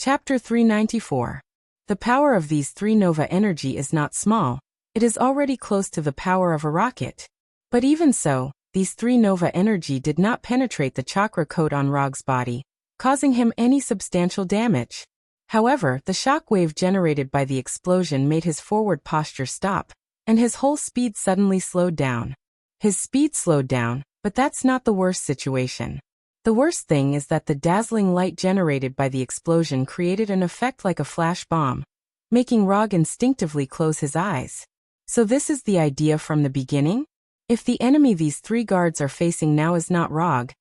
Chapter 394. The power of these three nova energy is not small, it is already close to the power of a rocket. But even so, these three nova energy did not penetrate the chakra coat on Rog's body, causing him any substantial damage. However, the shock wave generated by the explosion made his forward posture stop, and his whole speed suddenly slowed down. His speed slowed down, but that's not the worst situation. The worst thing is that the dazzling light generated by the explosion created an effect like a flash bomb, making Rog instinctively close his eyes. So this is the idea from the beginning? If the enemy these three guards are facing now is not Rog,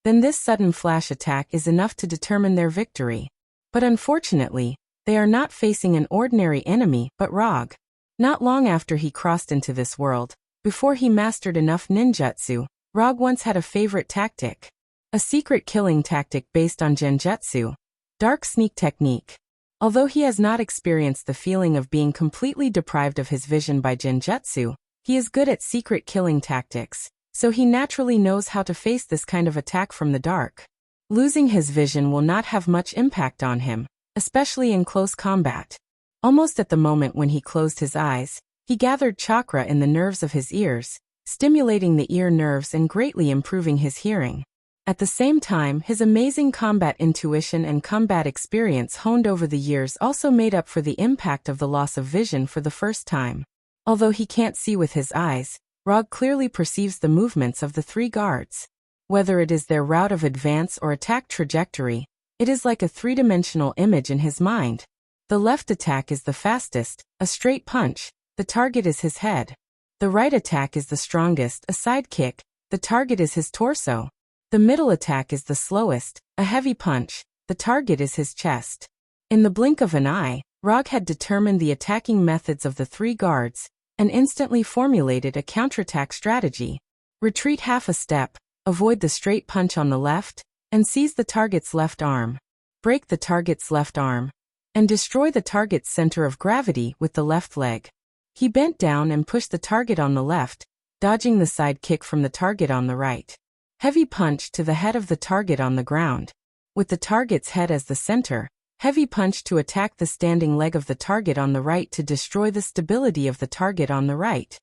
then this sudden flash attack is enough to determine their victory. But unfortunately, they are not facing an ordinary enemy but Rog. Not long after he crossed into this world, before he mastered enough ninjutsu, Rog once had a favorite tactic. A secret killing tactic based on genjutsu. Dark sneak technique. Although he has not experienced the feeling of being completely deprived of his vision by genjutsu, he is good at secret killing tactics, so he naturally knows how to face this kind of attack from the dark. Losing his vision will not have much impact on him, especially in close combat. Almost at the moment when he closed his eyes, he gathered chakra in the nerves of his ears, stimulating the ear nerves and greatly improving his hearing. At the same time, his amazing combat intuition and combat experience honed over the years also made up for the impact of the loss of vision for the first time. Although he can't see with his eyes, Rog clearly perceives the movements of the three guards. Whether it is their route of advance or attack trajectory, it is like a three-dimensional image in his mind. The left attack is the fastest, a straight punch, the target is his head. The right attack is the strongest, a side kick, the target is his torso. The middle attack is the slowest, a heavy punch, the target is his chest. In the blink of an eye, Rog had determined the attacking methods of the three guards, and instantly formulated a counterattack strategy. Retreat half a step, avoid the straight punch on the left, and seize the target's left arm. Break the target's left arm, and destroy the target's center of gravity with the left leg. He bent down and pushed the target on the left, dodging the side kick from the target on the right. Heavy punch to the head of the target on the ground. With the target's head as the center, heavy punch to attack the standing leg of the target on the right to destroy the stability of the target on the right.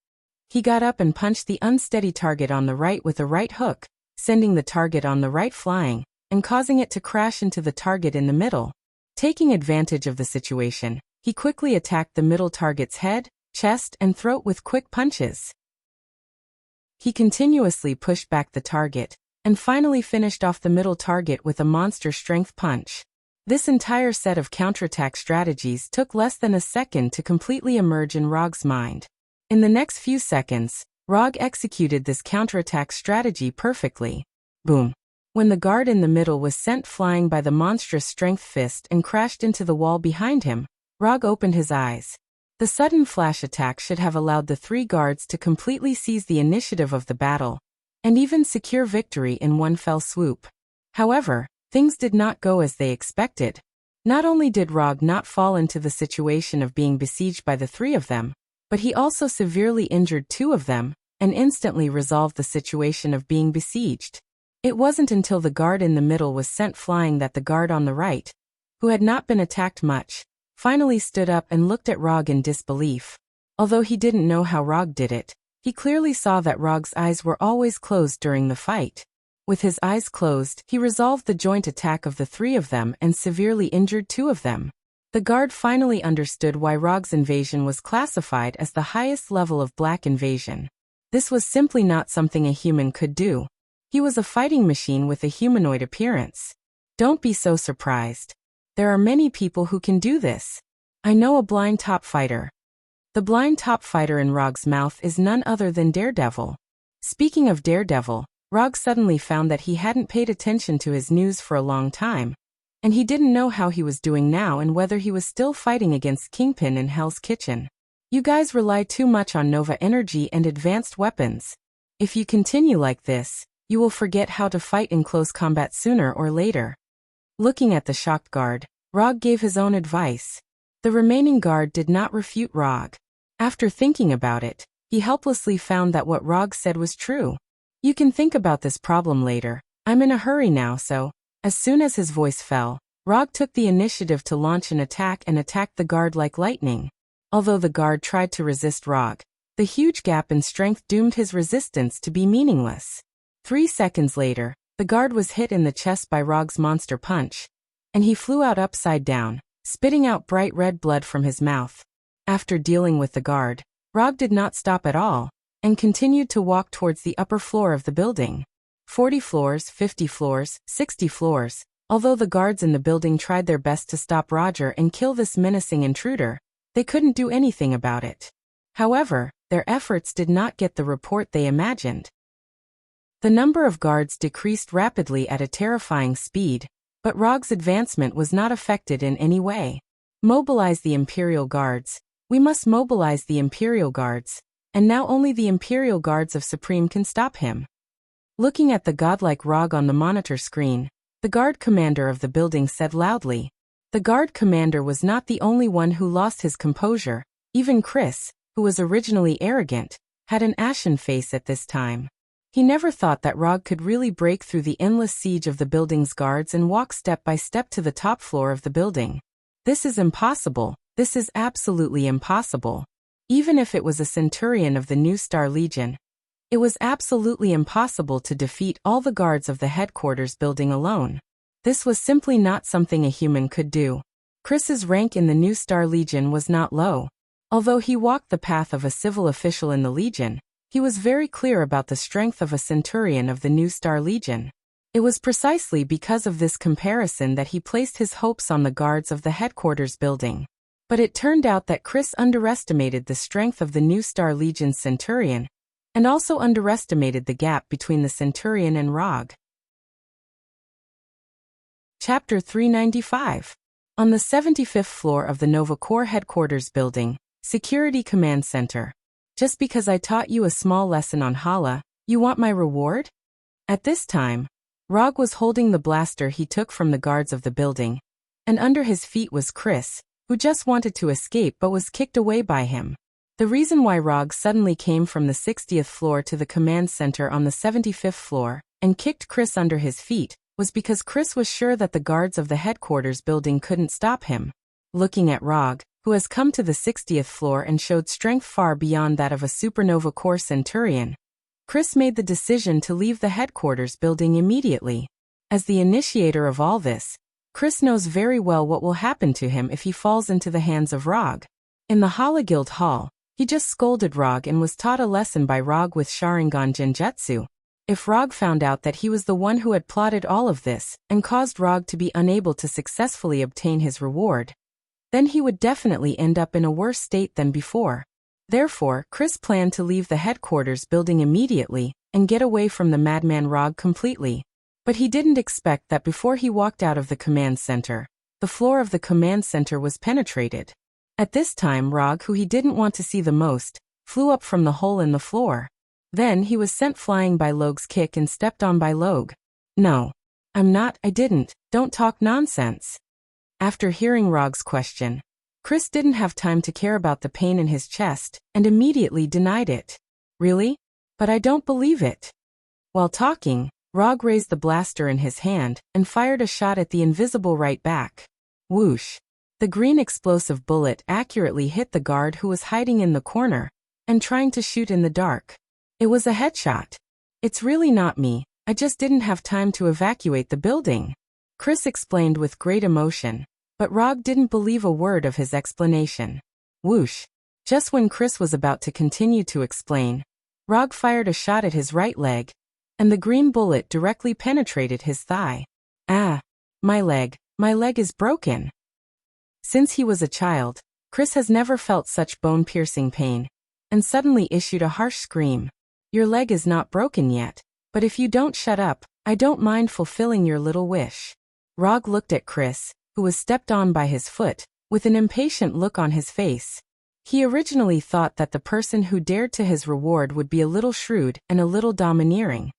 He got up and punched the unsteady target on the right with a right hook, sending the target on the right flying, and causing it to crash into the target in the middle. Taking advantage of the situation, he quickly attacked the middle target's head, chest, and throat with quick punches. He continuously pushed back the target, and finally finished off the middle target with a monster strength punch. This entire set of counterattack strategies took less than a second to completely emerge in Rog's mind. In the next few seconds, Rog executed this counterattack strategy perfectly. Boom. When the guard in the middle was sent flying by the monstrous strength fist and crashed into the wall behind him, Rog opened his eyes. The sudden flash attack should have allowed the three guards to completely seize the initiative of the battle, and even secure victory in one fell swoop. However, things did not go as they expected. Not only did Rog not fall into the situation of being besieged by the three of them, but he also severely injured two of them, and instantly resolved the situation of being besieged. It wasn't until the guard in the middle was sent flying that the guard on the right, who had not been attacked much, finally stood up and looked at Rog in disbelief. Although he didn't know how Rog did it, he clearly saw that Rog's eyes were always closed during the fight. With his eyes closed, he resolved the joint attack of the three of them and severely injured two of them. The guard finally understood why Rog's invasion was classified as the highest level of black invasion. This was simply not something a human could do. He was a fighting machine with a humanoid appearance. Don't be so surprised. There are many people who can do this. I know a blind top fighter. The blind top fighter in Rog's mouth is none other than Daredevil. Speaking of Daredevil, Rog suddenly found that he hadn't paid attention to his news for a long time, and he didn't know how he was doing now and whether he was still fighting against Kingpin in Hell's Kitchen. You guys rely too much on Nova energy and advanced weapons. If you continue like this, you will forget how to fight in close combat sooner or later. Looking at the shocked guard, Rog gave his own advice. The remaining guard did not refute Rog. After thinking about it, he helplessly found that what Rog said was true. You can think about this problem later. I'm in a hurry now, so. As soon as his voice fell, Rog took the initiative to launch an attack and attacked the guard like lightning. Although the guard tried to resist Rog, the huge gap in strength doomed his resistance to be meaningless. 3 seconds later, the guard was hit in the chest by Rog's monster punch, and he flew out upside down, spitting out bright red blood from his mouth. After dealing with the guard, Rog did not stop at all, and continued to walk towards the upper floor of the building. 40 floors, 50 floors, 60 floors. Although the guards in the building tried their best to stop Roger and kill this menacing intruder, they couldn't do anything about it. However, their efforts did not get the report they imagined. The number of guards decreased rapidly at a terrifying speed, but Rog's advancement was not affected in any way. Mobilize the Imperial Guards. We must mobilize the Imperial Guards, and now only the Imperial Guards of Supreme can stop him. Looking at the godlike Rog on the monitor screen, the guard commander of the building said loudly. The guard commander was not the only one who lost his composure. Even Chris, who was originally arrogant, had an ashen face at this time. He never thought that Rog could really break through the endless siege of the building's guards and walk step by step to the top floor of the building. This is impossible. This is absolutely impossible. Even if it was a centurion of the New Star Legion, it was absolutely impossible to defeat all the guards of the headquarters building alone. This was simply not something a human could do. Chris's rank in the New Star Legion was not low. Although he walked the path of a civil official in the Legion, he was very clear about the strength of a centurion of the New Star Legion. It was precisely because of this comparison that he placed his hopes on the guards of the headquarters building. But it turned out that Chris underestimated the strength of the New Star Legion's centurion, and also underestimated the gap between the centurion and Rog. Chapter 395. On the 75th floor of the Nova Corps headquarters building, Security Command Center. Just because I taught you a small lesson on Hala, you want my reward? At this time, Rog was holding the blaster he took from the guards of the building, and under his feet was Chris, who just wanted to escape but was kicked away by him. The reason why Rog suddenly came from the 60th floor to the command center on the 75th floor and kicked Chris under his feet was because Chris was sure that the guards of the headquarters building couldn't stop him. Looking at Rog, who has come to the 60th floor and showed strength far beyond that of a Supernova Corps centurion, Chris made the decision to leave the headquarters building immediately. As the initiator of all this, Chris knows very well what will happen to him if he falls into the hands of Rog. In the Hala Guild Hall, he just scolded Rog and was taught a lesson by Rog with Sharingan Genjutsu. If Rog found out that he was the one who had plotted all of this and caused Rog to be unable to successfully obtain his reward, then he would definitely end up in a worse state than before. Therefore, Chris planned to leave the headquarters building immediately and get away from the madman Rog completely. But he didn't expect that before he walked out of the command center, the floor of the command center was penetrated. At this time Rog, who he didn't want to see the most, flew up from the hole in the floor. Then he was sent flying by Logue's kick and stepped on by Logue. No. I didn't, don't talk nonsense. After hearing Rog's question, Chris didn't have time to care about the pain in his chest and immediately denied it. Really? But I don't believe it. While talking, Rog raised the blaster in his hand and fired a shot at the invisible right back. Whoosh. The green explosive bullet accurately hit the guard who was hiding in the corner and trying to shoot in the dark. It was a headshot. It's really not me, I just didn't have time to evacuate the building, Chris explained with great emotion, but Rog didn't believe a word of his explanation. Whoosh. Just when Chris was about to continue to explain, Rog fired a shot at his right leg, and the green bullet directly penetrated his thigh. Ah! My leg is broken. Since he was a child, Chris has never felt such bone-piercing pain, and suddenly issued a harsh scream. Your leg is not broken yet, but if you don't shut up, I don't mind fulfilling your little wish. Rog looked at Chris, who was stepped on by his foot, with an impatient look on his face. He originally thought that the person who dared to his reward would be a little shrewd and a little domineering.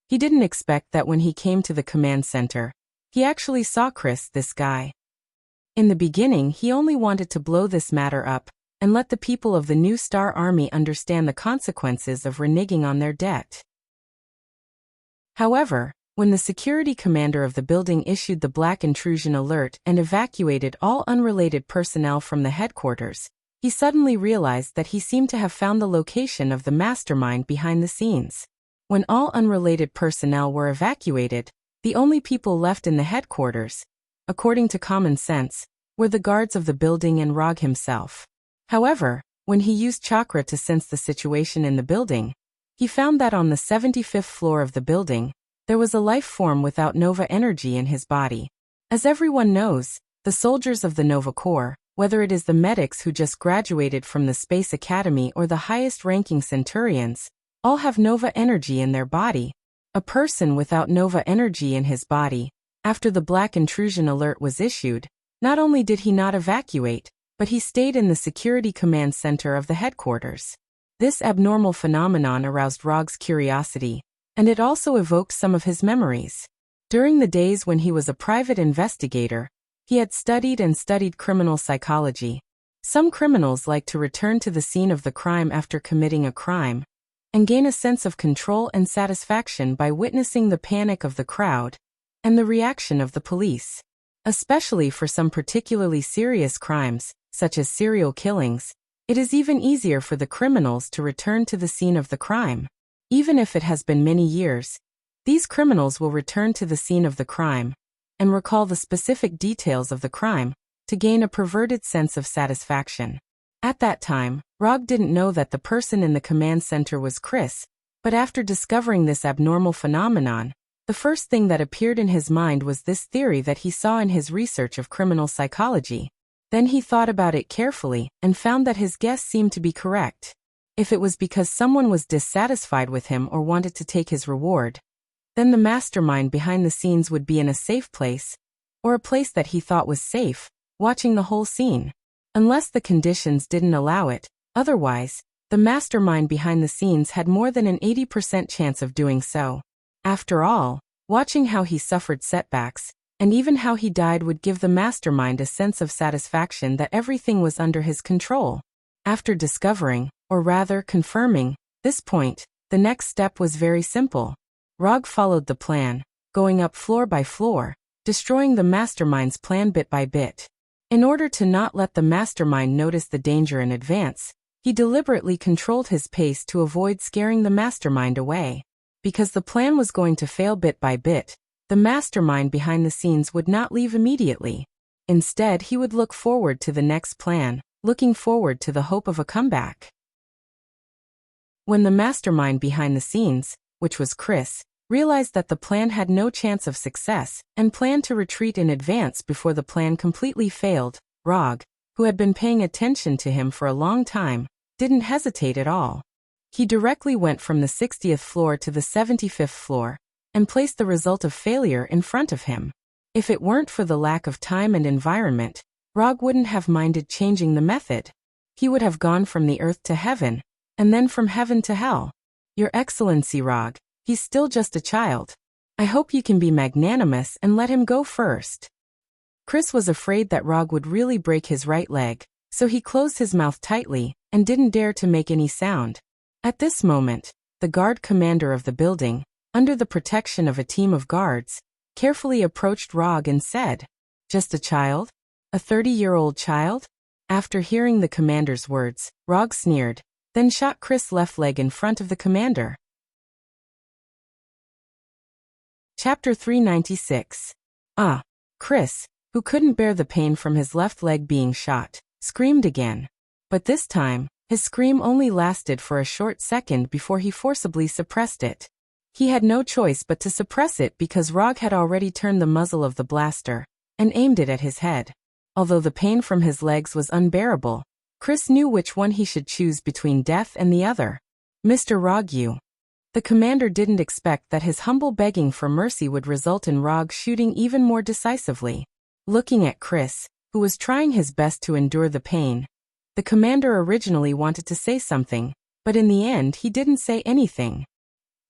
He didn't expect that when he came to the command center, he actually saw Chris, this guy. In the beginning, he only wanted to blow this matter up and let the people of the New Star Army understand the consequences of reneging on their debt. However, When the security commander of the building issued the black intrusion alert and evacuated all unrelated personnel from the headquarters, he suddenly realized that he seemed to have found the location of the mastermind behind the scenes. When all unrelated personnel were evacuated, the only people left in the headquarters, according to common sense, were the guards of the building and Rog himself. However, when he used chakra to sense the situation in the building, he found that on the 75th floor of the building, there was a life form without Nova energy in his body. As everyone knows, the soldiers of the Nova Corps, whether it is the medics who just graduated from the Space Academy or the highest-ranking Centurions, all have Nova energy in their body. A person without Nova energy in his body, after the black intrusion alert was issued, not only did he not evacuate, but he stayed in the security command center of the headquarters. This abnormal phenomenon aroused Rog's curiosity, and it also evoked some of his memories. During the days when he was a private investigator, he had studied criminal psychology. Some criminals like to return to the scene of the crime after committing a crime, and gain a sense of control and satisfaction by witnessing the panic of the crowd and the reaction of the police. Especially for some particularly serious crimes, such as serial killings, it is even easier for the criminals to return to the scene of the crime. Even if it has been many years, these criminals will return to the scene of the crime and recall the specific details of the crime to gain a perverted sense of satisfaction. At that time, Rog didn't know that the person in the command center was Chris, but after discovering this abnormal phenomenon, the first thing that appeared in his mind was this theory that he saw in his research of criminal psychology. Then he thought about it carefully and found that his guess seemed to be correct. If it was because someone was dissatisfied with him or wanted to take his reward, then the mastermind behind the scenes would be in a safe place, or a place that he thought was safe, watching the whole scene. Unless the conditions didn't allow it, otherwise, the mastermind behind the scenes had more than an 80% chance of doing so. After all, watching how he suffered setbacks, and even how he died would give the mastermind a sense of satisfaction that everything was under his control. After discovering, or rather confirming, this point, the next step was very simple. Rog followed the plan, going up floor by floor, destroying the mastermind's plan bit by bit. In order to not let the mastermind notice the danger in advance, he deliberately controlled his pace to avoid scaring the mastermind away. Because the plan was going to fail bit by bit, the mastermind behind the scenes would not leave immediately. Instead, he would look forward to the next plan, looking forward to the hope of a comeback. When the mastermind behind the scenes, which was Chris, realized that the plan had no chance of success and planned to retreat in advance before the plan completely failed, Rog, who had been paying attention to him for a long time, didn't hesitate at all. He directly went from the 60th floor to the 75th floor and placed the result of failure in front of him. If it weren't for the lack of time and environment, Rog wouldn't have minded changing the method. He would have gone from the earth to heaven, and then from heaven to hell. Your Excellency Rog, he's still just a child. I hope you can be magnanimous and let him go first. Chris was afraid that Rog would really break his right leg, so he closed his mouth tightly and didn't dare to make any sound. At this moment, the guard commander of the building, under the protection of a team of guards, carefully approached Rog and said, "Just a child? A 30-year-old child?" After hearing the commander's words, Rog sneered, then shot Chris' left leg in front of the commander. Chapter 396. Chris, who couldn't bear the pain from his left leg being shot, screamed again. But this time, his scream only lasted for a short second before he forcibly suppressed it. He had no choice but to suppress it because Rog had already turned the muzzle of the blaster and aimed it at his head. Although the pain from his legs was unbearable, Chris knew which one he should choose between death and the other. "Mr. Rog, you." The commander didn't expect that his humble begging for mercy would result in Rog shooting even more decisively. Looking at Chris, who was trying his best to endure the pain, the commander originally wanted to say something, but in the end he didn't say anything.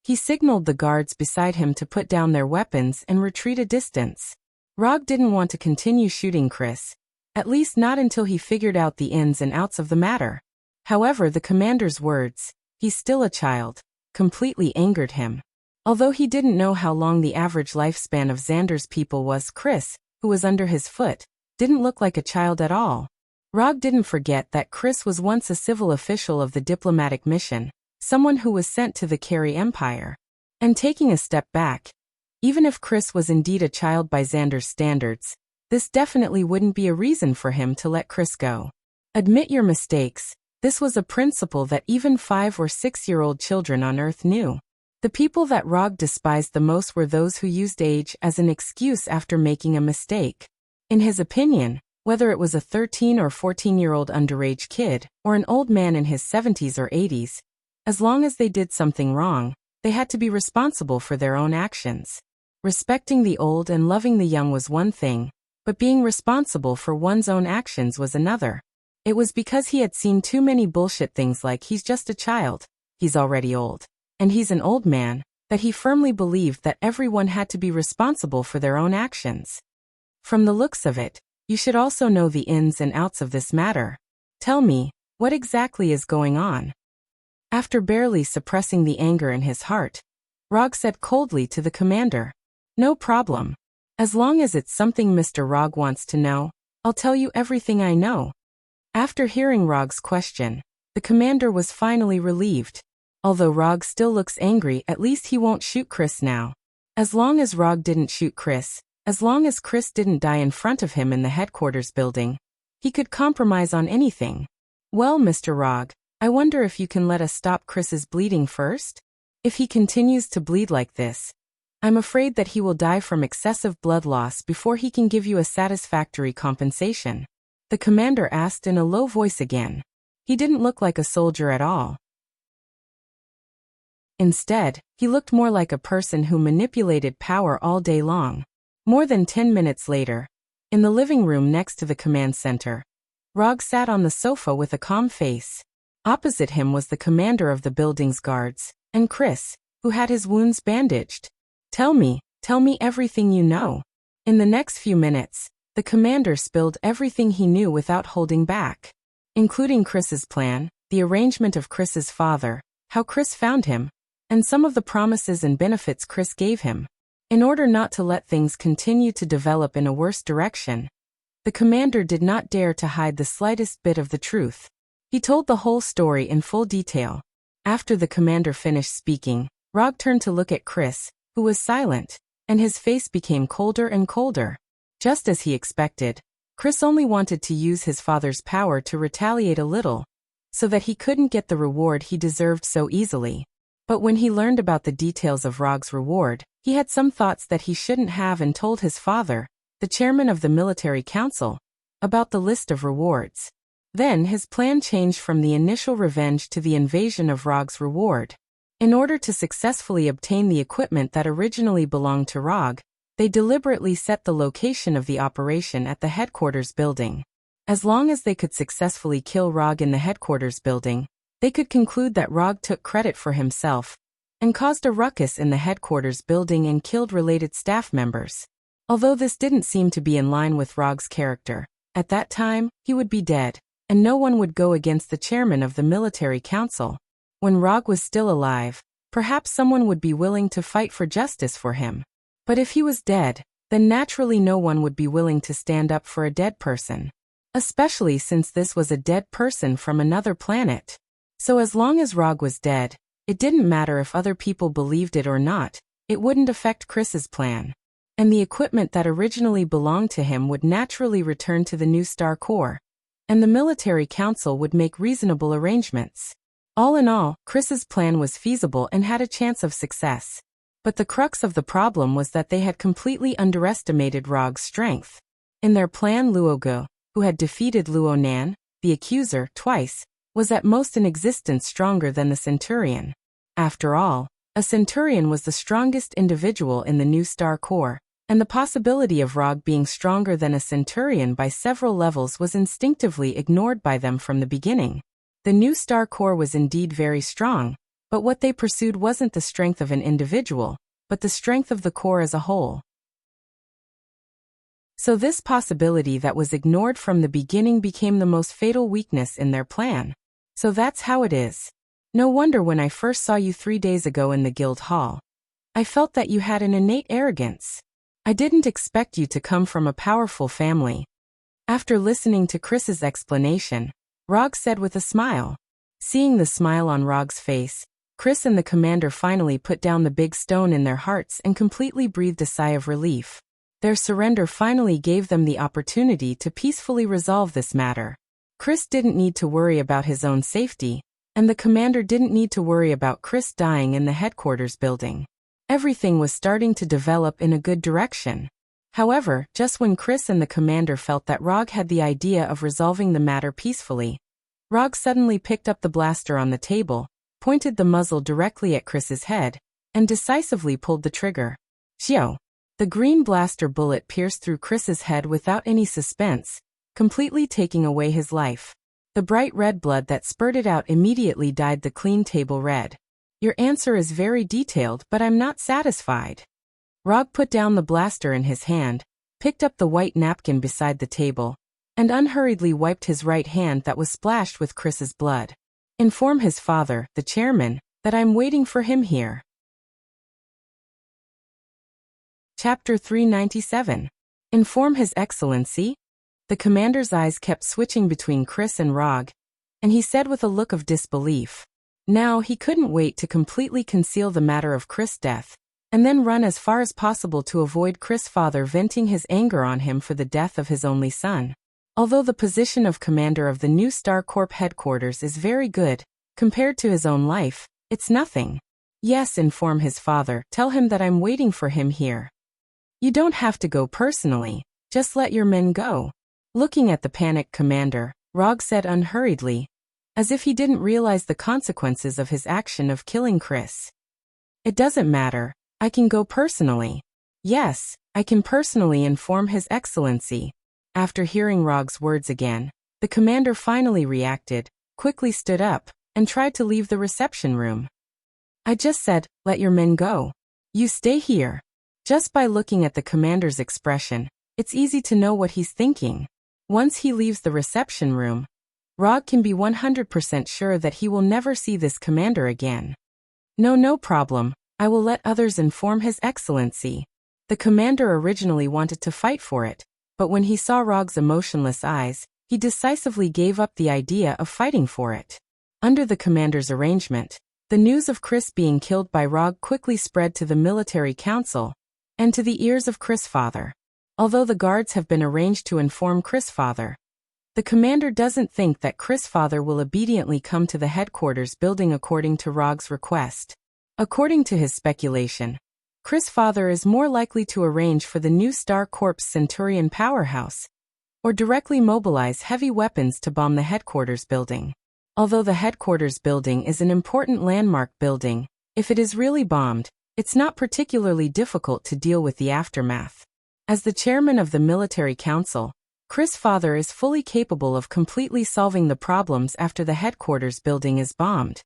He signaled the guards beside him to put down their weapons and retreat a distance. Rog didn't want to continue shooting Chris, at least not until he figured out the ins and outs of the matter. However, the commander's words, "He's still a child," completely angered him. Although he didn't know how long the average lifespan of Xander's people was, Chris, who was under his foot, didn't look like a child at all. Rog didn't forget that Chris was once a civil official of the diplomatic mission, someone who was sent to the Carey Empire. And taking a step back, even if Chris was indeed a child by Xander's standards, this definitely wouldn't be a reason for him to let Chris go. Admit your mistakes. This was a principle that even 5- or 6-year-old children on Earth knew. The people that Rog despised the most were those who used age as an excuse after making a mistake. In his opinion, whether it was a 13- or 14-year-old underage kid, or an old man in his 70s or 80s, as long as they did something wrong, they had to be responsible for their own actions. Respecting the old and loving the young was one thing, but being responsible for one's own actions was another. It was because he had seen too many bullshit things like he's just a child, he's already old, and he's an old man, that he firmly believed that everyone had to be responsible for their own actions. From the looks of it, you should also know the ins and outs of this matter. Tell me, what exactly is going on? After barely suppressing the anger in his heart, Rog said coldly to the commander, "No problem. As long as it's something Mr. Rog wants to know, I'll tell you everything I know." After hearing Rog's question, the commander was finally relieved. Although Rog still looks angry, at least he won't shoot Chris now. As long as Rog didn't shoot Chris, as long as Chris didn't die in front of him in the headquarters building, he could compromise on anything. "Well, Mr. Rog, I wonder if you can let us stop Chris's bleeding first? If he continues to bleed like this, I'm afraid that he will die from excessive blood loss before he can give you a satisfactory compensation." The commander asked in a low voice again. He didn't look like a soldier at all. Instead, he looked more like a person who manipulated power all day long. More than 10 minutes later, in the living room next to the command center, Rog sat on the sofa with a calm face. Opposite him was the commander of the building's guards, and Chris, who had his wounds bandaged. Tell me everything you know." In the next few minutes, the commander spilled everything he knew without holding back, including Chris's plan, the arrangement of Chris's father, how Chris found him, and some of the promises and benefits Chris gave him. In order not to let things continue to develop in a worse direction, the commander did not dare to hide the slightest bit of the truth. He told the whole story in full detail. After the commander finished speaking, Rog turned to look at Chris, who was silent, and his face became colder and colder. Just as he expected, Chris only wanted to use his father's power to retaliate a little, so that he couldn't get the reward he deserved so easily. But when he learned about the details of Rog's reward, he had some thoughts that he shouldn't have and told his father, the chairman of the military council, about the list of rewards. Then his plan changed from the initial revenge to the invasion of Rog's reward. In order to successfully obtain the equipment that originally belonged to Rog, they deliberately set the location of the operation at the headquarters building. As long as they could successfully kill Rog in the headquarters building, they could conclude that Rog took credit for himself and caused a ruckus in the headquarters building and killed related staff members. Although this didn't seem to be in line with Rog's character, at that time, he would be dead, and no one would go against the chairman of the military council. When Rog was still alive, perhaps someone would be willing to fight for justice for him. But if he was dead, then naturally no one would be willing to stand up for a dead person. Especially since this was a dead person from another planet. So as long as Rog was dead, it didn't matter if other people believed it or not, it wouldn't affect Chris's plan. And the equipment that originally belonged to him would naturally return to the new Star Corps. And the military council would make reasonable arrangements. All in all, Chris's plan was feasible and had a chance of success. But the crux of the problem was that they had completely underestimated Rog's strength. In their plan, Luogo, who had defeated Luonan, the accuser, twice, was at most in existence stronger than the Centurion. After all, a Centurion was the strongest individual in the new Star Corps, and the possibility of Rog being stronger than a Centurion by several levels was instinctively ignored by them from the beginning. The new Star Corps was indeed very strong, but what they pursued wasn't the strength of an individual, but the strength of the Corps as a whole. So this possibility that was ignored from the beginning became the most fatal weakness in their plan. So that's how it is. No wonder when I first saw you 3 days ago in the guild hall, I felt that you had an innate arrogance. I didn't expect you to come from a powerful family. After listening to Chris's explanation, Rog said with a smile. Seeing the smile on Rog's face, Chris and the commander finally put down the big stone in their hearts and completely breathed a sigh of relief. Their surrender finally gave them the opportunity to peacefully resolve this matter. Chris didn't need to worry about his own safety, and the commander didn't need to worry about Chris dying in the headquarters building. Everything was starting to develop in a good direction. However, just when Chris and the commander felt that Rog had the idea of resolving the matter peacefully, Rog suddenly picked up the blaster on the table, pointed the muzzle directly at Chris's head, and decisively pulled the trigger. Xiao! The green blaster bullet pierced through Chris's head without any suspense, completely taking away his life. The bright red blood that spurted out immediately dyed the clean table red. Your answer is very detailed, but I'm not satisfied. Rog put down the blaster in his hand, picked up the white napkin beside the table, and unhurriedly wiped his right hand that was splashed with Chris's blood. Inform his father, the chairman, that I'm waiting for him here. Chapter 397. Inform His Excellency? The commander's eyes kept switching between Chris and Rog, and he said with a look of disbelief. Now he couldn't wait to completely conceal the matter of Chris' death, and then run as far as possible to avoid Chris' father venting his anger on him for the death of his only son. Although the position of commander of the new Star Corp headquarters is very good, compared to his own life, it's nothing. Yes, inform his father, tell him that I'm waiting for him here. You don't have to go personally, just let your men go. Looking at the panicked commander, Rog said unhurriedly, as if he didn't realize the consequences of his action of killing Chris. It doesn't matter, I can go personally. Yes, I can personally inform His Excellency. After hearing Rog's words again, the commander finally reacted, quickly stood up, and tried to leave the reception room. I just said, let your men go. You stay here. Just by looking at the commander's expression, it's easy to know what he's thinking. Once he leaves the reception room, Rog can be 100% sure that he will never see this commander again. No problem, I will let others inform His Excellency. The commander originally wanted to fight for it, but when he saw Rog's emotionless eyes, he decisively gave up the idea of fighting for it. Under the commander's arrangement, the news of Chris being killed by Rog quickly spread to the military council, and to the ears of Chris' father. Although the guards have been arranged to inform Chris' father, the commander doesn't think that Chris' father will obediently come to the headquarters building according to Rog's request. According to his speculation, Chris' father is more likely to arrange for the new Star Corps Centurion powerhouse, or directly mobilize heavy weapons to bomb the headquarters building. Although the headquarters building is an important landmark building, if it is really bombed, it's not particularly difficult to deal with the aftermath. As the chairman of the military council, Chris' father is fully capable of completely solving the problems after the headquarters building is bombed.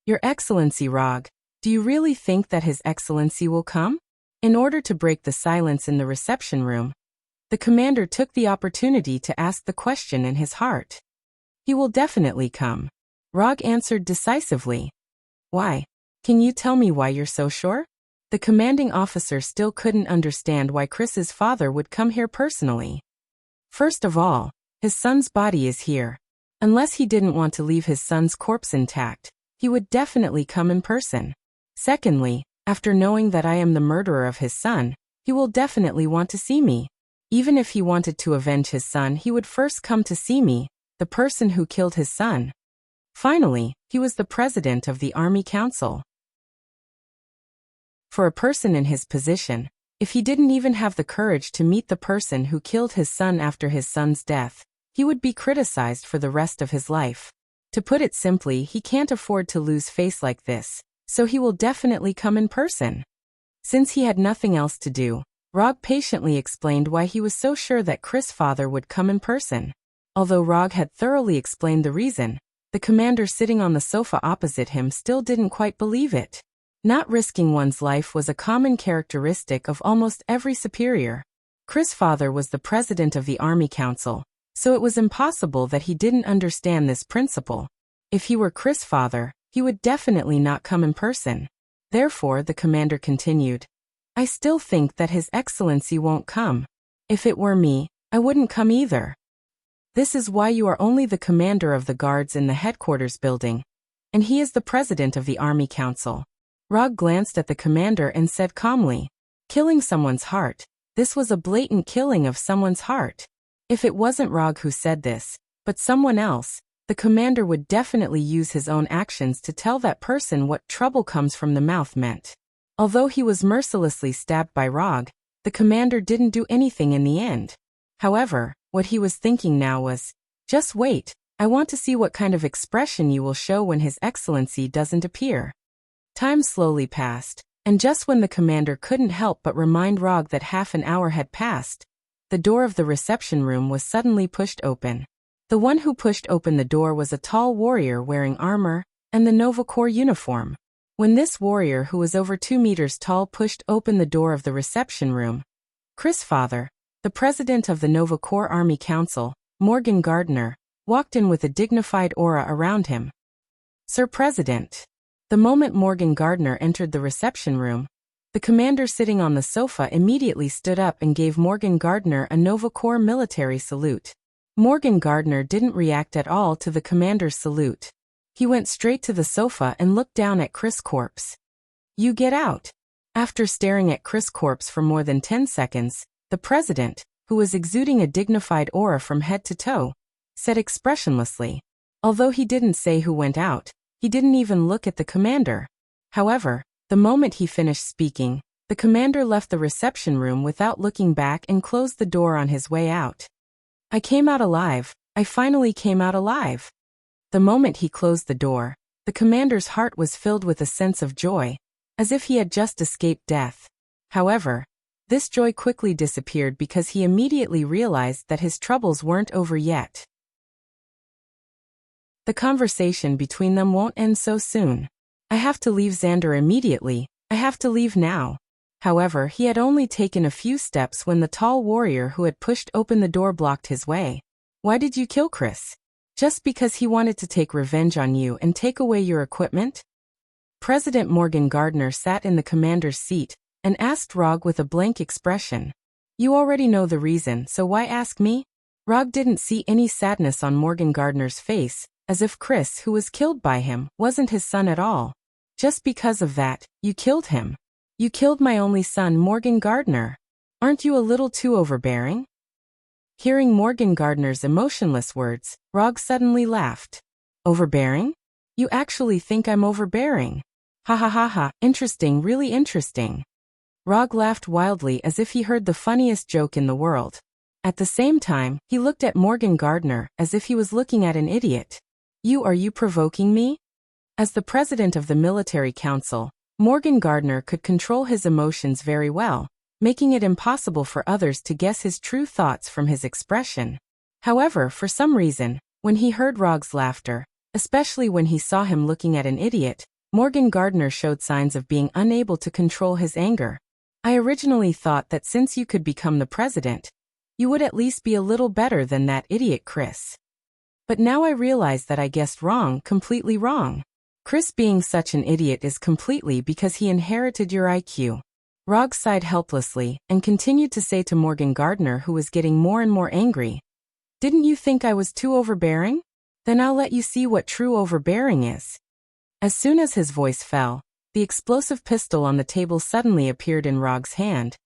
Your Excellency Rog, do you really think that His Excellency will come? In order to break the silence in the reception room, the commander took the opportunity to ask the question in his heart. He will definitely come. Rog answered decisively. Why? Can you tell me why you're so sure? The commanding officer still couldn't understand why Chris's father would come here personally. First of all, his son's body is here. Unless he didn't want to leave his son's corpse intact, he would definitely come in person. Secondly, after knowing that I am the murderer of his son, he will definitely want to see me. Even if he wanted to avenge his son, he would first come to see me, the person who killed his son. Finally, he was the president of the Army Council. For a person in his position, if he didn't even have the courage to meet the person who killed his son after his son's death, he would be criticized for the rest of his life. To put it simply, he can't afford to lose face like this, so he will definitely come in person. Since he had nothing else to do, Rog patiently explained why he was so sure that Chris' father would come in person. Although Rog had thoroughly explained the reason, the commander sitting on the sofa opposite him still didn't quite believe it. Not risking one's life was a common characteristic of almost every superior. Chris' father was the president of the Army Council, so it was impossible that he didn't understand this principle. If he were Chris' father, he would definitely not come in person. Therefore, the commander continued, I still think that His Excellency won't come. If it were me, I wouldn't come either. This is why you are only the commander of the guards in the headquarters building, and he is the president of the Army Council. Rog glanced at the commander and said calmly, killing someone's heart. This was a blatant killing of someone's heart. If it wasn't Rog who said this, but someone else, the commander would definitely use his own actions to tell that person what trouble comes from the mouth meant. Although he was mercilessly stabbed by Rog, the commander didn't do anything in the end. However, what he was thinking now was, just wait, I want to see what kind of expression you will show when His Excellency doesn't appear. Time slowly passed, and just when the commander couldn't help but remind Rog that half an hour had passed, the door of the reception room was suddenly pushed open. The one who pushed open the door was a tall warrior wearing armor and the Nova Corps uniform. When this warrior, who was over 2 meters tall, pushed open the door of the reception room, Chris' father, the president of the Nova Corps Army Council, Morgan Gardner, walked in with a dignified aura around him. Sir President. The moment Morgan Gardner entered the reception room, the commander sitting on the sofa immediately stood up and gave Morgan Gardner a Nova Corps military salute. Morgan Gardner didn't react at all to the commander's salute. He went straight to the sofa and looked down at Chris' corpse. You get out. After staring at Chris' corpse for more than 10 seconds, the president, who was exuding a dignified aura from head to toe, said expressionlessly. Although he didn't say who went out, he didn't even look at the commander. However, the moment he finished speaking, the commander left the reception room without looking back and closed the door on his way out. I came out alive. I finally came out alive. The moment he closed the door, the commander's heart was filled with a sense of joy, as if he had just escaped death. However, this joy quickly disappeared because he immediately realized that his troubles weren't over yet. The conversation between them won't end so soon. I have to leave Xander immediately. I have to leave now. However, he had only taken a few steps when the tall warrior who had pushed open the door blocked his way. Why did you kill Chris? Just because he wanted to take revenge on you and take away your equipment? President Morgan Gardner sat in the commander's seat and asked Rog with a blank expression. You already know the reason, so why ask me? Rog didn't see any sadness on Morgan Gardner's face, as if Chris, who was killed by him, wasn't his son at all. Just because of that, you killed him. You killed my only son, Morgan Gardner. Aren't you a little too overbearing? Hearing Morgan Gardner's emotionless words, Rog suddenly laughed. Overbearing? You actually think I'm overbearing? Ha ha ha ha, interesting, really interesting. Rog laughed wildly as if he heard the funniest joke in the world. At the same time, he looked at Morgan Gardner as if he was looking at an idiot. Are you provoking me? As the president of the military council, Morgan Gardner could control his emotions very well, making it impossible for others to guess his true thoughts from his expression. However, for some reason, when he heard Rog's laughter, especially when he saw him looking at an idiot, Morgan Gardner showed signs of being unable to control his anger. I originally thought that since you could become the president, you would at least be a little better than that idiot Chris. But now I realize that I guessed wrong, completely wrong. Chris being such an idiot is completely because he inherited your IQ. Rog sighed helplessly and continued to say to Morgan Gardner, who was getting more and more angry, Didn't you think I was too overbearing? Then I'll let you see what true overbearing is. As soon as his voice fell, the explosive pistol on the table suddenly appeared in Rog's hand,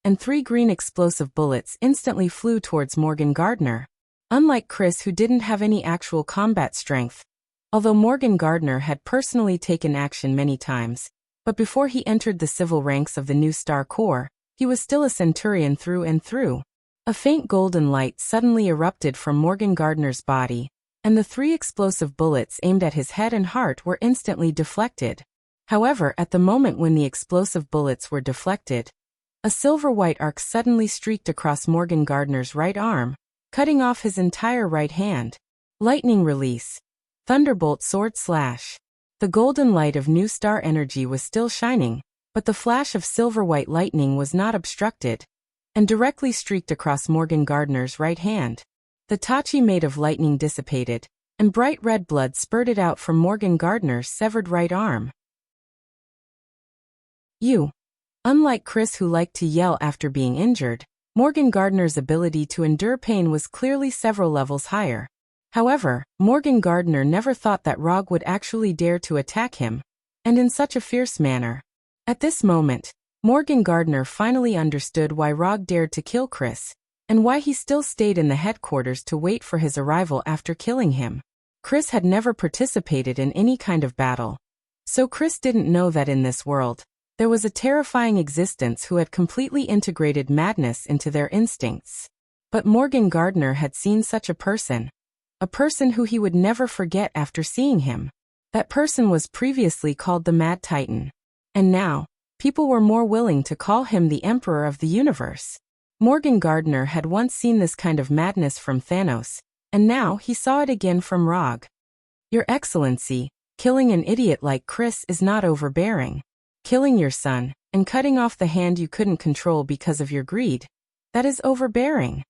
and 3 green explosive bullets instantly flew towards Morgan Gardner. Unlike Chris, who didn't have any actual combat strength, although Morgan Gardner had personally taken action many times, but before he entered the civil ranks of the New Star Corps, he was still a centurion through and through. A faint golden light suddenly erupted from Morgan Gardner's body, and the 3 explosive bullets aimed at his head and heart were instantly deflected. However, at the moment when the explosive bullets were deflected, a silver-white arc suddenly streaked across Morgan Gardner's right arm, cutting off his entire right hand. Lightning release. Thunderbolt sword slash. The golden light of New Star energy was still shining, but the flash of silver-white lightning was not obstructed, and directly streaked across Morgan Gardner's right hand. The tachi made of lightning dissipated, and bright red blood spurted out from Morgan Gardner's severed right arm. You. Unlike Chris, who liked to yell after being injured, Morgan Gardner's ability to endure pain was clearly several levels higher. However, Morgan Gardner never thought that Rog would actually dare to attack him, and in such a fierce manner. At this moment, Morgan Gardner finally understood why Rog dared to kill Chris, and why he still stayed in the headquarters to wait for his arrival after killing him. Chris had never participated in any kind of battle, so Chris didn't know that in this world, there was a terrifying existence who had completely integrated madness into their instincts. But Morgan Gardner had seen such a person who he would never forget after seeing him. That person was previously called the Mad Titan. And now, people were more willing to call him the Emperor of the Universe. Morgan Gardner had once seen this kind of madness from Thanos, and now he saw it again from Rog. Your Excellency, killing an idiot like Chris is not overbearing. Killing your son, and cutting off the hand you couldn't control because of your greed, that is overbearing.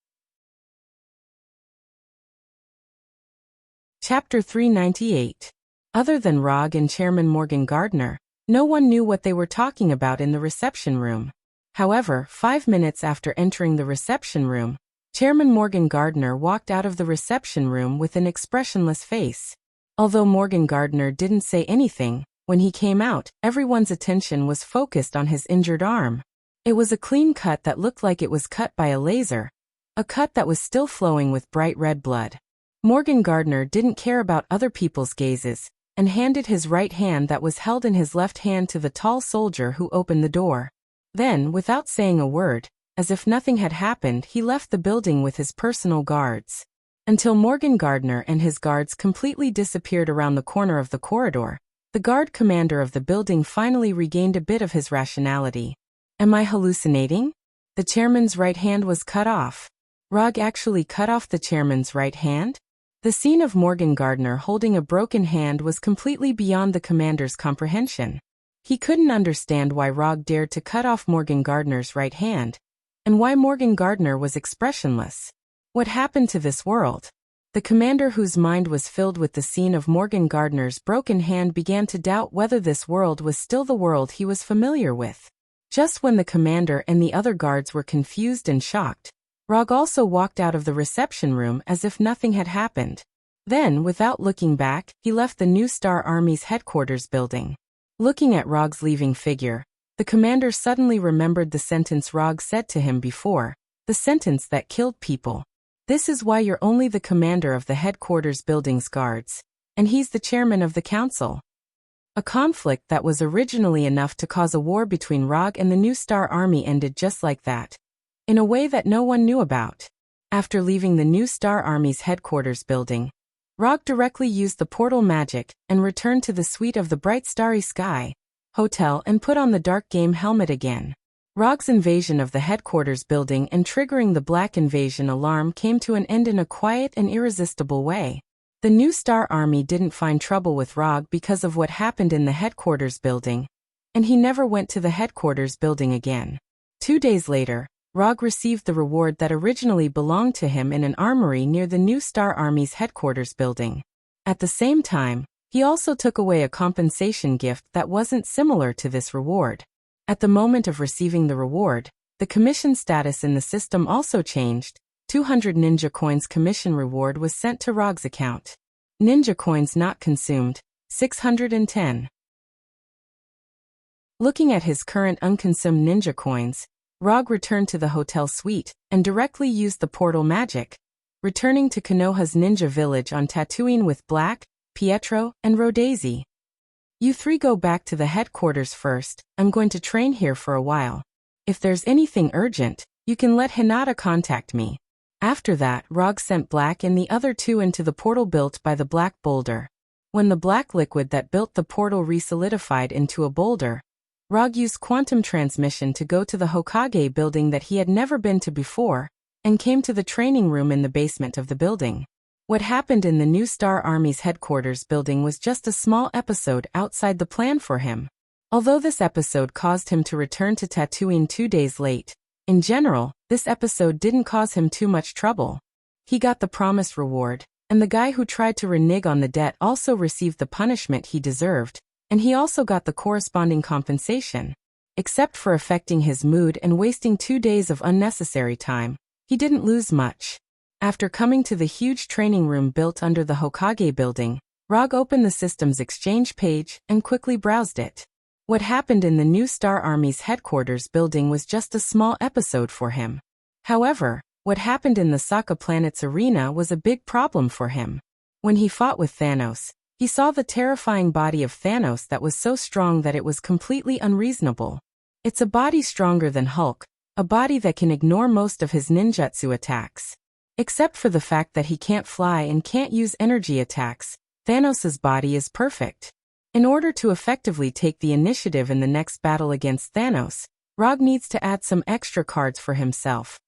Chapter 398. Other than Rog and Chairman Morgan Gardner, no one knew what they were talking about in the reception room. However, 5 minutes after entering the reception room, Chairman Morgan Gardner walked out of the reception room with an expressionless face. Although Morgan Gardner didn't say anything, when he came out, everyone's attention was focused on his injured arm. It was a clean cut that looked like it was cut by a laser, a cut that was still flowing with bright red blood. Morgan Gardner didn't care about other people's gazes, and handed his right hand that was held in his left hand to the tall soldier who opened the door. Then, without saying a word, as if nothing had happened, he left the building with his personal guards. Until Morgan Gardner and his guards completely disappeared around the corner of the corridor, the guard commander of the building finally regained a bit of his rationality. Am I hallucinating? The chairman's right hand was cut off. Rog actually cut off the chairman's right hand? The scene of Morgan Gardner holding a broken hand was completely beyond the commander's comprehension. He couldn't understand why Rog dared to cut off Morgan Gardner's right hand, and why Morgan Gardner was expressionless. What happened to this world? The commander, whose mind was filled with the scene of Morgan Gardner's broken hand, began to doubt whether this world was still the world he was familiar with. Just when the commander and the other guards were confused and shocked, Rog also walked out of the reception room as if nothing had happened. Then, without looking back, he left the New Star Army's headquarters building. Looking at Rog's leaving figure, the commander suddenly remembered the sentence Rog said to him before, the sentence that killed people. This is why you're only the commander of the headquarters building's guards, and he's the chairman of the council. A conflict that was originally enough to cause a war between Rog and the New Star Army ended just like that, in a way that no one knew about. After leaving the New Star Army's headquarters building, Rog directly used the portal magic and returned to the suite of the Bright Starry Sky Hotel and put on the Dark Game helmet again. Rog's invasion of the headquarters building and triggering the Black Invasion alarm came to an end in a quiet and irresistible way. The New Star Army didn't find trouble with Rog because of what happened in the headquarters building, and he never went to the headquarters building again. 2 days later, Rog received the reward that originally belonged to him in an armory near the New Star Army's headquarters building. At the same time, he also took away a compensation gift that wasn't similar to this reward. At the moment of receiving the reward, the commission status in the system also changed. 200 ninja coins commission reward was sent to Rog's account. Ninja coins not consumed, 610. Looking at his current unconsumed ninja coins, Rog returned to the hotel suite and directly used the portal magic, returning to Konoha's ninja village on Tatooine with Black, Pietro, and Rhodazy. You three go back to the headquarters first. I'm going to train here for a while. If there's anything urgent, you can let Hinata contact me. After that, Rog sent Black and the other two into the portal built by the Black Boulder. When the black liquid that built the portal re-solidified into a boulder, Rog used quantum transmission to go to the Hokage building that he had never been to before, and came to the training room in the basement of the building. What happened in the New Star Army's headquarters building was just a small episode outside the plan for him. Although this episode caused him to return to Tatooine 2 days late, in general, this episode didn't cause him too much trouble. He got the promised reward, and the guy who tried to renege on the debt also received the punishment he deserved, and he also got the corresponding compensation. Except for affecting his mood and wasting 2 days of unnecessary time, he didn't lose much. After coming to the huge training room built under the Hokage building, Rog opened the system's exchange page and quickly browsed it. What happened in the new Star Army's headquarters building was just a small episode for him. However, what happened in the Sokka planet's arena was a big problem for him. When he fought with Thanos, he saw the terrifying body of Thanos that was so strong that it was completely unreasonable. It's a body stronger than Hulk, a body that can ignore most of his ninjutsu attacks. Except for the fact that he can't fly and can't use energy attacks, Thanos' body is perfect. In order to effectively take the initiative in the next battle against Thanos, Rog needs to add some extra cards for himself.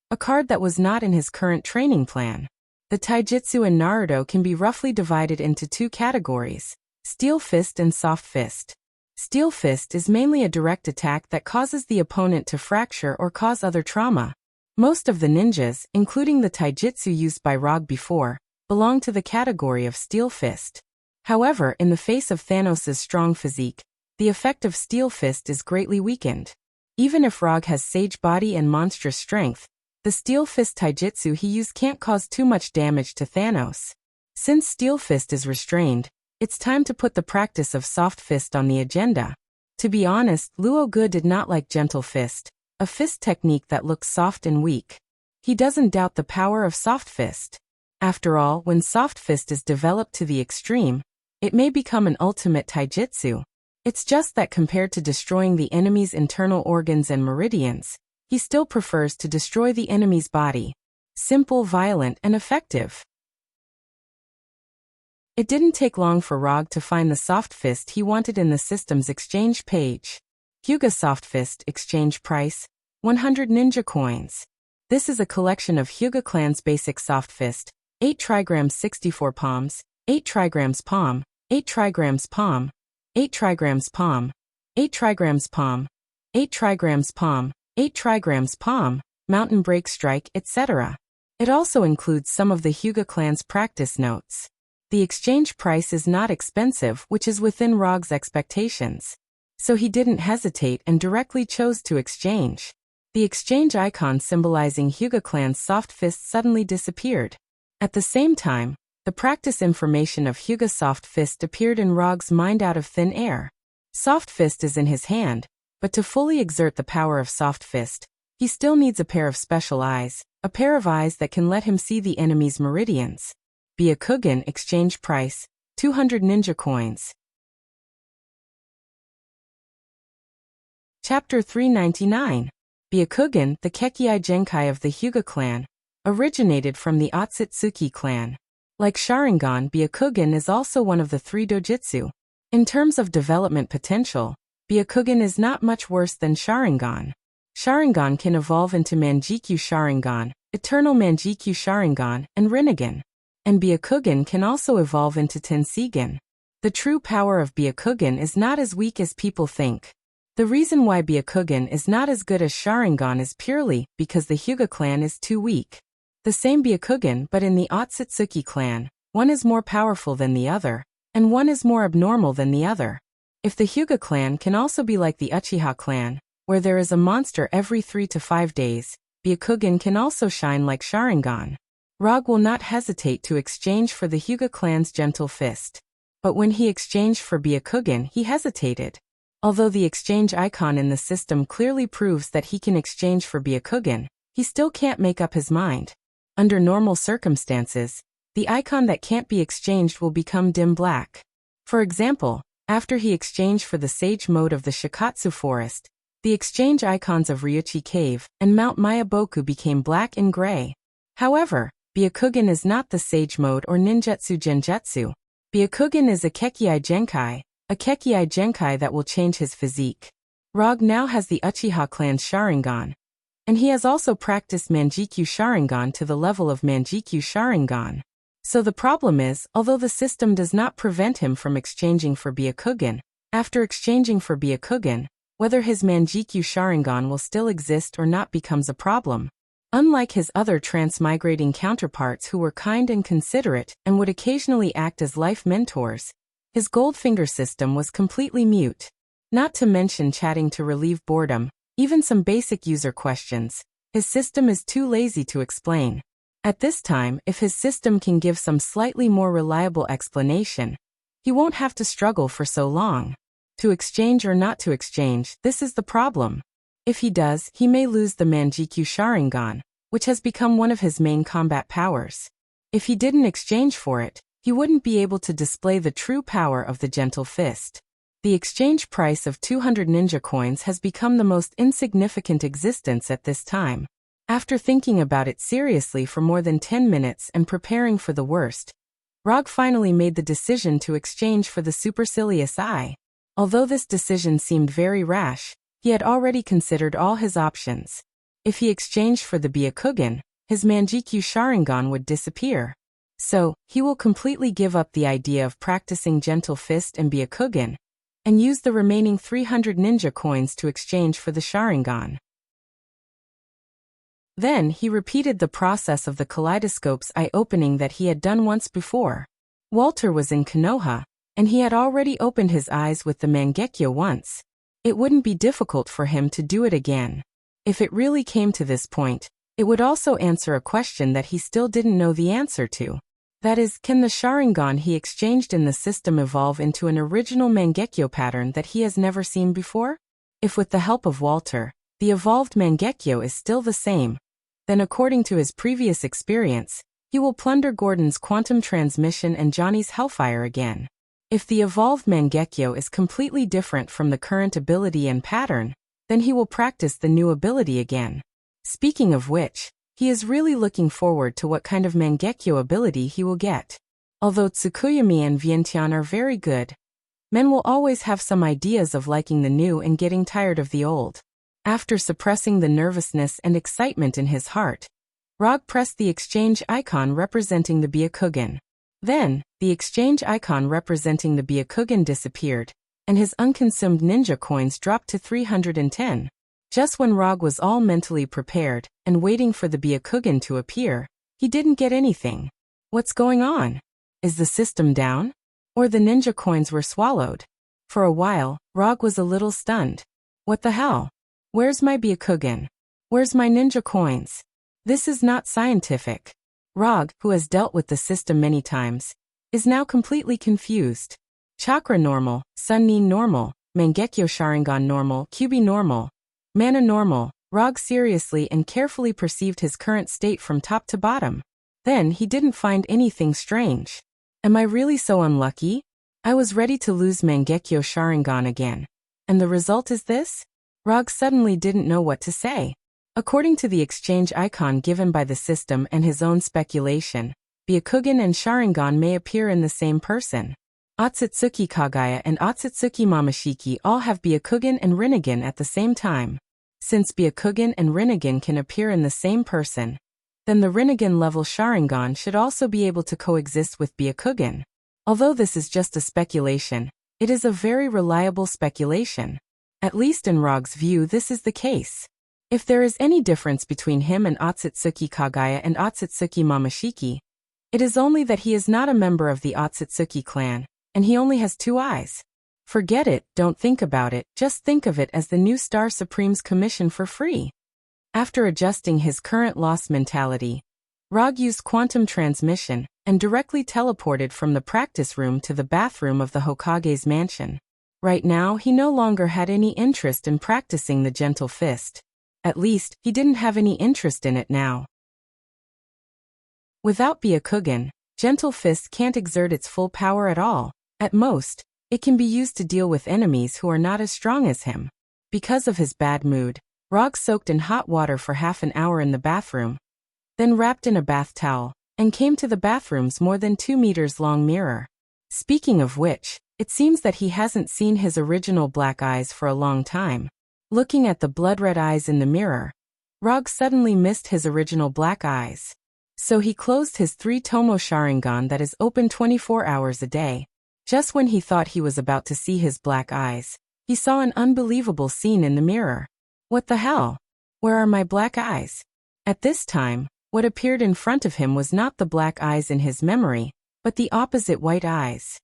A card that was not in his current training plan. The taijutsu in Naruto can be roughly divided into 2 categories, Steel Fist and Soft Fist. Steel Fist is mainly a direct attack that causes the opponent to fracture or cause other trauma. Most of the ninjas, including the taijutsu used by Rog before, belong to the category of Steel Fist. However, in the face of Thanos' strong physique, the effect of Steel Fist is greatly weakened. Even if Rog has sage body and monstrous strength, the Steel Fist taijutsu he used can't cause too much damage to Thanos. Since Steel Fist is restrained, it's time to put the practice of Soft Fist on the agenda. To be honest, Luo Gu did not like Gentle Fist, a fist technique that looks soft and weak. He doesn't doubt the power of Soft Fist. After all, when Soft Fist is developed to the extreme, it may become an ultimate taijutsu. It's just that compared to destroying the enemy's internal organs and meridians, he still prefers to destroy the enemy's body. Simple, violent, and effective. It didn't take long for Rog to find the Soft Fist he wanted in the system's exchange page. Hyuga Soft Fist exchange price, 100 ninja coins. This is a collection of Hyuga clan's basic Soft Fist, 8 trigrams 64 palms, 8 trigrams palm, 8 trigrams palm, 8 trigrams palm, 8 trigrams palm, 8 trigrams palm, 8 trigrams palm, mountain break strike, etc. It also includes some of the Hyuga clan's practice notes. The exchange price is not expensive, which is within Rog's expectations. So he didn't hesitate and directly chose to exchange. The exchange icon symbolizing Hyuga clan's Soft Fist suddenly disappeared. At the same time, the practice information of Hyuga Soft Fist appeared in Rog's mind out of thin air. Soft Fist is in his hand, but to fully exert the power of Soft Fist, he still needs a pair of special eyes, a pair of eyes that can let him see the enemy's meridians. Byakugan exchange price, 200 ninja coins. Chapter 399. Byakugan, the Kekkei Genkai of the Hyuga clan, originated from the Otsutsuki clan. Like Sharingan, Byakugan is also one of the 3 dojutsu. In terms of development potential, Byakugan is not much worse than Sharingan. Sharingan can evolve into Manjikyu Sharingan, Eternal Manjikyu Sharingan, and Rinnegan. And Byakugan can also evolve into Tenseigan. The true power of Byakugan is not as weak as people think. The reason why Byakugan is not as good as Sharingan is purely because the Hyuga clan is too weak. The same Byakugan, but in the Otsutsuki clan, one is more powerful than the other, and one is more abnormal than the other. If the Hyuga clan can also be like the Uchiha clan, where there is a monster every 3 to 5 days, Byakugan can also shine like Sharingan. Rog will not hesitate to exchange for the Hyuga clan's Gentle Fist. But when he exchanged for Byakugan, he hesitated. Although the exchange icon in the system clearly proves that he can exchange for Byakugan, he still can't make up his mind. Under normal circumstances, the icon that can't be exchanged will become dim black. For example, after he exchanged for the Sage mode of the Shikatsu Forest, the exchange icons of Ryuchi Cave and Mount Mayaboku became black and gray. However, Byakugan is not the Sage mode or Ninjutsu Genjutsu. Byakugan is a Kekkei Genkai that will change his physique. Rog now has the Uchiha clan's Sharingan, and he has also practiced Manjikyu Sharingan to the level of Manjikyu Sharingan. So the problem is, although the system does not prevent him from exchanging for Byakugan, after exchanging for Byakugan, whether his Manjikyu Sharingan will still exist or not becomes a problem. Unlike his other transmigrating counterparts who were kind and considerate and would occasionally act as life mentors, his Goldfinger system was completely mute. Not to mention chatting to relieve boredom, even some basic user questions. His system is too lazy to explain. At this time, if his system can give some slightly more reliable explanation, he won't have to struggle for so long. To exchange or not to exchange, this is the problem. If he does, he may lose the Mangekyo Sharingan, which has become one of his main combat powers. If he didn't exchange for it, he wouldn't be able to display the true power of the gentle fist. The exchange price of 200 ninja coins has become the most insignificant existence at this time. After thinking about it seriously for more than 10 minutes and preparing for the worst, Rog finally made the decision to exchange for the supercilious eye. Although this decision seemed very rash, he had already considered all his options. If he exchanged for the Byakugan, his Mangekyo Sharingan would disappear. So, he will completely give up the idea of practicing Gentle Fist and Byakugan, and use the remaining 300 ninja coins to exchange for the Sharingan. Then he repeated the process of the kaleidoscope's eye opening that he had done once before. Walter was in Konoha, and he had already opened his eyes with the Mangekyo once. It wouldn't be difficult for him to do it again. If it really came to this point, it would also answer a question that he still didn't know the answer to. That is, can the Sharingan he exchanged in the system evolve into an original Mangekyo pattern that he has never seen before? If with the help of Walter, the evolved Mangekyo is still the same, then according to his previous experience, he will plunder Gordon's quantum transmission and Johnny's hellfire again. If the evolved Mangekyo is completely different from the current ability and pattern, then he will practice the new ability again. Speaking of which, he is really looking forward to what kind of Mangekyo ability he will get. Although Tsukuyomi and Vientiane are very good, men will always have some ideas of liking the new and getting tired of the old. After suppressing the nervousness and excitement in his heart, Rog pressed the exchange icon representing the Byakugan. Then, the exchange icon representing the Byakugan disappeared, and his unconsumed ninja coins dropped to 310. Just when Rog was all mentally prepared and waiting for the Byakugan to appear, he didn't get anything. What's going on? Is the system down? Or the ninja coins were swallowed? For a while, Rog was a little stunned. What the hell? Where's my Byakugan? Where's my ninja coins? This is not scientific. Rog, who has dealt with the system many times, is now completely confused. Chakra normal, Sun Nin normal, Mangekyo Sharingan normal, Kyubi normal, Mana normal. Rog seriously and carefully perceived his current state from top to bottom. Then he didn't find anything strange. Am I really so unlucky? I was ready to lose Mangekyo Sharingan again. And the result is this? Rog suddenly didn't know what to say. According to the exchange icon given by the system and his own speculation, Byakugan and Sharingan may appear in the same person. Otsutsuki Kagaya and Otsutsuki Momoshiki all have Byakugan and Rinnegan at the same time. Since Byakugan and Rinnegan can appear in the same person, then the Rinnegan level Sharingan should also be able to coexist with Byakugan. Although this is just a speculation, it is a very reliable speculation. At least in Rog's view, this is the case. If there is any difference between him and Otsutsuki Kagaya and Otsutsuki Momoshiki, it is only that he is not a member of the Otsutsuki clan, and he only has 2 eyes. Forget it, don't think about it, just think of it as the new Star Supreme's commission for free. After adjusting his current lost mentality, Rog used quantum transmission and directly teleported from the practice room to the bathroom of the Hokage's mansion. Right now, he no longer had any interest in practicing the gentle fist. At least, he didn't have any interest in it now. Without Byakugan, Gentle Fist can't exert its full power at all. At most, it can be used to deal with enemies who are not as strong as him. Because of his bad mood, Rog soaked in hot water for half an hour in the bathroom, then wrapped in a bath towel, and came to the bathroom's more than 2 meters long mirror. Speaking of which, it seems that he hasn't seen his original black eyes for a long time. Looking at the blood-red eyes in the mirror, Rog suddenly missed his original black eyes. So he closed his 3-tomo Sharingan that is open 24 hours a day. Just when he thought he was about to see his black eyes, he saw an unbelievable scene in the mirror. What the hell? Where are my black eyes? At this time, what appeared in front of him was not the black eyes in his memory, but the opposite white eyes.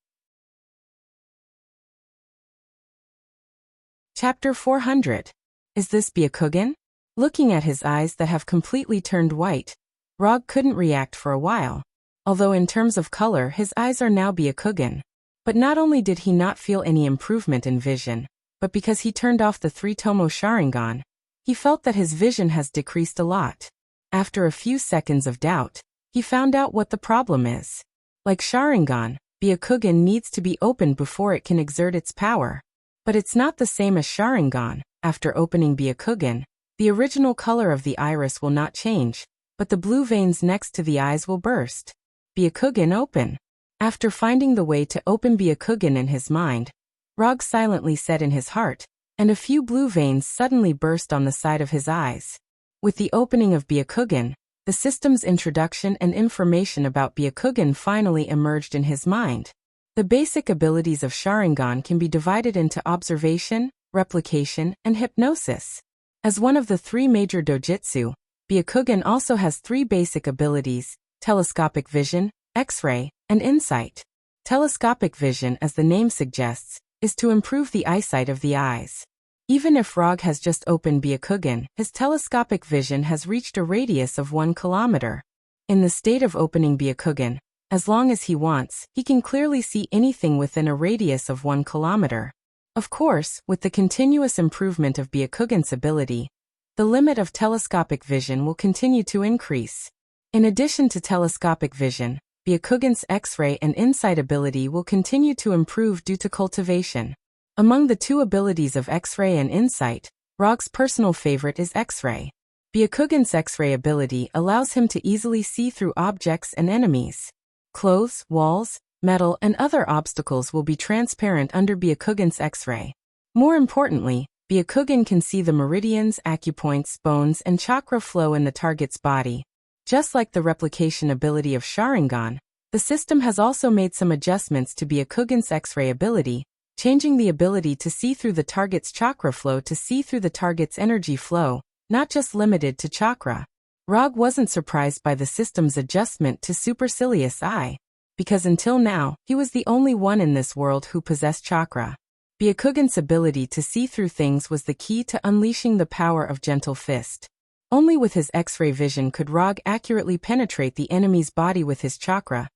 Chapter 400. Is this Byakugan? Looking at his eyes that have completely turned white, Rog couldn't react for a while. Although in terms of color his eyes are now Byakugan. But not only did he not feel any improvement in vision, but because he turned off the 3-Tomo Sharingan, he felt that his vision has decreased a lot. After a few seconds of doubt, he found out what the problem is. Like Sharingan, Byakugan needs to be opened before it can exert its power. But it's not the same as Sharingan. After opening Byakugan, the original color of the iris will not change, but the blue veins next to the eyes will burst. Byakugan open. After finding the way to open Byakugan in his mind, Rog silently said in his heart, and a few blue veins suddenly burst on the side of his eyes. With the opening of Byakugan, the system's introduction and information about Byakugan finally emerged in his mind. The basic abilities of Sharingan can be divided into observation, replication, and hypnosis. As one of the 3 major dojutsu, Byakugan also has 3 basic abilities: telescopic vision, X-ray, and insight. Telescopic vision, as the name suggests, is to improve the eyesight of the eyes. Even if Rog has just opened Byakugan, his telescopic vision has reached a radius of 1 kilometer. In the state of opening Byakugan, as long as he wants, he can clearly see anything within a radius of 1 kilometer. Of course, with the continuous improvement of Byakugan's ability, the limit of telescopic vision will continue to increase. In addition to telescopic vision, Byakugan's X-ray and insight ability will continue to improve due to cultivation. Among the 2 abilities of X-ray and insight, Rog's personal favorite is X-ray. Byakugan's X-ray ability allows him to easily see through objects and enemies. Clothes, walls, metal, and other obstacles will be transparent under Byakugan's X-ray. More importantly, Byakugan can see the meridians, acupoints, bones, and chakra flow in the target's body. Just like the replication ability of Sharingan, the system has also made some adjustments to Byakugan's X-ray ability, changing the ability to see through the target's chakra flow to see through the target's energy flow, not just limited to chakra. Rog wasn't surprised by the system's adjustment to supercilious eye, because until now, he was the only one in this world who possessed chakra. Byakugan's ability to see through things was the key to unleashing the power of Gentle Fist. Only with his X-ray vision could Rog accurately penetrate the enemy's body with his chakra,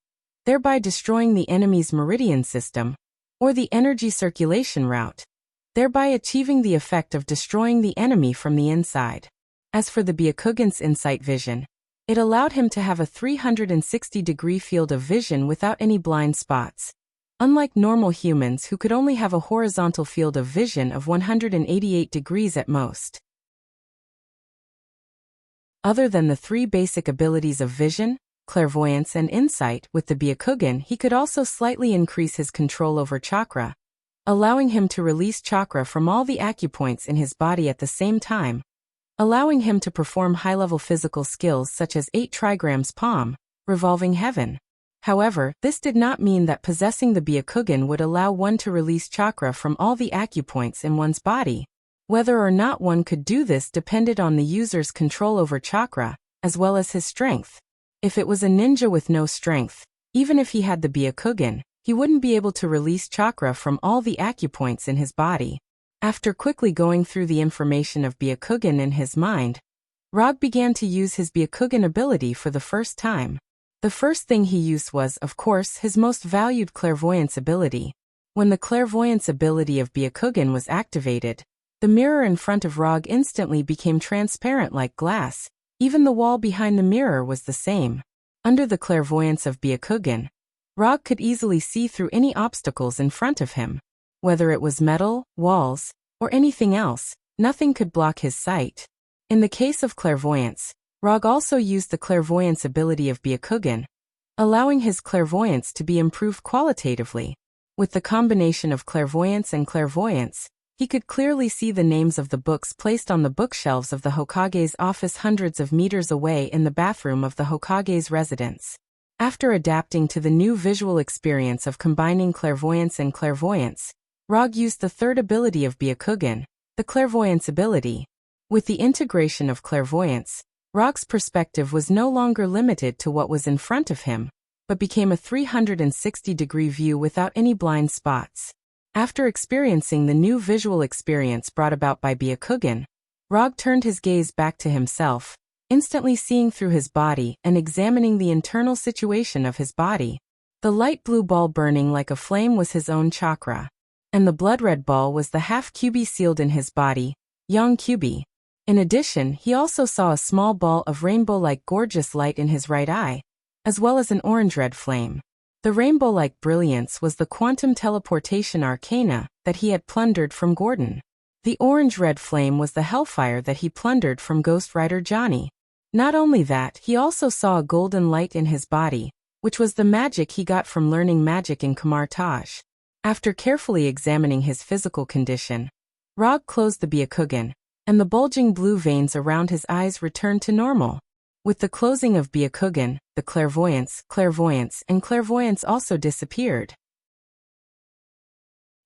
thereby destroying the enemy's meridian system, or the energy circulation route, thereby achieving the effect of destroying the enemy from the inside. As for the Byakugan's insight vision, it allowed him to have a 360-degree field of vision without any blind spots. Unlike normal humans who could only have a horizontal field of vision of 188 degrees at most. Other than the 3 basic abilities of vision, clairvoyance, and insight, with the Byakugan he could also slightly increase his control over chakra, allowing him to release chakra from all the acupoints in his body at the same time, allowing him to perform high-level physical skills such as 8 trigrams palm, revolving heaven. However, this did not mean that possessing the Byakugan would allow one to release chakra from all the acupoints in one's body. Whether or not one could do this depended on the user's control over chakra, as well as his strength. If it was a ninja with no strength, even if he had the Byakugan, he wouldn't be able to release chakra from all the acupoints in his body. After quickly going through the information of Byakugan in his mind, Rog began to use his Byakugan ability for the first time. The first thing he used was, of course, his most valued clairvoyance ability. When the clairvoyance ability of Byakugan was activated, the mirror in front of Rog instantly became transparent like glass. Even the wall behind the mirror was the same. Under the clairvoyance of Byakugan, Rog could easily see through any obstacles in front of him. Whether it was metal, walls, or anything else, nothing could block his sight. In the case of clairvoyance, Rog also used the clairvoyance ability of Byakugan, allowing his clairvoyance to be improved qualitatively. With the combination of clairvoyance and clairvoyance, he could clearly see the names of the books placed on the bookshelves of the Hokage's office hundreds of meters away in the bathroom of the Hokage's residence. After adapting to the new visual experience of combining clairvoyance and clairvoyance, Rog used the third ability of Byakugan, the clairvoyance ability. With the integration of clairvoyance, Rog's perspective was no longer limited to what was in front of him, but became a 360-degree view without any blind spots. After experiencing the new visual experience brought about by Byakugan, Rog turned his gaze back to himself, instantly seeing through his body and examining the internal situation of his body. The light blue ball burning like a flame was his own chakra, and the blood-red ball was the half-cubi sealed in his body, yang cubi. In addition, he also saw a small ball of rainbow-like gorgeous light in his right eye, as well as an orange-red flame. The rainbow-like brilliance was the quantum teleportation arcana that he had plundered from Gordon. The orange-red flame was the hellfire that he plundered from Ghost Rider Johnny. Not only that, he also saw a golden light in his body, which was the magic he got from learning magic in Kamar Taj. After carefully examining his physical condition, Rog closed the Byakugan, and the bulging blue veins around his eyes returned to normal. With the closing of Byakugan, the clairvoyance also disappeared.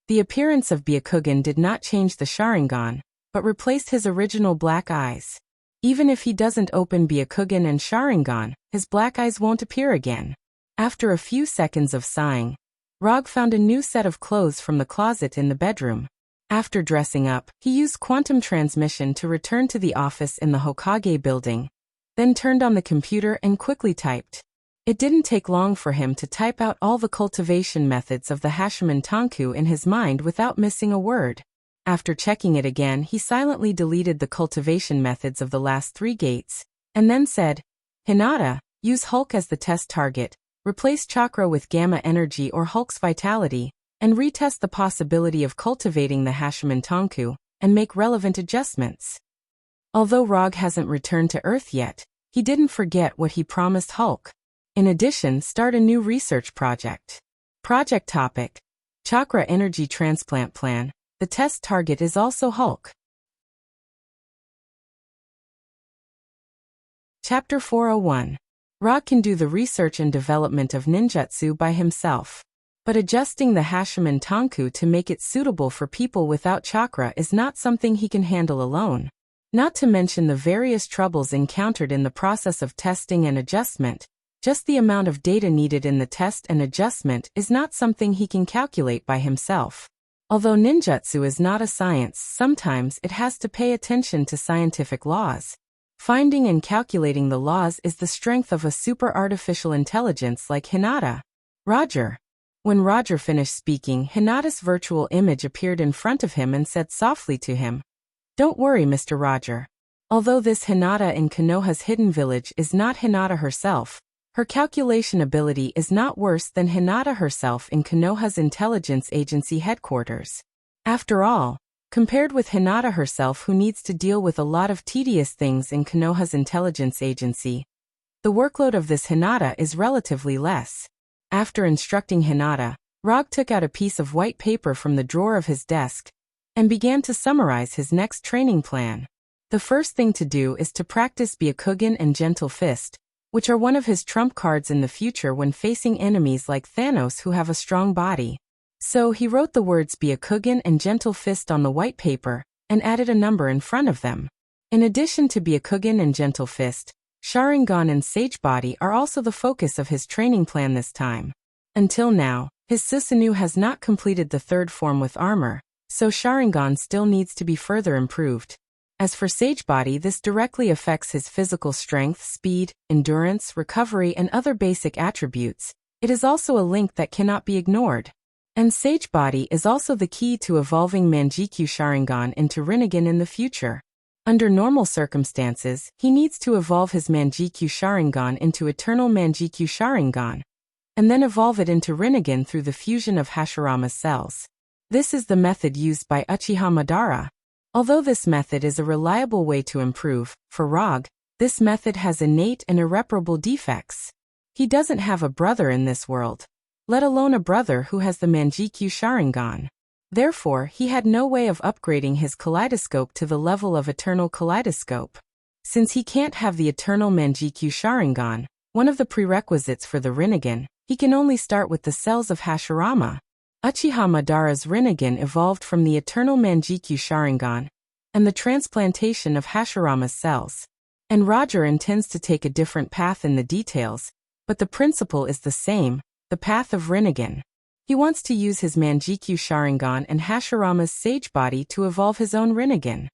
The appearance of Byakugan did not change the Sharingan, but replaced his original black eyes. Even if he doesn't open Byakugan and Sharingan, his black eyes won't appear again. After a few seconds of sighing, Rog found a new set of clothes from the closet in the bedroom. After dressing up, he used quantum transmission to return to the office in the Hokage building, then turned on the computer and quickly typed. It didn't take long for him to type out all the cultivation methods of the Hashiman Tanku in his mind without missing a word. After checking it again, he silently deleted the cultivation methods of the last 3 gates, and then said, Hinata, use Hulk as the test target, replace chakra with gamma energy or Hulk's vitality, and retest the possibility of cultivating the Hashiman Tanku, and make relevant adjustments. Although Rog hasn't returned to Earth yet, he didn't forget what he promised Hulk. In addition, start a new research project. Project topic: Chakra Energy Transplant Plan. The test target is also Hulk. Chapter 401. Rog can do the research and development of ninjutsu by himself. But adjusting the Hashiman Tanku to make it suitable for people without chakra is not something he can handle alone. Not to mention the various troubles encountered in the process of testing and adjustment. Just the amount of data needed in the test and adjustment is not something he can calculate by himself. Although ninjutsu is not a science, sometimes it has to pay attention to scientific laws. Finding and calculating the laws is the strength of a super artificial intelligence like Hinata. Roger. When Roger finished speaking, Hinata's virtual image appeared in front of him and said softly to him, "Don't worry, Mr. Roger. Although this Hinata in Konoha's hidden village is not Hinata herself, her calculation ability is not worse than Hinata herself in Konoha's intelligence agency headquarters. After all, compared with Hinata herself who needs to deal with a lot of tedious things in Konoha's intelligence agency, the workload of this Hinata is relatively less." After instructing Hinata, Rog took out a piece of white paper from the drawer of his desk and began to summarize his next training plan. The first thing to do is to practice Byakugan and Gentle Fist, which are one of his trump cards in the future when facing enemies like Thanos who have a strong body. So he wrote the words Byakugan and Gentle Fist on the white paper and added a number in front of them. In addition to Byakugan and Gentle Fist, Sharingan and Sage Body are also the focus of his training plan this time. Until now, his Susanoo has not completed the 3rd form with armor, so Sharingan still needs to be further improved. As for Sage Body, this directly affects his physical strength, speed, endurance, recovery, and other basic attributes. It is also a link that cannot be ignored. And Sage Body is also the key to evolving Manjikyu Sharingan into Rinnegan in the future. Under normal circumstances, he needs to evolve his Manjikyu Sharingan into Eternal Manjikyu Sharingan, and then evolve it into Rinnegan through the fusion of Hashirama's cells. This is the method used by Uchiha Madara. Although this method is a reliable way to improve, for Rog, this method has innate and irreparable defects. He doesn't have a brother in this world, let alone a brother who has the Manjikyu Sharingan. Therefore, he had no way of upgrading his kaleidoscope to the level of Eternal Kaleidoscope. Since he can't have the Eternal Manjikyu Sharingan, one of the prerequisites for the Rinnegan, he can only start with the cells of Hashirama. Uchiha Madara's Rinnegan evolved from the Eternal Manjikyu Sharingan and the transplantation of Hashirama's cells. And Roger intends to take a different path in the details, but the principle is the same, the path of Rinnegan. He wants to use his Manjikyu Sharingan and Hashirama's Sage Body to evolve his own Rinnegan.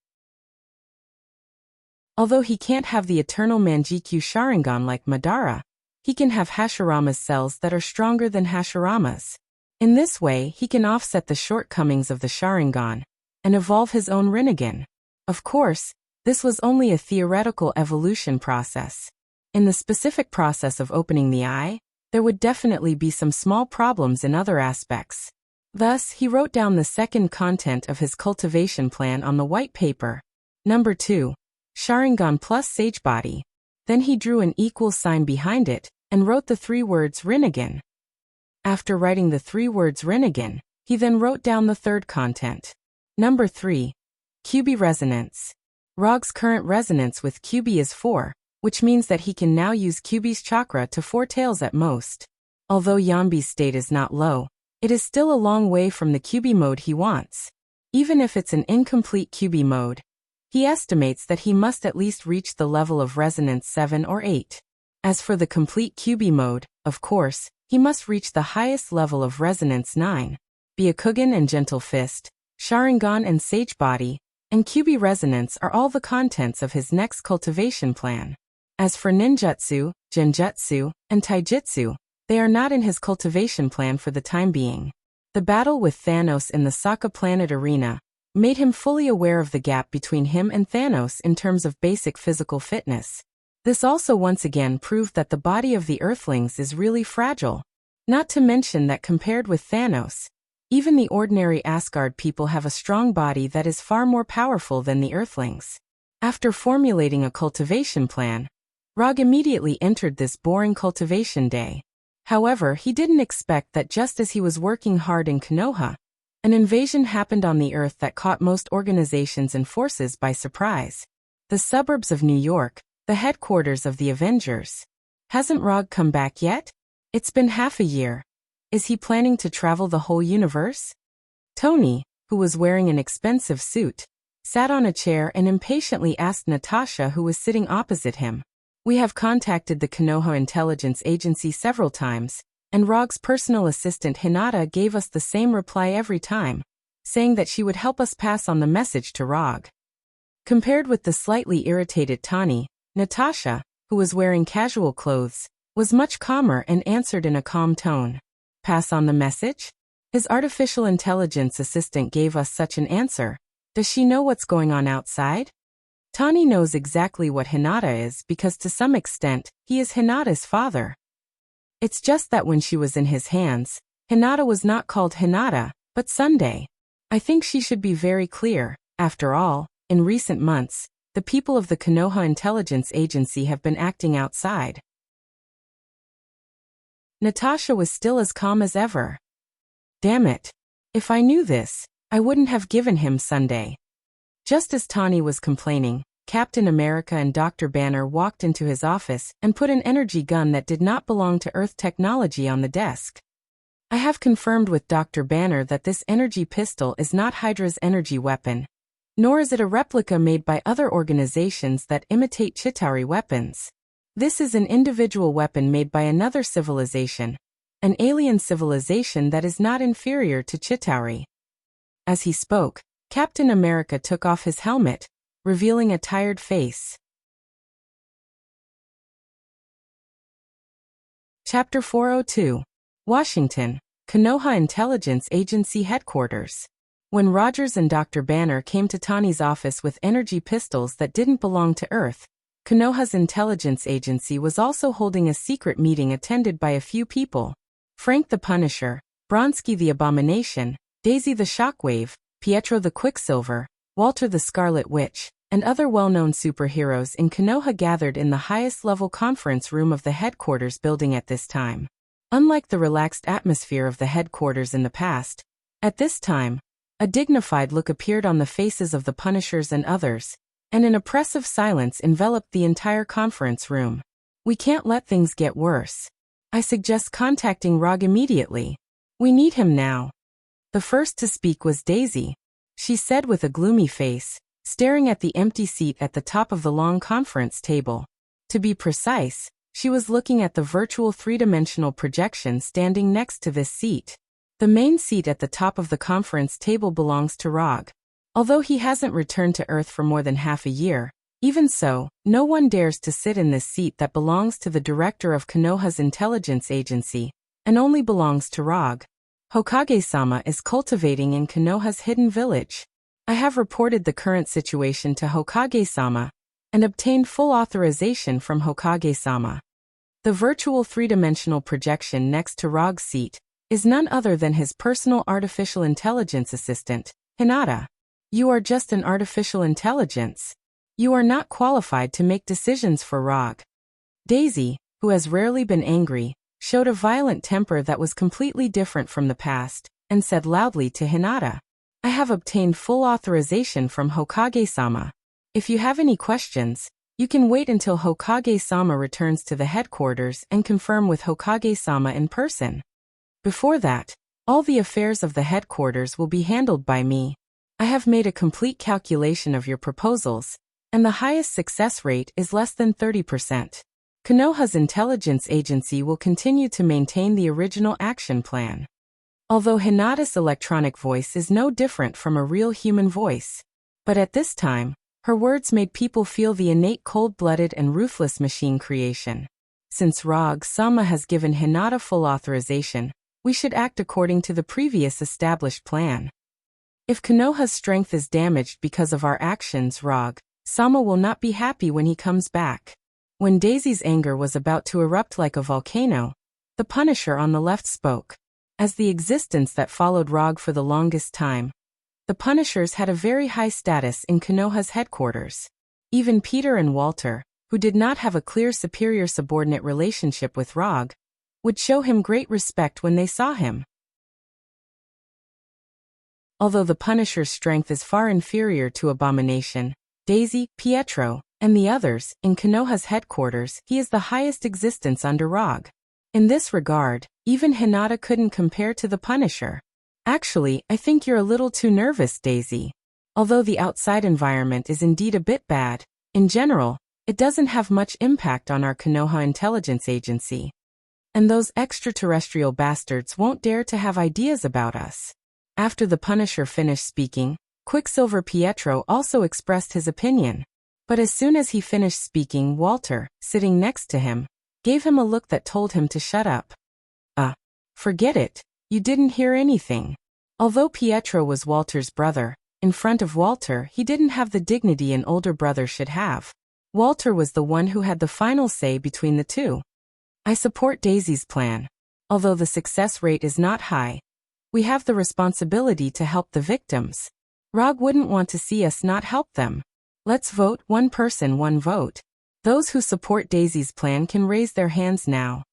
Although he can't have the eternal Manjikyu Sharingan like Madara, he can have Hashirama's cells that are stronger than Hashirama's. In this way, he can offset the shortcomings of the Sharingan and evolve his own Rinnegan. Of course, this was only a theoretical evolution process. In the specific process of opening the eye, there would definitely be some small problems in other aspects. Thus, he wrote down the second content of his cultivation plan on the white paper. Number 2. Sharingan plus Sage Body. Then he drew an equal sign behind it and wrote the 3 words Rinnegan. After writing the 3 words Rinnegan, he then wrote down the third content. Number 3. Kyubi Resonance. Rog's current resonance with Kyubi is 4, which means that he can now use Kyubi's chakra to 4 tails at most. Although Yanbi's state is not low, it is still a long way from the Kyubi mode he wants. Even if it's an incomplete Kyubi mode, he estimates that he must at least reach the level of resonance 7 or 8. As for the complete Kyubi mode, of course, he must reach the highest level of resonance 9. Byakugan and Gentle Fist, Sharingan and Sage Body, and Kyubi Resonance are all the contents of his next cultivation plan. As for Ninjutsu, Genjutsu, and Taijutsu, they are not in his cultivation plan for the time being. The battle with Thanos in the Sokka Planet Arena made him fully aware of the gap between him and Thanos in terms of basic physical fitness. This also once again proved that the body of the Earthlings is really fragile. Not to mention that compared with Thanos, even the ordinary Asgard people have a strong body that is far more powerful than the Earthlings. After formulating a cultivation plan, Rog immediately entered this boring cultivation day. However, he didn't expect that just as he was working hard in Konoha, an invasion happened on the Earth that caught most organizations and forces by surprise. The suburbs of New York, the headquarters of the Avengers. Hasn't Rog come back yet? It's been half a year. Is he planning to travel the whole universe? Tony, who was wearing an expensive suit, sat on a chair and impatiently asked Natasha, who was sitting opposite him. We have contacted the Konoha Intelligence Agency several times, and Rog's personal assistant Hinata gave us the same reply every time, saying that she would help us pass on the message to Rog. Compared with the slightly irritated Tani, Natasha, who was wearing casual clothes, was much calmer and answered in a calm tone. Pass on the message? His artificial intelligence assistant gave us such an answer. Does she know what's going on outside? Tani knows exactly what Hinata is because to some extent, he is Hinata's father. It's just that when she was in his hands, Hinata was not called Hinata, but Sunday. I think she should be very clear. After all, in recent months, the people of the Konoha Intelligence Agency have been acting outside. Natasha was still as calm as ever. Damn it. If I knew this, I wouldn't have given him Sunday. Just as Tani was complaining, Captain America and Dr. Banner walked into his office and put an energy gun that did not belong to Earth technology on the desk. I have confirmed with Dr. Banner that this energy pistol is not Hydra's energy weapon, nor is it a replica made by other organizations that imitate Chitauri weapons. This is an individual weapon made by another civilization, an alien civilization that is not inferior to Chitauri. As he spoke, Captain America took off his helmet, revealing a tired face. Chapter 402. Washington, Konoha Intelligence Agency Headquarters. When Rogers and Dr. Banner came to Tani's office with energy pistols that didn't belong to Earth, Konoha's intelligence agency was also holding a secret meeting attended by a few people. Frank the Punisher, Bronsky the Abomination, Daisy the Shockwave, Pietro the Quicksilver, Walter the Scarlet Witch, and other well-known superheroes in Konoha gathered in the highest-level conference room of the headquarters building at this time. Unlike the relaxed atmosphere of the headquarters in the past, at this time, a dignified look appeared on the faces of the Punishers and others, and an oppressive silence enveloped the entire conference room. We can't let things get worse. I suggest contacting Rog immediately. We need him now. The first to speak was Daisy. She said with a gloomy face, staring at the empty seat at the top of the long conference table. To be precise, she was looking at the virtual three-dimensional projection standing next to this seat. The main seat at the top of the conference table belongs to Rog. Although he hasn't returned to Earth for more than half a year, even so, no one dares to sit in this seat that belongs to the director of Konoha's intelligence agency, and only belongs to Rog. Hokage-sama is cultivating in Konoha's hidden village. I have reported the current situation to Hokage-sama, and obtained full authorization from Hokage-sama. The virtual three-dimensional projection next to Rog's seat is none other than his personal artificial intelligence assistant, Hinata. You are just an artificial intelligence. You are not qualified to make decisions for Rog. Daisy, who has rarely been angry, showed a violent temper that was completely different from the past, and said loudly to Hinata, I have obtained full authorization from Hokage-sama. If you have any questions, you can wait until Hokage-sama returns to the headquarters and confirm with Hokage-sama in person. Before that, all the affairs of the headquarters will be handled by me. I have made a complete calculation of your proposals, and the highest success rate is less than 30%. Konoha's intelligence agency will continue to maintain the original action plan. Although Hinata's electronic voice is no different from a real human voice, but at this time, her words made people feel the innate cold-blooded and ruthless machine creation. Since Rog-sama has given Hinata full authorization, we should act according to the previous established plan. If Konoha's strength is damaged because of our actions, Rog-sama will not be happy when he comes back. When Daisy's anger was about to erupt like a volcano, the Punisher on the left spoke. As the existence that followed Rog for the longest time, the Punishers had a very high status in Konoha's headquarters. Even Peter and Walter, who did not have a clear superior-subordinate relationship with Rog, would show him great respect when they saw him. Although the Punisher's strength is far inferior to Abomination, Daisy, Pietro, and the others, in Konoha's headquarters, he is the highest existence under Rog. In this regard, even Hinata couldn't compare to the Punisher. Actually, I think you're a little too nervous, Daisy. Although the outside environment is indeed a bit bad, in general, it doesn't have much impact on our Konoha intelligence agency. And those extraterrestrial bastards won't dare to have ideas about us. After the Punisher finished speaking, Quicksilver Pietro also expressed his opinion. But as soon as he finished speaking, Walter, sitting next to him, gave him a look that told him to shut up. Forget it, you didn't hear anything. Although Pietro was Walter's brother, in front of Walter he didn't have the dignity an older brother should have. Walter was the one who had the final say between the two. I support Daisy's plan. Although the success rate is not high, we have the responsibility to help the victims. Rog wouldn't want to see us not help them. Let's vote, one person, one vote. Those who support Daisy's plan can raise their hands now.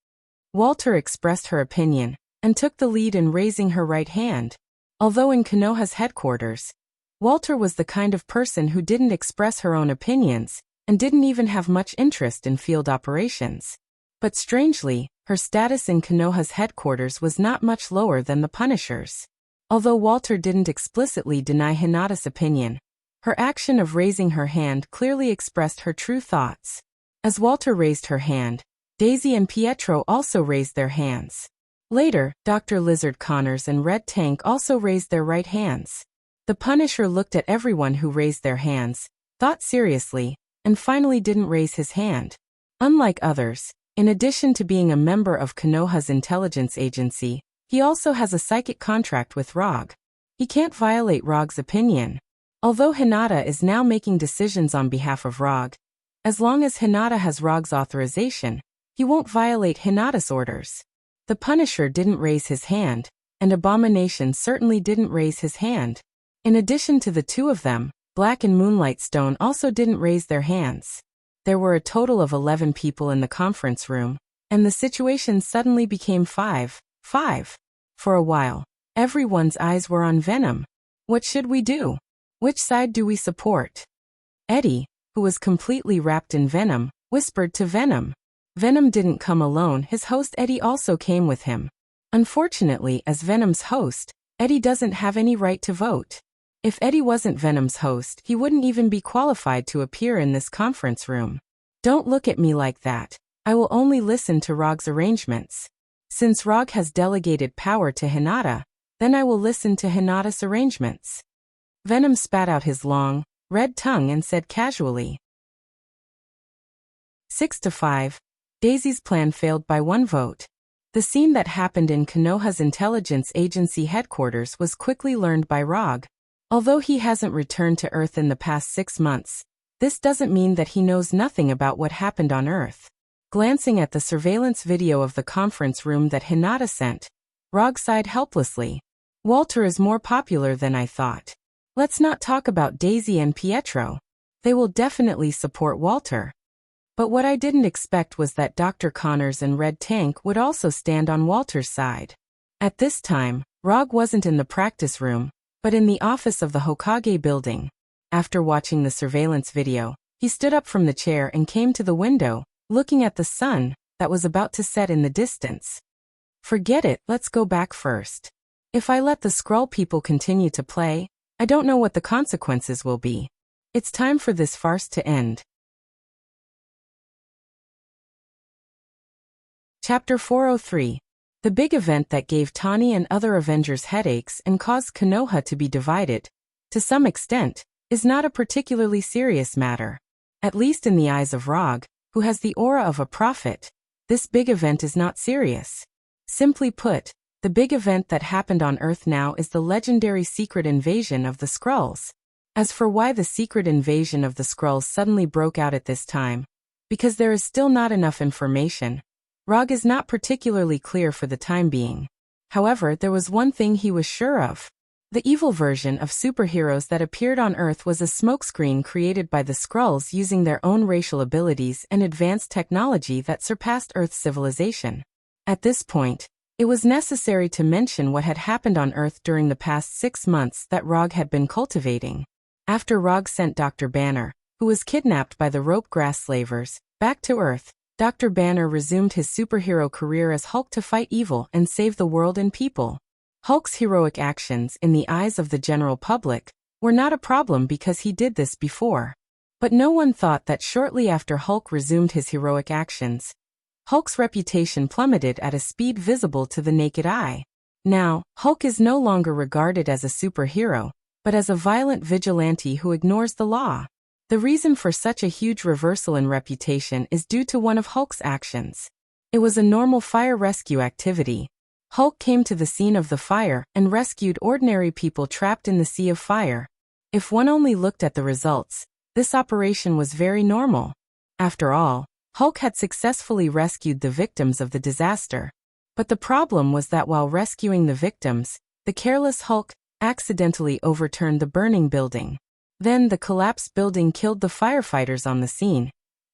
Walter expressed her opinion, and took the lead in raising her right hand. Although in Konoha's headquarters, Walter was the kind of person who didn't express her own opinions, and didn't even have much interest in field operations. But strangely, her status in Konoha's headquarters was not much lower than the Punisher's. Although Walter didn't explicitly deny Hinata's opinion, her action of raising her hand clearly expressed her true thoughts. As Walter raised her hand, Daisy and Pietro also raised their hands. Later, Dr. Lizard Connors and Red Tank also raised their right hands. The Punisher looked at everyone who raised their hands, thought seriously, and finally didn't raise his hand. Unlike others, in addition to being a member of Konoha's intelligence agency, he also has a psychic contract with Rog. He can't violate Rog's opinion. Although Hinata is now making decisions on behalf of Rog, as long as Hinata has Rog's authorization, he won't violate Hinata's orders. The Punisher didn't raise his hand, and Abomination certainly didn't raise his hand. In addition to the two of them, Black and Moonlight Stone also didn't raise their hands. There were a total of 11 people in the conference room, and the situation suddenly became 5-5. For a while, everyone's eyes were on Venom. What should we do? Which side do we support? Eddie, who was completely wrapped in Venom, whispered to Venom. Venom didn't come alone, his host Eddie also came with him. Unfortunately, as Venom's host, Eddie doesn't have any right to vote. If Eddie wasn't Venom's host, he wouldn't even be qualified to appear in this conference room. Don't look at me like that. I will only listen to Rog's arrangements. Since Rog has delegated power to Hinata, Then I will listen to Hinata's arrangements. Venom spat out his long, red tongue and said casually. 6-5. Daisy's plan failed by 1 vote. The scene that happened in Konoha's intelligence agency headquarters was quickly learned by Rog. Although he hasn't returned to Earth in the past 6 months, this doesn't mean that he knows nothing about what happened on Earth. Glancing at the surveillance video of the conference room that Hinata sent, Rog sighed helplessly. Walter is more popular than I thought. Let's not talk about Daisy and Pietro. They will definitely support Walter. But what I didn't expect was that Dr. Connors and Red Tank would also stand on Walter's side. At this time, Rog wasn't in the practice room, but in the office of the Hokage building. After watching the surveillance video, he stood up from the chair and came to the window, looking at the sun that was about to set in the distance. Forget it, let's go back first. If I let the Skrull people continue to play, I don't know what the consequences will be. It's time for this farce to end. Chapter 403. The big event that gave Tani and other Avengers headaches and caused Konoha to be divided, to some extent, is not a particularly serious matter. At least in the eyes of Rog, who has the aura of a prophet, this big event is not serious. Simply put, the big event that happened on Earth now is the legendary secret invasion of the Skrulls. As for why the secret invasion of the Skrulls suddenly broke out at this time, because there is still not enough information, Rog is not particularly clear for the time being. However, there was one thing he was sure of. The evil version of superheroes that appeared on Earth was a smokescreen created by the Skrulls using their own racial abilities and advanced technology that surpassed Earth's civilization. At this point, it was necessary to mention what had happened on Earth during the past 6 months that Rog had been cultivating. After Rog sent Dr. Banner, who was kidnapped by the rope grass slavers, back to Earth, Dr. Banner resumed his superhero career as Hulk to fight evil and save the world and people. Hulk's heroic actions, in the eyes of the general public, were not a problem because he did this before. But no one thought that shortly after Hulk resumed his heroic actions, Hulk's reputation plummeted at a speed visible to the naked eye. Now, Hulk is no longer regarded as a superhero, but as a violent vigilante who ignores the law. The reason for such a huge reversal in reputation is due to one of Hulk's actions. It was a normal fire rescue activity. Hulk came to the scene of the fire and rescued ordinary people trapped in the sea of fire. If one only looked at the results, this operation was very normal. After all, Hulk had successfully rescued the victims of the disaster. But the problem was that while rescuing the victims, the careless Hulk accidentally overturned the burning building. Then the collapsed building killed the firefighters on the scene,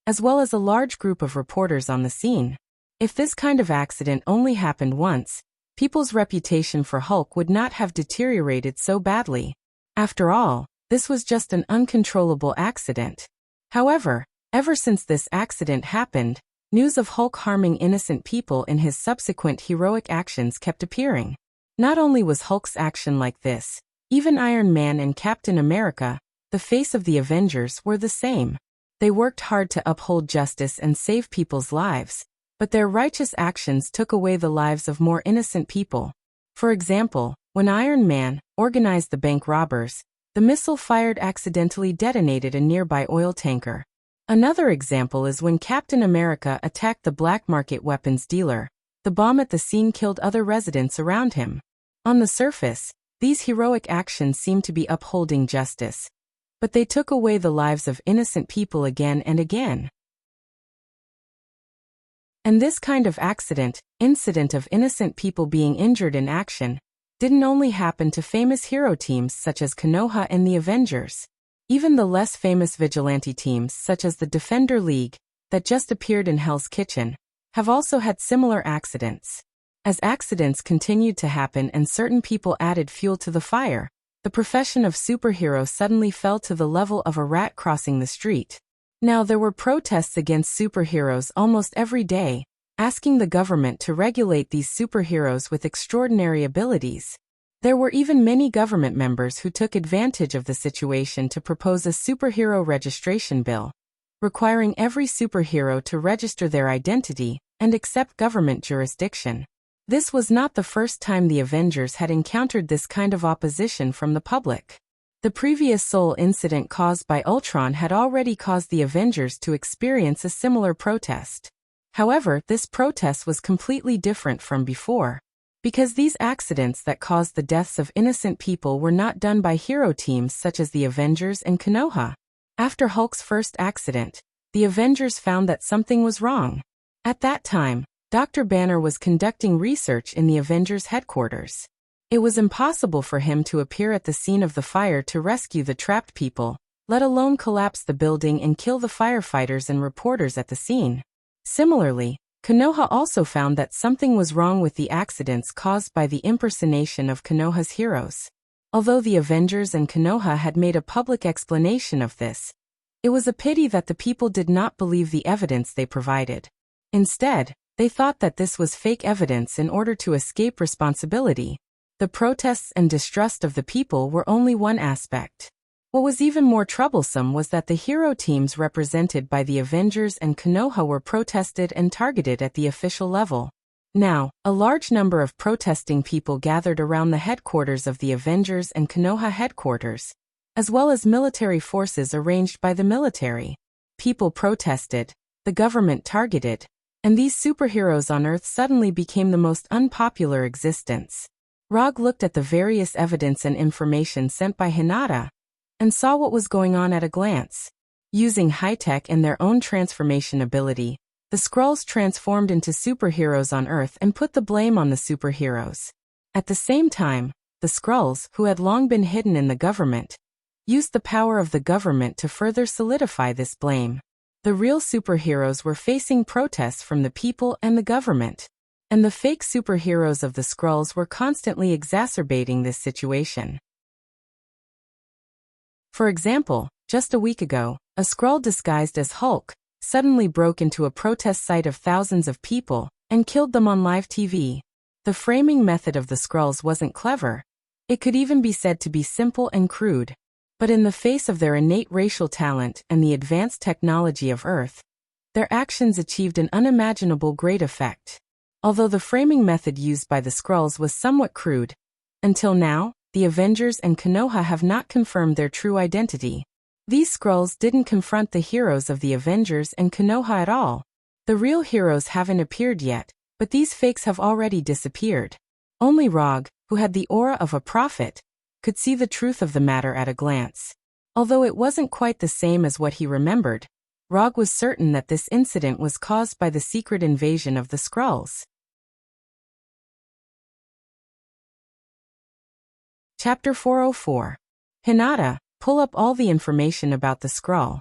as well as a large group of reporters on the scene. If this kind of accident only happened once, people's reputation for Hulk would not have deteriorated so badly. After all, this was just an uncontrollable accident. However, ever since this accident happened, news of Hulk harming innocent people in his subsequent heroic actions kept appearing. Not only was Hulk's action like this, even Iron Man and Captain America, the face of the Avengers, were the same. They worked hard to uphold justice and save people's lives, but their righteous actions took away the lives of more innocent people. For example, when Iron Man organized the bank robbers, the missile fired accidentally detonated a nearby oil tanker. Another example is when Captain America attacked the black market weapons dealer. The bomb at the scene killed other residents around him. On the surface, these heroic actions seemed to be upholding justice, but they took away the lives of innocent people again and again. And this kind of incident of innocent people being injured in action, didn't only happen to famous hero teams such as Konoha and the Avengers. Even the less famous vigilante teams such as the Defender League, that just appeared in Hell's Kitchen, have also had similar accidents. As accidents continued to happen and certain people added fuel to the fire, the profession of superhero suddenly fell to the level of a rat crossing the street. Now there were protests against superheroes almost every day, asking the government to regulate these superheroes with extraordinary abilities. There were even many government members who took advantage of the situation to propose a superhero registration bill, requiring every superhero to register their identity and accept government jurisdiction. This was not the first time the Avengers had encountered this kind of opposition from the public. The previous Seoul incident caused by Ultron had already caused the Avengers to experience a similar protest. However, this protest was completely different from before. Because these accidents that caused the deaths of innocent people were not done by hero teams such as the Avengers and Konoha. After Hulk's first accident, the Avengers found that something was wrong. At that time, Dr. Banner was conducting research in the Avengers headquarters. It was impossible for him to appear at the scene of the fire to rescue the trapped people, let alone collapse the building and kill the firefighters and reporters at the scene. Similarly, Konoha also found that something was wrong with the accidents caused by the impersonation of Konoha's heroes. Although the Avengers and Konoha had made a public explanation of this, it was a pity that the people did not believe the evidence they provided. Instead, they thought that this was fake evidence in order to escape responsibility. The protests and distrust of the people were only one aspect. What was even more troublesome was that the hero teams represented by the Avengers and Konoha were protested and targeted at the official level. Now, a large number of protesting people gathered around the headquarters of the Avengers and Konoha headquarters, as well as military forces arranged by the military. People protested, the government targeted, and these superheroes on Earth suddenly became the most unpopular existence. Rog looked at the various evidence and information sent by Hinata, and saw what was going on at a glance. Using high-tech and their own transformation ability, the Skrulls transformed into superheroes on Earth and put the blame on the superheroes. At the same time, the Skrulls, who had long been hidden in the government, used the power of the government to further solidify this blame. The real superheroes were facing protests from the people and the government, and the fake superheroes of the Skrulls were constantly exacerbating this situation. For example, just a week ago, a Skrull disguised as Hulk suddenly broke into a protest site of thousands of people and killed them on live TV. The framing method of the Skrulls wasn't clever. It could even be said to be simple and crude. But in the face of their innate racial talent and the advanced technology of Earth, their actions achieved an unimaginable great effect. Although the framing method used by the Skrulls was somewhat crude, until now, the Avengers and Konoha have not confirmed their true identity. These Skrulls didn't confront the heroes of the Avengers and Konoha at all. The real heroes haven't appeared yet, but these fakes have already disappeared. Only Rog, who had the aura of a prophet, could see the truth of the matter at a glance. Although it wasn't quite the same as what he remembered, Rog was certain that this incident was caused by the secret invasion of the Skrulls. Chapter 404. Hinata, pull up all the information about the Skrull.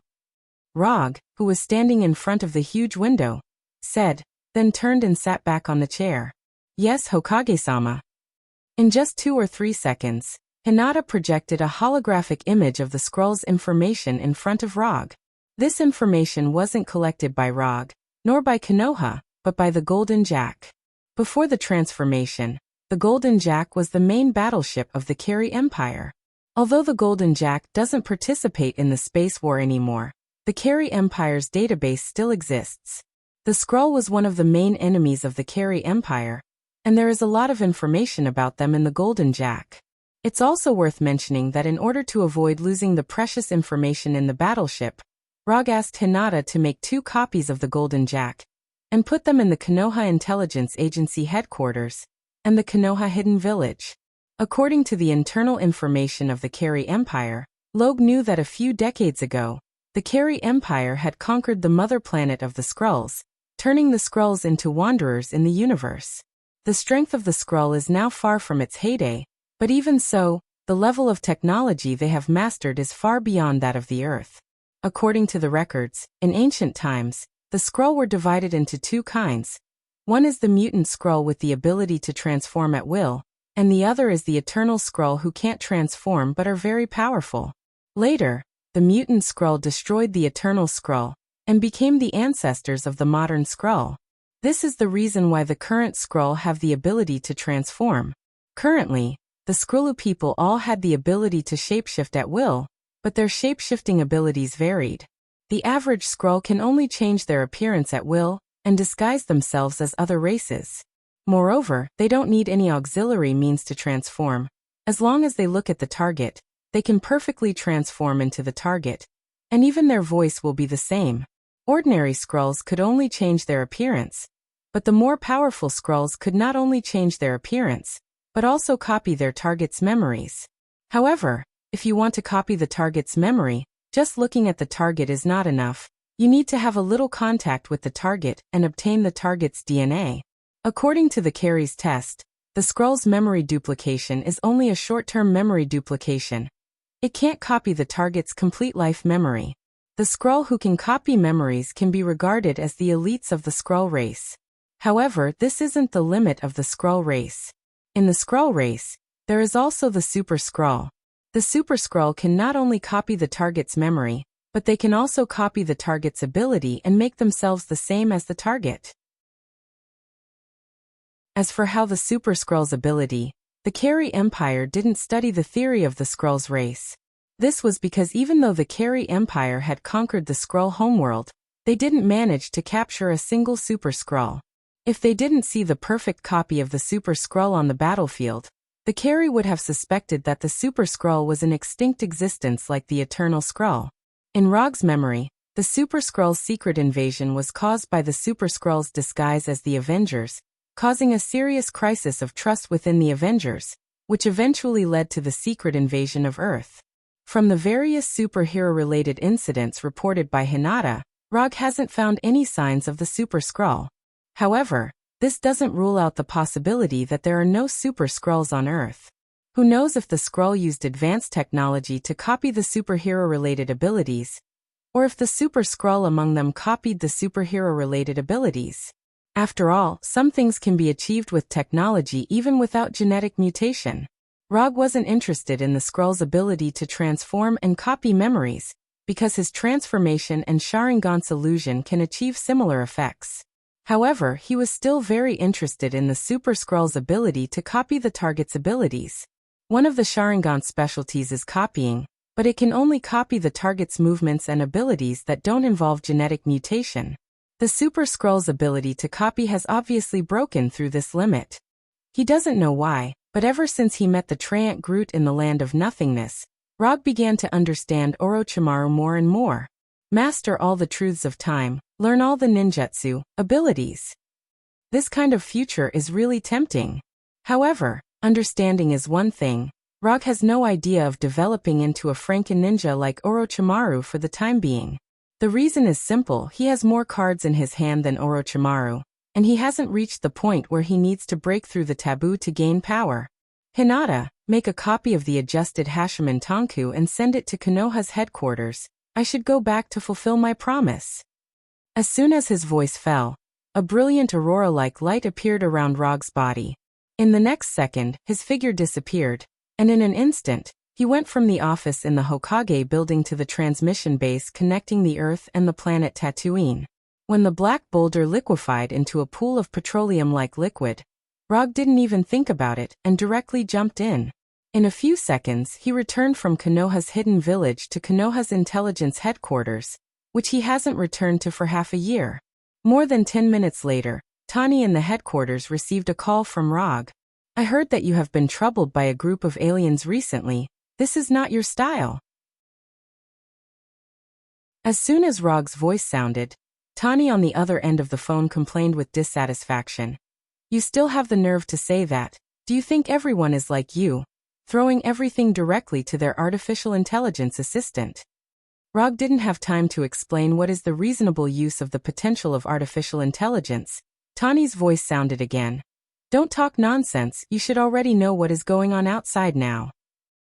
Rog, who was standing in front of the huge window, said, then turned and sat back on the chair. Yes, Hokage-sama. In just 2 or 3 seconds, Hinata projected a holographic image of the Skrull's information in front of Rog. This information wasn't collected by Rog, nor by Konoha, but by the Golden Jack. Before the transformation, the Golden Jack was the main battleship of the Carey Empire. Although the Golden Jack doesn't participate in the space war anymore, the Carey Empire's database still exists. The Skrull was one of the main enemies of the Carey Empire, and there is a lot of information about them in the Golden Jack. It's also worth mentioning that in order to avoid losing the precious information in the battleship, Rog asked Hinata to make 2 copies of the Golden Jack and put them in the Konoha Intelligence Agency headquarters and the Konoha Hidden Village. According to the internal information of the Carey Empire, Logue knew that a few decades ago, the Carey Empire had conquered the mother planet of the Skrulls, turning the Skrulls into wanderers in the universe. The strength of the Skrull is now far from its heyday, but even so, the level of technology they have mastered is far beyond that of the Earth. According to the records, in ancient times, the Skrull were divided into 2 kinds. One is the mutant Skrull with the ability to transform at will, and the other is the eternal Skrull who can't transform but are very powerful. Later, the mutant Skrull destroyed the eternal Skrull and became the ancestors of the modern Skrull. This is the reason why the current Skrull have the ability to transform. Currently, the Skrullu people all had the ability to shapeshift at will, but their shapeshifting abilities varied. The average Skrull can only change their appearance at will and disguise themselves as other races. Moreover, they don't need any auxiliary means to transform. As long as they look at the target, they can perfectly transform into the target, and even their voice will be the same. Ordinary Skrulls could only change their appearance, but the more powerful Skrulls could not only change their appearance, but also copy their target's memories. However, if you want to copy the target's memory, just looking at the target is not enough. You need to have a little contact with the target and obtain the target's DNA. According to the Carey's test, the Skrull's memory duplication is only a short-term memory duplication. It can't copy the target's complete life memory. The Skrull who can copy memories can be regarded as the elites of the Skrull race. However, this isn't the limit of the Skrull race. In the Skrull race, there is also the Super Skrull. The Super Skrull can not only copy the target's memory, but they can also copy the target's ability and make themselves the same as the target. As for how the Super Skrull's ability, the Carey Empire didn't study the theory of the Skrull's race. This was because even though the Carey Empire had conquered the Skrull homeworld, they didn't manage to capture a single Super Skrull. If they didn't see the perfect copy of the Super Skrull on the battlefield, the Carey would have suspected that the Super Skrull was an extinct existence like the Eternal Skrull. In Rog's memory, the Super Skrull's secret invasion was caused by the Super Skrull's disguise as the Avengers, causing a serious crisis of trust within the Avengers, which eventually led to the secret invasion of Earth. From the various superhero-related incidents reported by Hinata, Rog hasn't found any signs of the Super Skrull. However, this doesn't rule out the possibility that there are no Super Skrulls on Earth. Who knows if the Skrull used advanced technology to copy the superhero-related abilities, or if the Super Skrull among them copied the superhero-related abilities. After all, some things can be achieved with technology even without genetic mutation. Rog wasn't interested in the Skrull's ability to transform and copy memories, because his transformation and Sharingan's illusion can achieve similar effects. However, he was still very interested in the Super Skrull's ability to copy the target's abilities. One of the Sharingan's specialties is copying, but it can only copy the target's movements and abilities that don't involve genetic mutation. The Super Skrull's ability to copy has obviously broken through this limit. He doesn't know why, but ever since he met the Treant Groot in the Land of Nothingness, Rog began to understand Orochimaru more and more. Master all the truths of time, learn all the ninjutsu abilities. This kind of future is really tempting. However, understanding is one thing. Rog has no idea of developing into a Franken ninja like Orochimaru for the time being. The reason is simple: he has more cards in his hand than Orochimaru, and he hasn't reached the point where he needs to break through the taboo to gain power. Hinata, make a copy of the adjusted Hashiman Tanku and send it to Konoha's headquarters. I should go back to fulfill my promise. As soon as his voice fell, a brilliant aurora-like light appeared around Rog's body. In the next second, his figure disappeared, and in an instant, he went from the office in the Hokage building to the transmission base connecting the Earth and the planet Tatooine. When the black boulder liquefied into a pool of petroleum-like liquid, Rog didn't even think about it and directly jumped in. In a few seconds, he returned from Konoha's hidden village to Konoha's intelligence headquarters, which he hasn't returned to for half a year. More than 10 minutes later, Tani in the headquarters received a call from Rog. I heard that you have been troubled by a group of aliens recently. This is not your style. As soon as Rog's voice sounded, Tani on the other end of the phone complained with dissatisfaction. You still have the nerve to say that. Do you think everyone is like you, throwing everything directly to their artificial intelligence assistant? Rog didn't have time to explain what is the reasonable use of the potential of artificial intelligence. Tani's voice sounded again. Don't talk nonsense, you should already know what is going on outside now.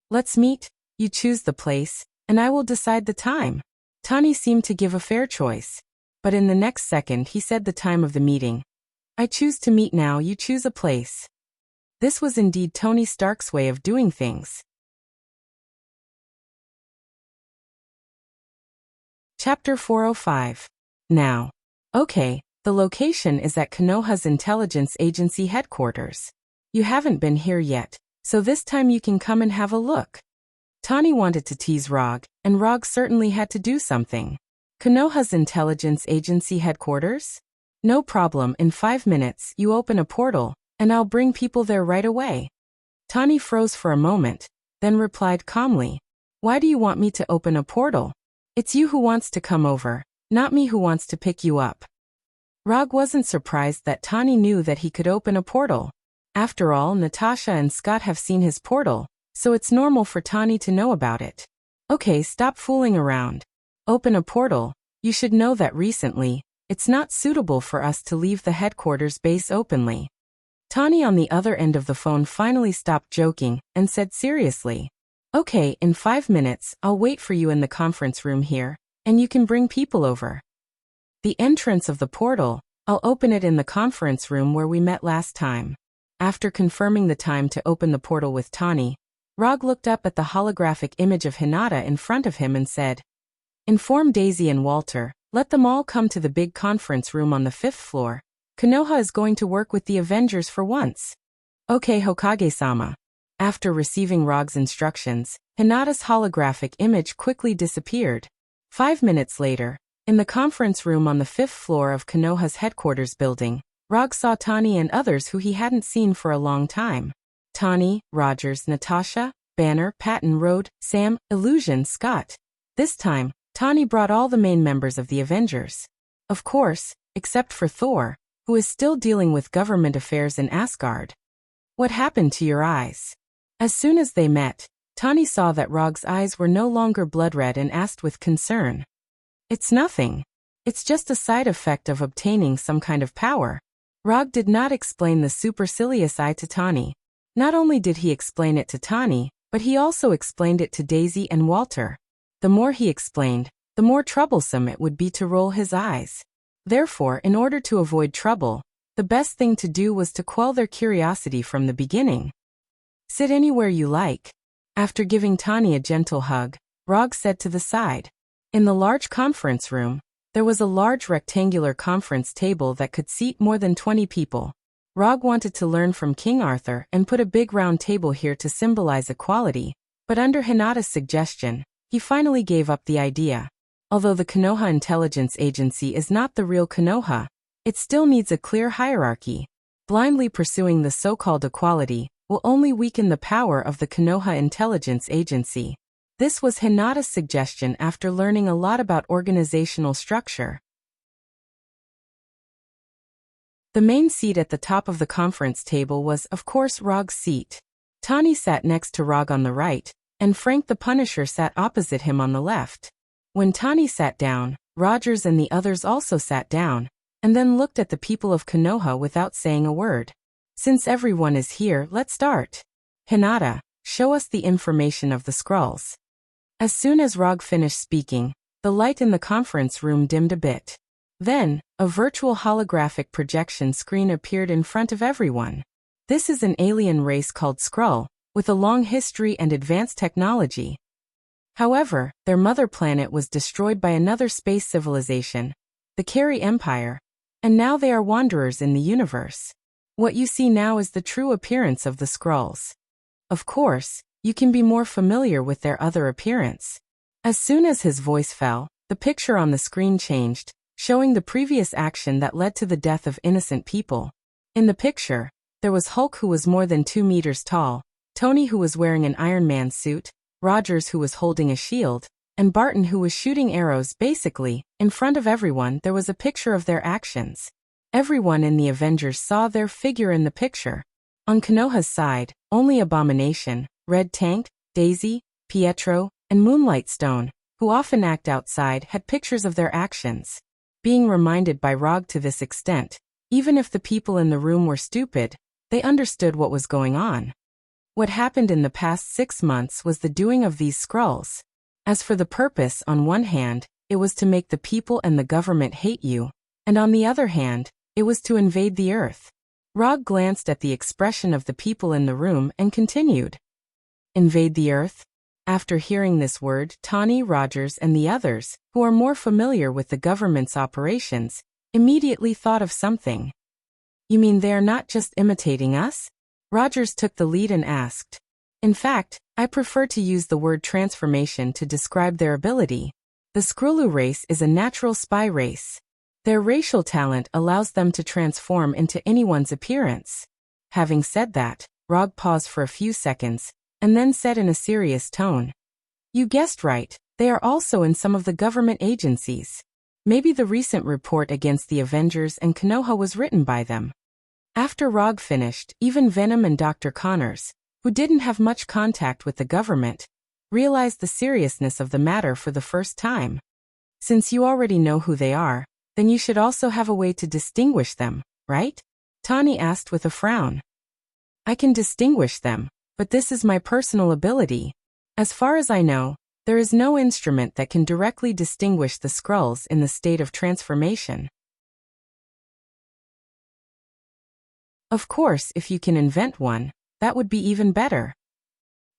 Let's meet, you choose the place, and I will decide the time. Tani seemed to give a fair choice. But in the next second he said the time of the meeting. I choose to meet now, you choose a place. This was indeed Tony Stark's way of doing things. Chapter 405. Now. Okay, the location is at Konoha's Intelligence Agency headquarters. You haven't been here yet, so this time you can come and have a look. Tani wanted to tease Rog, and Rog certainly had to do something. Konoha's Intelligence Agency headquarters? No problem, in 5 minutes you open a portal, and I'll bring people there right away. Tani froze for a moment, then replied calmly, "Why do you want me to open a portal? It's you who wants to come over, not me who wants to pick you up." Rog wasn't surprised that Tani knew that he could open a portal. After all, Natasha and Scott have seen his portal, so it's normal for Tani to know about it. Okay, stop fooling around. Open a portal. You should know that recently, it's not suitable for us to leave the headquarters base openly. Tani on the other end of the phone finally stopped joking and said seriously, "Okay, in 5 minutes, I'll wait for you in the conference room here, and you can bring people over. The entrance of the portal, I'll open it in the conference room where we met last time." After confirming the time to open the portal with Tani, Rog looked up at the holographic image of Hinata in front of him and said, "Inform Daisy and Walter, let them all come to the big conference room on the 5th floor. Konoha is going to work with the Avengers for once." "Okay, Hokage-sama." After receiving Rog's instructions, Hinata's holographic image quickly disappeared. 5 minutes later, in the conference room on the 5th floor of Konoha's headquarters building, Rog saw Tani and others who he hadn't seen for a long time. Tani, Rogers, Natasha, Banner, Patton, Rode, Sam, Illusion, Scott. This time, Tani brought all the main members of the Avengers. Of course, except for Thor, who is still dealing with government affairs in Asgard. "What happened to your eyes?" As soon as they met, Tani saw that Rog's eyes were no longer blood red and asked with concern. "It's nothing. It's just a side effect of obtaining some kind of power." Rog did not explain the supercilious eye to Tani. Not only did he explain it to Tani, but he also explained it to Daisy and Walter. The more he explained, the more troublesome it would be to roll his eyes. Therefore, in order to avoid trouble, the best thing to do was to quell their curiosity from the beginning. "Sit anywhere you like." After giving Tani a gentle hug, Rog said to the side. In the large conference room, there was a large rectangular conference table that could seat more than 20 people. Rog wanted to learn from King Arthur and put a big round table here to symbolize equality, but under Hinata's suggestion, he finally gave up the idea. Although the Konoha Intelligence Agency is not the real Konoha, it still needs a clear hierarchy. Blindly pursuing the so-called equality will only weaken the power of the Konoha Intelligence Agency. This was Hinata's suggestion after learning a lot about organizational structure. The main seat at the top of the conference table was, of course, Rog's seat. Tani sat next to Rog on the right, and Frank the Punisher sat opposite him on the left. When Tani sat down, Rogers and the others also sat down, and then looked at the people of Konoha without saying a word. "Since everyone is here, let's start. Hinata, show us the information of the Skrulls." As soon as Rog finished speaking, the light in the conference room dimmed a bit. Then, a virtual holographic projection screen appeared in front of everyone. This is an alien race called Skrull, with a long history and advanced technology. However, their mother planet was destroyed by another space civilization, the Carey Empire, and now they are wanderers in the universe. What you see now is the true appearance of the Skrulls. Of course, you can be more familiar with their other appearance. As soon as his voice fell, the picture on the screen changed, showing the previous action that led to the death of innocent people. In the picture, there was Hulk, who was more than 2 meters tall, Tony, who was wearing an Iron Man suit, Rogers, who was holding a shield, and Barton, who was shooting arrows. Basically, in front of everyone there was a picture of their actions. Everyone in the Avengers saw their figure in the picture. On Konoha's side, only Abomination, Red Tank, Daisy, Pietro, and Moonlight Stone, who often act outside, had pictures of their actions. Being reminded by Rog to this extent, even if the people in the room were stupid, they understood what was going on. What happened in the past 6 months was the doing of these Skrulls. As for the purpose, on one hand, it was to make the people and the government hate you, and on the other hand, it was to invade the Earth. Rog glanced at the expression of the people in the room and continued. Invade the Earth? After hearing this word, Tani, Rogers, and the others, who are more familiar with the government's operations, immediately thought of something. "You mean they are not just imitating us?" Rogers took the lead and asked. "In fact, I prefer to use the word transformation to describe their ability. The Skrullu race is a natural spy race. Their racial talent allows them to transform into anyone's appearance. Having said that, Rog paused for a few seconds, and then said in a serious tone, "You guessed right, they are also in some of the government agencies. Maybe the recent report against the Avengers and Konoha was written by them." After Rog finished, even Venom and Dr. Connors, who didn't have much contact with the government, realized the seriousness of the matter for the first time. "Since you already know who they are, then you should also have a way to distinguish them, right?" Tani asked with a frown. "I can distinguish them, but this is my personal ability. As far as I know, there is no instrument that can directly distinguish the Skrulls in the state of transformation. Of course, if you can invent one, that would be even better."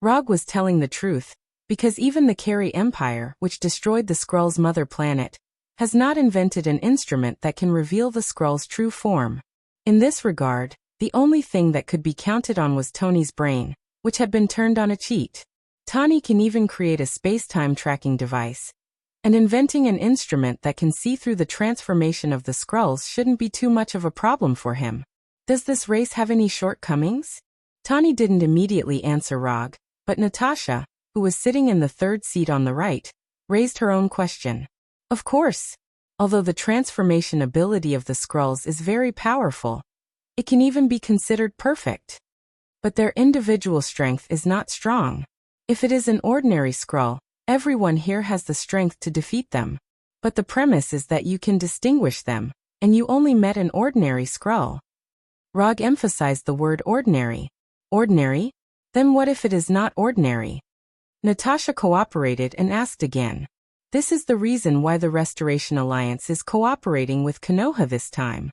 Rog was telling the truth, because even the Carey Empire, which destroyed the Skrulls' mother planet, has not invented an instrument that can reveal the Skrulls' true form. In this regard, the only thing that could be counted on was Tony's brain, which had been turned on a cheat. Tani can even create a space-time tracking device, and inventing an instrument that can see through the transformation of the Skrulls shouldn't be too much of a problem for him. Does this race have any shortcomings? Tani didn't immediately answer Rog, but Natasha, who was sitting in the third seat on the right, raised her own question. Of course. Although the transformation ability of the Skrulls is very powerful, it can even be considered perfect. But their individual strength is not strong. If it is an ordinary Skrull, everyone here has the strength to defeat them. But the premise is that you can distinguish them, and you only met an ordinary Skrull. Rog emphasized the word ordinary. Ordinary? Then what if it is not ordinary? Natasha cooperated and asked again. This is the reason why the Restoration Alliance is cooperating with Konoha this time.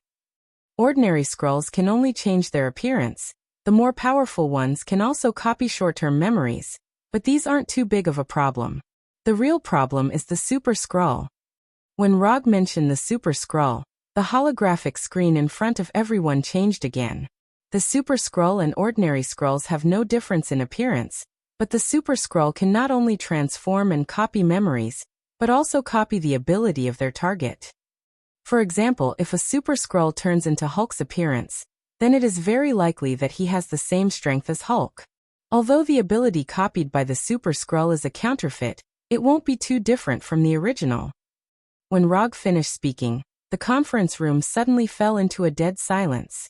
Ordinary Skrulls can only change their appearance. The more powerful ones can also copy short-term memories, but these aren't too big of a problem. The real problem is the Super Skrull. When Rog mentioned the Super Skrull, the holographic screen in front of everyone changed again. The Super Skrull and ordinary Skrulls have no difference in appearance, but the Super Skrull can not only transform and copy memories, but also copy the ability of their target. For example, if a Super Skrull turns into Hulk's appearance, then it is very likely that he has the same strength as Hulk. Although the ability copied by the Super Skrull is a counterfeit, it won't be too different from the original. When Rog finished speaking, the conference room suddenly fell into a dead silence.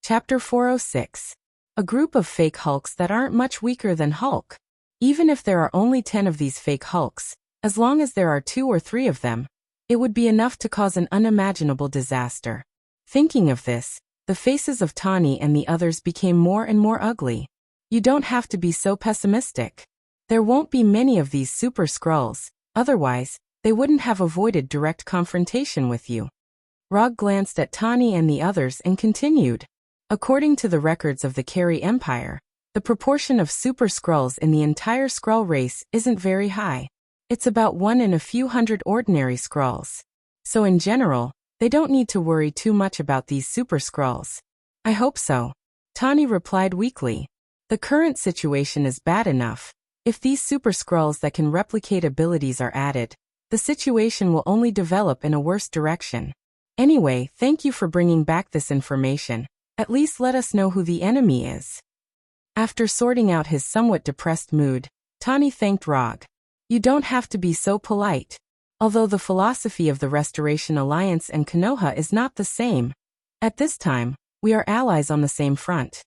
Chapter 406. A group of fake Hulks that aren't much weaker than Hulk. Even if there are only 10 of these fake Hulks, as long as there are 2 or 3 of them, it would be enough to cause an unimaginable disaster. Thinking of this, the faces of Tani and the others became more and more ugly. You don't have to be so pessimistic. There won't be many of these Super Skrulls, otherwise, they wouldn't have avoided direct confrontation with you. Rog glanced at Tani and the others and continued. According to the records of the Carey Empire, the proportion of Super Skrulls in the entire Skrull race isn't very high. It's about 1 in a few hundred ordinary Skrulls. So in general, they don't need to worry too much about these Super Skrulls. I hope so. Tani replied weakly. The current situation is bad enough. If these Super Skrulls that can replicate abilities are added, the situation will only develop in a worse direction. Anyway, thank you for bringing back this information. At least let us know who the enemy is. After sorting out his somewhat depressed mood, Tani thanked Rog. You don't have to be so polite. Although the philosophy of the Restoration Alliance and Konoha is not the same, at this time, we are allies on the same front.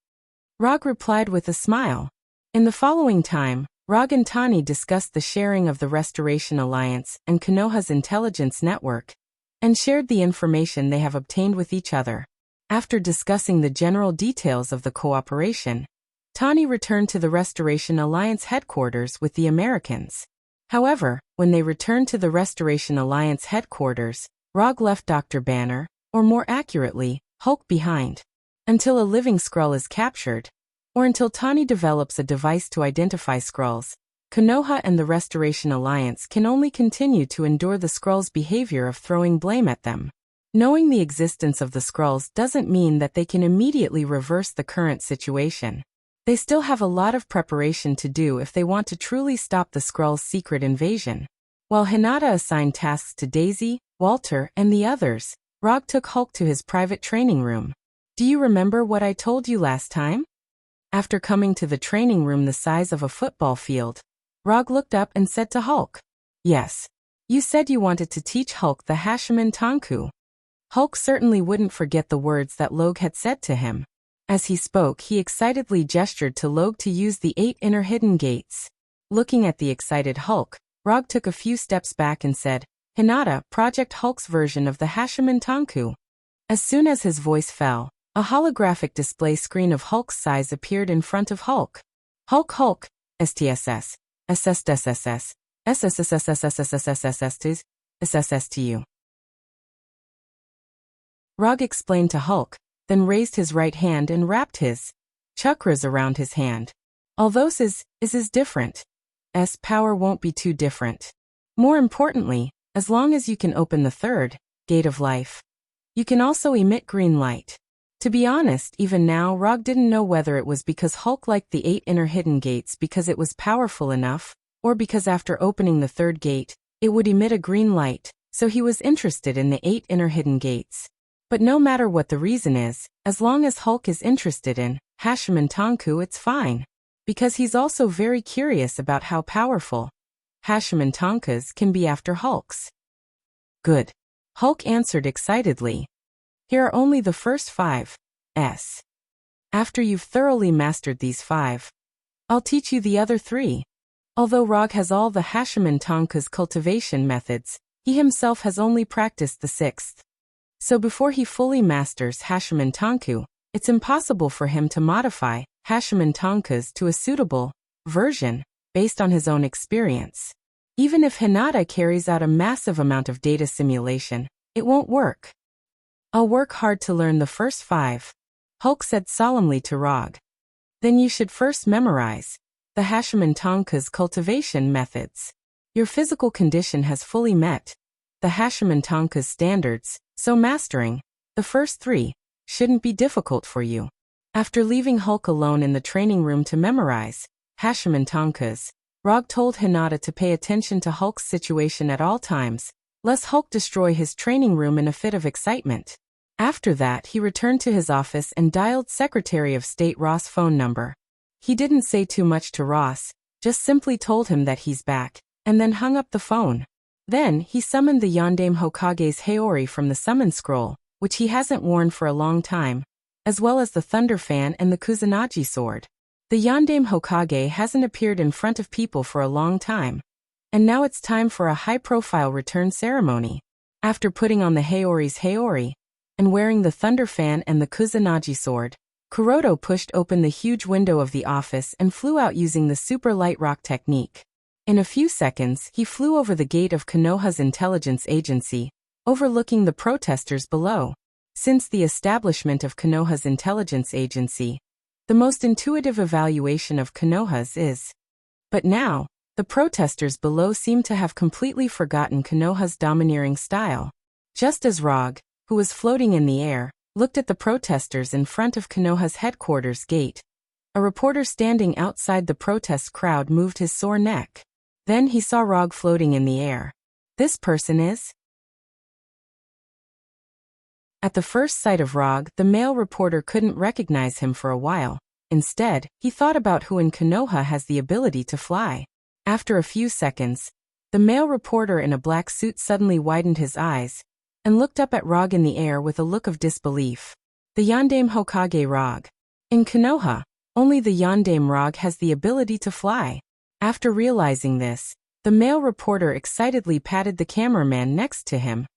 Rog replied with a smile. In the following time, Rog and Tani discussed the sharing of the Restoration Alliance and Konoha's intelligence network, and shared the information they have obtained with each other. After discussing the general details of the cooperation, Tani returned to the Restoration Alliance headquarters with the Americans. However, when they returned to the Restoration Alliance headquarters, Rog left Dr. Banner, or more accurately, Hulk behind. Until a living Skrull is captured, or until Tani develops a device to identify Skrulls, Konoha and the Restoration Alliance can only continue to endure the Skrulls' behavior of throwing blame at them. Knowing the existence of the Skrulls doesn't mean that they can immediately reverse the current situation. They still have a lot of preparation to do if they want to truly stop the Skrulls' secret invasion. While Hinata assigned tasks to Daisy, Walter, and the others, Rog took Hulk to his private training room. Do you remember what I told you last time? After coming to the training room the size of a football field, Rog looked up and said to Hulk, "Yes. You said you wanted to teach Hulk the Hashimen Tanku." Hulk certainly wouldn't forget the words that Log had said to him. As he spoke, he excitedly gestured to Log to use the 8 inner hidden gates. Looking at the excited Hulk, Rog took a few steps back and said, "Hinata, Project Hulk's version of the Hashimen Tanku." As soon as his voice fell, a holographic display screen of Hulk's size appeared in front of Hulk. Hulk, STSS, SSSSS, SSSSSSSSSSSS, SSSTU. Rog explained to Hulk, then raised his right hand and wrapped his chakras around his hand. Although his is different, power won't be too different. More importantly, as long as you can open the 3rd gate of life, you can also emit green light. To be honest, even now Rog didn't know whether it was because Hulk liked the 8 inner hidden gates because it was powerful enough, or because after opening the 3rd gate, it would emit a green light, so he was interested in the 8 inner hidden gates. But no matter what the reason is, as long as Hulk is interested in Hashimen Tanku, it's fine. Because he's also very curious about how powerful Hashimen Tankas can be after Hulk's. Good. Hulk answered excitedly. Here are only the first 5 S. After you've thoroughly mastered these 5, I'll teach you the other 3. Although Rog has all the Hashimen Tanka's cultivation methods, he himself has only practiced the 6th. So before he fully masters Hashimen Tanku, it's impossible for him to modify Hashimen Tankas to a suitable version based on his own experience. Even if Hinata carries out a massive amount of data simulation, it won't work. I'll work hard to learn the first 5, Hulk said solemnly to Rog. Then you should first memorize the Hashimen Tanka's cultivation methods. Your physical condition has fully met the Hashimen Tanka's standards, so mastering the first 3 shouldn't be difficult for you. After leaving Hulk alone in the training room to memorize Hashimen Tankas, Rog told Hinata to pay attention to Hulk's situation at all times, lest Hulk destroy his training room in a fit of excitement. After that, he returned to his office and dialed Secretary of State Ross' phone number. He didn't say too much to Ross, just simply told him that he's back, and then hung up the phone. Then, he summoned the Yondaime Hokage's Haori from the summon scroll, which he hasn't worn for a long time, as well as the Thunder Fan and the Kusanagi sword. The Yondaime Hokage hasn't appeared in front of people for a long time, and now it's time for a high-profile return ceremony. After putting on the Haori's Haori, and wearing the Thunder Fan and the Kusanagi sword, Kuroto pushed open the huge window of the office and flew out using the super light rock technique. In a few seconds, he flew over the gate of Konoha's intelligence agency, overlooking the protesters below. Since the establishment of Konoha's intelligence agency, the most intuitive evaluation of Konoha's is. But now, the protesters below seem to have completely forgotten Konoha's domineering style. Just as Rog, who was floating in the air, looked at the protesters in front of Konoha's headquarters gate, a reporter standing outside the protest crowd moved his sore neck. Then he saw Rog floating in the air. This person is? At the first sight of Rog, the male reporter couldn't recognize him for a while. Instead, he thought about who in Konoha has the ability to fly. After a few seconds, the male reporter in a black suit suddenly widened his eyes and looked up at Rog in the air with a look of disbelief. The Yondaime Hokage Rog. In Konoha, only the Yondaime Rog has the ability to fly. After realizing this, the male reporter excitedly patted the cameraman next to him,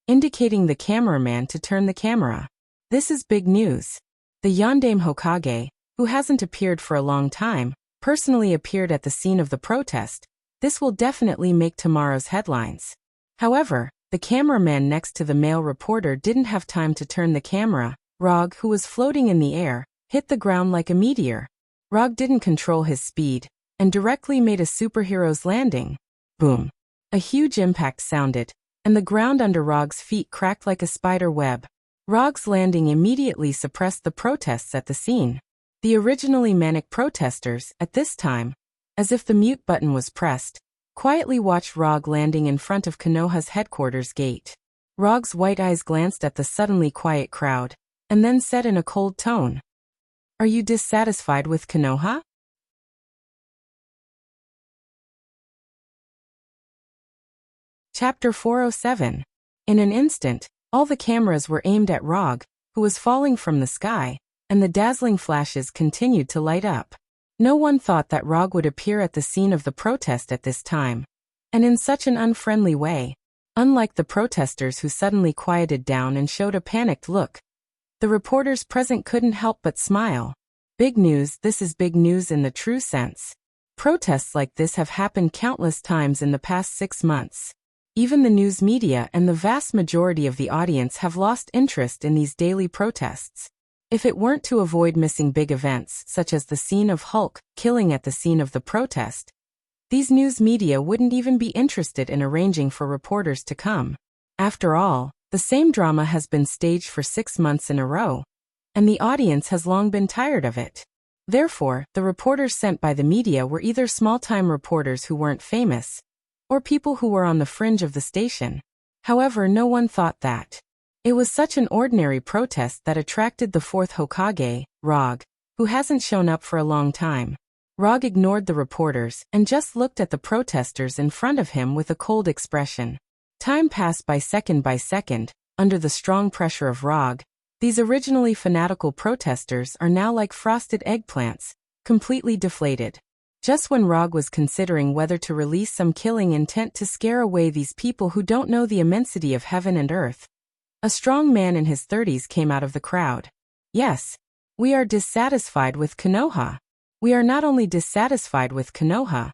indicating the cameraman to turn the camera. This is big news. The Yondaime Hokage, who hasn't appeared for a long time, personally appeared at the scene of the protest. This will definitely make tomorrow's headlines. However, the cameraman next to the male reporter didn't have time to turn the camera. Rog, who was floating in the air, hit the ground like a meteor. Rog didn't control his speed and directly made a superhero's landing. Boom. A huge impact sounded, and the ground under Rog's feet cracked like a spider web. Rog's landing immediately suppressed the protests at the scene. The originally manic protesters, at this time, as if the mute button was pressed, quietly watched Rog landing in front of Konoha's headquarters gate. Rog's white eyes glanced at the suddenly quiet crowd, and then said in a cold tone, "Are you dissatisfied with Konoha?" Chapter 407. In an instant, all the cameras were aimed at Rog, who was falling from the sky, and the dazzling flashes continued to light up. No one thought that Rog would appear at the scene of the protest at this time, and in such an unfriendly way. Unlike the protesters who suddenly quieted down and showed a panicked look, the reporters present couldn't help but smile. Big news, this is big news in the true sense. Protests like this have happened countless times in the past 6 months. Even the news media and the vast majority of the audience have lost interest in these daily protests. If it weren't to avoid missing big events such as the scene of Hulk killing at the scene of the protest, these news media wouldn't even be interested in arranging for reporters to come. After all, the same drama has been staged for 6 months in a row, and the audience has long been tired of it. Therefore, the reporters sent by the media were either small-time reporters who weren't famous, or people who were on the fringe of the station. However, no one thought that it was such an ordinary protest that attracted the 4th Hokage, Rog, who hasn't shown up for a long time. Rog ignored the reporters and just looked at the protesters in front of him with a cold expression. Time passed by second, under the strong pressure of Rog. These originally fanatical protesters are now like frosted eggplants, completely deflated. Just when Rog was considering whether to release some killing intent to scare away these people who don't know the immensity of heaven and earth, a strong man in his 30s came out of the crowd. "Yes, we are dissatisfied with Konoha. We are not only dissatisfied with Konoha,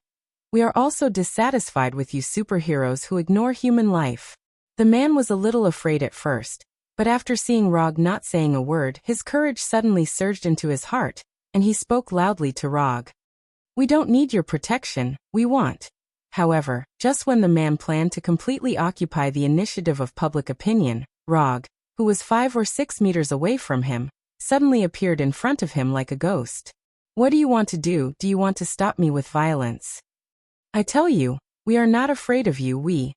we are also dissatisfied with you superheroes who ignore human life." The man was a little afraid at first, but after seeing Rog not saying a word, his courage suddenly surged into his heart, and he spoke loudly to Rog. "We don't need your protection, we want." However, just when the man planned to completely occupy the initiative of public opinion, Rog, who was 5 or 6 meters away from him, suddenly appeared in front of him like a ghost. "What do you want to do? Do you want to stop me with violence? I tell you, we are not afraid of you, we."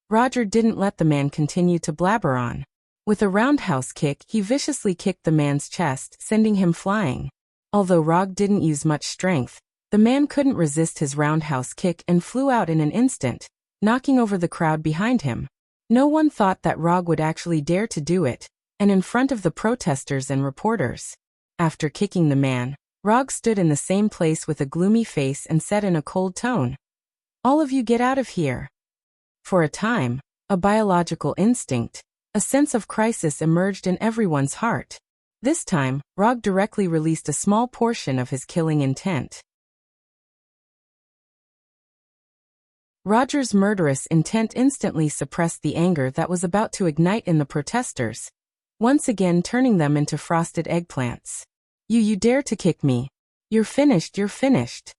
Roger didn't let the man continue to blabber on. With a roundhouse kick, he viciously kicked the man's chest, sending him flying. Although Rog didn't use much strength, the man couldn't resist his roundhouse kick and flew out in an instant, knocking over the crowd behind him. No one thought that Rog would actually dare to do it, and in front of the protesters and reporters. After kicking the man, Rog stood in the same place with a gloomy face and said in a cold tone, "All of you get out of here." For a time, a biological instinct, a sense of crisis emerged in everyone's heart. This time, Rog directly released a small portion of his killing intent. Roger's murderous intent instantly suppressed the anger that was about to ignite in the protesters, once again turning them into frosted eggplants. You dare to kick me. You're finished, you're finished.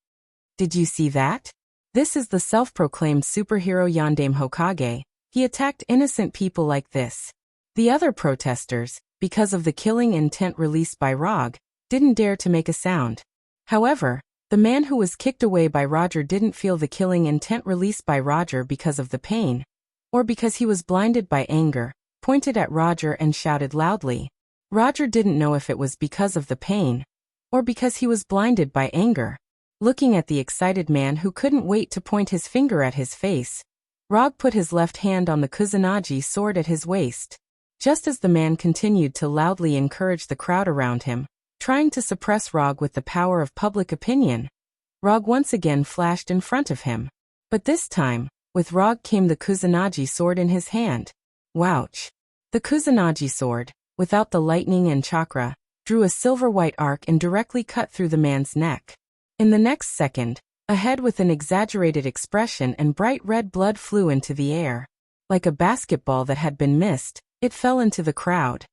Did you see that? This is the self-proclaimed superhero Yondaime Hokage. He attacked innocent people like this. The other protesters, because of the killing intent released by Rog, didn't dare to make a sound. However, the man who was kicked away by Roger didn't feel the killing intent released by Roger because of the pain, or because he was blinded by anger, pointed at Roger and shouted loudly. Roger didn't know if it was because of the pain, or because he was blinded by anger. Looking at the excited man who couldn't wait to point his finger at his face, Rog put his left hand on the Kusanagi sword at his waist. Just as the man continued to loudly encourage the crowd around him, trying to suppress Rog with the power of public opinion, Rog once again flashed in front of him. But this time, with Rog came the Kusanagi sword in his hand. Wouch! The Kusanagi sword, without the lightning and chakra, drew a silver-white arc and directly cut through the man's neck. In the next second, a head with an exaggerated expression and bright red blood flew into the air. Like a basketball that had been missed, it fell into the crowd.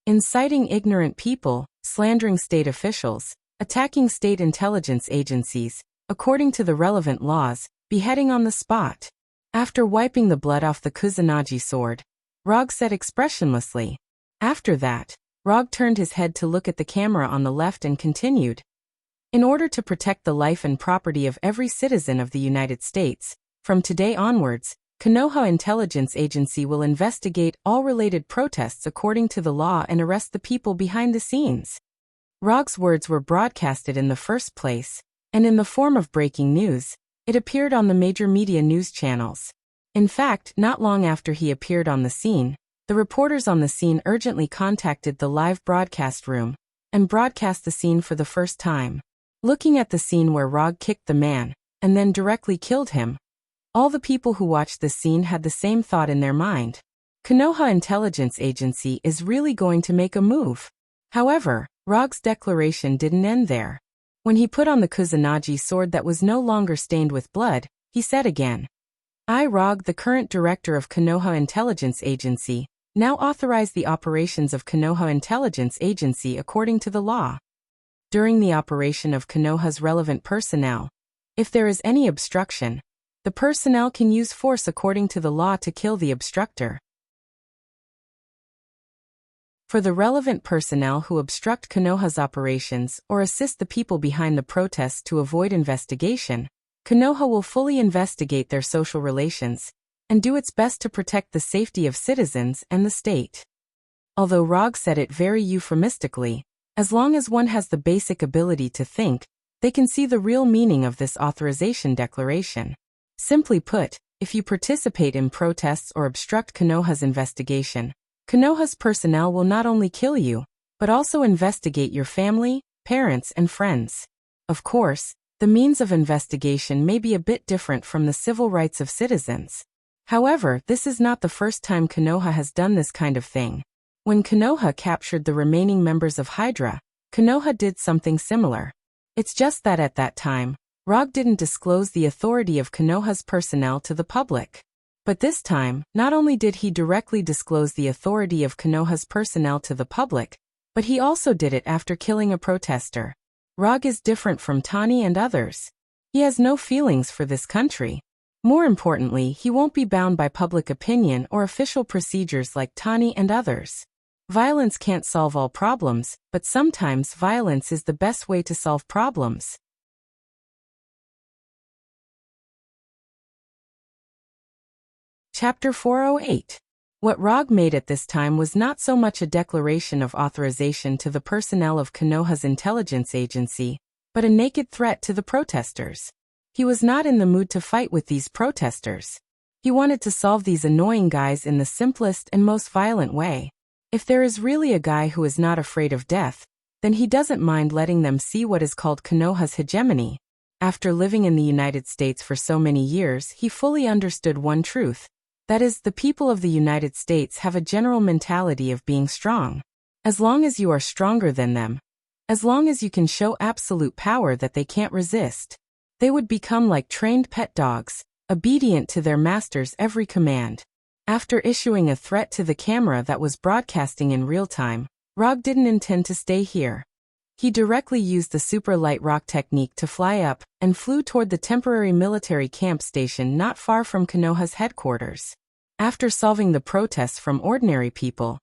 Inciting ignorant people, slandering state officials, attacking state intelligence agencies, according to the relevant laws, beheading on the spot. After wiping the blood off the Kusanagi sword, Rog said expressionlessly. After that, Rog turned his head to look at the camera on the left and continued. In order to protect the life and property of every citizen of the United States, From today onwards, Konoha Intelligence Agency will investigate all related protests according to the law and arrest the people behind the scenes. Rog's words were broadcasted in the first place, and in the form of breaking news, it appeared on the major media news channels. In fact, not long after he appeared on the scene, the reporters on the scene urgently contacted the live broadcast room and broadcast the scene for the first time. Looking at the scene where Rog kicked the man and then directly killed him, all the people who watched the scene had the same thought in their mind. Konoha Intelligence Agency is really going to make a move. However, Rog's declaration didn't end there. When he put on the Kusanagi sword that was no longer stained with blood, he said again, "I, Rog, the current director of Konoha Intelligence Agency, now authorize the operations of Konoha Intelligence Agency according to the law. During the operation of Konoha's relevant personnel, if there is any obstruction, the personnel can use force according to the law to kill the obstructor. For the relevant personnel who obstruct Konoha's operations or assist the people behind the protests to avoid investigation, Konoha will fully investigate their social relations and do its best to protect the safety of citizens and the state." Although Rog said it very euphemistically, as long as one has the basic ability to think, they can see the real meaning of this authorization declaration. Simply put, if you participate in protests or obstruct Konoha's investigation, Konoha's personnel will not only kill you, but also investigate your family, parents, and friends. Of course, the means of investigation may be a bit different from the civil rights of citizens. However, this is not the first time Konoha has done this kind of thing. When Konoha captured the remaining members of Hydra, Konoha did something similar. It's just that at that time, Rog didn't disclose the authority of Konoha's personnel to the public. But this time, not only did he directly disclose the authority of Konoha's personnel to the public, but he also did it after killing a protester. Rog is different from Tani and others. He has no feelings for this country. More importantly, he won't be bound by public opinion or official procedures like Tani and others. Violence can't solve all problems, but sometimes violence is the best way to solve problems. Chapter 408. What Rog made at this time was not so much a declaration of authorization to the personnel of Konoha's intelligence agency, but a naked threat to the protesters. He was not in the mood to fight with these protesters. He wanted to solve these annoying guys in the simplest and most violent way. If there is really a guy who is not afraid of death, then he doesn't mind letting them see what is called Konoha's hegemony. After living in the United States for so many years, he fully understood one truth. That is, the people of the United States have a general mentality of being strong. As long as you are stronger than them, as long as you can show absolute power that they can't resist, they would become like trained pet dogs, obedient to their master's every command. After issuing a threat to the camera that was broadcasting in real time, Rog didn't intend to stay here. He directly used the super light rock technique to fly up and flew toward the temporary military camp station not far from Konoha's headquarters. After solving the protests from ordinary people,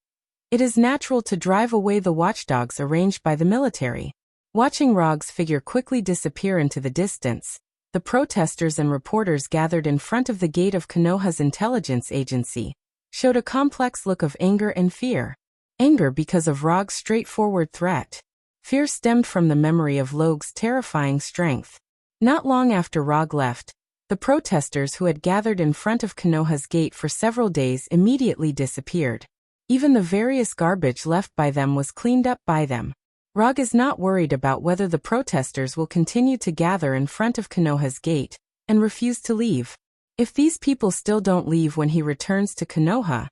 it is natural to drive away the watchdogs arranged by the military. Watching Rog's figure quickly disappear into the distance, the protesters and reporters gathered in front of the gate of Konoha's intelligence agency showed a complex look of anger and fear. Anger because of Rog's straightforward threat. Fear stemmed from the memory of Log's terrifying strength. Not long after Rog left, the protesters who had gathered in front of Konoha's gate for several days immediately disappeared. Even the various garbage left by them was cleaned up by them. Rog is not worried about whether the protesters will continue to gather in front of Konoha's gate and refuse to leave. If these people still don't leave when he returns to Konoha,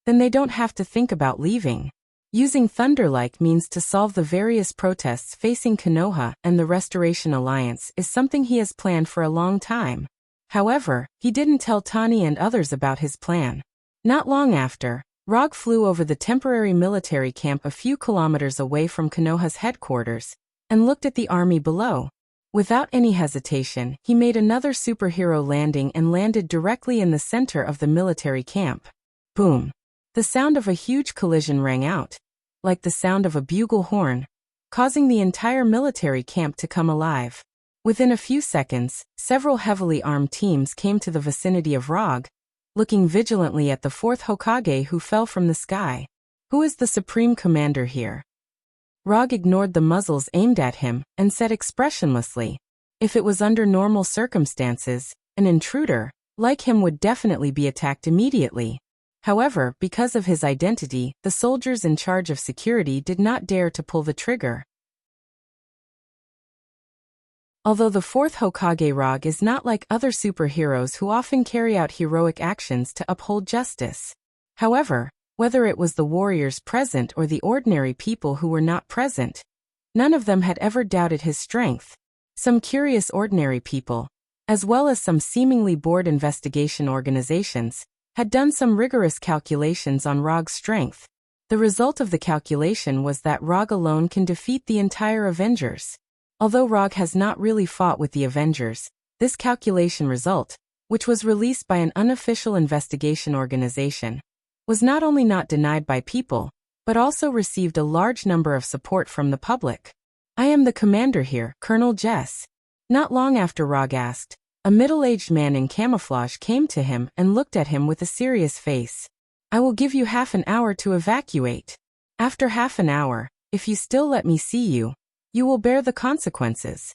then they don't have to think about leaving. Using Thunder-like means to solve the various protests facing Konoha and the Restoration Alliance is something he has planned for a long time. However, he didn't tell Tani and others about his plan. Not long after, Rog flew over the temporary military camp a few kilometers away from Konoha's headquarters and looked at the army below. Without any hesitation, he made another superhero landing and landed directly in the center of the military camp. Boom! The sound of a huge collision rang out, like the sound of a bugle horn, causing the entire military camp to come alive. Within a few seconds, several heavily armed teams came to the vicinity of Rog, looking vigilantly at the fourth Hokage who fell from the sky. Who is the supreme commander here? Rog ignored the muzzles aimed at him and said expressionlessly, if it was under normal circumstances, an intruder, like him, would definitely be attacked immediately. However, because of his identity, the soldiers in charge of security did not dare to pull the trigger. Although the fourth Hokage Rog is not like other superheroes who often carry out heroic actions to uphold justice. However, whether it was the warriors present or the ordinary people who were not present, none of them had ever doubted his strength. Some curious ordinary people, as well as some seemingly bored investigation organizations, had done some rigorous calculations on Rog's strength. The result of the calculation was that Rog alone can defeat the entire Avengers. Although Rog has not really fought with the Avengers, this calculation result, which was released by an unofficial investigation organization, was not only not denied by people, but also received a large number of support from the public. I am the commander here, Colonel Jess. Not long after Rog asked, a middle-aged man in camouflage came to him and looked at him with a serious face. I will give you half an hour to evacuate. After half an hour, if you still let me see you, you will bear the consequences.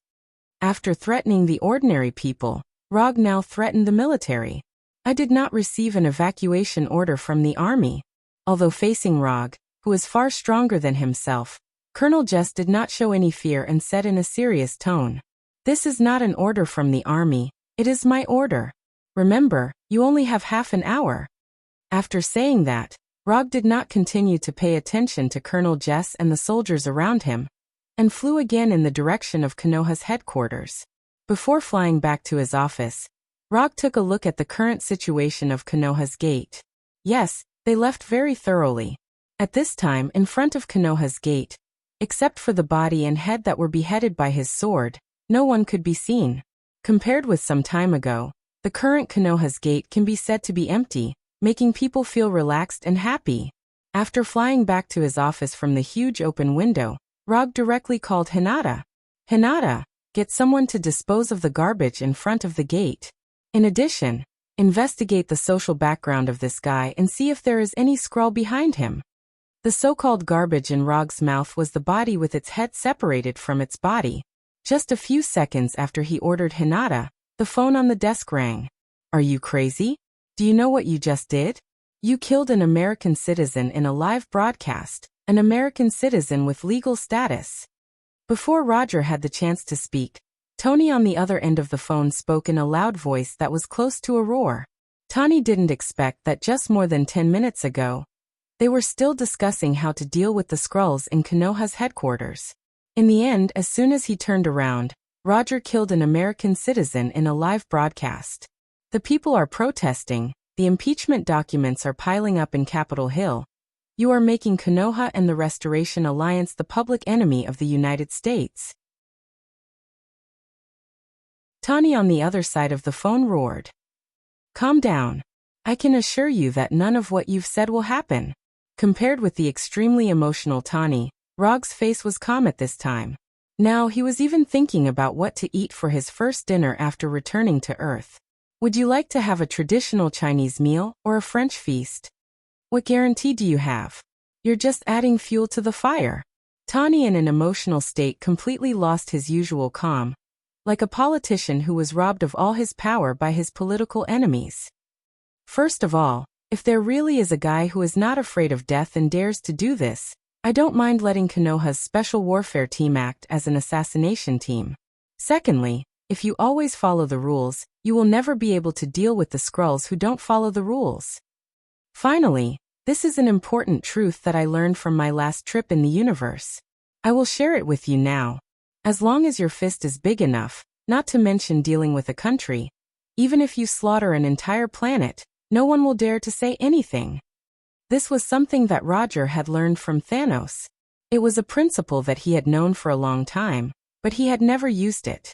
After threatening the ordinary people, Rog now threatened the military. I did not receive an evacuation order from the army. Although facing Rog, who is far stronger than himself, Colonel Jess did not show any fear and said in a serious tone, "This is not an order from the army, it is my order. Remember, you only have half an hour." After saying that, Rog did not continue to pay attention to Colonel Jess and the soldiers around him, and flew again in the direction of Konoha's headquarters. Before flying back to his office, Rog took a look at the current situation of Konoha's gate. Yes, they left very thoroughly. At this time, in front of Konoha's gate, except for the body and head that were beheaded by his sword, no one could be seen. Compared with some time ago, the current Konoha's gate can be said to be empty, making people feel relaxed and happy. After flying back to his office from the huge open window, Rog directly called Hinata. Hinata, get someone to dispose of the garbage in front of the gate. In addition, investigate the social background of this guy and see if there is any scroll behind him. The so-called garbage in Rog's mouth was the body with its head separated from its body. Just a few seconds after he ordered Hinata, the phone on the desk rang. Are you crazy? Do you know what you just did? You killed an American citizen in a live broadcast, an American citizen with legal status. Before Roger had the chance to speak, Tony on the other end of the phone spoke in a loud voice that was close to a roar. Tony didn't expect that just more than 10 minutes ago, they were still discussing how to deal with the Skrulls in Konoha's headquarters. In the end, as soon as he turned around, Roger killed an American citizen in a live broadcast. The people are protesting, the impeachment documents are piling up in Capitol Hill. You are making Konoha and the Restoration Alliance the public enemy of the United States. Tony on the other side of the phone roared. Calm down. I can assure you that none of what you've said will happen. Compared with the extremely emotional Tony, Rog's face was calm at this time. Now he was even thinking about what to eat for his first dinner after returning to Earth. Would you like to have a traditional Chinese meal or a French feast? What guarantee do you have? You're just adding fuel to the fire. Tony, in an emotional state, completely lost his usual calm, like a politician who was robbed of all his power by his political enemies. First of all, if there really is a guy who is not afraid of death and dares to do this, I don't mind letting Konoha's Special Warfare Team act as an assassination team. Secondly, if you always follow the rules, you will never be able to deal with the Skrulls who don't follow the rules. Finally, this is an important truth that I learned from my last trip in the universe. I will share it with you now. As long as your fist is big enough, not to mention dealing with a country, even if you slaughter an entire planet, no one will dare to say anything. This was something that Roger had learned from Thanos. It was a principle that he had known for a long time, but he had never used it.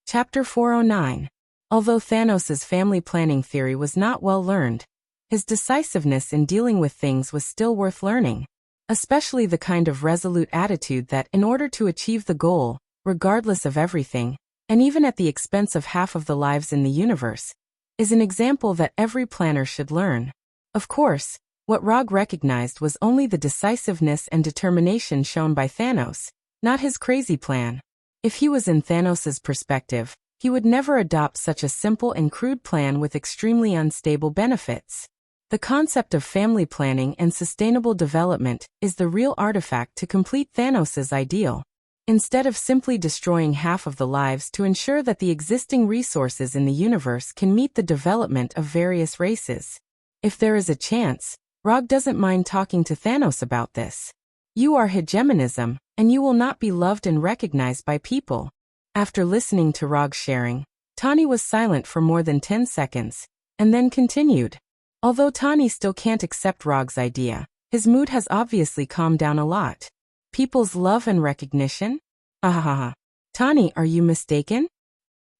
Chapter 409. Although Thanos's family planning theory was not well learned, his decisiveness in dealing with things was still worth learning. especially the kind of resolute attitude that, in order to achieve the goal, regardless of everything, and even at the expense of half of the lives in the universe, is an example that every planner should learn. Of course, what Rog recognized was only the decisiveness and determination shown by Thanos, not his crazy plan. If he was in Thanos's perspective, he would never adopt such a simple and crude plan with extremely unstable benefits. The concept of family planning and sustainable development is the real artifact to complete Thanos's ideal. Instead of simply destroying half of the lives to ensure that the existing resources in the universe can meet the development of various races. If there is a chance, Rog doesn't mind talking to Thanos about this. You are hegemonism, and you will not be loved and recognized by people. After listening to Rog's sharing, Tani was silent for more than 10 seconds, and then continued. Although Tani still can't accept Rog's idea, his mood has obviously calmed down a lot. People's love and recognition? Ahaha. Tani, are you mistaken?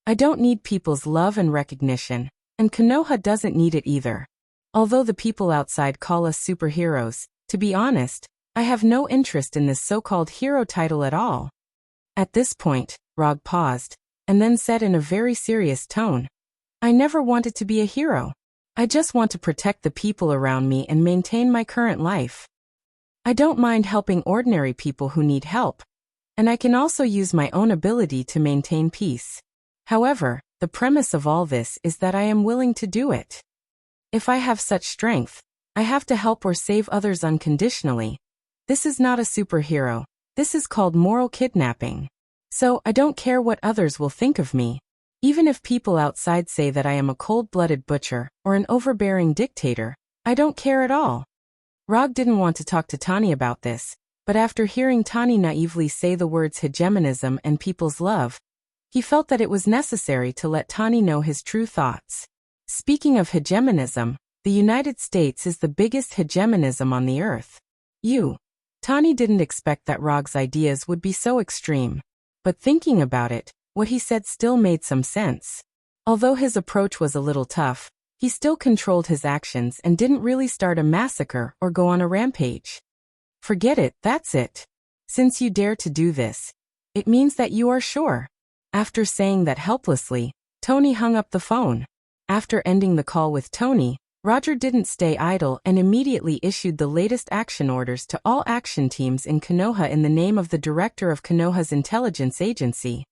I don't need people's love and recognition, and Konoha doesn't need it either. Although the people outside call us superheroes, to be honest, I have no interest in this so-called hero title at all. At this point, Rog paused, and then said in a very serious tone, I never wanted to be a hero. I just want to protect the people around me and maintain my current life. I don't mind helping ordinary people who need help, and I can also use my own ability to maintain peace. However, the premise of all this is that I am willing to do it. If I have such strength, I have to help or save others unconditionally. This is not a superhero. This is called moral kidnapping. So, I don't care what others will think of me. Even if people outside say that I am a cold-blooded butcher or an overbearing dictator, I don't care at all. Rog didn't want to talk to Tani about this, but after hearing Tani naively say the words hegemonism and people's love, he felt that it was necessary to let Tani know his true thoughts. Speaking of hegemonism, the United States is the biggest hegemonism on the earth. Tani didn't expect that Rog's ideas would be so extreme. But thinking about it, what he said still made some sense. Although his approach was a little tough, he still controlled his actions and didn't really start a massacre or go on a rampage. Forget it, that's it. Since you dare to do this, it means that you are sure. After saying that helplessly, Tony hung up the phone. After ending the call with Tony, Roger didn't stay idle and immediately issued the latest action orders to all action teams in Konoha in the name of the director of Konoha's intelligence agency.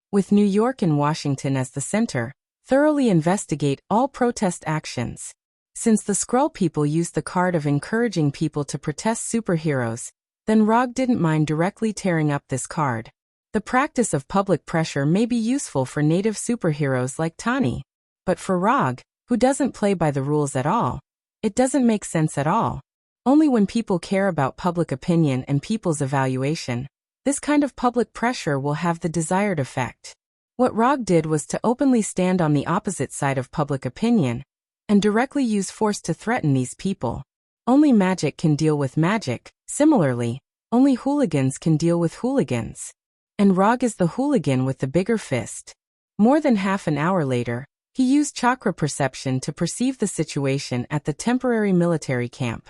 With New York and Washington as the center, thoroughly investigate all protest actions. Since the Skrull people used the card of encouraging people to protest superheroes, then Rog didn't mind directly tearing up this card. The practice of public pressure may be useful for native superheroes like Tani, but for Rog, who doesn't play by the rules at all, it doesn't make sense at all. Only when people care about public opinion and people's evaluation, this kind of public pressure will have the desired effect. What Rog did was to openly stand on the opposite side of public opinion, and directly use force to threaten these people. Only magic can deal with magic. Similarly, only hooligans can deal with hooligans. And Rog is the hooligan with the bigger fist. More than half an hour later, he used chakra perception to perceive the situation at the temporary military camp.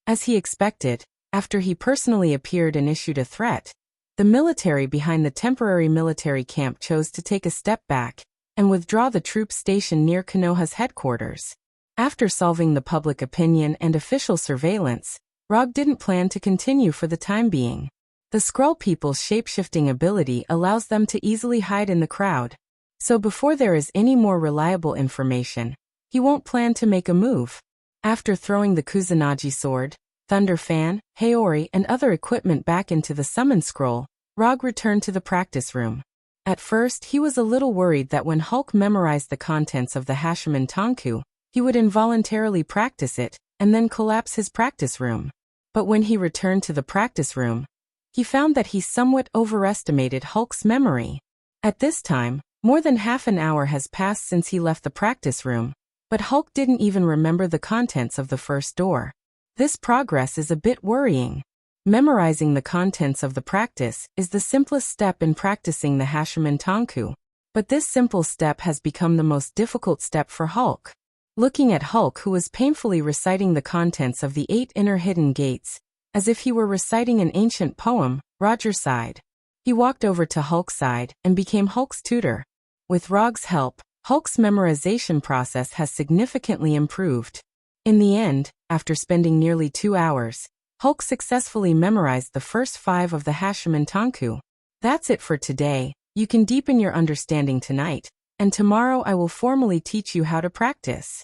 As he expected, after he personally appeared and issued a threat, the military behind the temporary military camp chose to take a step back and withdraw the troops stationed near Konoha's headquarters. After solving the public opinion and official surveillance, Rog didn't plan to continue for the time being. The Skrull people's shape-shifting ability allows them to easily hide in the crowd. So before there is any more reliable information, he won't plan to make a move. After throwing the Kusanagi sword, Thunder Fan, Haori and other equipment back into the summon scroll, Rog returned to the practice room. At first he was a little worried that when Hulk memorized the contents of the Hashiman Tanku, he would involuntarily practice it, and then collapse his practice room. But when he returned to the practice room, he found that he somewhat overestimated Hulk's memory. At this time, more than half an hour has passed since he left the practice room, but Hulk didn't even remember the contents of the first door. This progress is a bit worrying. Memorizing the contents of the practice is the simplest step in practicing the Hashiman Tanku, but this simple step has become the most difficult step for Hulk. Looking at Hulk, who was painfully reciting the contents of the 8 inner hidden gates, as if he were reciting an ancient poem, Roger sighed. He walked over to Hulk's side and became Hulk's tutor. With Rog's help, Hulk's memorization process has significantly improved. In the end, after spending nearly 2 hours, Hulk successfully memorized the first 5 of the Hashiman Tanku. That's it for today. You can deepen your understanding tonight, and tomorrow I will formally teach you how to practice.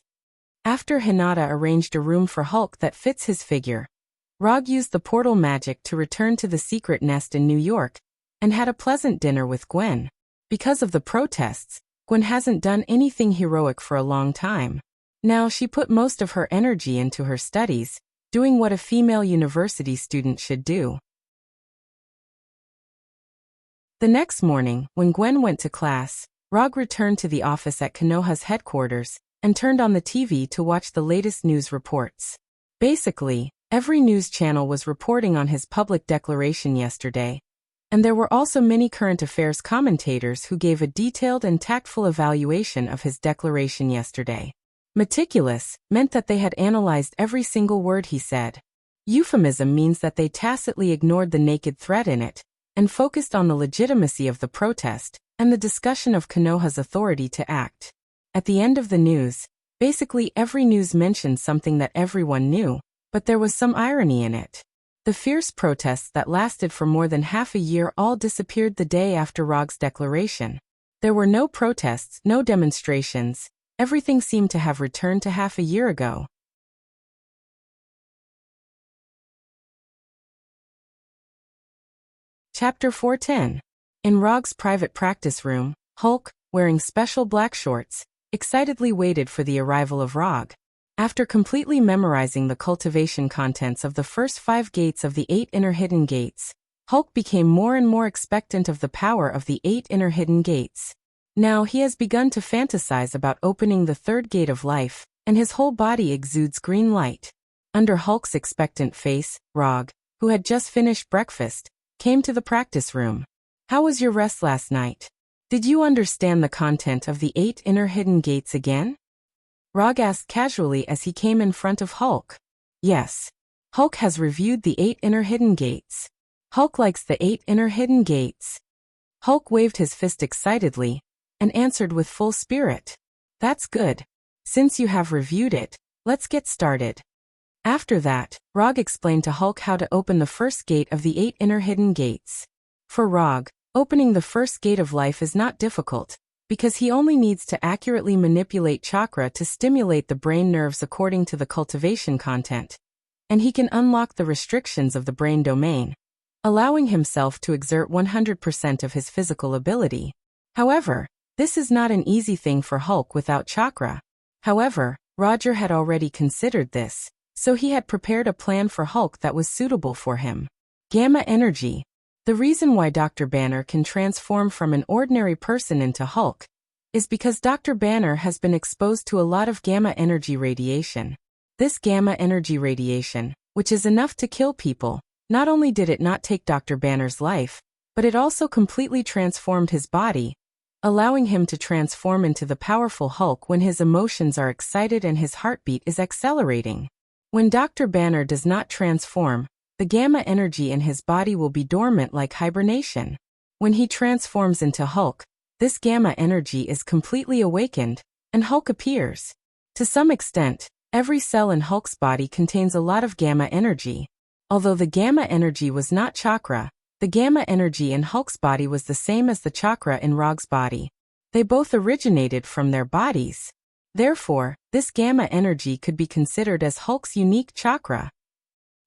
After Hinata arranged a room for Hulk that fits his figure, Rog used the portal magic to return to the secret nest in New York and had a pleasant dinner with Gwen. Because of the protests, Gwen hasn't done anything heroic for a long time. Now she put most of her energy into her studies, doing what a female university student should do. The next morning, when Gwen went to class, Rog returned to the office at Konoha's headquarters and turned on the TV to watch the latest news reports. Basically, every news channel was reporting on his public declaration yesterday, and there were also many current affairs commentators who gave a detailed and tactful evaluation of his declaration yesterday. Meticulous meant that they had analyzed every single word he said. Euphemism means that they tacitly ignored the naked threat in it and focused on the legitimacy of the protest and the discussion of Konoha's authority to act. At the end of the news, basically every news mentioned something that everyone knew, but there was some irony in it. The fierce protests that lasted for more than half a year all disappeared the day after Rog's declaration. There were no protests, no demonstrations. Everything seemed to have returned to half a year ago. Chapter 410. In Rog's private practice room, Hulk, wearing special black shorts, excitedly waited for the arrival of Rog. After completely memorizing the cultivation contents of the first 5 gates of the 8 inner hidden gates, Hulk became more and more expectant of the power of the 8 inner hidden gates. Now he has begun to fantasize about opening the 3rd gate of life, and his whole body exudes green light. Under Hulk's expectant face, Rog, who had just finished breakfast, came to the practice room. How was your rest last night? Did you understand the content of the 8 inner hidden gates again? Rog asked casually as he came in front of Hulk. Yes. Hulk has reviewed the 8 inner hidden gates. Hulk likes the 8 inner hidden gates. Hulk waved his fist excitedly and answered with full spirit. That's good. Since you have reviewed it, let's get started. After that, Rog explained to Hulk how to open the first gate of the 8 inner hidden gates. For Rog, opening the first gate of life is not difficult, because he only needs to accurately manipulate chakra to stimulate the brain nerves according to the cultivation content, and he can unlock the restrictions of the brain domain, allowing himself to exert 100% of his physical ability. However, this is not an easy thing for Hulk without chakra. However, Roger had already considered this, so he had prepared a plan for Hulk that was suitable for him. Gamma energy. The reason why Dr. Banner can transform from an ordinary person into Hulk is because Dr. Banner has been exposed to a lot of gamma energy radiation. This gamma energy radiation, which is enough to kill people, not only did it not take Dr. Banner's life, but it also completely transformed his body, allowing him to transform into the powerful Hulk when his emotions are excited and his heartbeat is accelerating. When Dr. Banner does not transform, the gamma energy in his body will be dormant like hibernation. When he transforms into Hulk, this gamma energy is completely awakened, and Hulk appears. To some extent, every cell in Hulk's body contains a lot of gamma energy. Although the gamma energy was not chakra, the gamma energy in Hulk's body was the same as the chakra in Rog's body. They both originated from their bodies. Therefore, this gamma energy could be considered as Hulk's unique chakra.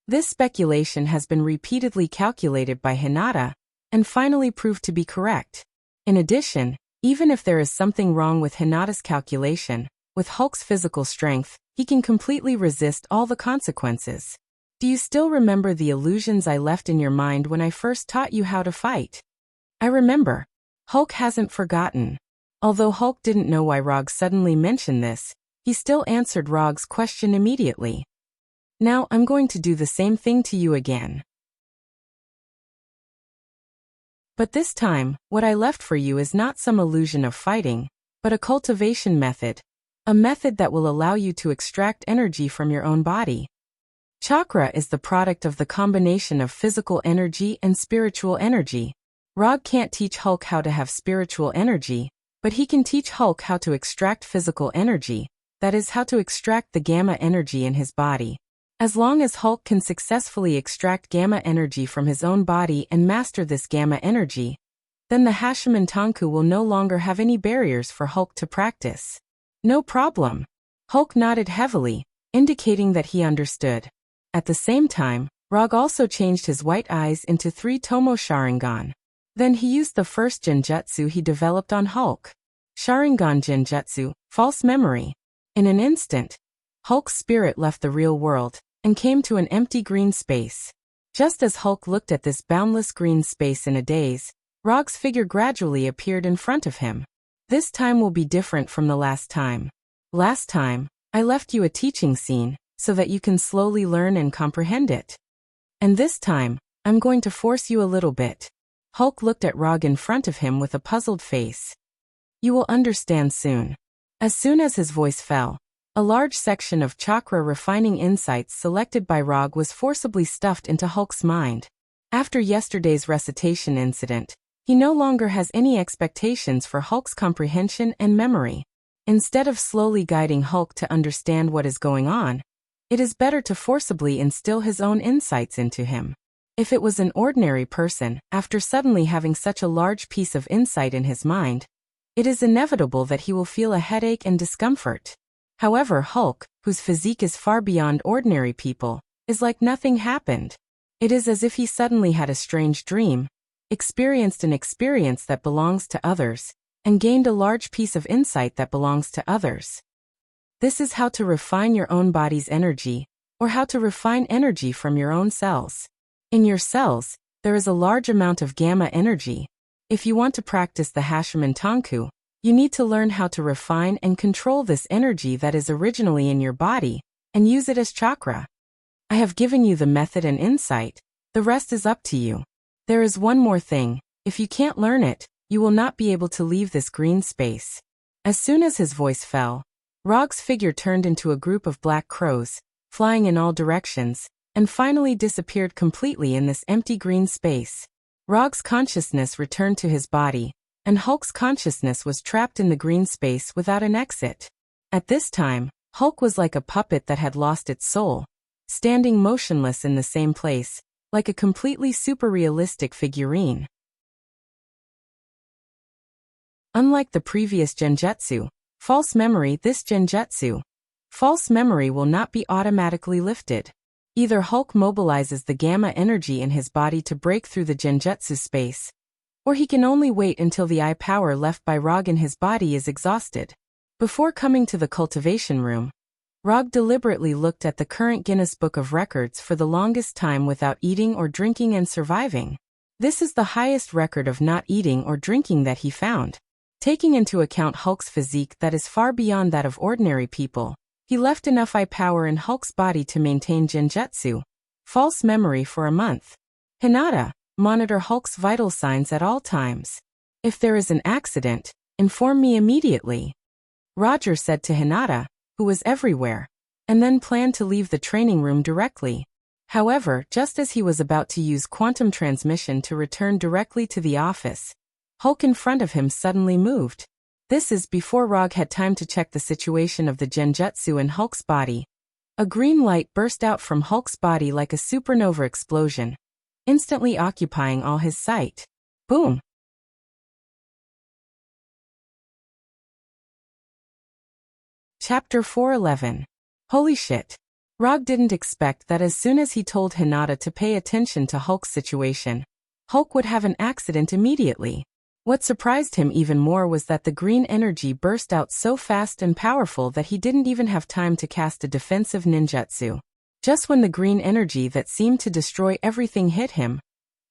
This speculation has been repeatedly calculated by Hinata, and finally proved to be correct. In addition, even if there is something wrong with Hinata's calculation, with Hulk's physical strength, he can completely resist all the consequences. Do you still remember the illusions I left in your mind when I first taught you how to fight? I remember. Hulk hasn't forgotten. Although Hulk didn't know why Rog suddenly mentioned this, he still answered Rog's question immediately. Now I'm going to do the same thing to you again. But this time, what I left for you is not some illusion of fighting, but a cultivation method, a method that will allow you to extract energy from your own body. Chakra is the product of the combination of physical energy and spiritual energy. Rog can't teach Hulk how to have spiritual energy, but he can teach Hulk how to extract physical energy, that is, how to extract the gamma energy in his body. As long as Hulk can successfully extract gamma energy from his own body and master this gamma energy, then the Hashiman Tanku will no longer have any barriers for Hulk to practice. No problem. Hulk nodded heavily, indicating that he understood. At the same time, Rog also changed his white eyes into 3 Tomo Sharingan. Then he used the first Genjutsu he developed on Hulk. Sharingan Genjutsu, False Memory. In an instant, Hulk's spirit left the real world and came to an empty green space. Just as Hulk looked at this boundless green space in a daze, Rog's figure gradually appeared in front of him. This time will be different from the last time. Last time, I left you a teaching scene, so that you can slowly learn and comprehend it. And this time, I'm going to force you a little bit. Hulk looked at Rog in front of him with a puzzled face. You will understand soon. As soon as his voice fell, a large section of chakra refining insights selected by Rog was forcibly stuffed into Hulk's mind. After yesterday's recitation incident, he no longer has any expectations for Hulk's comprehension and memory. Instead of slowly guiding Hulk to understand what is going on, it is better to forcibly instill his own insights into him. If it was an ordinary person, after suddenly having such a large piece of insight in his mind, it is inevitable that he will feel a headache and discomfort. However, Hulk, whose physique is far beyond ordinary people, is like nothing happened. It is as if he suddenly had a strange dream, experienced an experience that belongs to others, and gained a large piece of insight that belongs to others. This is how to refine your own body's energy, or how to refine energy from your own cells. In your cells, there is a large amount of gamma energy. If you want to practice the Hashiman Tanku, you need to learn how to refine and control this energy that is originally in your body, and use it as chakra. I have given you the method and insight, the rest is up to you. There is one more thing, if you can't learn it, you will not be able to leave this green space. As soon as his voice fell, Rog's figure turned into a group of black crows, flying in all directions, and finally disappeared completely in this empty green space. Rog's consciousness returned to his body, and Hulk's consciousness was trapped in the green space without an exit. At this time, Hulk was like a puppet that had lost its soul, standing motionless in the same place, like a completely super-realistic figurine. Unlike the previous Genjutsu, False Memory, this Genjutsu, False Memory will not be automatically lifted. Either Hulk mobilizes the gamma energy in his body to break through the Genjutsu space, or he can only wait until the eye power left by Rog in his body is exhausted. Before coming to the cultivation room, Rog deliberately looked at the current Guinness Book of Records for the longest time without eating or drinking and surviving. This is the highest record of not eating or drinking that he found. Taking into account Hulk's physique that is far beyond that of ordinary people, he left enough eye power in Hulk's body to maintain Genjutsu, False Memory, for a month. Hinata, monitor Hulk's vital signs at all times. If there is an accident, inform me immediately. Roger said to Hinata, who was everywhere, and then planned to leave the training room directly. However, just as he was about to use quantum transmission to return directly to the office, Hulk in front of him suddenly moved. This is before Rog had time to check the situation of the Genjutsu in Hulk's body. A green light burst out from Hulk's body like a supernova explosion, instantly occupying all his sight. Boom! Chapter 411. Holy shit. Rog didn't expect that as soon as he told Hinata to pay attention to Hulk's situation, Hulk would have an accident immediately. What surprised him even more was that the green energy burst out so fast and powerful that he didn't even have time to cast a defensive ninjutsu. Just when the green energy that seemed to destroy everything hit him,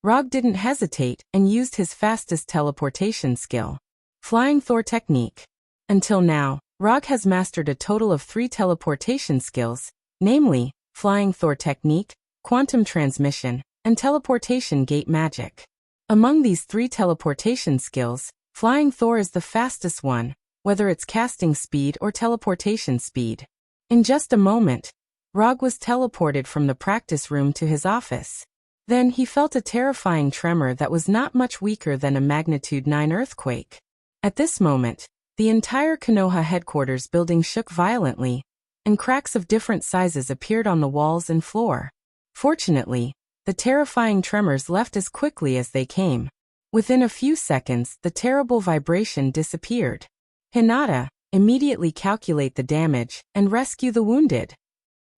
Rog didn't hesitate and used his fastest teleportation skill, Flying Thor technique. Until now, Rog has mastered a total of 3 teleportation skills, namely, Flying Thor technique, Quantum Transmission, and Teleportation Gate Magic. Among these 3 teleportation skills, Flying Thor is the fastest one, whether it's casting speed or teleportation speed. In just a moment, Rog was teleported from the practice room to his office. Then he felt a terrifying tremor that was not much weaker than a magnitude 9 earthquake. At this moment, the entire Konoha headquarters building shook violently, and cracks of different sizes appeared on the walls and floor. Fortunately, the terrifying tremors left as quickly as they came. Within a few seconds, the terrible vibration disappeared. Hinata, immediately calculate the damage and rescue the wounded.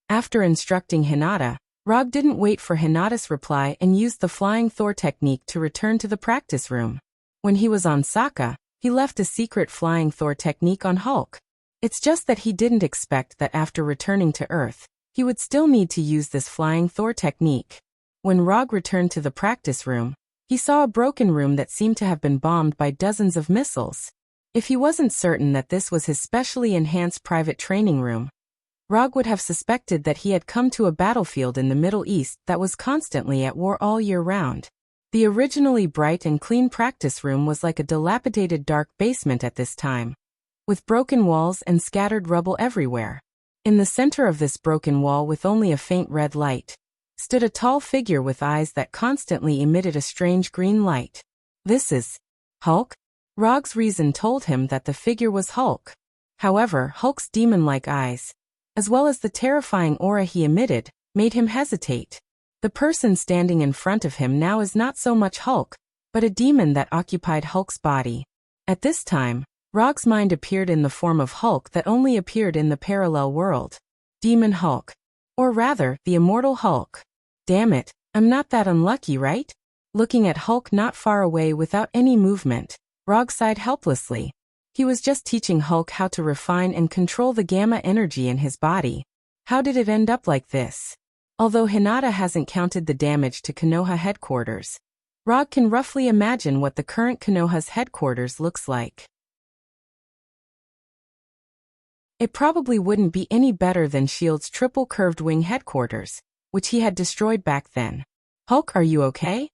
After instructing Hinata, Rog didn't wait for Hinata's reply and used the Flying Thor technique to return to the practice room. When he was on Sokka, he left a secret Flying Thor technique on Hulk. It's just that he didn't expect that after returning to Earth, he would still need to use this Flying Thor technique. When Rog returned to the practice room, he saw a broken room that seemed to have been bombed by dozens of missiles. If he wasn't certain that this was his specially enhanced private training room, Rog would have suspected that he had come to a battlefield in the Middle East that was constantly at war all year round. The originally bright and clean practice room was like a dilapidated dark basement at this time, with broken walls and scattered rubble everywhere. In the center of this broken wall with only a faint red light, stood a tall figure with eyes that constantly emitted a strange green light. This is Hulk? Rog's reason told him that the figure was Hulk. However, Hulk's demon-like eyes, as well as the terrifying aura he emitted, made him hesitate. The person standing in front of him now is not so much Hulk, but a demon that occupied Hulk's body. At this time, Rog's mind appeared in the form of Hulk that only appeared in the parallel world. Demon Hulk. Or rather, the immortal Hulk. Damn it, I'm not that unlucky, right? Looking at Hulk not far away without any movement, Rog sighed helplessly. He was just teaching Hulk how to refine and control the gamma energy in his body. How did it end up like this? Although Hinata hasn't counted the damage to Konoha headquarters, Rog can roughly imagine what the current Konoha's headquarters looks like. It probably wouldn't be any better than S.H.I.E.L.D.'s triple curved wing headquarters, which he had destroyed back then. Hulk, are you okay?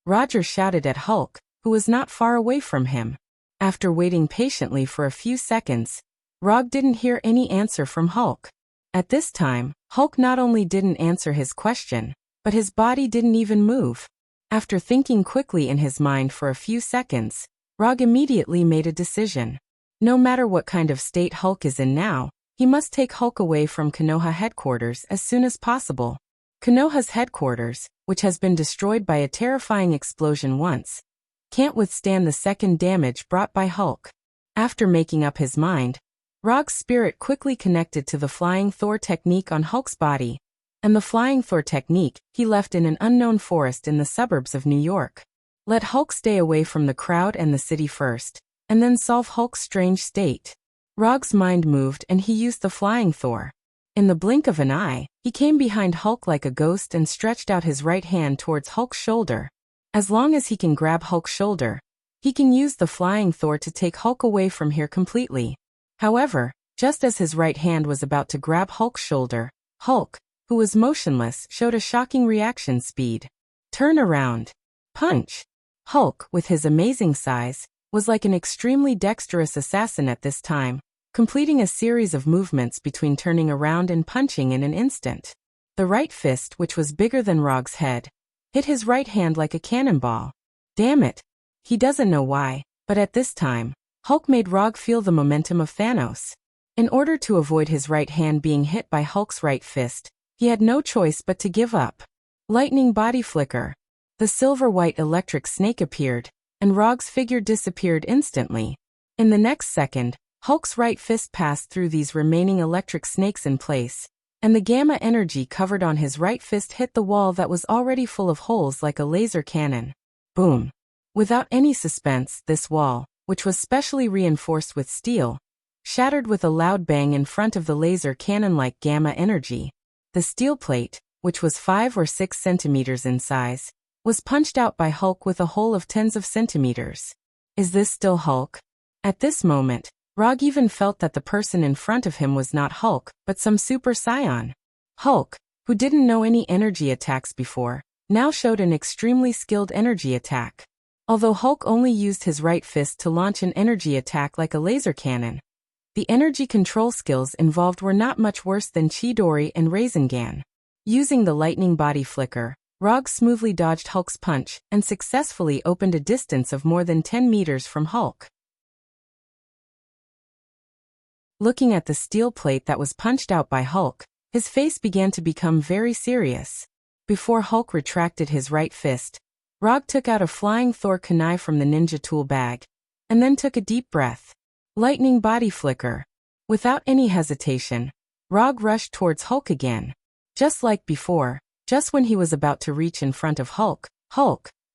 Roger shouted at Hulk, who was not far away from him. After waiting patiently for a few seconds, Rog didn't hear any answer from Hulk. At this time, Hulk not only didn't answer his question, but his body didn't even move. After thinking quickly in his mind for a few seconds, Rog immediately made a decision. No matter what kind of state Hulk is in now, he must take Hulk away from Konoha headquarters as soon as possible. Konoha's headquarters, which has been destroyed by a terrifying explosion once, can't withstand the second damage brought by Hulk. After making up his mind, Rog's spirit quickly connected to the Flying Thor technique on Hulk's body, and the Flying Thor technique he left in an unknown forest in the suburbs of New York. Let Hulk stay away from the crowd and the city first, and then solve Hulk's strange state. Rog's mind moved and he used the Flying Thor. In the blink of an eye, he came behind Hulk like a ghost and stretched out his right hand towards Hulk's shoulder. As long as he can grab Hulk's shoulder, he can use the Flying Thor to take Hulk away from here completely. However, just as his right hand was about to grab Hulk's shoulder, Hulk, who was motionless, showed a shocking reaction speed. Turn around. Punch. Hulk, with his amazing size, was like an extremely dexterous assassin at this time, completing a series of movements between turning around and punching in an instant. The right fist, which was bigger than Rog's head, hit his right hand like a cannonball. Damn it. He doesn't know why, but at this time, Hulk made Rog feel the momentum of Thanos. In order to avoid his right hand being hit by Hulk's right fist, he had no choice but to give up. Lightning body flicker. The silver-white electric snake appeared, and Rog's figure disappeared instantly. In the next second, Hulk's right fist passed through these remaining electric snakes in place, and the gamma energy covered on his right fist hit the wall that was already full of holes like a laser cannon. Boom. Without any suspense, this wall, which was specially reinforced with steel, shattered with a loud bang in front of the laser cannon-like gamma energy. The steel plate, which was 5 or 6 centimeters in size, was punched out by Hulk with a hole of tens of centimeters. Is this still Hulk? At this moment, Rog even felt that the person in front of him was not Hulk, but some super scion. Hulk, who didn't know any energy attacks before, now showed an extremely skilled energy attack. Although Hulk only used his right fist to launch an energy attack like a laser cannon, the energy control skills involved were not much worse than Chidori and Rasengan. Using the lightning body flicker, Rog smoothly dodged Hulk's punch and successfully opened a distance of more than 10 meters from Hulk. Looking at the steel plate that was punched out by Hulk, his face began to become very serious. Before Hulk retracted his right fist, Rog took out a flying Thor kunai from the ninja tool bag, and then took a deep breath. Lightning body flicker. Without any hesitation, Rog rushed towards Hulk again. Just like before, just when he was about to reach in front of Hulk,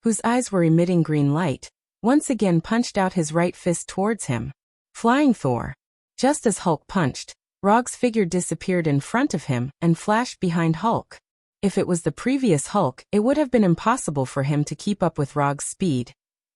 whose eyes were emitting green light, once again punched out his right fist towards him. Flying Thor. Just as Hulk punched, Rog's figure disappeared in front of him and flashed behind Hulk. If it was the previous Hulk, it would have been impossible for him to keep up with Rog's speed,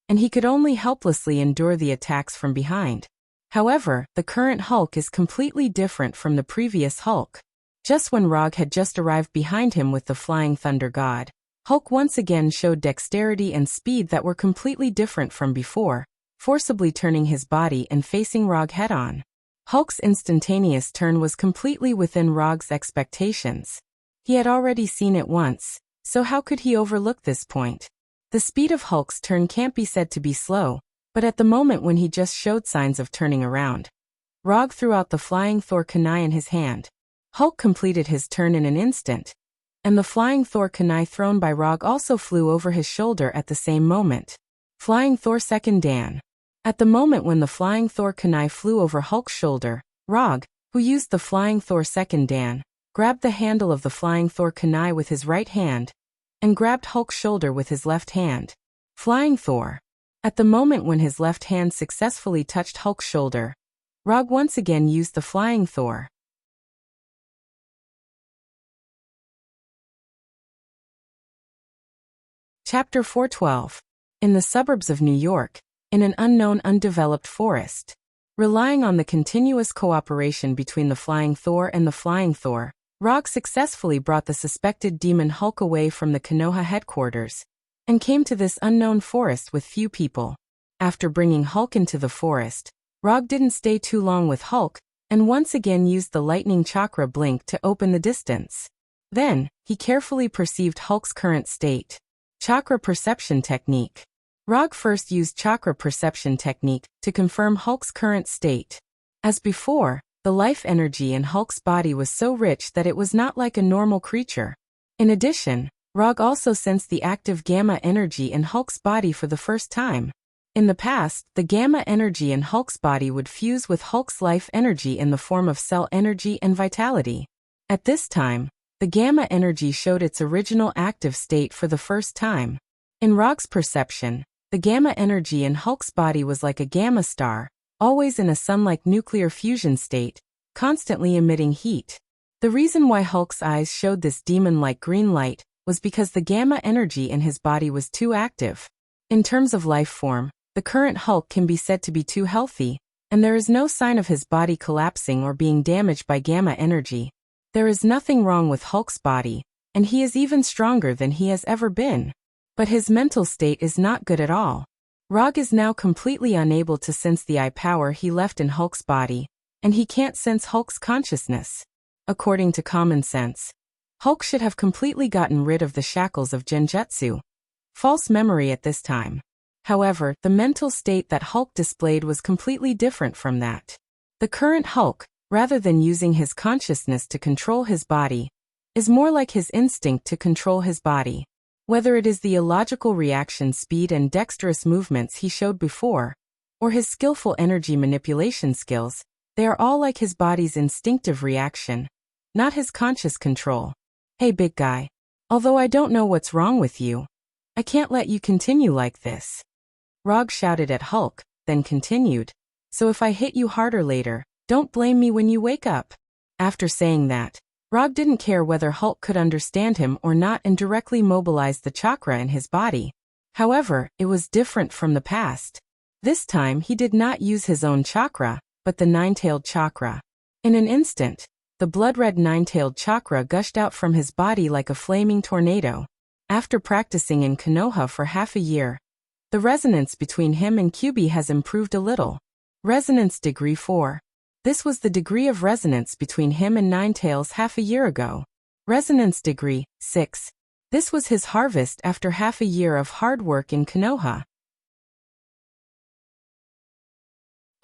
and he could only helplessly endure the attacks from behind. However, the current Hulk is completely different from the previous Hulk. Just when Rog had just arrived behind him with the Flying Thunder God, Hulk once again showed dexterity and speed that were completely different from before, forcibly turning his body and facing Rog head-on. Hulk's instantaneous turn was completely within Rog's expectations. He had already seen it once, so how could he overlook this point? The speed of Hulk's turn can't be said to be slow, but at the moment when he just showed signs of turning around, Rog threw out the flying Thor kunai in his hand. Hulk completed his turn in an instant, and the flying Thor kunai thrown by Rog also flew over his shoulder at the same moment. Flying Thor second Dan. At the moment when the flying Thor kunai flew over Hulk's shoulder, Rog, who used the flying Thor second Dan, grabbed the handle of the flying Thor kunai with his right hand, and grabbed Hulk's shoulder with his left hand. Flying Thor. At the moment when his left hand successfully touched Hulk's shoulder, Rog once again used the flying Thor. Chapter 412. In the suburbs of New York, in an unknown undeveloped forest. Relying on the continuous cooperation between the Flying Thor and the Flying Thor, Rog successfully brought the suspected demon Hulk away from the Konoha headquarters, and came to this unknown forest with few people. After bringing Hulk into the forest, Rog didn't stay too long with Hulk, and once again used the lightning chakra blink to open the distance. Then, he carefully perceived Hulk's current state. Chakra perception technique. Rog first used chakra perception technique to confirm Hulk's current state. As before, the life energy in Hulk's body was so rich that it was not like a normal creature. In addition, Rog also sensed the active gamma energy in Hulk's body for the first time. In the past, the gamma energy in Hulk's body would fuse with Hulk's life energy in the form of cell energy and vitality. At this time, the gamma energy showed its original active state for the first time. In Rog's perception, the gamma energy in Hulk's body was like a gamma star, always in a sun-like nuclear fusion state, constantly emitting heat. The reason why Hulk's eyes showed this demon-like green light was because the gamma energy in his body was too active. In terms of life form, the current Hulk can be said to be too healthy, and there is no sign of his body collapsing or being damaged by gamma energy. There is nothing wrong with Hulk's body, and he is even stronger than he has ever been. But his mental state is not good at all. Rog is now completely unable to sense the eye power he left in Hulk's body, and he can't sense Hulk's consciousness. According to common sense, Hulk should have completely gotten rid of the shackles of genjutsu. False memory at this time. However, the mental state that Hulk displayed was completely different from that. The current Hulk, rather than using his consciousness to control his body, is more like his instinct to control his body. Whether it is the illogical reaction speed and dexterous movements he showed before, or his skillful energy manipulation skills, they are all like his body's instinctive reaction, not his conscious control. Hey big guy. Although I don't know what's wrong with you, I can't let you continue like this. Rog shouted at Hulk, then continued. So if I hit you harder later, don't blame me when you wake up. After saying that, Rog didn't care whether Hulk could understand him or not and directly mobilized the chakra in his body. However, it was different from the past. This time he did not use his own chakra, but the nine-tailed chakra. In an instant, the blood-red nine-tailed chakra gushed out from his body like a flaming tornado. After practicing in Konoha for half a year, The resonance between him and Kyubi has improved a little. Resonance degree 4. This was the degree of resonance between him and Ninetales half a year ago. Resonance degree 6. This was his harvest after half a year of hard work in Konoha.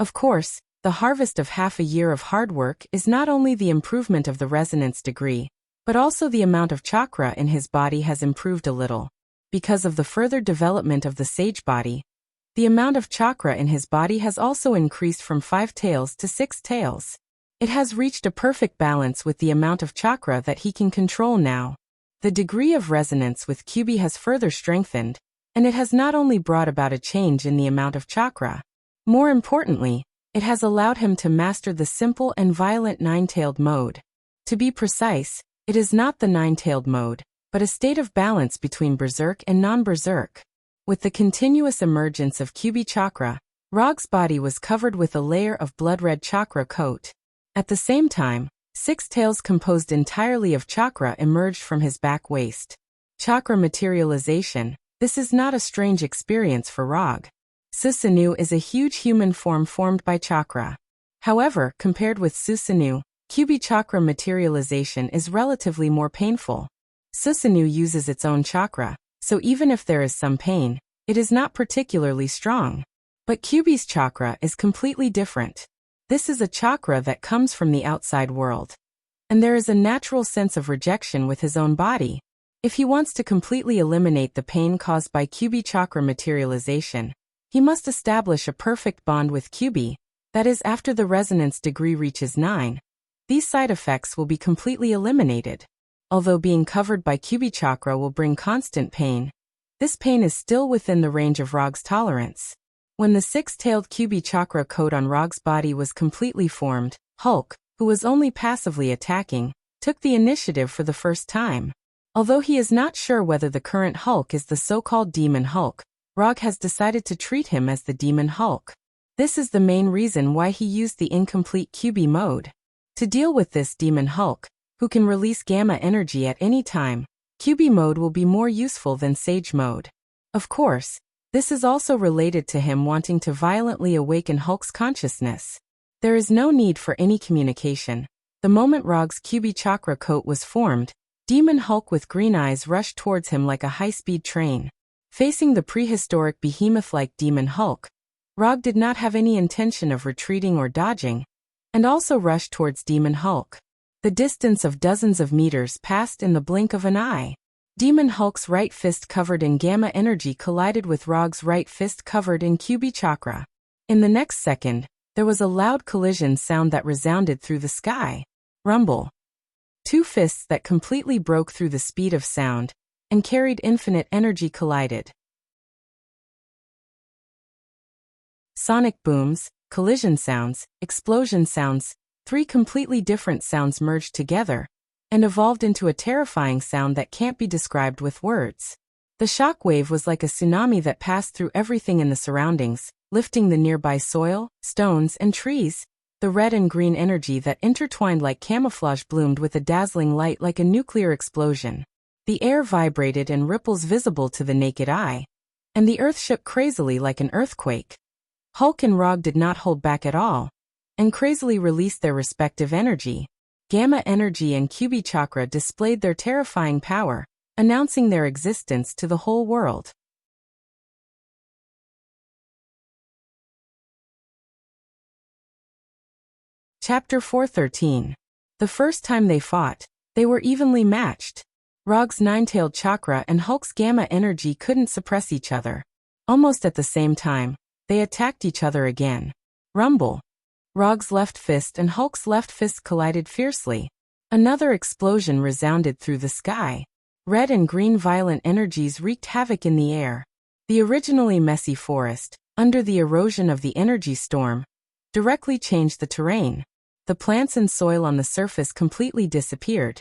Of course, the harvest of half a year of hard work is not only the improvement of the resonance degree, but also the amount of chakra in his body has improved a little. Because of the further development of the sage body, the amount of chakra in his body has also increased from 5 taels to 6 taels. It has reached a perfect balance with the amount of chakra that he can control now. The degree of resonance with Kyubi has further strengthened, and it has not only brought about a change in the amount of chakra. More importantly, it has allowed him to master the simple and violent nine-tailed mode. To be precise, it is not the nine-tailed mode, but a state of balance between berserk and non-berserk. With the continuous emergence of Kyubi chakra, Rog's body was covered with a layer of blood-red chakra coat. At the same time, 6 tails composed entirely of chakra emerged from his back waist. Chakra materialization. This is not a strange experience for Rog. Susanoo is a huge human form formed by chakra. However, compared with Susanoo, Kyubi chakra materialization is relatively more painful. Susanoo uses its own chakra, so even if there is some pain, it is not particularly strong. But Kyubi's chakra is completely different. This is a chakra that comes from the outside world. And there is a natural sense of rejection with his own body. If he wants to completely eliminate the pain caused by Kyubi chakra materialization, he must establish a perfect bond with Kyubi, that is after the resonance degree reaches 9. These side effects will be completely eliminated. Although being covered by Kyubi chakra will bring constant pain, this pain is still within the range of Rog's tolerance. When the 6-tailed Kyubi chakra coat on Rog's body was completely formed, Hulk, who was only passively attacking, took the initiative for the first time. Although he is not sure whether the current Hulk is the so-called Demon Hulk, Rog has decided to treat him as the Demon Hulk. This is the main reason why he used the incomplete Kyubi mode. To deal with this Demon Hulk, who can release gamma energy at any time, Kyubi mode will be more useful than Sage mode. Of course, this is also related to him wanting to violently awaken Hulk's consciousness. There is no need for any communication. The moment Rog's Kyubi chakra coat was formed, Demon Hulk with green eyes rushed towards him like a high-speed train. Facing the prehistoric behemoth-like Demon Hulk, Rog did not have any intention of retreating or dodging, and also rushed towards Demon Hulk. The distance of dozens of meters passed in the blink of an eye. Demon Hulk's right fist covered in gamma energy collided with Rog's right fist covered in Kyubi chakra. In the next second, there was a loud collision sound that resounded through the sky. Rumble. 2 fists that completely broke through the speed of sound and carried infinite energy collided. Sonic booms, collision sounds, explosion sounds, 3 completely different sounds merged together and evolved into a terrifying sound that can't be described with words. The shock wave was like a tsunami that passed through everything in the surroundings, lifting the nearby soil, stones, and trees. The red and green energy that intertwined like camouflage bloomed with a dazzling light like a nuclear explosion. The air vibrated in ripples visible to the naked eye, and the earth shook crazily like an earthquake. Hulk and Rog did not hold back at all, and crazily released their respective energy. Gamma energy and Kyubi chakra displayed their terrifying power, announcing their existence to the whole world. Chapter 413. The first time they fought, they were evenly matched. Rog's 9-tailed chakra and Hulk's gamma energy couldn't suppress each other. Almost at the same time, they attacked each other again. Rumble. Rog's left fist and Hulk's left fist collided fiercely. Another explosion resounded through the sky. Red and green violent energies wreaked havoc in the air. The originally messy forest, under the erosion of the energy storm, directly changed the terrain. The plants and soil on the surface completely disappeared,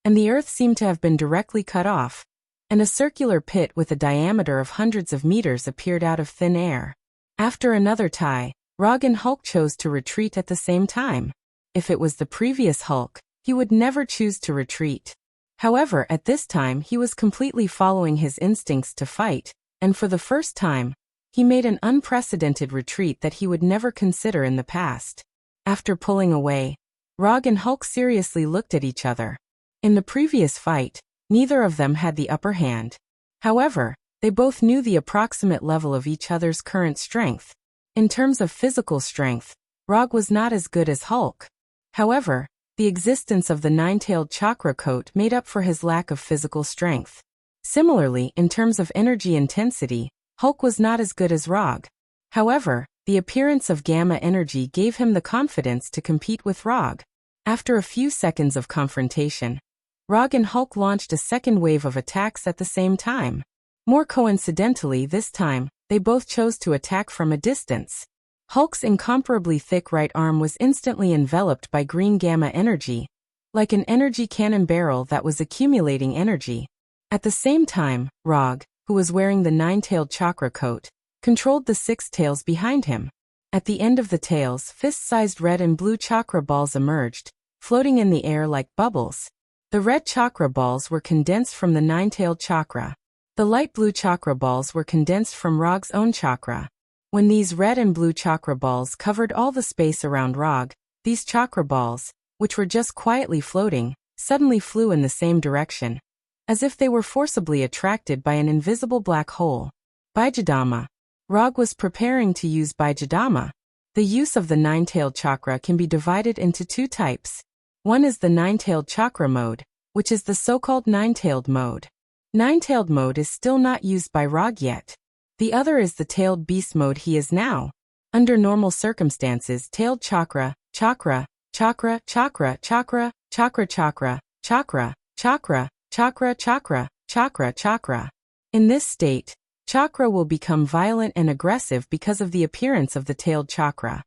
and the earth seemed to have been directly cut off, and a circular pit with a diameter of hundreds of meters appeared out of thin air. After another tie, Rog and Hulk chose to retreat at the same time. If it was the previous Hulk, he would never choose to retreat. However, at this time he was completely following his instincts to fight, and for the first time, He made an unprecedented retreat that he would never consider in the past. After pulling away, Rog and Hulk seriously looked at each other. In the previous fight, neither of them had the upper hand. However, they both knew the approximate level of each other's current strength. In terms of physical strength, Rog was not as good as Hulk. However, the existence of the nine-tailed chakra coat made up for his lack of physical strength. Similarly, in terms of energy intensity, Hulk was not as good as Rog. However, the appearance of gamma energy gave him the confidence to compete with Rog. After a few seconds of confrontation, Rog and Hulk launched a second wave of attacks at the same time. More coincidentally this time, they both chose to attack from a distance. Hulk's incomparably thick right arm was instantly enveloped by green gamma energy, like an energy cannon barrel that was accumulating energy. At the same time, Rog, who was wearing the nine-tailed chakra coat, controlled the 6 tails behind him. At the end of the tails, fist-sized red and blue chakra balls emerged, floating in the air like bubbles. The red chakra balls were condensed from the nine-tailed chakra. The light blue chakra balls were condensed from Rog's own chakra. When these red and blue chakra balls covered all the space around Rog, these chakra balls, which were just quietly floating, suddenly flew in the same direction, as if they were forcibly attracted by an invisible black hole. Bijadama. Rog was preparing to use Bijadama. The use of the nine-tailed chakra can be divided into 2 types. One is the nine-tailed chakra mode, which is the so-called nine-tailed mode. Nine-tailed mode is still not used by Rog yet. The other is the tailed beast mode he is now. Under normal circumstances, tailed chakra, chakra, chakra, chakra, chakra, chakra, chakra, chakra, chakra, chakra, chakra, chakra, chakra. In this state, chakra will become violent and aggressive because of the appearance of the tailed chakra.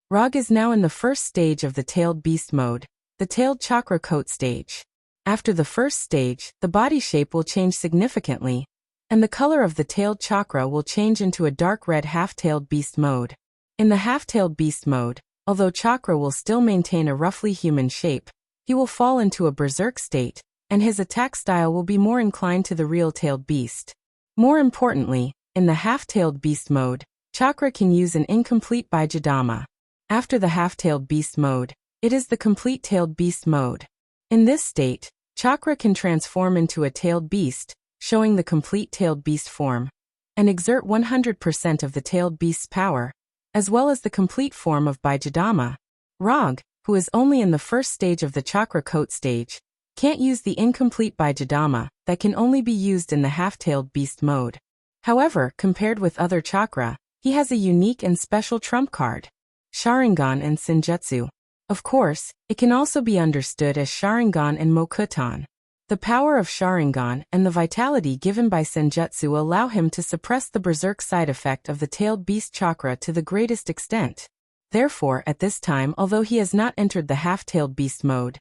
Rog is now in the first stage of the tailed beast mode, the tailed chakra coat stage. After the first stage, the body shape will change significantly, and the color of the tailed chakra will change into a dark red half-tailed beast mode. In the half-tailed beast mode, although chakra will still maintain a roughly human shape, he will fall into a berserk state, and his attack style will be more inclined to the real tailed beast. More importantly, in the half-tailed beast mode, chakra can use an incomplete Bijadama. After the half-tailed beast mode, it is the complete tailed beast mode. In this state, chakra can transform into a tailed beast, showing the complete tailed beast form, and exert 100% of the tailed beast's power, as well as the complete form of Bijadama. Rog, who is only in the first stage of the chakra coat stage, can't use the incomplete Bijadama that can only be used in the half-tailed beast mode. However, compared with other chakra, he has a unique and special trump card: Sharingan and Senjutsu. Of course, it can also be understood as Sharingan and Mokuton. The power of Sharingan and the vitality given by Senjutsu allow him to suppress the berserk side effect of the tailed beast chakra to the greatest extent. Therefore, at this time, although he has not entered the half-tailed beast mode,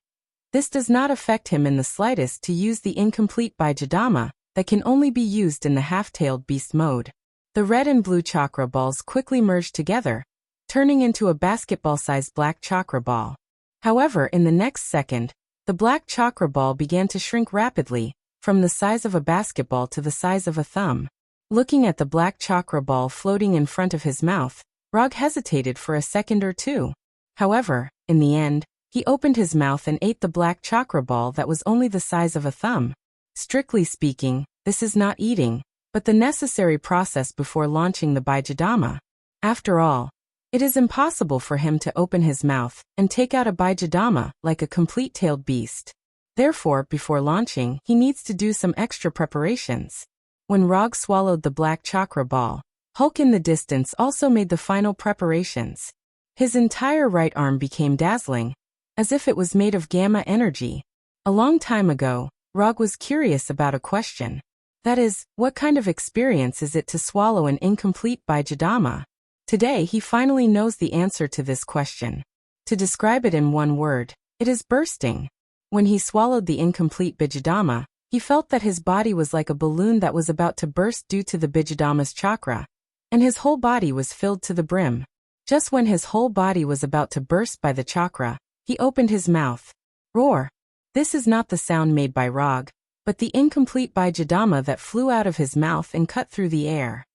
this does not affect him in the slightest to use the incomplete Bijadama that can only be used in the half-tailed beast mode. The red and blue chakra balls quickly merge together, turning into a basketball-sized black chakra ball. However, in the next second, the black chakra ball began to shrink rapidly, from the size of a basketball to the size of a thumb. Looking at the black chakra ball floating in front of his mouth, Rog hesitated for a second or two. However, in the end, he opened his mouth and ate the black chakra ball that was only the size of a thumb. Strictly speaking, this is not eating, but the necessary process before launching the Bijadama. After all, it is impossible for him to open his mouth and take out a Bijadama like a complete tailed beast. Therefore, before launching, he needs to do some extra preparations. When Rog swallowed the black chakra ball, Hulk in the distance also made the final preparations. His entire right arm became dazzling, as if it was made of gamma energy. A long time ago, Rog was curious about a question. That is, what kind of experience is it to swallow an incomplete Bijadama? Today he finally knows the answer to this question. To describe it in one word, it is bursting. When he swallowed the incomplete Bijadama, he felt that his body was like a balloon that was about to burst due to the Bijadama's chakra, and his whole body was filled to the brim. Just when his whole body was about to burst by the chakra, he opened his mouth. Roar! This is not the sound made by Rog, but the incomplete Baijidama that flew out of his mouth and cut through the air.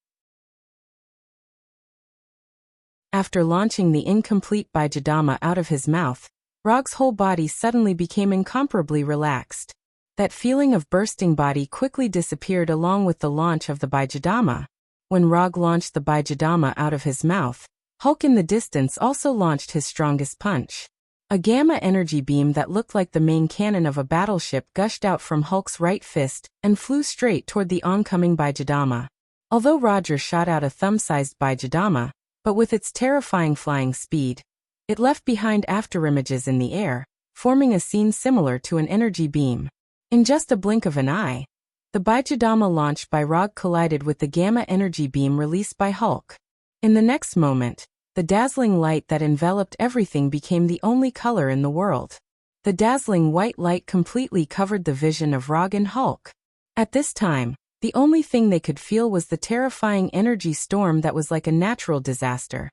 After launching the incomplete Baijidama out of his mouth, Rog's whole body suddenly became incomparably relaxed. That feeling of bursting body quickly disappeared along with the launch of the Baijidama. When Rog launched the Baijidama out of his mouth, Hulk in the distance also launched his strongest punch. A gamma energy beam that looked like the main cannon of a battleship gushed out from Hulk's right fist and flew straight toward the oncoming Baijidama. Although Roger shot out a thumb-sized Baijidama, but with its terrifying flying speed, it left behind afterimages in the air, forming a scene similar to an energy beam. In just a blink of an eye, the Baijidama launched by Rog collided with the gamma energy beam released by Hulk. In the next moment, the dazzling light that enveloped everything became the only color in the world. The dazzling white light completely covered the vision of Rog and Hulk. At this time, the only thing they could feel was the terrifying energy storm that was like a natural disaster.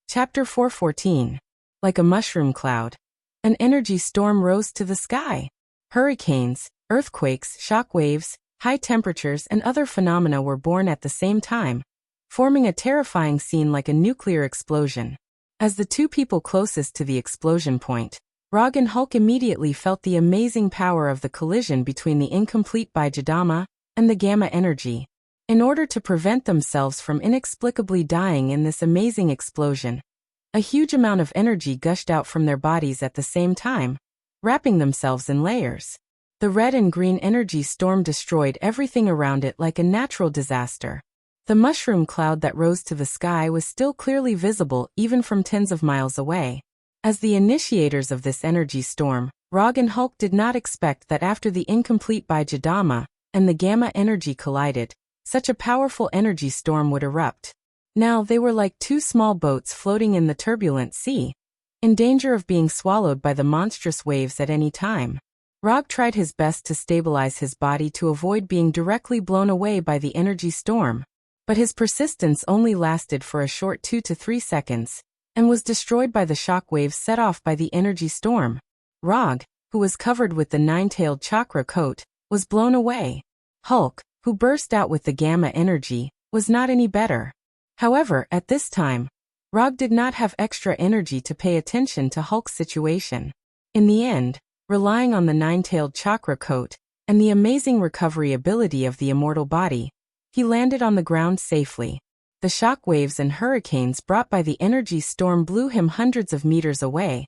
Chapter 4:14. Like a mushroom cloud. An energy storm rose to the sky. Hurricanes, earthquakes, shock waves, high temperatures and other phenomena were born at the same time, forming a terrifying scene like a nuclear explosion. As the two people closest to the explosion point, Rog and Hulk immediately felt the amazing power of the collision between the incomplete Baijidama and the gamma energy. In order to prevent themselves from inexplicably dying in this amazing explosion, a huge amount of energy gushed out from their bodies at the same time, wrapping themselves in layers. The red and green energy storm destroyed everything around it like a natural disaster. The mushroom cloud that rose to the sky was still clearly visible even from tens of miles away. As the initiators of this energy storm, Rog and Hulk did not expect that after the incomplete Baijidama and the gamma energy collided, such a powerful energy storm would erupt. Now they were like two small boats floating in the turbulent sea, in danger of being swallowed by the monstrous waves at any time. Rog tried his best to stabilize his body to avoid being directly blown away by the energy storm, but his persistence only lasted for a short 2 to 3 seconds, and was destroyed by the shock waves set off by the energy storm. Rog, who was covered with the nine-tailed chakra coat, was blown away. Hulk, who burst out with the gamma energy, was not any better. However, at this time, Rog did not have extra energy to pay attention to Hulk's situation. In the end, relying on the nine-tailed chakra coat and the amazing recovery ability of the immortal body, he landed on the ground safely. The shock waves and hurricanes brought by the energy storm blew him hundreds of meters away,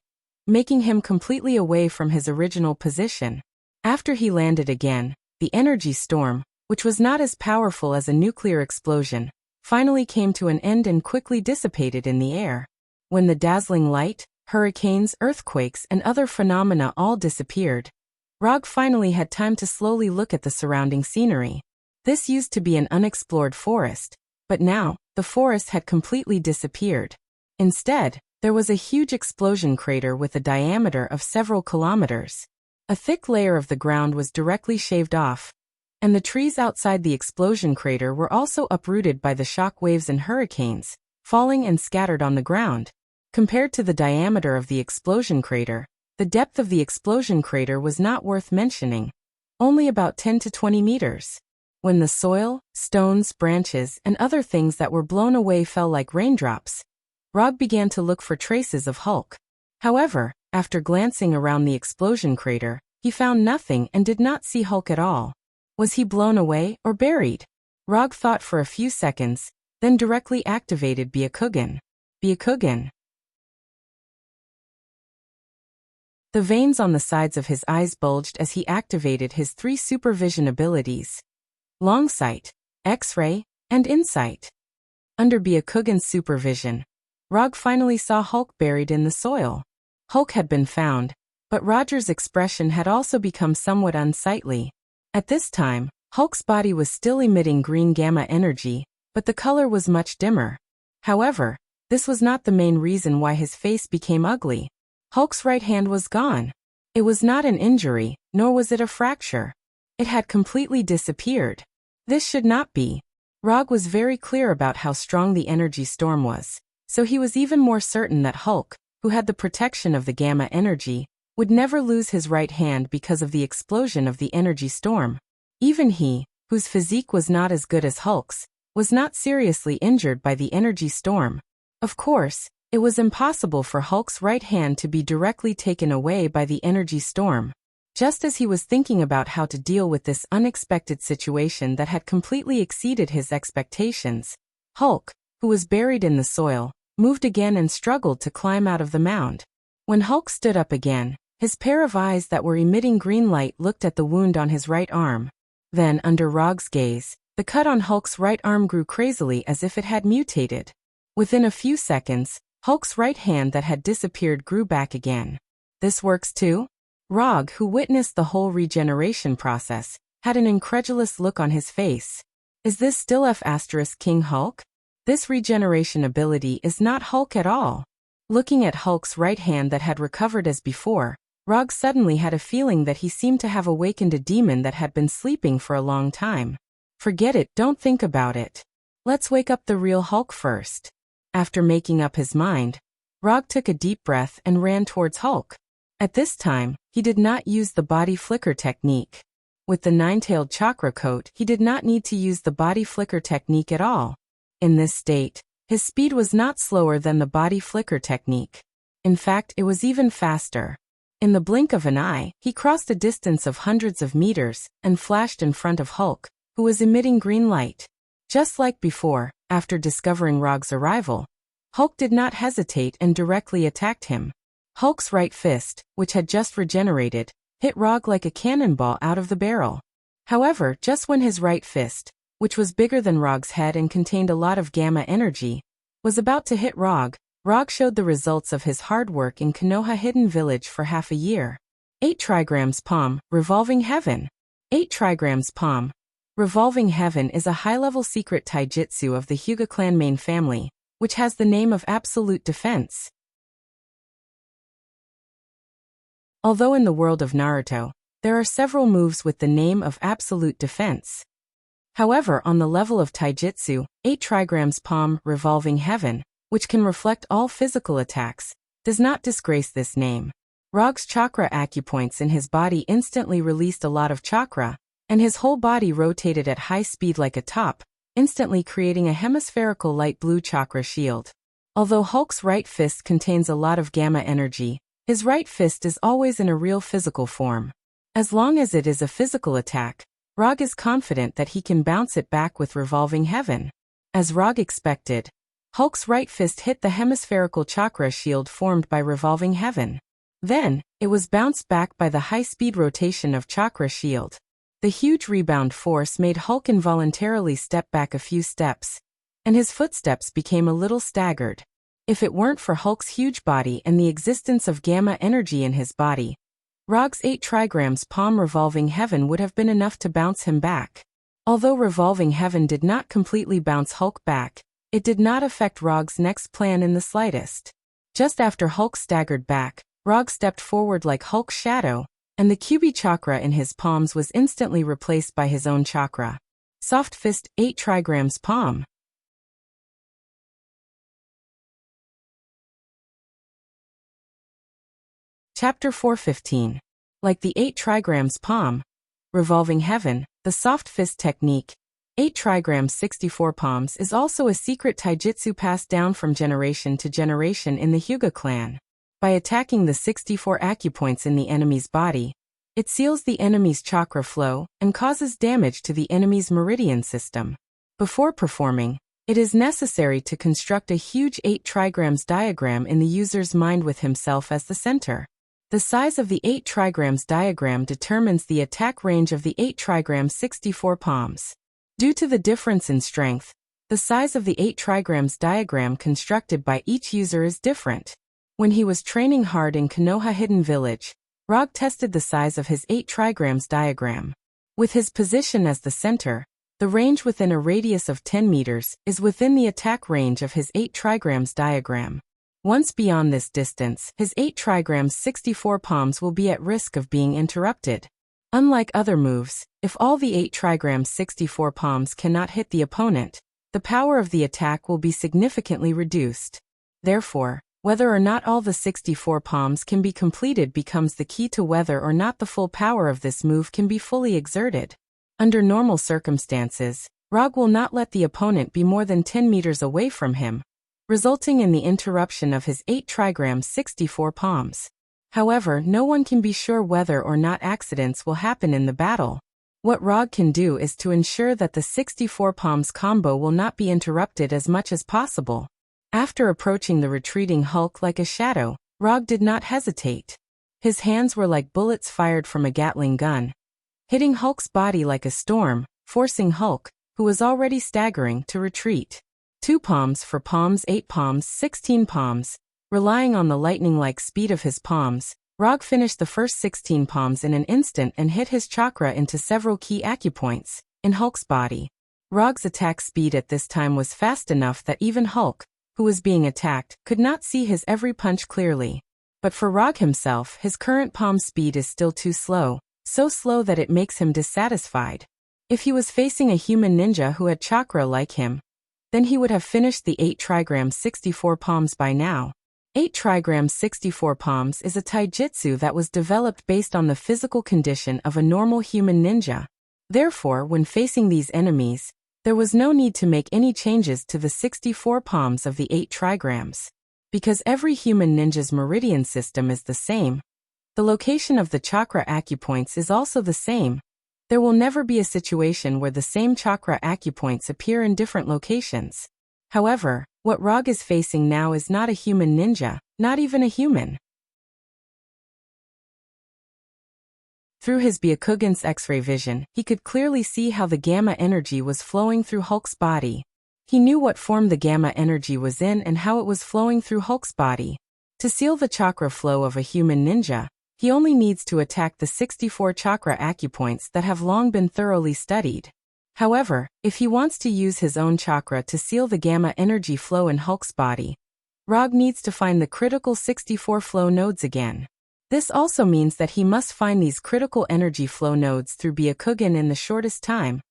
making him completely away from his original position. After he landed again, the energy storm, which was not as powerful as a nuclear explosion, finally came to an end and quickly dissipated in the air. When the dazzling light, hurricanes, earthquakes, and other phenomena all disappeared, Rog finally had time to slowly look at the surrounding scenery. This used to be an unexplored forest, but now, the forest had completely disappeared. Instead, there was a huge explosion crater with a diameter of several kilometers. A thick layer of the ground was directly shaved off, and the trees outside the explosion crater were also uprooted by the shock waves and hurricanes, falling and scattered on the ground. Compared to the diameter of the explosion crater, the depth of the explosion crater was not worth mentioning, only about 10 to 20 meters. When the soil, stones, branches, and other things that were blown away fell like raindrops, Rog began to look for traces of Hulk. However, after glancing around the explosion crater, he found nothing and did not see Hulk at all. Was he blown away or buried? Rog thought for a few seconds, then directly activated Byakugan. Byakugan. The veins on the sides of his eyes bulged as he activated his 3 supervision abilities: Longsight, X-ray, and Insight. Under Byakugan's supervision, Rog finally saw Hulk buried in the soil. Hulk had been found, but Roger's expression had also become somewhat unsightly. At this time, Hulk's body was still emitting green gamma energy, but the color was much dimmer. However, this was not the main reason why his face became ugly. Hulk's right hand was gone. It was not an injury, nor was it a fracture. It had completely disappeared. This should not be. Rog was very clear about how strong the energy storm was, so he was even more certain that Hulk, who had the protection of the gamma energy, would never lose his right hand because of the explosion of the energy storm. Even he, whose physique was not as good as Hulk's, was not seriously injured by the energy storm. Of course, it was impossible for Hulk's right hand to be directly taken away by the energy storm. Just as he was thinking about how to deal with this unexpected situation that had completely exceeded his expectations, Hulk, who was buried in the soil, moved again and struggled to climb out of the mound. When Hulk stood up again, his pair of eyes that were emitting green light looked at the wound on his right arm. Then, under Rog's gaze, the cut on Hulk's right arm grew crazily as if it had mutated. Within a few seconds, Hulk's right hand that had disappeared grew back again. This works too? Rog, who witnessed the whole regeneration process, had an incredulous look on his face. Is this still King Hulk? This regeneration ability is not Hulk at all. Looking at Hulk's right hand that had recovered as before, Rog suddenly had a feeling that he seemed to have awakened a demon that had been sleeping for a long time. Forget it, don't think about it. Let's wake up the real Hulk first. After making up his mind, Rog took a deep breath and ran towards Hulk. At this time, he did not use the body flicker technique. With the nine-tailed chakra coat, he did not need to use the body flicker technique at all. In this state, his speed was not slower than the body flicker technique. In fact, it was even faster. In the blink of an eye, he crossed a distance of hundreds of meters and flashed in front of Hulk, who was emitting green light. Just like before, after discovering Rog's arrival, Hulk did not hesitate and directly attacked him. Hulk's right fist, which had just regenerated, hit Rog like a cannonball out of the barrel. However, just when his right fist, which was bigger than Rog's head and contained a lot of gamma energy, was about to hit Rog, Rog showed the results of his hard work in Konoha Hidden Village for half a year. 8 trigrams Palm, Revolving Heaven. 8 trigrams Palm. Revolving Heaven is a high-level secret taijutsu of the Hyuga clan main family, which has the name of Absolute Defense. Although in the world of Naruto, there are several moves with the name of Absolute Defense. However, on the level of taijutsu, 8 trigrams Palm, Revolving Heaven, which can reflect all physical attacks, does not disgrace this name. Rog's chakra acupoints in his body instantly released a lot of chakra, and his whole body rotated at high speed like a top, instantly creating a hemispherical light blue chakra shield. Although Hulk's right fist contains a lot of gamma energy, his right fist is always in a real physical form. As long as it is a physical attack, Rog is confident that he can bounce it back with Revolving Heaven. As Rog expected, Hulk's right fist hit the hemispherical chakra shield formed by Revolving Heaven. Then, it was bounced back by the high-speed rotation of chakra shield. The huge rebound force made Hulk involuntarily step back a few steps, and his footsteps became a little staggered. If it weren't for Hulk's huge body and the existence of gamma energy in his body, Rog's 8 trigrams Palm Revolving Heaven would have been enough to bounce him back. Although Revolving Heaven did not completely bounce Hulk back, it did not affect Rog's next plan in the slightest. Just after Hulk staggered back, Rog stepped forward like Hulk's shadow, and the Kyuubi chakra in his palms was instantly replaced by his own chakra. Soft Fist 8 trigrams Palm. Chapter 415. Like the 8 trigrams Palm, Revolving Heaven, the soft fist technique, 8 trigrams 64 palms is also a secret taijutsu passed down from generation to generation in the Hyuga clan. By attacking the 64 acupoints in the enemy's body, it seals the enemy's chakra flow and causes damage to the enemy's meridian system. Before performing, it is necessary to construct a huge 8 trigrams diagram in the user's mind with himself as the center. The size of the 8 trigrams diagram determines the attack range of the 8 trigrams 64 palms. Due to the difference in strength, the size of the 8 trigrams diagram constructed by each user is different. When he was training hard in Konoha Hidden Village, Rog tested the size of his 8 trigrams diagram. With his position as the center, the range within a radius of 10 meters is within the attack range of his 8 trigrams diagram. Once beyond this distance, his 8 trigrams 64 palms will be at risk of being interrupted. Unlike other moves, if all the 8 trigrams 64 palms cannot hit the opponent, the power of the attack will be significantly reduced. Therefore, Whether or not all the 64 palms can be completed becomes the key to whether or not the full power of this move can be fully exerted. Under normal circumstances, Rog will not let the opponent be more than 10 meters away from him, resulting in the interruption of his 8 trigrams 64 palms. However, no one can be sure whether or not accidents will happen in the battle. What Rog can do is to ensure that the 64 palms combo will not be interrupted as much as possible. After approaching the retreating Hulk like a shadow, Rog did not hesitate. His hands were like bullets fired from a Gatling gun, hitting Hulk's body like a storm, forcing Hulk, who was already staggering, to retreat. 2 palms for palms, 8 palms, 16 palms. Relying on the lightning-like speed of his palms, Rog finished the first 16 palms in an instant and hit his chakra into several key acupoints in Hulk's body. Rog's attack speed at this time was fast enough that even Hulk, who was being attacked, could not see his every punch clearly. But for Rog himself, his current palm speed is still too slow, so slow that it makes him dissatisfied. If he was facing a human ninja who had chakra like him, then he would have finished the 8 trigrams 64 palms by now. 8 trigrams 64 palms is a taijutsu that was developed based on the physical condition of a normal human ninja. Therefore, when facing these enemies, there was no need to make any changes to the 64 palms of the 8 trigrams. Because every human ninja's meridian system is the same, the location of the chakra acupoints is also the same. There will never be a situation where the same chakra acupoints appear in different locations. However, what Rog is facing now is not a human ninja, not even a human. Through his Byakugan's X-ray vision, he could clearly see how the gamma energy was flowing through Hulk's body. He knew what form the gamma energy was in and how it was flowing through Hulk's body. To seal the chakra flow of a human ninja, he only needs to attack the 64 chakra acupoints that have long been thoroughly studied. However, if he wants to use his own chakra to seal the gamma energy flow in Hulk's body, Rog needs to find the critical 64 flow nodes again. This also means that he must find these critical energy flow nodes through Byakugan in the shortest time,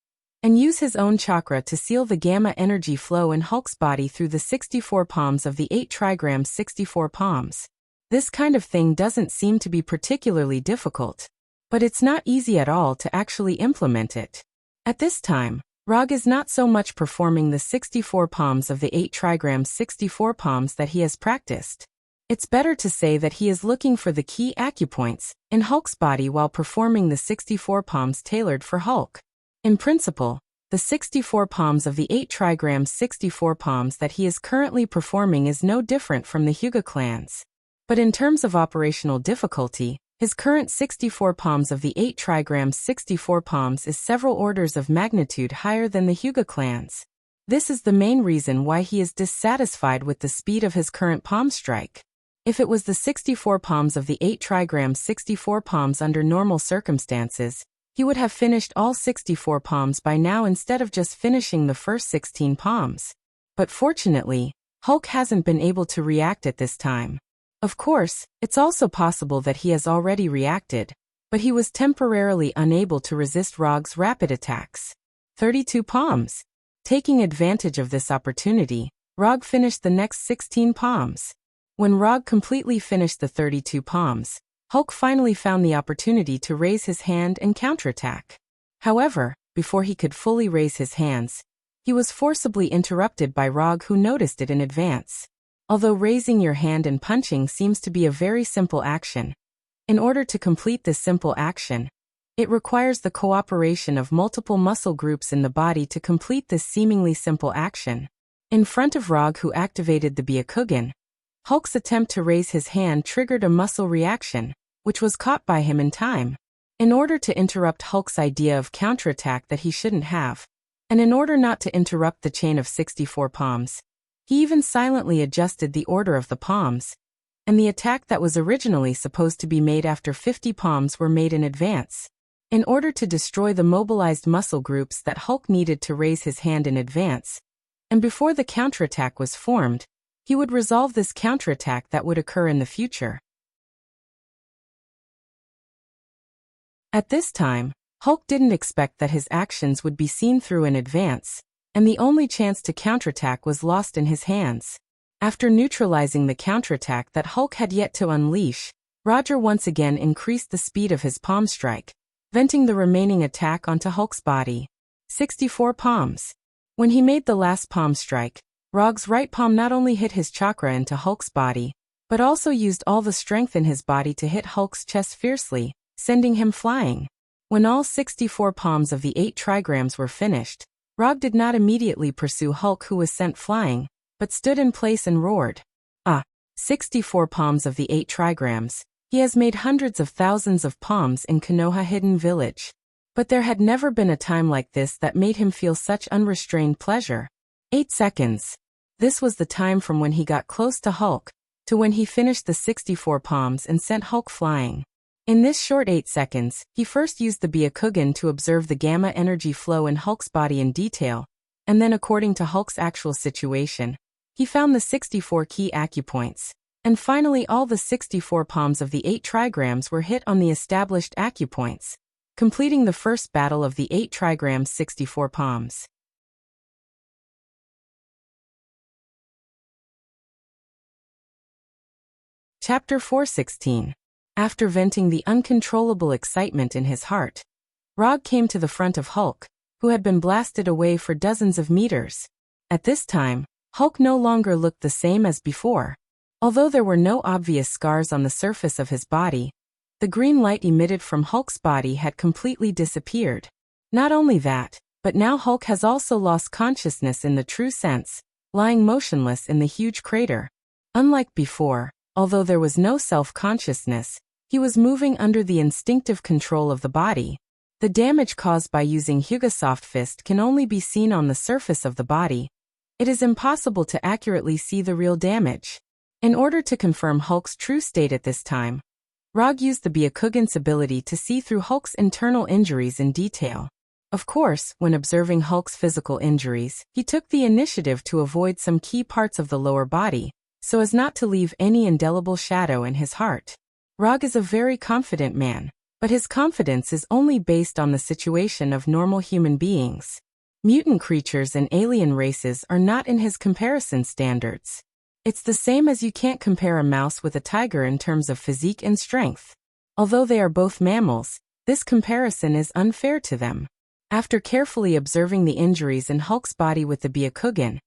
and use his own chakra to seal the gamma energy flow in Hulk's body through the 64 palms of the 8 trigrams 64 palms. This kind of thing doesn't seem to be particularly difficult, but it's not easy at all to actually implement it. At this time, Rog is not so much performing the 64 palms of the 8 trigrams 64 palms that he has practiced. It's better to say that he is looking for the key acupoints in Hulk's body while performing the 64 palms tailored for Hulk. In principle, the 64 palms of the 8 trigrams 64 palms that he is currently performing is no different from the Hyuga clans. But in terms of operational difficulty, his current 64 palms of the 8 trigrams 64 palms is several orders of magnitude higher than the Hyuga clans. This is the main reason why he is dissatisfied with the speed of his current palm strike. If it was the 64 palms of the 8 trigrams 64 palms under normal circumstances, he would have finished all 64 palms by now instead of just finishing the first 16 palms. But fortunately, Hulk hasn't been able to react at this time. Of course, it's also possible that he has already reacted, but he was temporarily unable to resist Rog's rapid attacks. 32 palms. Taking advantage of this opportunity, Rog finished the next 16 palms. When Rog completely finished the 32 palms, Hulk finally found the opportunity to raise his hand and counterattack. However, before he could fully raise his hands, he was forcibly interrupted by Rog, who noticed it in advance. Although raising your hand and punching seems to be a very simple action, in order to complete this simple action, it requires the cooperation of multiple muscle groups in the body to complete this seemingly simple action. In front of Rog, who activated the Byakugan, Hulk's attempt to raise his hand triggered a muscle reaction, which was caught by him in time. In order to interrupt Hulk's idea of counterattack that he shouldn't have, and in order not to interrupt the chain of 64 palms, he even silently adjusted the order of the palms, and the attack that was originally supposed to be made after 50 palms were made in advance. In order to destroy the mobilized muscle groups that Hulk needed to raise his hand in advance, and before the counterattack was formed, he would resolve this counterattack that would occur in the future. At this time, Hulk didn't expect that his actions would be seen through in advance, and the only chance to counterattack was lost in his hands. After neutralizing the counterattack that Hulk had yet to unleash, Roger once again increased the speed of his palm strike, venting the remaining attack onto Hulk's body. 64 palms. When he made the last palm strike, Rog's right palm not only hit his chakra into Hulk's body, but also used all the strength in his body to hit Hulk's chest fiercely, sending him flying. When all 64 palms of the 8 trigrams were finished, Rog did not immediately pursue Hulk, who was sent flying, but stood in place and roared. 64 palms of the 8 trigrams. He has made hundreds of thousands of palms in Konoha Hidden Village. But there had never been a time like this that made him feel such unrestrained pleasure. 8 seconds. This was the time from when he got close to Hulk, to when he finished the 64 palms and sent Hulk flying. In this short 8 seconds, he first used the Byakugan to observe the gamma energy flow in Hulk's body in detail, and then according to Hulk's actual situation, he found the 64 key acupoints, and finally all the 64 palms of the 8 trigrams were hit on the established acupoints, completing the first battle of the 8 trigrams 64 palms. Chapter 416. After venting the uncontrollable excitement in his heart, Rog came to the front of Hulk, who had been blasted away for dozens of meters. At this time, Hulk no longer looked the same as before. Although there were no obvious scars on the surface of his body, the green light emitted from Hulk's body had completely disappeared. Not only that, but now Hulk has also lost consciousness in the true sense, lying motionless in the huge crater. Unlike before, although there was no self-consciousness, he was moving under the instinctive control of the body. The damage caused by using Hyuga Soft Fist can only be seen on the surface of the body. It is impossible to accurately see the real damage. In order to confirm Hulk's true state at this time, Rog used the Byakugan's ability to see through Hulk's internal injuries in detail. Of course, when observing Hulk's physical injuries, he took the initiative to avoid some key parts of the lower body, so as not to leave any indelible shadow in his heart. Rog is a very confident man, but his confidence is only based on the situation of normal human beings. Mutant creatures and alien races are not in his comparison standards. It's the same as you can't compare a mouse with a tiger in terms of physique and strength. Although they are both mammals, this comparison is unfair to them. After carefully observing the injuries in Hulk's body with the Byakugan,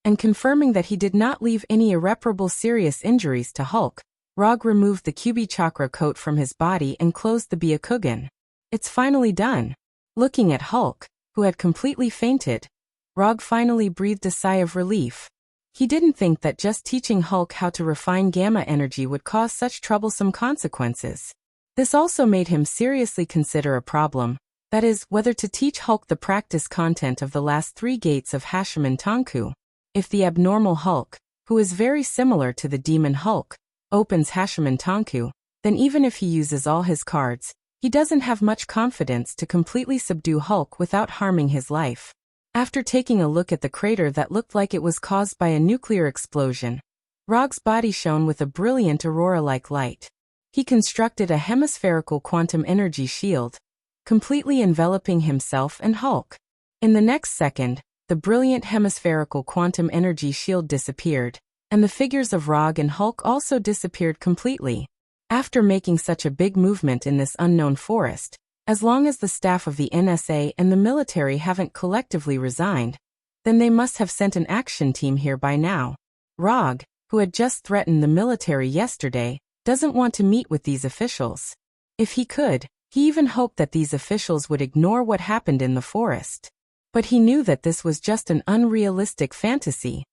and confirming that he did not leave any irreparable serious injuries to Hulk, Rog removed the Kyubi chakra coat from his body and closed the Byakugan. It's finally done. Looking at Hulk, who had completely fainted, Rog finally breathed a sigh of relief. He didn't think that just teaching Hulk how to refine gamma energy would cause such troublesome consequences. This also made him seriously consider a problem, that is, whether to teach Hulk the practice content of the last 3 gates of Hashiman Tanku. If the abnormal Hulk, who is very similar to the demon Hulk, opens Hashiman Tanku, then even if he uses all his cards, he doesn't have much confidence to completely subdue Hulk without harming his life. After taking a look at the crater that looked like it was caused by a nuclear explosion, Rog's body shone with a brilliant aurora-like light. He constructed a hemispherical quantum energy shield, completely enveloping himself and Hulk. In the next second, the brilliant hemispherical quantum energy shield disappeared, and the figures of Rog and Hulk also disappeared completely. After making such a big movement in this unknown forest, as long as the staff of the NSA and the military haven't collectively resigned, then they must have sent an action team here by now. Rog, who had just threatened the military yesterday, doesn't want to meet with these officials. If he could, he even hoped that these officials would ignore what happened in the forest. But he knew that this was just an unrealistic fantasy.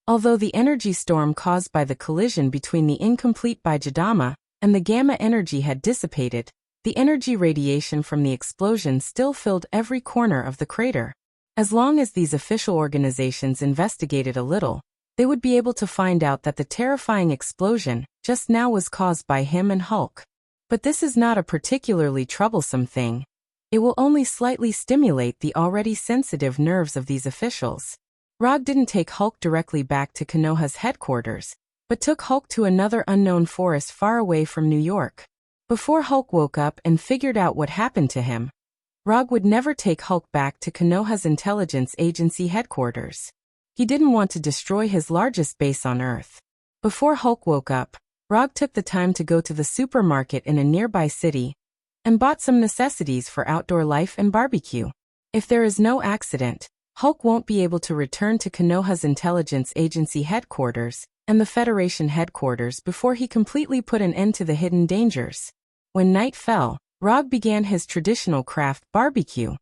Although the energy storm caused by the collision between the incomplete Baijidama and the gamma energy had dissipated, the energy radiation from the explosion still filled every corner of the crater. As long as these official organizations investigated a little, they would be able to find out that the terrifying explosion just now was caused by him and Hulk. But this is not a particularly troublesome thing. It will only slightly stimulate the already sensitive nerves of these officials. Rog didn't take Hulk directly back to Konoha's headquarters, but took Hulk to another unknown forest far away from New York. Before Hulk woke up and figured out what happened to him, Rog would never take Hulk back to Konoha's intelligence agency headquarters. He didn't want to destroy his largest base on Earth. Before Hulk woke up, Rog took the time to go to the supermarket in a nearby city and bought some necessities for outdoor life and barbecue. If there is no accident, Hulk won't be able to return to Konoha's intelligence agency headquarters and the Federation headquarters before he completely put an end to the hidden dangers. When night fell, Rog began his traditional craft barbecue.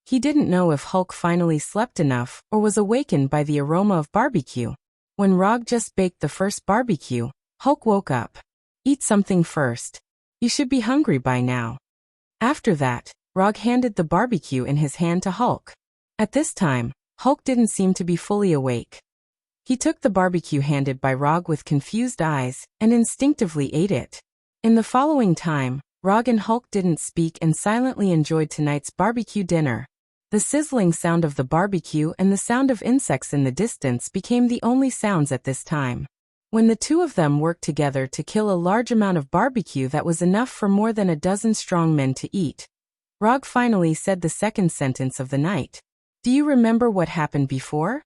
He didn't know if Hulk finally slept enough or was awakened by the aroma of barbecue. When Rog just baked the first barbecue, Hulk woke up. Eat something first. You should be hungry by now. After that, Rog handed the barbecue in his hand to Hulk. At this time, Hulk didn't seem to be fully awake. He took the barbecue handed by Rog with confused eyes and instinctively ate it. In the following time, Rog and Hulk didn't speak and silently enjoyed tonight's barbecue dinner. The sizzling sound of the barbecue and the sound of insects in the distance became the only sounds at this time. When the two of them worked together to kill a large amount of barbecue that was enough for more than a dozen strong men to eat, Rog finally said the second sentence of the night. Do you remember what happened before?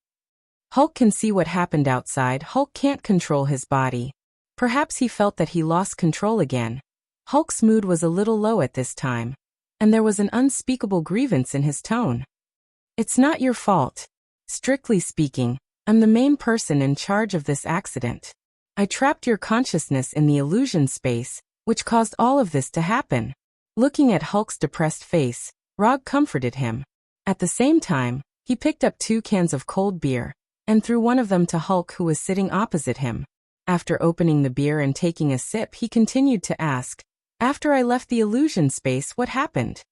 Hulk can see what happened outside. Hulk can't control his body. Perhaps he felt that he lost control again. Hulk's mood was a little low at this time, and there was an unspeakable grievance in his tone. It's not your fault. Strictly speaking, I'm the main person in charge of this accident. I trapped your consciousness in the illusion space, which caused all of this to happen. Looking at Hulk's depressed face, Rog comforted him. At the same time, he picked up 2 cans of cold beer and threw one of them to Hulk, who was sitting opposite him. After opening the beer and taking a sip, he continued to ask, after I left the illusion space, what happened?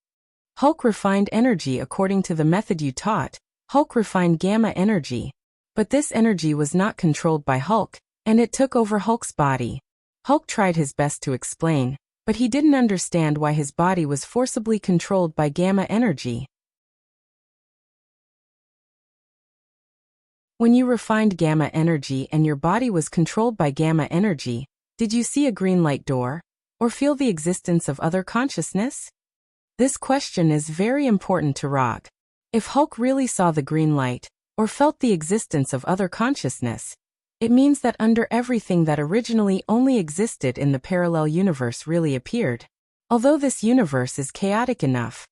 Hulk refined energy according to the method you taught. Hulk refined gamma energy. But this energy was not controlled by Hulk, and it took over Hulk's body. Hulk tried his best to explain, but he didn't understand why his body was forcibly controlled by gamma energy. When you refined gamma energy and your body was controlled by gamma energy, did you see a green light door, or feel the existence of other consciousness? This question is very important to Rog. If Hulk really saw the green light, or felt the existence of other consciousness, it means that under everything that originally only existed in the parallel universe really appeared. Although this universe is chaotic enough,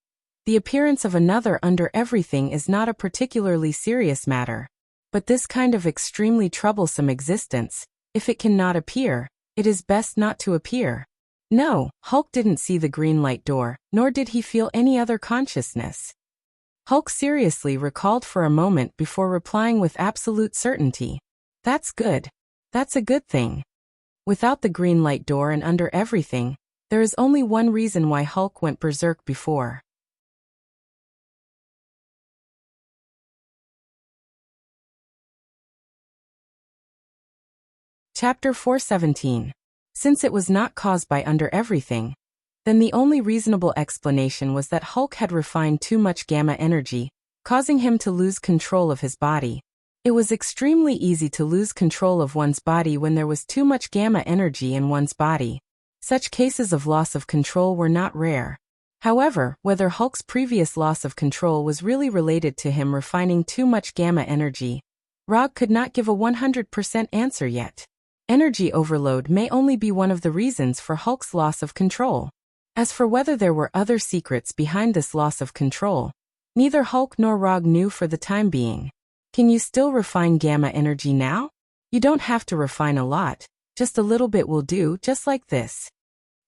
the appearance of another under everything is not a particularly serious matter. But this kind of extremely troublesome existence, if it cannot appear, it is best not to appear. No, Hulk didn't see the green light door, nor did he feel any other consciousness. Hulk seriously recalled for a moment before replying with absolute certainty. That's good. That's a good thing. Without the green light door and under everything, there is only one reason why Hulk went berserk before. Chapter 417. Since it was not caused by under everything, then the only reasonable explanation was that Hulk had refined too much gamma energy, causing him to lose control of his body. It was extremely easy to lose control of one's body when there was too much gamma energy in one's body. Such cases of loss of control were not rare. However, whether Hulk's previous loss of control was really related to him refining too much gamma energy, Rog could not give a 100% answer yet. Energy overload may only be one of the reasons for Hulk's loss of control. As for whether there were other secrets behind this loss of control, neither Hulk nor Rog knew for the time being. Can you still refine gamma energy now? You don't have to refine a lot, just a little bit will do, just like this.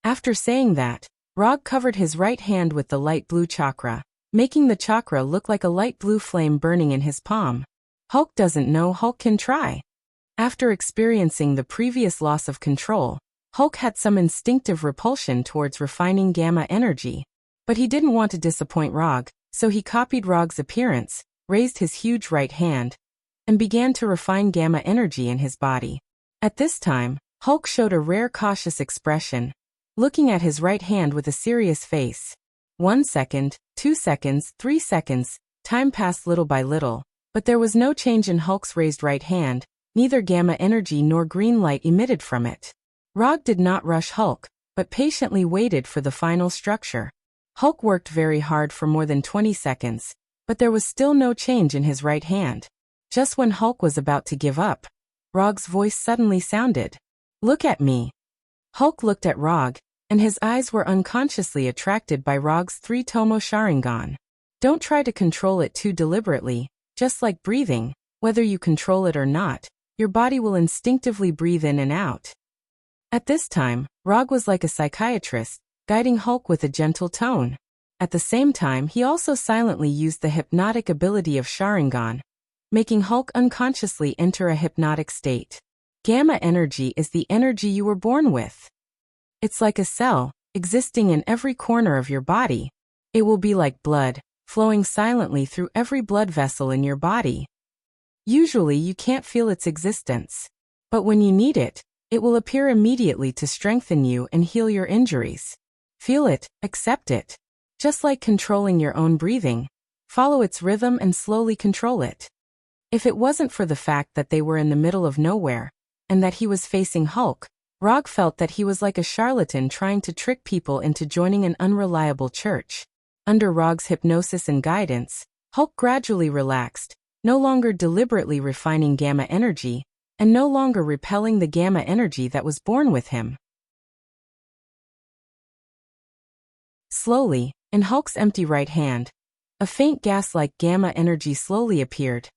After saying that, Rog covered his right hand with the light blue chakra, making the chakra look like a light blue flame burning in his palm. Hulk doesn't know. Hulk can try. After experiencing the previous loss of control, Hulk had some instinctive repulsion towards refining gamma energy. But he didn't want to disappoint Rog, so he copied Rog's appearance, raised his huge right hand, and began to refine gamma energy in his body. At this time, Hulk showed a rare cautious expression, looking at his right hand with a serious face. 1 second, 2 seconds, 3 seconds, time passed little by little, but there was no change in Hulk's raised right hand. Neither gamma energy nor green light emitted from it. Rog did not rush Hulk, but patiently waited for the final structure. Hulk worked very hard for more than 20 seconds, but there was still no change in his right hand. Just when Hulk was about to give up, Rog's voice suddenly sounded. "Look at me." Hulk looked at Rog, and his eyes were unconsciously attracted by Rog's 3-tomo Sharingan. Don't try to control it too deliberately, just like breathing, whether you control it or not, your body will instinctively breathe in and out. At this time, Rog was like a psychiatrist, guiding Hulk with a gentle tone. At the same time, he also silently used the hypnotic ability of Sharingan, making Hulk unconsciously enter a hypnotic state. Gamma energy is the energy you were born with. It's like a cell, existing in every corner of your body. It will be like blood, flowing silently through every blood vessel in your body. Usually you can't feel its existence. But when you need it, it will appear immediately to strengthen you and heal your injuries. Feel it, accept it. Just like controlling your own breathing, follow its rhythm and slowly control it. If it wasn't for the fact that they were in the middle of nowhere, and that he was facing Hulk, Rog felt that he was like a charlatan trying to trick people into joining an unreliable church. Under Rog's hypnosis and guidance, Hulk gradually relaxed, no longer deliberately refining gamma energy, and no longer repelling the gamma energy that was born with him. Slowly, in Hulk's empty right hand, a faint gas-like gamma energy slowly appeared,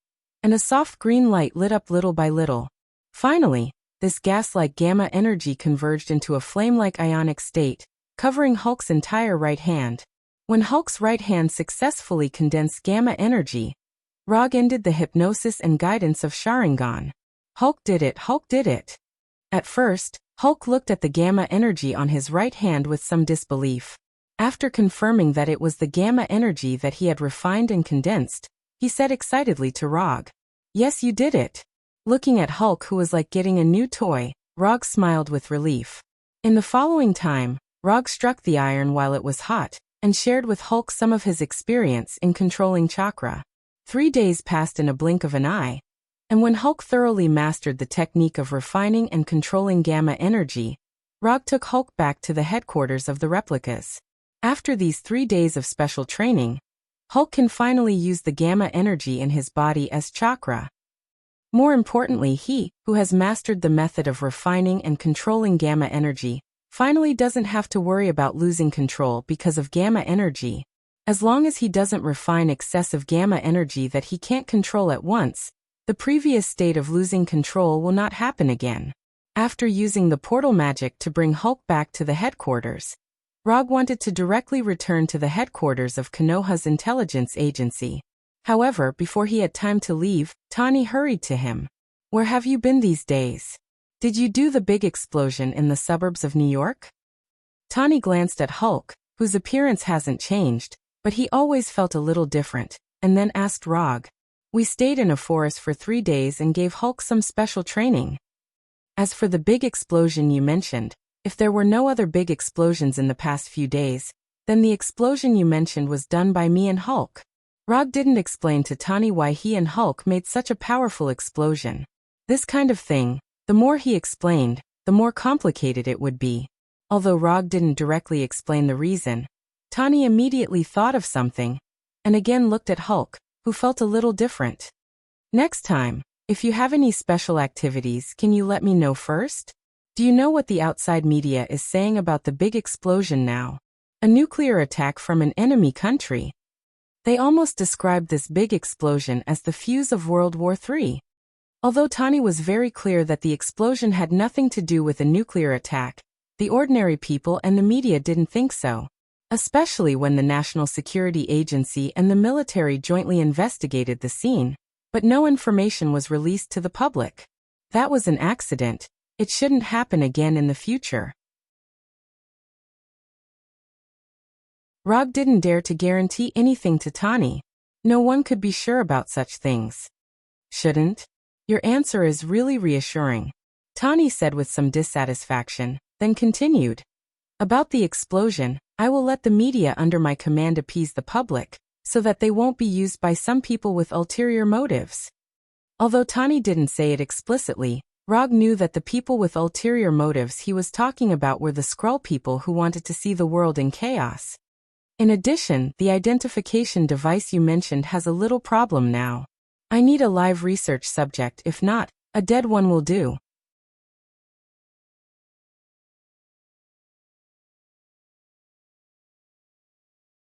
and a soft green light lit up little by little. Finally, this gas-like gamma energy converged into a flame-like ionic state, covering Hulk's entire right hand. When Hulk's right hand successfully condensed gamma energy, Rog ended the hypnosis and guidance of Sharingan. Hulk did it, Hulk did it. At first, Hulk looked at the gamma energy on his right hand with some disbelief. After confirming that it was the gamma energy that he had refined and condensed, he said excitedly to Rog, "Yes, you did it." Looking at Hulk, who was like getting a new toy, Rog smiled with relief. In the following time, Rog struck the iron while it was hot, and shared with Hulk some of his experience in controlling chakra. 3 days passed in a blink of an eye, and when Hulk thoroughly mastered the technique of refining and controlling gamma energy, Rog took Hulk back to the headquarters of the replicas. After these 3 days of special training, Hulk can finally use the gamma energy in his body as chakra. More importantly, he, who has mastered the method of refining and controlling gamma energy, finally doesn't have to worry about losing control because of gamma energy. As long as he doesn't refine excessive gamma energy that he can't control at once, the previous state of losing control will not happen again. After using the portal magic to bring Hulk back to the headquarters, Rog wanted to directly return to the headquarters of Konoha's intelligence agency. However, before he had time to leave, Tani hurried to him. "Where have you been these days? Did you do the big explosion in the suburbs of New York?" Tani glanced at Hulk, whose appearance hasn't changed, but he always felt a little different, and then asked Rog. "We stayed in a forest for 3 days and gave Hulk some special training. As for the big explosion you mentioned, if there were no other big explosions in the past few days, then the explosion you mentioned was done by me and Hulk." Rog didn't explain to Tani why he and Hulk made such a powerful explosion. This kind of thing, the more he explained, the more complicated it would be. Although Rog didn't directly explain the reason, Tani immediately thought of something, and again looked at Hulk, who felt a little different. "Next time, if you have any special activities, can you let me know first? Do you know what the outside media is saying about the big explosion now? A nuclear attack from an enemy country. They almost described this big explosion as the fuse of World War III. Although Tani was very clear that the explosion had nothing to do with a nuclear attack, the ordinary people and the media didn't think so. Especially when the National Security Agency and the military jointly investigated the scene, but no information was released to the public. That was an accident. It shouldn't happen again in the future. Rog didn't dare to guarantee anything to Tani. No one could be sure about such things. "Shouldn't? Your answer is really reassuring," Tani said with some dissatisfaction, then continued. "About the explosion, I will let the media under my command appease the public, so that they won't be used by some people with ulterior motives." Although Tani didn't say it explicitly, Rog knew that the people with ulterior motives he was talking about were the Skrull people who wanted to see the world in chaos. In addition, the identification device you mentioned has a little problem now. I need a live research subject, if not, a dead one will do.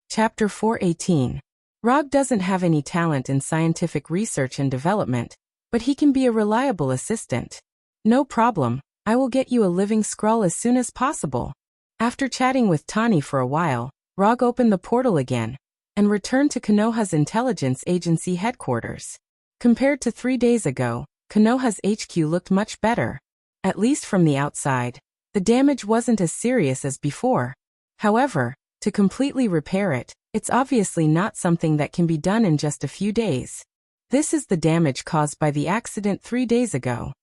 Chapter 418. Rog doesn't have any talent in scientific research and development, but he can be a reliable assistant. No problem, I will get you a living scroll as soon as possible. After chatting with Tani for a while, Rog opened the portal again and returned to Konoha's intelligence agency headquarters. Compared to 3 days ago, Konoha's HQ looked much better. At least from the outside, the damage wasn't as serious as before. However, to completely repair it, it's obviously not something that can be done in just a few days. This is the damage caused by the accident 3 days ago.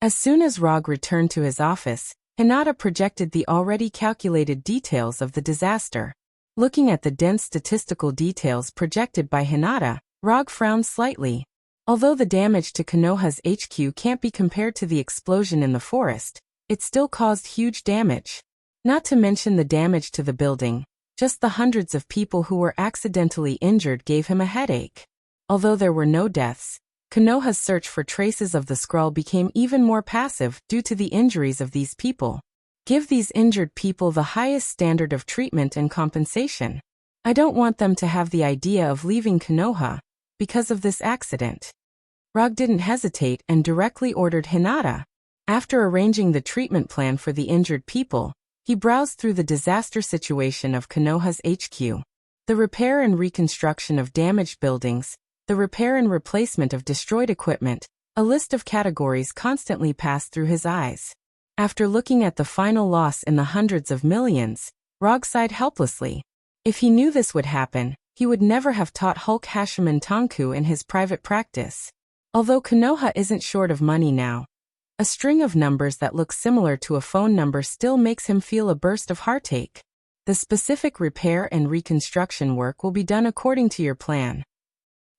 As soon as Rog returned to his office, Hinata projected the already calculated details of the disaster. Looking at the dense statistical details projected by Hinata, Rog frowned slightly. Although the damage to Konoha's HQ can't be compared to the explosion in the forest, it still caused huge damage. Not to mention the damage to the building, just the hundreds of people who were accidentally injured gave him a headache. Although there were no deaths, Konoha's search for traces of the scroll became even more passive due to the injuries of these people. Give these injured people the highest standard of treatment and compensation. I don't want them to have the idea of leaving Konoha because of this accident. Rog didn't hesitate and directly ordered Hinata. After arranging the treatment plan for the injured people, he browsed through the disaster situation of Konoha's HQ. The repair and reconstruction of damaged buildings, the repair and replacement of destroyed equipment, a list of categories constantly passed through his eyes. After looking at the final loss in the hundreds of millions, Rog sighed helplessly. If he knew this would happen, he would never have taught Hulk Hashiman Tonku in his private practice. Although Konoha isn't short of money now, a string of numbers that look similar to a phone number still makes him feel a burst of heartache. The specific repair and reconstruction work will be done according to your plan.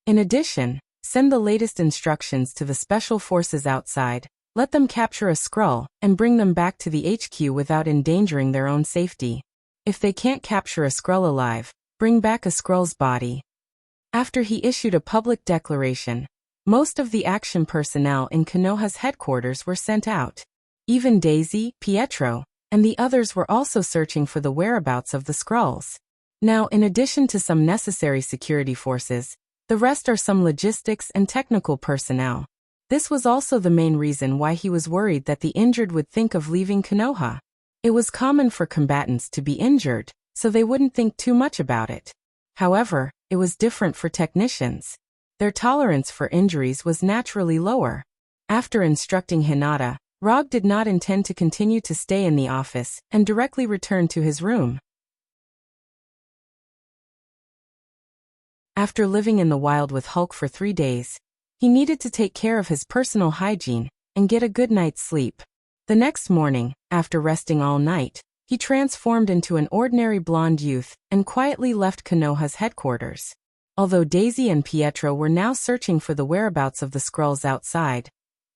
In addition, send the latest instructions to the special forces outside. Let them capture a Skrull and bring them back to the HQ without endangering their own safety. If they can't capture a Skrull alive, bring back a Skrull's body. After he issued a public declaration, most of the action personnel in Konoha's headquarters were sent out. Even Daisy, Pietro, and the others were also searching for the whereabouts of the Skrulls. Now, in addition to some necessary security forces, the rest are some logistics and technical personnel. This was also the main reason why he was worried that the injured would think of leaving Konoha. It was common for combatants to be injured, so they wouldn't think too much about it. However, it was different for technicians. Their tolerance for injuries was naturally lower. After instructing Hinata, Rog did not intend to continue to stay in the office and directly returned to his room. After living in the wild with Hulk for 3 days, he needed to take care of his personal hygiene and get a good night's sleep. The next morning, after resting all night, he transformed into an ordinary blonde youth and quietly left Konoha's headquarters. Although Daisy and Pietro were now searching for the whereabouts of the Skrulls outside,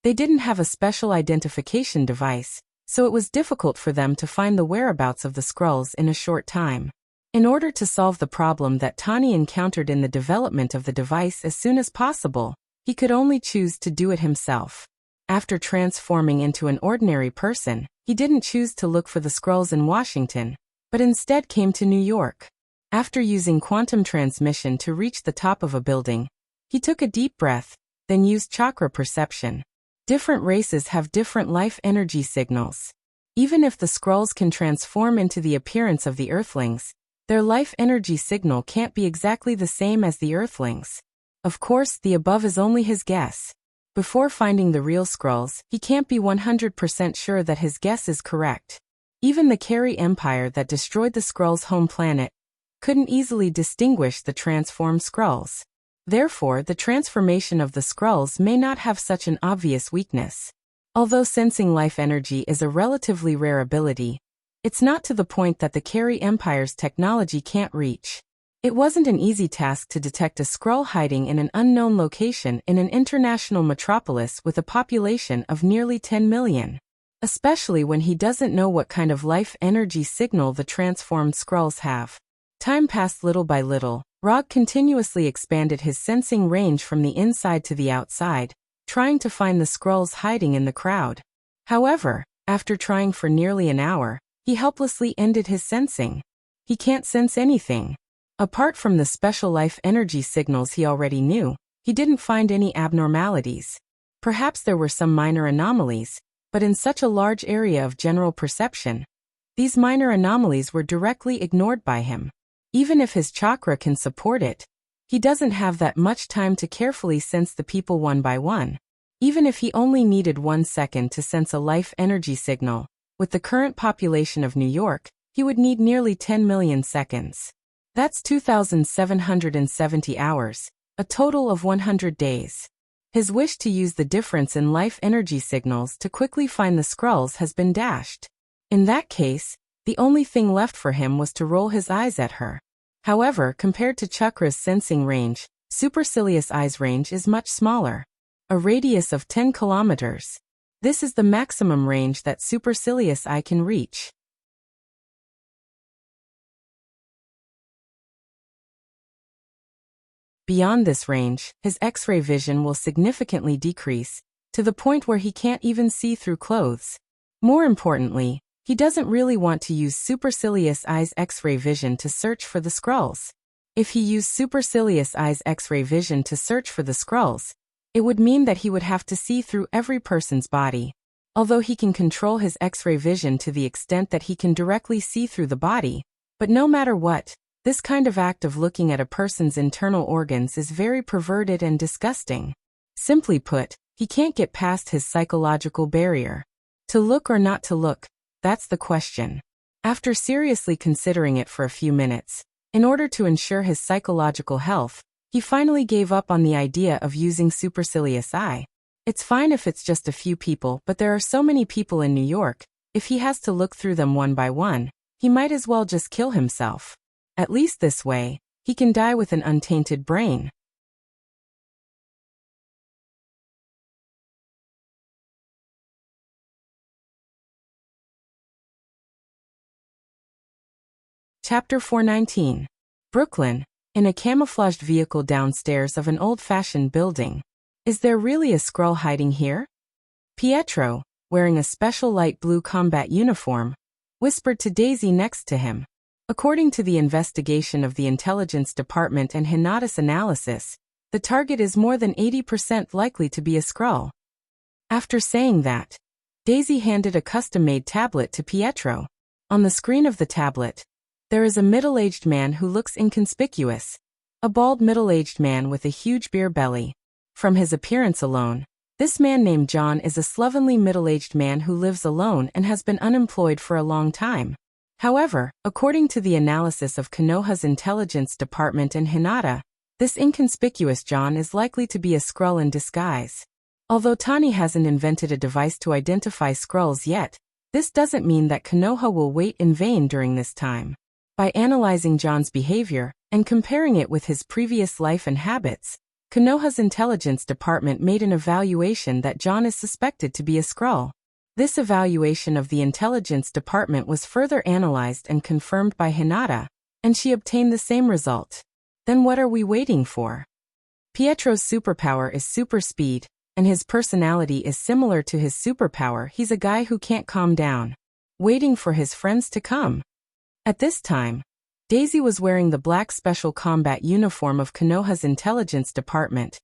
they didn't have a special identification device, so it was difficult for them to find the whereabouts of the Skrulls in a short time. In order to solve the problem that Tani encountered in the development of the device as soon as possible, he could only choose to do it himself. After transforming into an ordinary person, he didn't choose to look for the Skrulls in Washington, but instead came to New York. After using quantum transmission to reach the top of a building, he took a deep breath, then used chakra perception. Different races have different life energy signals. Even if the Skrulls can transform into the appearance of the Earthlings, their life energy signal can't be exactly the same as the Earthlings. Of course, the above is only his guess. Before finding the real Skrulls, he can't be 100% sure that his guess is correct. Even the Carey Empire that destroyed the Skrulls' home planet couldn't easily distinguish the transformed Skrulls. Therefore, the transformation of the Skrulls may not have such an obvious weakness. Although sensing life energy is a relatively rare ability, it's not to the point that the Carey Empire's technology can't reach. It wasn't an easy task to detect a Skrull hiding in an unknown location in an international metropolis with a population of nearly 10 million. Especially when he doesn't know what kind of life energy signal the transformed Skrulls have. Time passed little by little. Rog continuously expanded his sensing range from the inside to the outside, trying to find the Skrulls hiding in the crowd. However, after trying for nearly an hour, he helplessly ended his sensing. He can't sense anything. Apart from the special life energy signals he already knew, he didn't find any abnormalities. Perhaps there were some minor anomalies, but in such a large area of general perception, these minor anomalies were directly ignored by him. Even if his chakra can support it, he doesn't have that much time to carefully sense the people one by one. Even if he only needed 1 second to sense a life energy signal, with the current population of New York, he would need nearly 10 million seconds. That's 2,770 hours, a total of 100 days. His wish to use the difference in life energy signals to quickly find the Skrulls has been dashed. In that case, the only thing left for him was to roll his eyes at her. However, compared to Chakra's sensing range, Supercilious Eye's range is much smaller. A radius of 10 kilometers. This is the maximum range that Supercilious Eye can reach. Beyond this range, his X-ray vision will significantly decrease, to the point where he can't even see through clothes. More importantly, he doesn't really want to use Supercilious Eye's X-ray vision to search for the Skrulls. If he used Supercilious Eye's X-ray vision to search for the Skrulls, it would mean that he would have to see through every person's body. Although he can control his X-ray vision to the extent that he can directly see through the body, but no matter what, this kind of act of looking at a person's internal organs is very perverted and disgusting. Simply put, he can't get past his psychological barrier. To look or not to look, that's the question. After seriously considering it for a few minutes, in order to ensure his psychological health, he finally gave up on the idea of using Supercilious Eye. It's fine if it's just a few people, but there are so many people in New York, if he has to look through them one by one, he might as well just kill himself. At least this way, he can die with an untainted brain. Chapter 419. Brooklyn, in a camouflaged vehicle downstairs of an old-fashioned building. Is there really a Skrull hiding here? Pietro, wearing a special light blue combat uniform, whispered to Daisy next to him. According to the investigation of the Intelligence Department and Hinata's analysis, the target is more than 80% likely to be a Skrull. After saying that, Daisy handed a custom-made tablet to Pietro. On the screen of the tablet, there is a middle-aged man who looks inconspicuous. A bald middle-aged man with a huge beer belly. From his appearance alone, this man named John is a slovenly middle-aged man who lives alone and has been unemployed for a long time. However, according to the analysis of Konoha's Intelligence Department and Hinata, this inconspicuous John is likely to be a Skrull in disguise. Although Tani hasn't invented a device to identify Skrulls yet, this doesn't mean that Konoha will wait in vain during this time. By analyzing John's behavior and comparing it with his previous life and habits, Konoha's Intelligence Department made an evaluation that John is suspected to be a Skrull. This evaluation of the Intelligence Department was further analyzed and confirmed by Hinata, and she obtained the same result. Then what are we waiting for? Pietro's superpower is super speed, and his personality is similar to his superpower. He's a guy who can't calm down, waiting for his friends to come. At this time, Daisy was wearing the black special combat uniform of Konoha's Intelligence Department,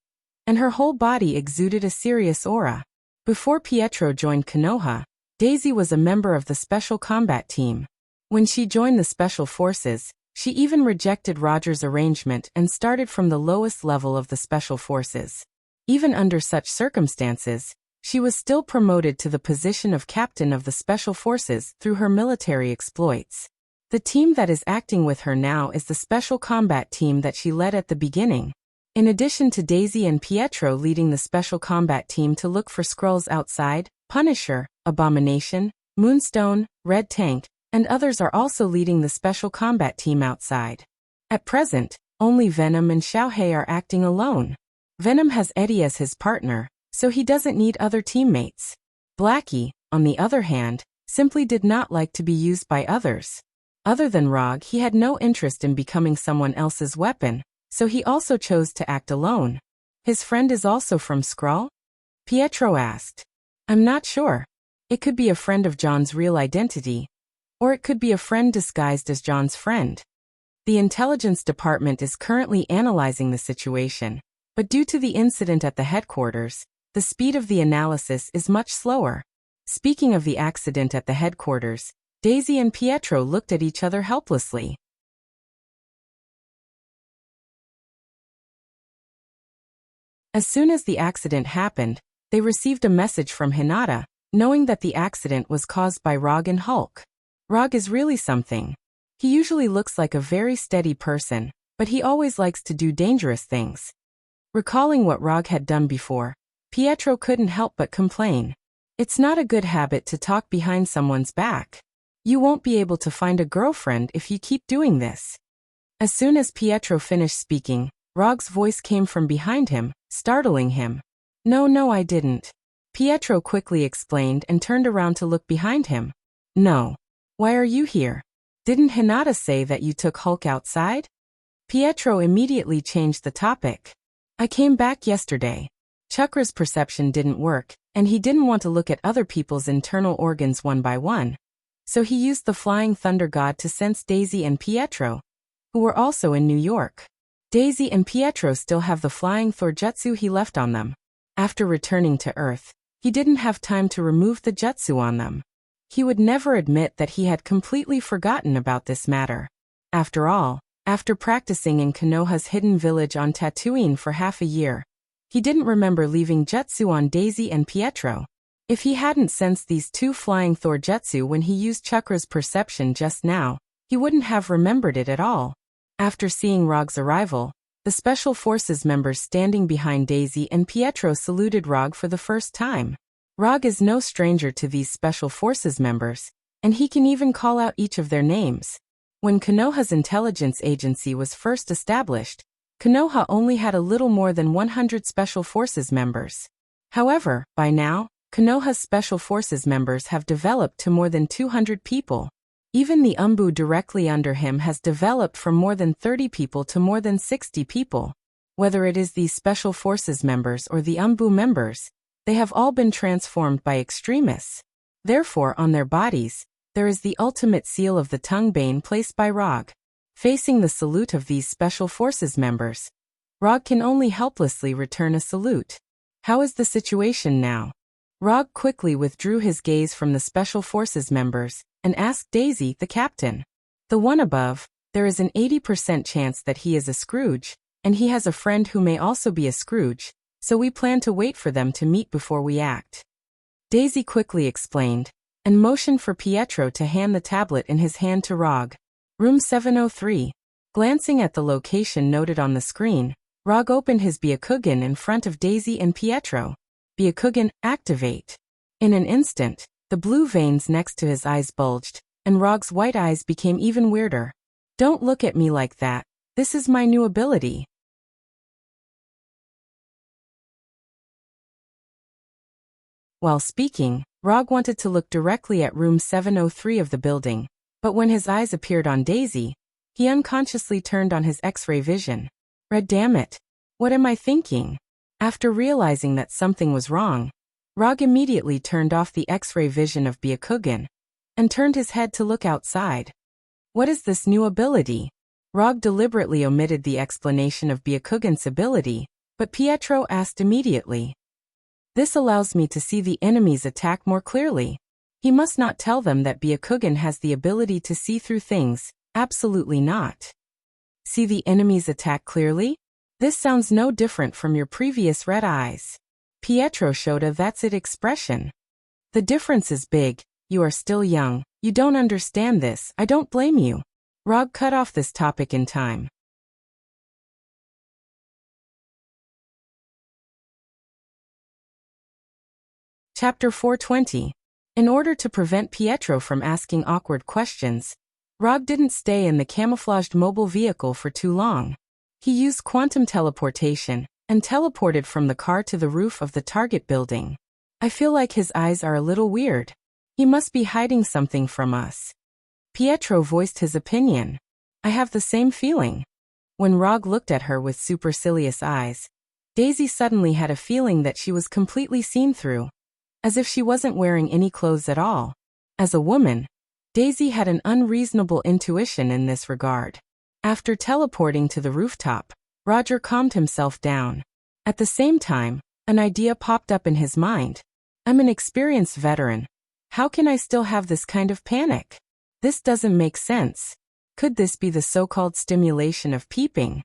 and her whole body exuded a serious aura. Before Pietro joined Konoha, Daisy was a member of the Special Combat Team. When she joined the Special Forces, she even rejected Roger's arrangement and started from the lowest level of the Special Forces. Even under such circumstances, she was still promoted to the position of captain of the Special Forces through her military exploits. The team that is acting with her now is the Special Combat Team that she led at the beginning. In addition to Daisy and Pietro leading the Special Combat Team to look for Skrulls outside, Punisher, Abomination, Moonstone, Red Tank, and others are also leading the Special Combat Team outside. At present, only Venom and Xiaohei are acting alone. Venom has Eddie as his partner, so he doesn't need other teammates. Blackie, on the other hand, simply did not like to be used by others. Other than Rog, he had no interest in becoming someone else's weapon, so he also chose to act alone. His friend is also from Skrull? Pietro asked. I'm not sure. It could be a friend of John's real identity, or it could be a friend disguised as John's friend. The intelligence department is currently analyzing the situation, but due to the incident at the headquarters, the speed of the analysis is much slower. Speaking of the accident at the headquarters, Daisy and Pietro looked at each other helplessly. As soon as the accident happened, they received a message from Hinata, knowing that the accident was caused by Rog and Hulk. Rog is really something. He usually looks like a very steady person, but he always likes to do dangerous things. Recalling what Rog had done before, Pietro couldn't help but complain. It's not a good habit to talk behind someone's back. You won't be able to find a girlfriend if you keep doing this. As soon as Pietro finished speaking, Rog's voice came from behind him, startling him. No, I didn't. Pietro quickly explained and turned around to look behind him. No. Why are you here? Didn't Hinata say that you took Hulk outside? Pietro immediately changed the topic. I came back yesterday. Chakra's perception didn't work, and he didn't want to look at other people's internal organs one by one. So he used the Flying Thunder God to sense Daisy and Pietro, who were also in New York. Daisy and Pietro still have the Flying Thor jutsu he left on them. After returning to Earth, he didn't have time to remove the jutsu on them. He would never admit that he had completely forgotten about this matter. After all, after practicing in Konoha's hidden village on Tatooine for half a year, he didn't remember leaving jutsu on Daisy and Pietro. If he hadn't sensed these two Flying Thor jutsu when he used Chakra's perception just now, he wouldn't have remembered it at all. After seeing Rog's arrival, the Special Forces members standing behind Daisy and Pietro saluted Rog for the first time. Rog is no stranger to these Special Forces members, and he can even call out each of their names. When Konoha's intelligence agency was first established, Konoha only had a little more than 100 Special Forces members. However, by now, Konoha's Special Forces members have developed to more than 200 people. Even the Umbu directly under him has developed from more than 30 people to more than 60 people. Whether it is these Special Forces members or the Umbu members, they have all been transformed by extremists. Therefore, on their bodies, there is the ultimate seal of the tongue bane placed by Rog. Facing the salute of these Special Forces members, Rog can only helplessly return a salute. How is the situation now? Rog quickly withdrew his gaze from the Special Forces members and asked Daisy, the captain. The one above, there is an 80% chance that he is a Scrooge, and he has a friend who may also be a Scrooge, so we plan to wait for them to meet before we act. Daisy quickly explained, and motioned for Pietro to hand the tablet in his hand to Rog. Room 703. Glancing at the location noted on the screen, Rog opened his Byakugan in front of Daisy and Pietro. Byakugan, activate. In an instant, the blue veins next to his eyes bulged, and Rog's white eyes became even weirder. Don't look at me like that. This is my new ability. While speaking, Rog wanted to look directly at room 703 of the building, but when his eyes appeared on Daisy, he unconsciously turned on his X-ray vision. Red damn it. What am I thinking? After realizing that something was wrong, Rog immediately turned off the X-ray vision of Byakugan and turned his head to look outside. What is this new ability? Rog deliberately omitted the explanation of Byakugan's ability, but Pietro asked immediately. This allows me to see the enemy's attack more clearly. He must not tell them that Byakugan has the ability to see through things. Absolutely not. See the enemy's attack clearly? This sounds no different from your previous red eyes. Pietro showed a "that's it" expression. The difference is big. You are still young. You don't understand this. I don't blame you. Rog cut off this topic in time. Chapter 420. In order to prevent Pietro from asking awkward questions, Rog didn't stay in the camouflaged mobile vehicle for too long. He used quantum teleportation and teleported from the car to the roof of the target building. I feel like his eyes are a little weird. He must be hiding something from us. Pietro voiced his opinion. I have the same feeling. When Rog looked at her with supercilious eyes, Daisy suddenly had a feeling that she was completely seen through, as if she wasn't wearing any clothes at all. As a woman, Daisy had an unreasonable intuition in this regard. After teleporting to the rooftop, Roger calmed himself down. At the same time, an idea popped up in his mind. I'm an experienced veteran. How can I still have this kind of panic? This doesn't make sense. Could this be the so-called stimulation of peeping?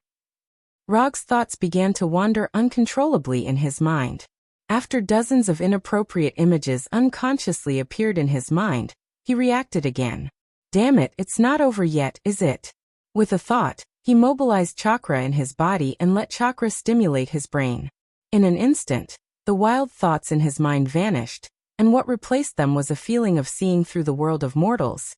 Rog's thoughts began to wander uncontrollably in his mind. After dozens of inappropriate images unconsciously appeared in his mind, he reacted again. Damn it, it's not over yet, is it? With a thought, he mobilized chakra in his body and let chakra stimulate his brain. In an instant, the wild thoughts in his mind vanished, and what replaced them was a feeling of seeing through the world of mortals,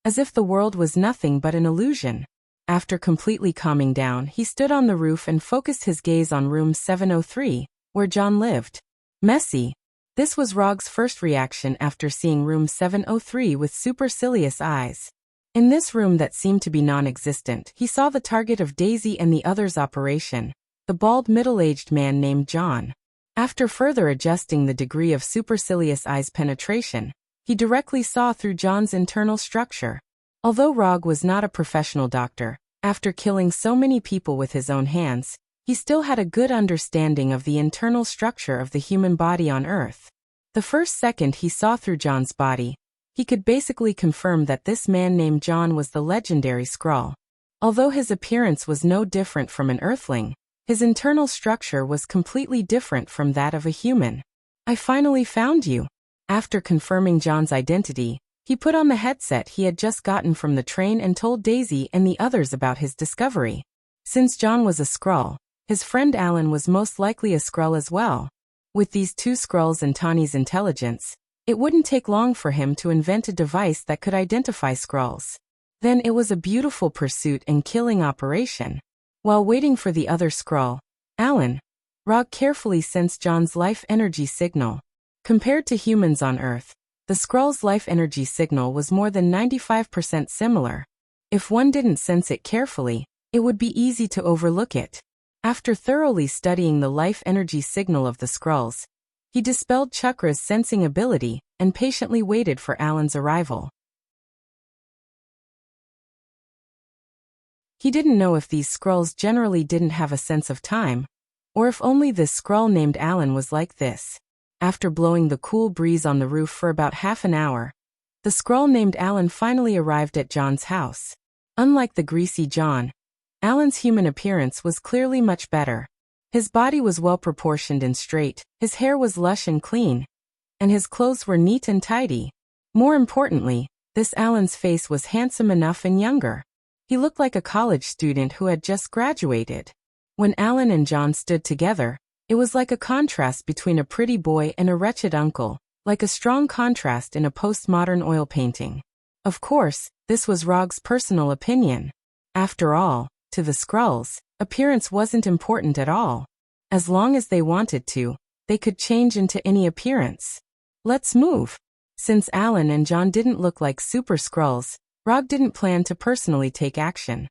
as if the world was nothing but an illusion. After completely calming down, he stood on the roof and focused his gaze on room 703, where John lived. Messy. This was Rog's first reaction after seeing room 703 with supercilious eyes. In this room that seemed to be non-existent, he saw the target of Daisy and the others' operation, the bald middle-aged man named John. After further adjusting the degree of supercilious eyes penetration, he directly saw through John's internal structure. Although Rog was not a professional doctor, after killing so many people with his own hands, he still had a good understanding of the internal structure of the human body on Earth. The first second he saw through John's body, he could basically confirm that this man named John was the legendary Skrull. Although his appearance was no different from an Earthling, his internal structure was completely different from that of a human. I finally found you. After confirming John's identity, he put on the headset he had just gotten from the train and told Daisy and the others about his discovery. Since John was a Skrull, his friend Alan was most likely a Skrull as well. With these two Skrulls and Tawny's intelligence, it wouldn't take long for him to invent a device that could identify Skrulls. Then it was a beautiful pursuit and killing operation. While waiting for the other Skrull, Alan, Rog carefully sensed John's life energy signal. Compared to humans on Earth, the Skrull's life energy signal was more than 95% similar. If one didn't sense it carefully, it would be easy to overlook it. After thoroughly studying the life energy signal of the Skrulls, he dispelled Chakra's sensing ability and patiently waited for Alan's arrival. He didn't know if these Skrulls generally didn't have a sense of time, or if only this Skrull named Alan was like this. After blowing the cool breeze on the roof for about half an hour, the Skrull named Alan finally arrived at John's house. Unlike the greasy John, Alan's human appearance was clearly much better. His body was well proportioned and straight, his hair was lush and clean, and his clothes were neat and tidy. More importantly, this Alan's face was handsome enough and younger. He looked like a college student who had just graduated. When Alan and John stood together, it was like a contrast between a pretty boy and a wretched uncle, like a strong contrast in a postmodern oil painting. Of course, this was Rog's personal opinion. After all, to the Skrulls, appearance wasn't important at all. As long as they wanted to, they could change into any appearance. Let's move. Since Alan and John didn't look like super Skrulls, Rog didn't plan to personally take action.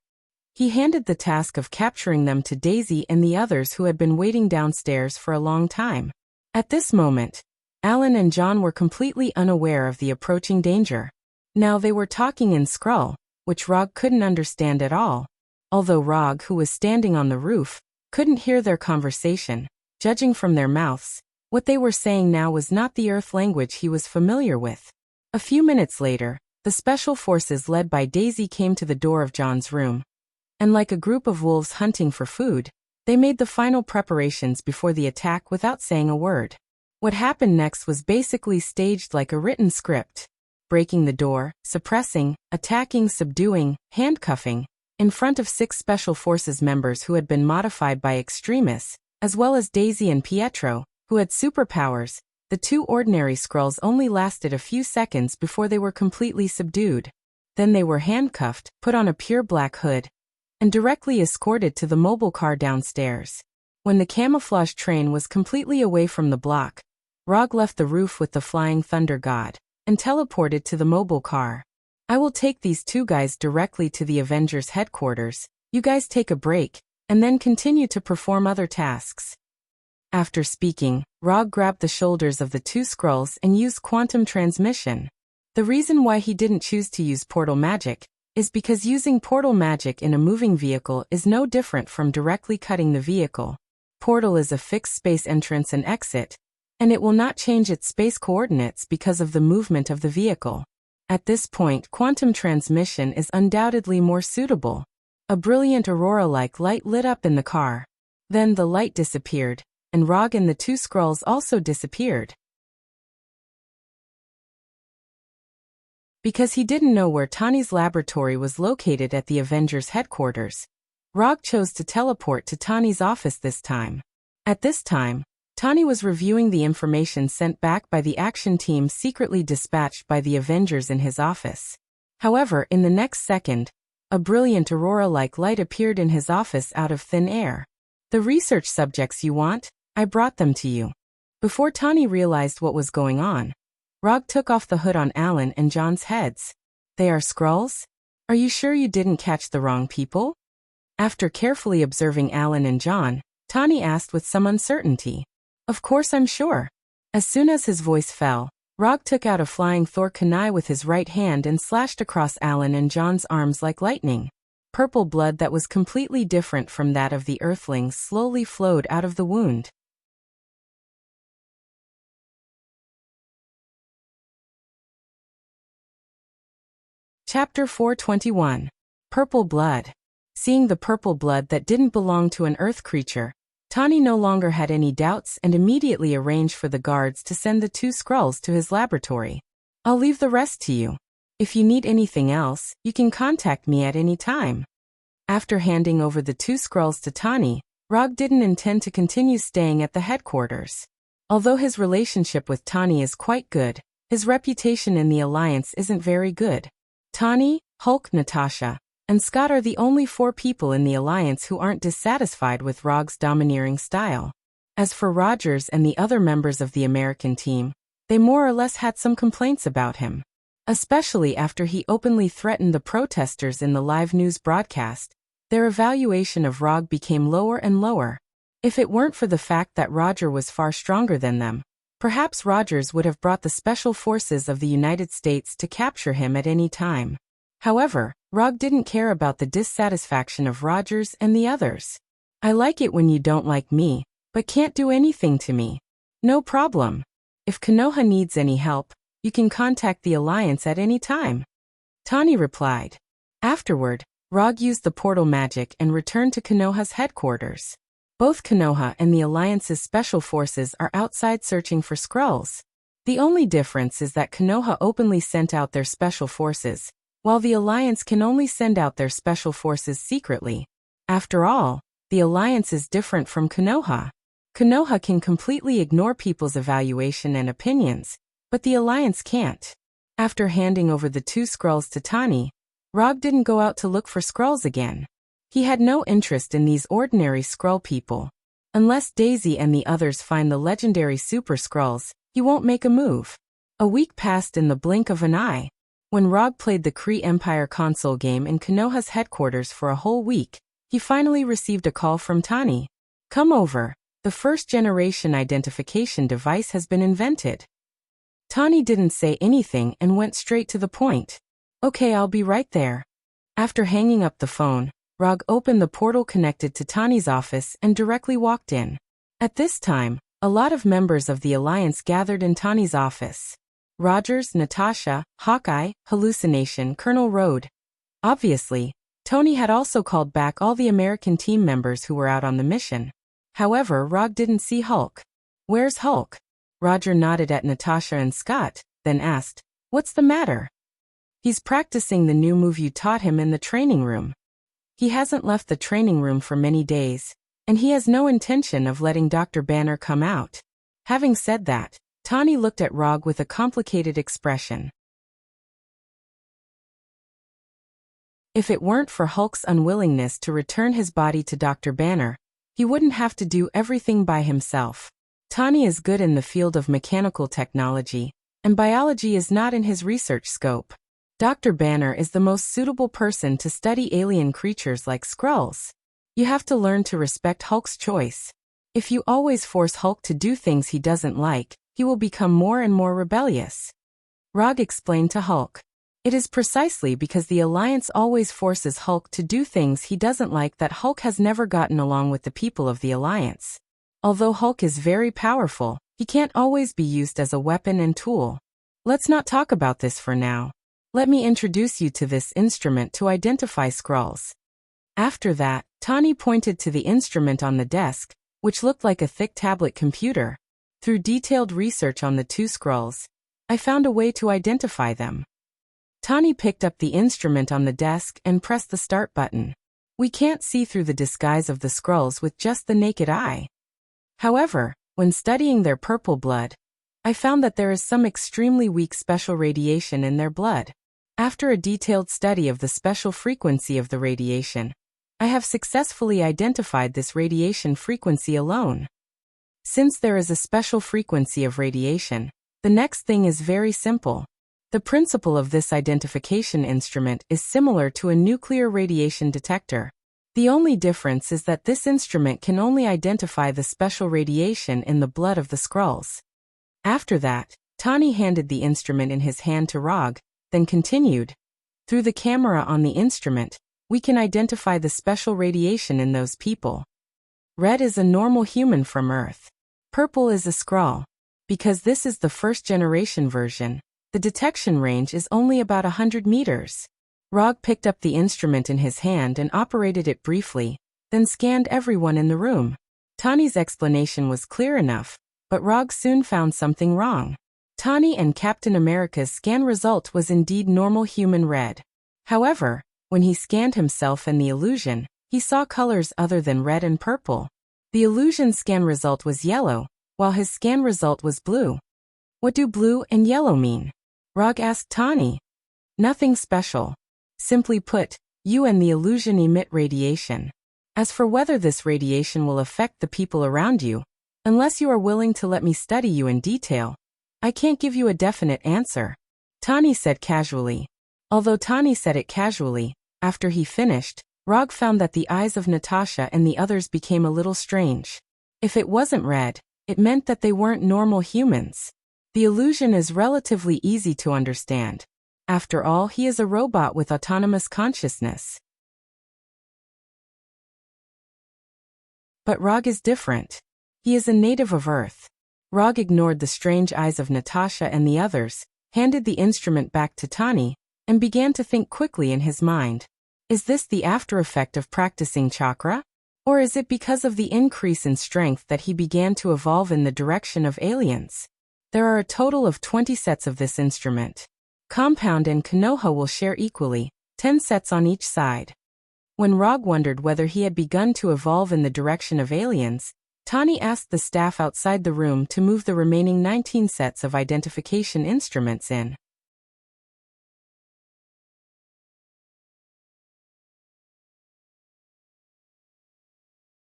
He handed the task of capturing them to Daisy and the others who had been waiting downstairs for a long time. At this moment, Alan and John were completely unaware of the approaching danger. Now they were talking in Skrull, which Rog couldn't understand at all. Although Rog, who was standing on the roof, couldn't hear their conversation, judging from their mouths, what they were saying now was not the Earth language he was familiar with. A few minutes later, the special forces led by Daisy came to the door of John's room. And like a group of wolves hunting for food, they made the final preparations before the attack without saying a word. What happened next was basically staged like a written script. Breaking the door, suppressing, attacking, subduing, handcuffing, in front of 6 Special Forces members who had been modified by extremists, as well as Daisy and Pietro, who had superpowers, the 2 ordinary Skrulls only lasted a few seconds before they were completely subdued. Then they were handcuffed, put on a pure black hood, and directly escorted to the mobile car downstairs. When the camouflage train was completely away from the block, Rog left the roof with the Flying Thunder God, and teleported to the mobile car. I will take these two guys directly to the Avengers headquarters. You guys take a break, and then continue to perform other tasks. After speaking, Rog grabbed the shoulders of the two Skrulls and used quantum transmission. The reason why he didn't choose to use portal magic is because using portal magic in a moving vehicle is no different from directly cutting the vehicle. Portal is a fixed space entrance and exit, and it will not change its space coordinates because of the movement of the vehicle. At this point, quantum transmission is undoubtedly more suitable. A brilliant aurora-like light lit up in the car. Then the light disappeared, and Rog and the two Skrulls also disappeared. Because he didn't know where Tani's laboratory was located at the Avengers headquarters, Rog chose to teleport to Tani's office this time. At this time, Tani was reviewing the information sent back by the action team secretly dispatched by the Avengers in his office. However, in the next second, a brilliant aurora-like light appeared in his office out of thin air. The research subjects you want? I brought them to you. Before Tani realized what was going on, Rog took off the hood on Alan and John's heads. They are Skrulls? Are you sure you didn't catch the wrong people? After carefully observing Alan and John, Tani asked with some uncertainty. Of course I'm sure. As soon as his voice fell, Rog took out a flying Thor kunai with his right hand and slashed across Alan and John's arms like lightning. Purple blood that was completely different from that of the Earthlings slowly flowed out of the wound. Chapter 421. Purple Blood. Seeing the purple blood that didn't belong to an earth creature, Tani no longer had any doubts and immediately arranged for the guards to send the two Skrulls to his laboratory. I'll leave the rest to you. If you need anything else, you can contact me at any time. After handing over the two Skrulls to Tani, Rog didn't intend to continue staying at the headquarters. Although his relationship with Tani is quite good, his reputation in the Alliance isn't very good. Tani, Hulk, Natasha, and Scott are the only 4 people in the Alliance who aren't dissatisfied with Rog's domineering style. As for Rogers and the other members of the American team, they more or less had some complaints about him. Especially after he openly threatened the protesters in the live news broadcast, their evaluation of Rog became lower and lower. If it weren't for the fact that Roger was far stronger than them, perhaps Rogers would have brought the Special Forces of the United States to capture him at any time. However, Rog didn't care about the dissatisfaction of Rogers and the others. I like it when you don't like me, but can't do anything to me. No problem. If Konoha needs any help, you can contact the Alliance at any time. Tani replied. Afterward, Rog used the portal magic and returned to Konoha's headquarters. Both Konoha and the Alliance's special forces are outside searching for Skrulls. The only difference is that Konoha openly sent out their special forces, while the Alliance can only send out their special forces secretly. After all, the Alliance is different from Konoha. Konoha can completely ignore people's evaluation and opinions, but the Alliance can't. After handing over the two Skrulls to Tani, Rog didn't go out to look for Skrulls again. He had no interest in these ordinary Skrull people. Unless Daisy and the others find the legendary Super Skrulls, he won't make a move. A week passed in the blink of an eye. When Rog played the Kree Empire console game in Konoha's headquarters for a whole week, he finally received a call from Tani. Come over, the first-generation identification device has been invented. Tani didn't say anything and went straight to the point. Okay, I'll be right there. After hanging up the phone, Rog opened the portal connected to Tani's office and directly walked in. At this time, a lot of members of the Alliance gathered in Tani's office. Rogers, Natasha, Hawkeye, Hallucination, Colonel Road. Obviously, Tony had also called back all the American team members who were out on the mission. However, Rog didn't see Hulk. Where's Hulk? Roger nodded at Natasha and Scott, then asked, What's the matter? He's practicing the new move you taught him in the training room. He hasn't left the training room for many days, and he has no intention of letting Dr. Banner come out. Having said that, Tani looked at Rog with a complicated expression. If it weren't for Hulk's unwillingness to return his body to Dr. Banner, he wouldn't have to do everything by himself. Tani is good in the field of mechanical technology, and biology is not in his research scope. Dr. Banner is the most suitable person to study alien creatures like Skrulls. You have to learn to respect Hulk's choice. If you always force Hulk to do things he doesn't like, he will become more and more rebellious. Rog explained to Hulk. It is precisely because the Alliance always forces Hulk to do things he doesn't like that Hulk has never gotten along with the people of the Alliance. Although Hulk is very powerful, he can't always be used as a weapon and tool. Let's not talk about this for now. Let me introduce you to this instrument to identify Skrulls. After that, Tani pointed to the instrument on the desk, which looked like a thick tablet computer. Through detailed research on the two Skrulls, I found a way to identify them. Tani picked up the instrument on the desk and pressed the start button. We can't see through the disguise of the Skrulls with just the naked eye. However, when studying their purple blood, I found that there is some extremely weak special radiation in their blood. After a detailed study of the special frequency of the radiation, I have successfully identified this radiation frequency alone. Since there is a special frequency of radiation, the next thing is very simple. The principle of this identification instrument is similar to a nuclear radiation detector. The only difference is that this instrument can only identify the special radiation in the blood of the Skrulls. After that, Tani handed the instrument in his hand to Rog, then continued. Through the camera on the instrument, we can identify the special radiation in those people. Red is a normal human from Earth. Purple is a Skrull. Because this is the first-generation version, the detection range is only about 100 meters. Rog picked up the instrument in his hand and operated it briefly, then scanned everyone in the room. Tani's explanation was clear enough, but Rog soon found something wrong. Tani and Captain America's scan result was indeed normal human red. However, when he scanned himself and the illusion, he saw colors other than red and purple. The illusion scan result was yellow, while his scan result was blue. What do blue and yellow mean? Rog asked Tani. Nothing special. Simply put, you and the illusion emit radiation. As for whether this radiation will affect the people around you, unless you are willing to let me study you in detail, I can't give you a definite answer, Tani said casually. Although Tani said it casually, after he finished, Rog found that the eyes of Natasha and the others became a little strange. If it wasn't red, it meant that they weren't normal humans. The illusion is relatively easy to understand. After all, he is a robot with autonomous consciousness. But Rog is different. He is a native of Earth. Rog ignored the strange eyes of Natasha and the others, handed the instrument back to Tani, and began to think quickly in his mind. Is this the after effect of practicing chakra? Or is it because of the increase in strength that he began to evolve in the direction of aliens? There are a total of 20 sets of this instrument. Compound and Konoha will share equally, 10 sets on each side. When Rog wondered whether he had begun to evolve in the direction of aliens, Tani asked the staff outside the room to move the remaining 19 sets of identification instruments in.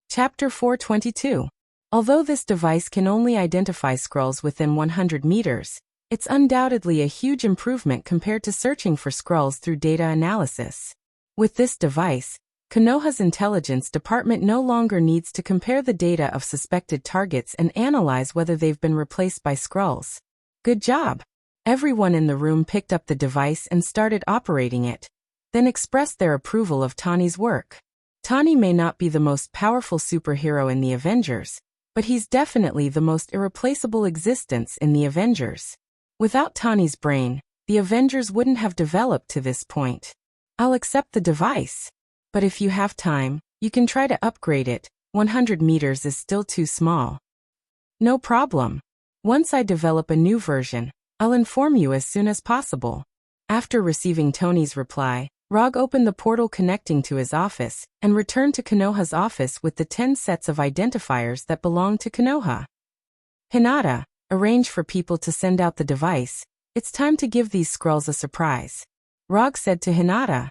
Chapter 422. Although this device can only identify Skrulls within 100 meters, it's undoubtedly a huge improvement compared to searching for Skrulls through data analysis. With this device, Konoha's intelligence department no longer needs to compare the data of suspected targets and analyze whether they've been replaced by Skrulls. Good job! Everyone in the room picked up the device and started operating it, then expressed their approval of Tani's work. Tani may not be the most powerful superhero in the Avengers, but he's definitely the most irreplaceable existence in the Avengers. Without Tani's brain, the Avengers wouldn't have developed to this point. I'll accept the device. But if you have time, you can try to upgrade it. 100 meters is still too small. No problem. Once I develop a new version, I'll inform you as soon as possible. After receiving Tony's reply, Rog opened the portal connecting to his office and returned to Konoha's office with the 10 sets of identifiers that belonged to Konoha. Hinata, arrange for people to send out the device. It's time to give these Skrulls a surprise. Rog said to Hinata.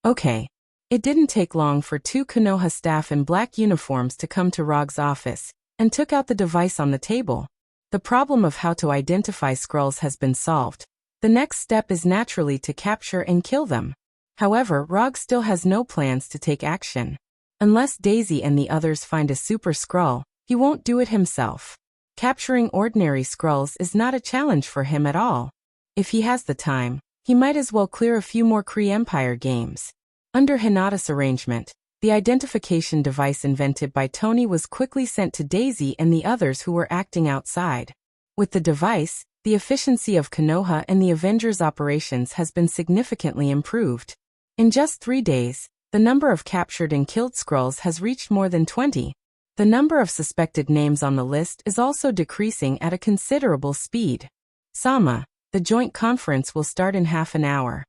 Okay. It didn't take long for 2 Konoha staff in black uniforms to come to Rog's office and took out the device on the table. The problem of how to identify Skrulls has been solved. The next step is naturally to capture and kill them. However, Rog still has no plans to take action. Unless Daisy and the others find a super Skrull, he won't do it himself. Capturing ordinary Skrulls is not a challenge for him at all. If he has the time, he might as well clear a few more Kree Empire games. Under Hinata's arrangement, the identification device invented by Tony was quickly sent to Daisy and the others who were acting outside. With the device, the efficiency of Konoha and the Avengers' operations has been significantly improved. In just 3 days, the number of captured and killed Skrulls has reached more than 20. The number of suspected names on the list is also decreasing at a considerable speed. Sama, the joint conference will start in half an hour.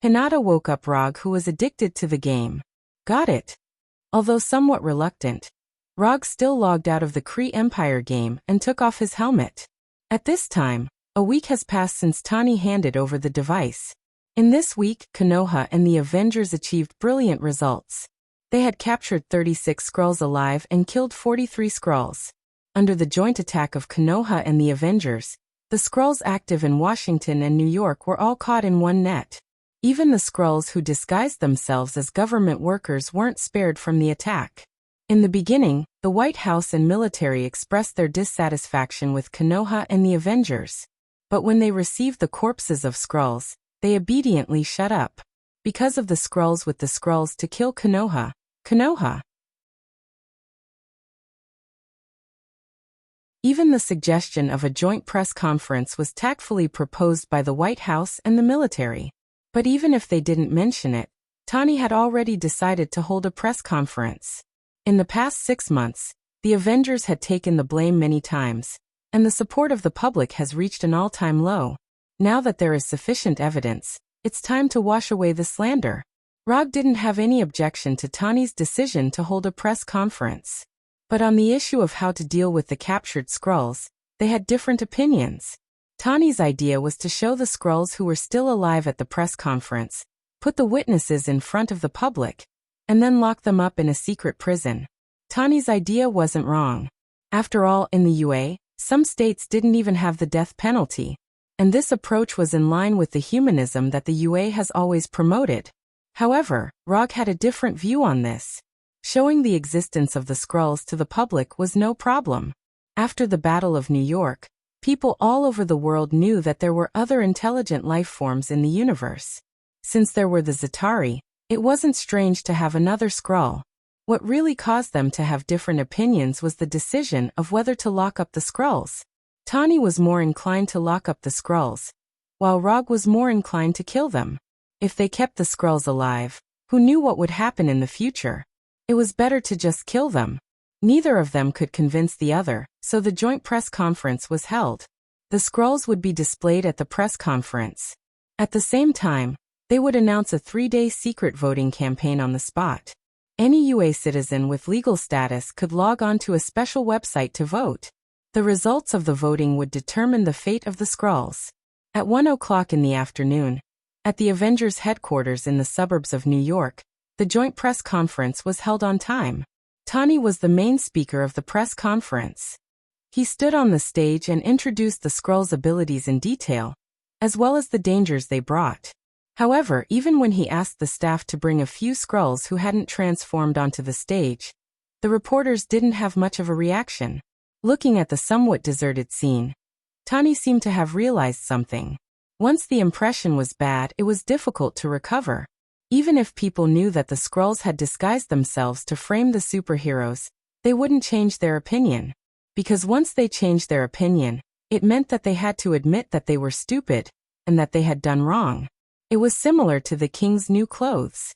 Hinata woke up Rog, who was addicted to the game. Got it. Although somewhat reluctant, Rog still logged out of the Kree Empire game and took off his helmet. At this time, a week has passed since Tani handed over the device. In this week, Konoha and the Avengers achieved brilliant results. They had captured 36 Skrulls alive and killed 43 Skrulls. Under the joint attack of Konoha and the Avengers, the Skrulls active in Washington and New York were all caught in one net. Even the Skrulls who disguised themselves as government workers weren't spared from the attack. In the beginning, the White House and military expressed their dissatisfaction with Konoha and the Avengers. But when they received the corpses of Skrulls, they obediently shut up. Because of the Skrulls with the Skrulls to kill Konoha. Even the suggestion of a joint press conference was tactfully proposed by the White House and the military. But even if they didn't mention it, Tani had already decided to hold a press conference. In the past 6 months, the Avengers had taken the blame many times, and the support of the public has reached an all-time low. Now that there is sufficient evidence, it's time to wash away the slander. Rog didn't have any objection to Tani's decision to hold a press conference. But on the issue of how to deal with the captured Skrulls, they had different opinions. Tani's idea was to show the Skrulls who were still alive at the press conference, put the witnesses in front of the public, and then lock them up in a secret prison. Tani's idea wasn't wrong. After all, in the UA, some states didn't even have the death penalty. And this approach was in line with the humanism that the UA has always promoted. However, Rog had a different view on this. Showing the existence of the Skrulls to the public was no problem. After the Battle of New York, people all over the world knew that there were other intelligent life forms in the universe. Since there were the Za'Tari, it wasn't strange to have another Skrull. What really caused them to have different opinions was the decision of whether to lock up the Skrulls. Tani was more inclined to lock up the Skrulls, while Rog was more inclined to kill them. If they kept the Skrulls alive, who knew what would happen in the future? It was better to just kill them. Neither of them could convince the other, so the joint press conference was held. The Skrulls would be displayed at the press conference. At the same time, they would announce a 3-day secret voting campaign on the spot. Any UA citizen with legal status could log on to a special website to vote. The results of the voting would determine the fate of the Skrulls. At 1 o'clock in the afternoon, at the Avengers headquarters in the suburbs of New York, the joint press conference was held on time. Tani was the main speaker of the press conference. He stood on the stage and introduced the Skrulls' abilities in detail, as well as the dangers they brought. However, even when he asked the staff to bring a few Skrulls who hadn't transformed onto the stage, the reporters didn't have much of a reaction. Looking at the somewhat deserted scene, Tani seemed to have realized something. Once the impression was bad, it was difficult to recover. Even if people knew that the Skrulls had disguised themselves to frame the superheroes, they wouldn't change their opinion. Because once they changed their opinion, it meant that they had to admit that they were stupid, and that they had done wrong. It was similar to the king's new clothes.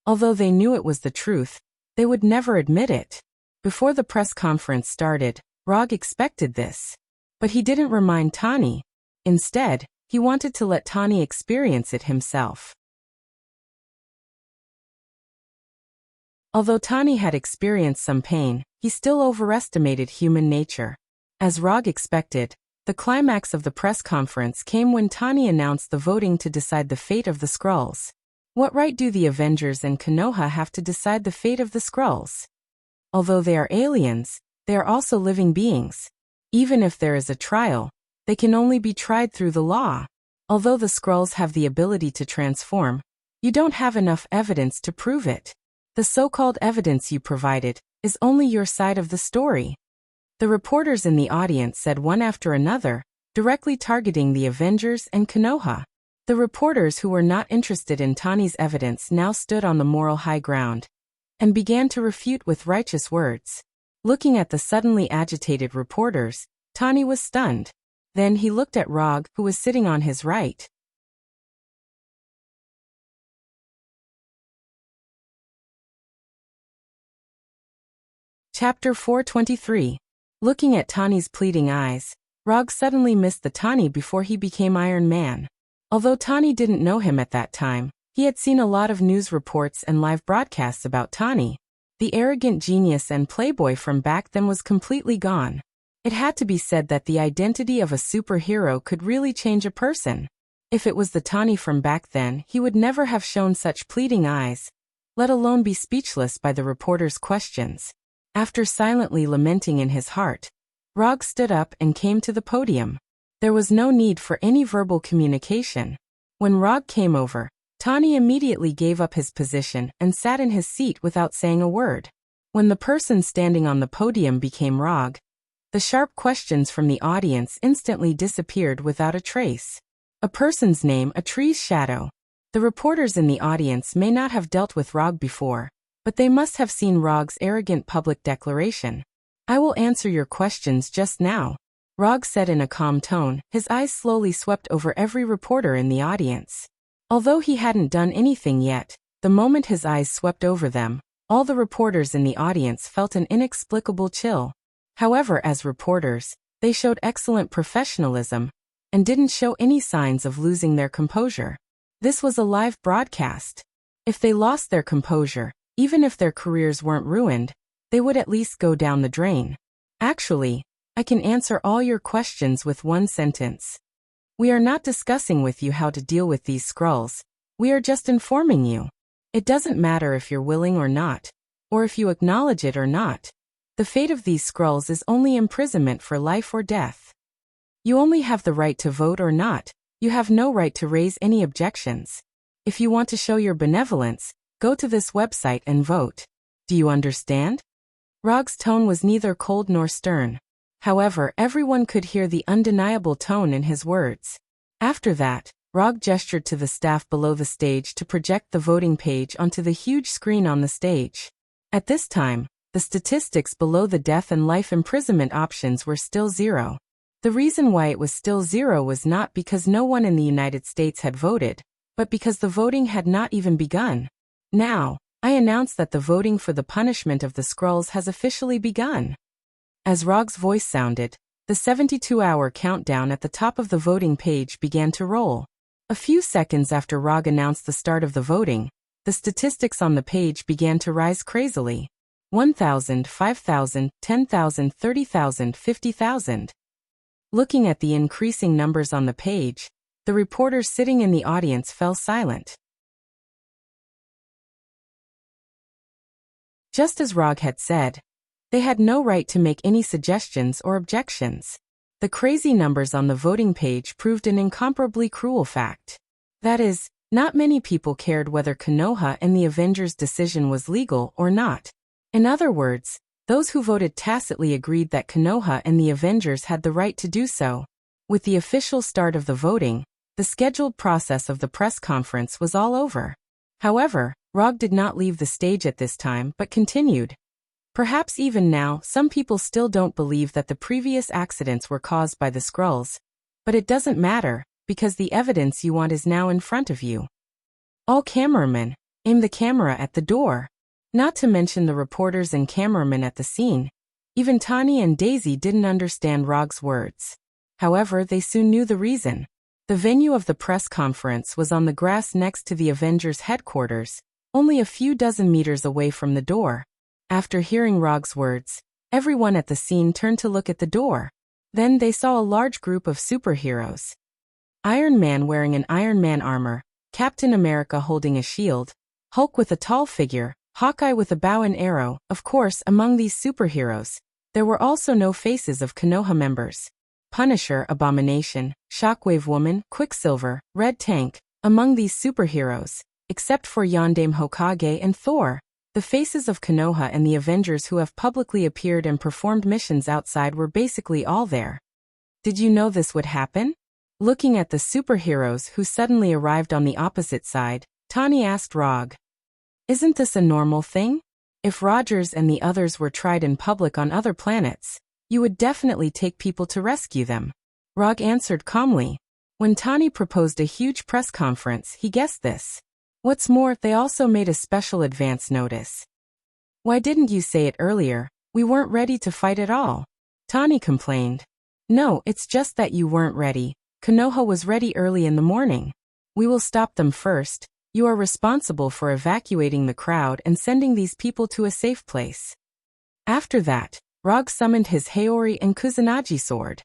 Although they knew it was the truth, they would never admit it. Before the press conference started, Rog expected this. But he didn't remind Tani. Instead, he wanted to let Tani experience it himself. Although Tani had experienced some pain, he still overestimated human nature. As Rog expected, the climax of the press conference came when Tani announced the voting to decide the fate of the Skrulls. What right do the Avengers and Konoha have to decide the fate of the Skrulls? Although they are aliens, they are also living beings. Even if there is a trial, they can only be tried through the law. Although the Skrulls have the ability to transform, you don't have enough evidence to prove it. The so-called evidence you provided is only your side of the story. The reporters in the audience said one after another, directly targeting the Avengers and Konoha. The reporters who were not interested in Tani's evidence now stood on the moral high ground and began to refute with righteous words. Looking at the suddenly agitated reporters, Tani was stunned. Then he looked at Rog, who was sitting on his right. Chapter 423. Looking at Tani's pleading eyes, Rog suddenly missed the Tani before he became Iron Man. Although Tani didn't know him at that time, he had seen a lot of news reports and live broadcasts about Tani. The arrogant genius and playboy from back then was completely gone. It had to be said that the identity of a superhero could really change a person. If it was the Tani from back then, he would never have shown such pleading eyes, let alone be speechless by the reporter's questions. After silently lamenting in his heart, Rog stood up and came to the podium. There was no need for any verbal communication. When Rog came over, Tani immediately gave up his position and sat in his seat without saying a word. When the person standing on the podium became Rog, the sharp questions from the audience instantly disappeared without a trace. A person's name, a tree's shadow. The reporters in the audience may not have dealt with Rog before, but they must have seen Rog's arrogant public declaration. "I will answer your questions just now," Rog said in a calm tone. His eyes slowly swept over every reporter in the audience. Although he hadn't done anything yet, the moment his eyes swept over them, all the reporters in the audience felt an inexplicable chill. However, as reporters, they showed excellent professionalism and didn't show any signs of losing their composure. This was a live broadcast. If they lost their composure, even if their careers weren't ruined, they would at least go down the drain. "Actually, I can answer all your questions with one sentence. We are not discussing with you how to deal with these Skrulls. We are just informing you. It doesn't matter if you're willing or not, or if you acknowledge it or not. The fate of these Skrulls is only imprisonment for life or death. You only have the right to vote or not. You have no right to raise any objections. If you want to show your benevolence, go to this website and vote. Do you understand?" Rog's tone was neither cold nor stern. However, everyone could hear the undeniable tone in his words. After that, Rog gestured to the staff below the stage to project the voting page onto the huge screen on the stage. At this time, the statistics below the death and life imprisonment options were still 0. The reason why it was still 0 was not because no one in the United States had voted, but because the voting had not even begun. "Now, I announce that the voting for the punishment of the Skrulls has officially begun." As Rog's voice sounded, the 72-hour countdown at the top of the voting page began to roll. A few seconds after Rog announced the start of the voting, the statistics on the page began to rise crazily. 1,000, 5,000, 10,000, 30,000, 50,000. Looking at the increasing numbers on the page, the reporters sitting in the audience fell silent. Just as Rog had said, they had no right to make any suggestions or objections. The crazy numbers on the voting page proved an incomparably cruel fact. That is, not many people cared whether Konoha and the Avengers' decision was legal or not. In other words, those who voted tacitly agreed that Konoha and the Avengers had the right to do so. With the official start of the voting, the scheduled process of the press conference was all over. However, Rog did not leave the stage at this time but continued. "Perhaps even now, some people still don't believe that the previous accidents were caused by the Skrulls. But it doesn't matter, because the evidence you want is now in front of you. All cameramen, aim the camera at the door." Not to mention the reporters and cameramen at the scene. Even Tani and Daisy didn't understand Rog's words. However, they soon knew the reason. The venue of the press conference was on the grass next to the Avengers' headquarters, only a few dozen meters away from the door. After hearing Rog's words, everyone at the scene turned to look at the door. Then they saw a large group of superheroes. Iron Man wearing an Iron Man armor, Captain America holding a shield, Hulk with a tall figure, Hawkeye with a bow and arrow. Of course, among these superheroes, there were also no faces of Konoha members. Punisher, Abomination, Shockwave Woman, Quicksilver, Red Tank. Among these superheroes, except for Yondaime Hokage and Thor, the faces of Konoha and the Avengers who have publicly appeared and performed missions outside were basically all there. Did you know this would happen? Looking at the superheroes who suddenly arrived on the opposite side, Tani asked Rog. Isn't this a normal thing? If Rogers and the others were tried in public on other planets, you would definitely take people to rescue them. Rog answered calmly. When Tani proposed a huge press conference, he guessed this. What's more, they also made a special advance notice. Why didn't you say it earlier? We weren't ready to fight at all. Tani complained. No, it's just that you weren't ready. Konoha was ready early in the morning. We will stop them first. You are responsible for evacuating the crowd and sending these people to a safe place. After that, Rog summoned his Haori and Kusanagi sword.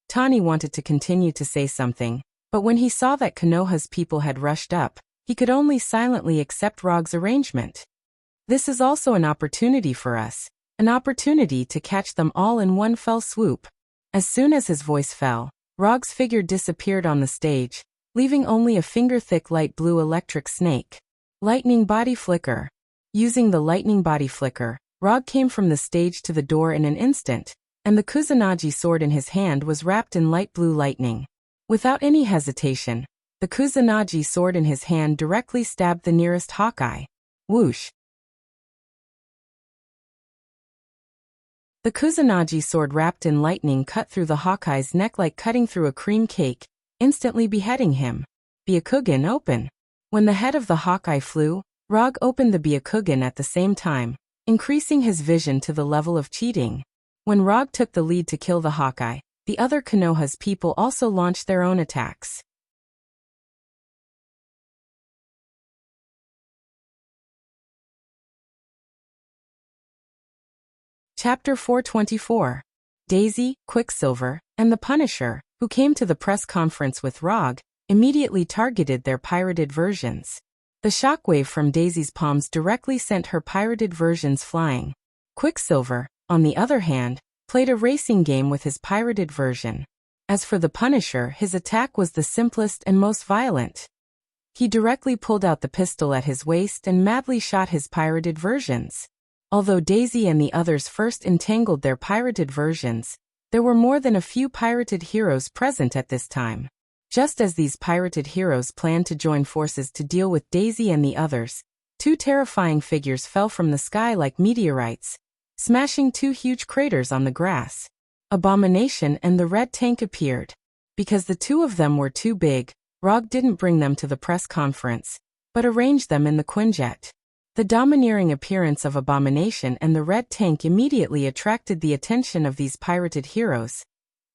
Tani wanted to continue to say something, but when he saw that Konoha's people had rushed up, he could only silently accept Rog's arrangement. This is also an opportunity for us, an opportunity to catch them all in one fell swoop. As soon as his voice fell, Rog's figure disappeared on the stage, leaving only a finger-thick light blue electric snake. Lightning Body Flicker. Using the lightning body flicker, Rog came from the stage to the door in an instant, and the Kusanagi sword in his hand was wrapped in light blue lightning. Without any hesitation, the Kusanagi sword in his hand directly stabbed the nearest Hawkeye. Whoosh! The Kusanagi sword wrapped in lightning cut through the Hawkeye's neck like cutting through a cream cake, instantly beheading him. Byakugan open. When the head of the Hawkeye flew, Rog opened the Byakugan at the same time, increasing his vision to the level of cheating. When Rog took the lead to kill the Hawkeye, the other Konoha's people also launched their own attacks. Chapter 424. Daisy, Quicksilver, and the Punisher, who came to the press conference with Rog, immediately targeted their pirated versions. The shockwave from Daisy's palms directly sent her pirated versions flying. Quicksilver, on the other hand, played a racing game with his pirated version. As for the Punisher, his attack was the simplest and most violent. He directly pulled out the pistol at his waist and madly shot his pirated versions. Although Daisy and the others first entangled their pirated versions, there were more than a few pirated heroes present at this time. Just as these pirated heroes planned to join forces to deal with Daisy and the others, two terrifying figures fell from the sky like meteorites, smashing two huge craters on the grass. Abomination and the Red Tank appeared. Because the two of them were too big, Rog didn't bring them to the press conference, but arranged them in the Quinjet. The domineering appearance of Abomination and the Red Tank immediately attracted the attention of these pirated heroes,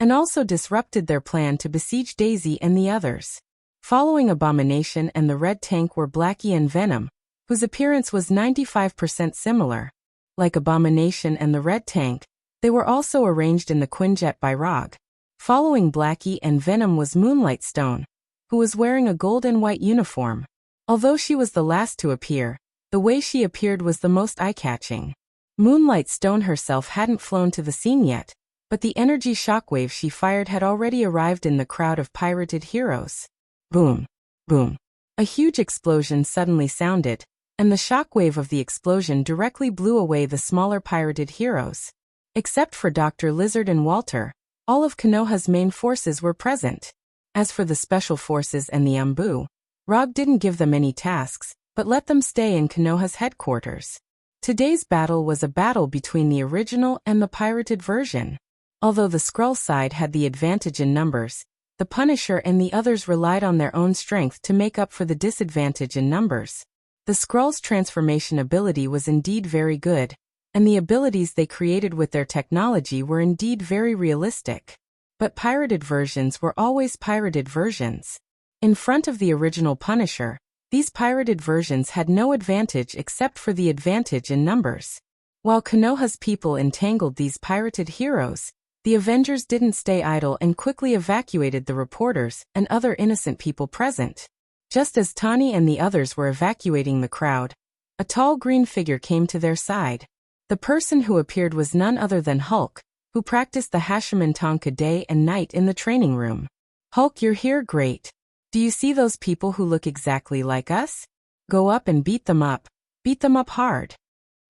and also disrupted their plan to besiege Daisy and the others. Following Abomination and the Red Tank were Blackie and Venom, whose appearance was 95% similar. Like Abomination and the Red Tank, they were also arranged in the Quinjet by Rog. Following Blackie and Venom was Moonlight Stone, who was wearing a gold and white uniform. Although she was the last to appear, the way she appeared was the most eye-catching. Moonlight Stone herself hadn't flown to the scene yet, but the energy shockwave she fired had already arrived in the crowd of pirated heroes. Boom! Boom! A huge explosion suddenly sounded, and the shockwave of the explosion directly blew away the smaller pirated heroes. Except for Dr. Lizard and Walter, all of Konoha's main forces were present. As for the special forces and the Umbu, Rog didn't give them any tasks, but let them stay in Konoha's headquarters. Today's battle was a battle between the original and the pirated version. Although the Skrull side had the advantage in numbers, the Punisher and the others relied on their own strength to make up for the disadvantage in numbers. The Skrull's transformation ability was indeed very good, and the abilities they created with their technology were indeed very realistic. But pirated versions were always pirated versions. In front of the original Punisher, these pirated versions had no advantage except for the advantage in numbers. While Konoha's people entangled these pirated heroes, the Avengers didn't stay idle and quickly evacuated the reporters and other innocent people present. Just as Tani and the others were evacuating the crowd, a tall green figure came to their side. The person who appeared was none other than Hulk, who who practiced the Hashimantanka day and night in the training room. Hulk, you're here, great. Do you see those people who look exactly like us? Go up and beat them up. Beat them up hard.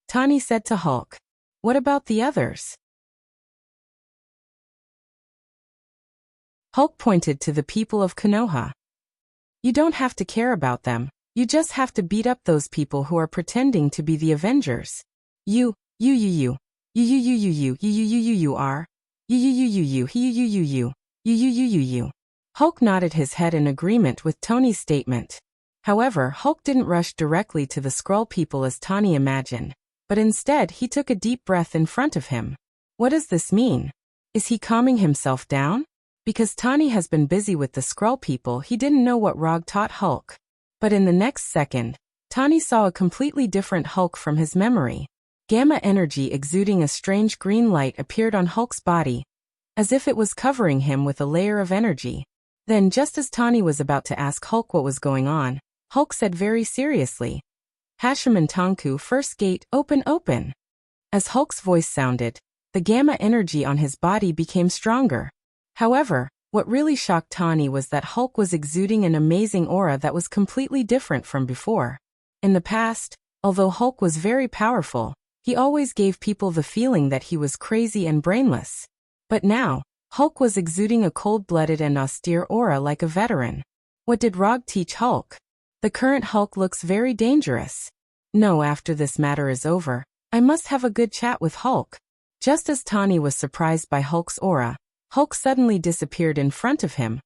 Tani said to Hulk. What about the others? Hulk pointed to the people of Konoha. You don't have to care about them. You just have to beat up those people who are pretending to be the Avengers. You are. Hulk nodded his head in agreement with Tony's statement. However, Hulk didn't rush directly to the Skrull people as Tani imagined, but instead he took a deep breath in front of him. What does this mean? Is he calming himself down? Because Tani has been busy with the Skrull people, he didn't know what Rog taught Hulk. But in the next second, Tani saw a completely different Hulk from his memory. Gamma energy exuding a strange green light appeared on Hulk's body, as if it was covering him with a layer of energy. Then, just as Tani was about to ask Hulk what was going on, Hulk said very seriously, Hashimantanku, first gate, open, open. As Hulk's voice sounded, the gamma energy on his body became stronger. However, what really shocked Tani was that Hulk was exuding an amazing aura that was completely different from before. In the past, although Hulk was very powerful, he always gave people the feeling that he was crazy and brainless. But now, Hulk was exuding a cold-blooded and austere aura like a veteran. What did Rog teach Hulk? The current Hulk looks very dangerous. No, after this matter is over, I must have a good chat with Hulk. Just as Tani was surprised by Hulk's aura, Hulk suddenly disappeared in front of him,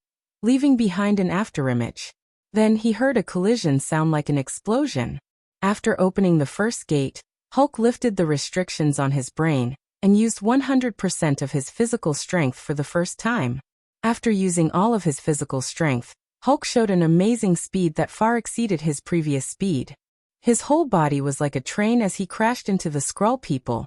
leaving behind an afterimage. Then he heard a collision sound like an explosion. After opening the first gate, Hulk lifted the restrictions on his brain and used 100% of his physical strength for the first time. After using all of his physical strength, Hulk showed an amazing speed that far exceeded his previous speed. His whole body was like a train as he crashed into the Skrull people,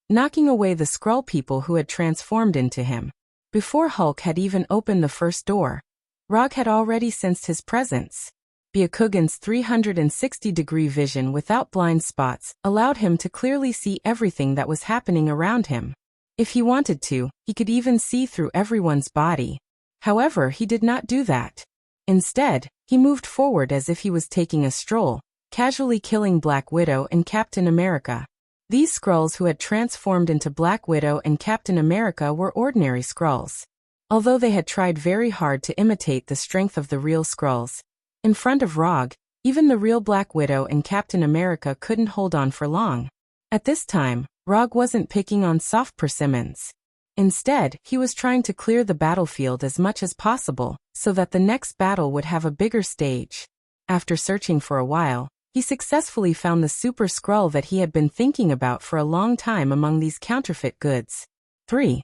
knocking away the Skrull people who had transformed into him. Before Hulk had even opened the first door, Rog had already sensed his presence. Byakugan's 360-degree vision without blind spots allowed him to clearly see everything that was happening around him. If he wanted to, he could even see through everyone's body. However, he did not do that. Instead, he moved forward as if he was taking a stroll, casually killing Black Widow and Captain America. These Skrulls who had transformed into Black Widow and Captain America were ordinary Skrulls. Although they had tried very hard to imitate the strength of the real Skrulls, in front of Rog, even the real Black Widow and Captain America couldn't hold on for long. At this time, Rog wasn't picking on soft persimmons. Instead, he was trying to clear the battlefield as much as possible, so that the next battle would have a bigger stage. After searching for a while, he successfully found the Super Skrull that he had been thinking about for a long time among these counterfeit goods. 3.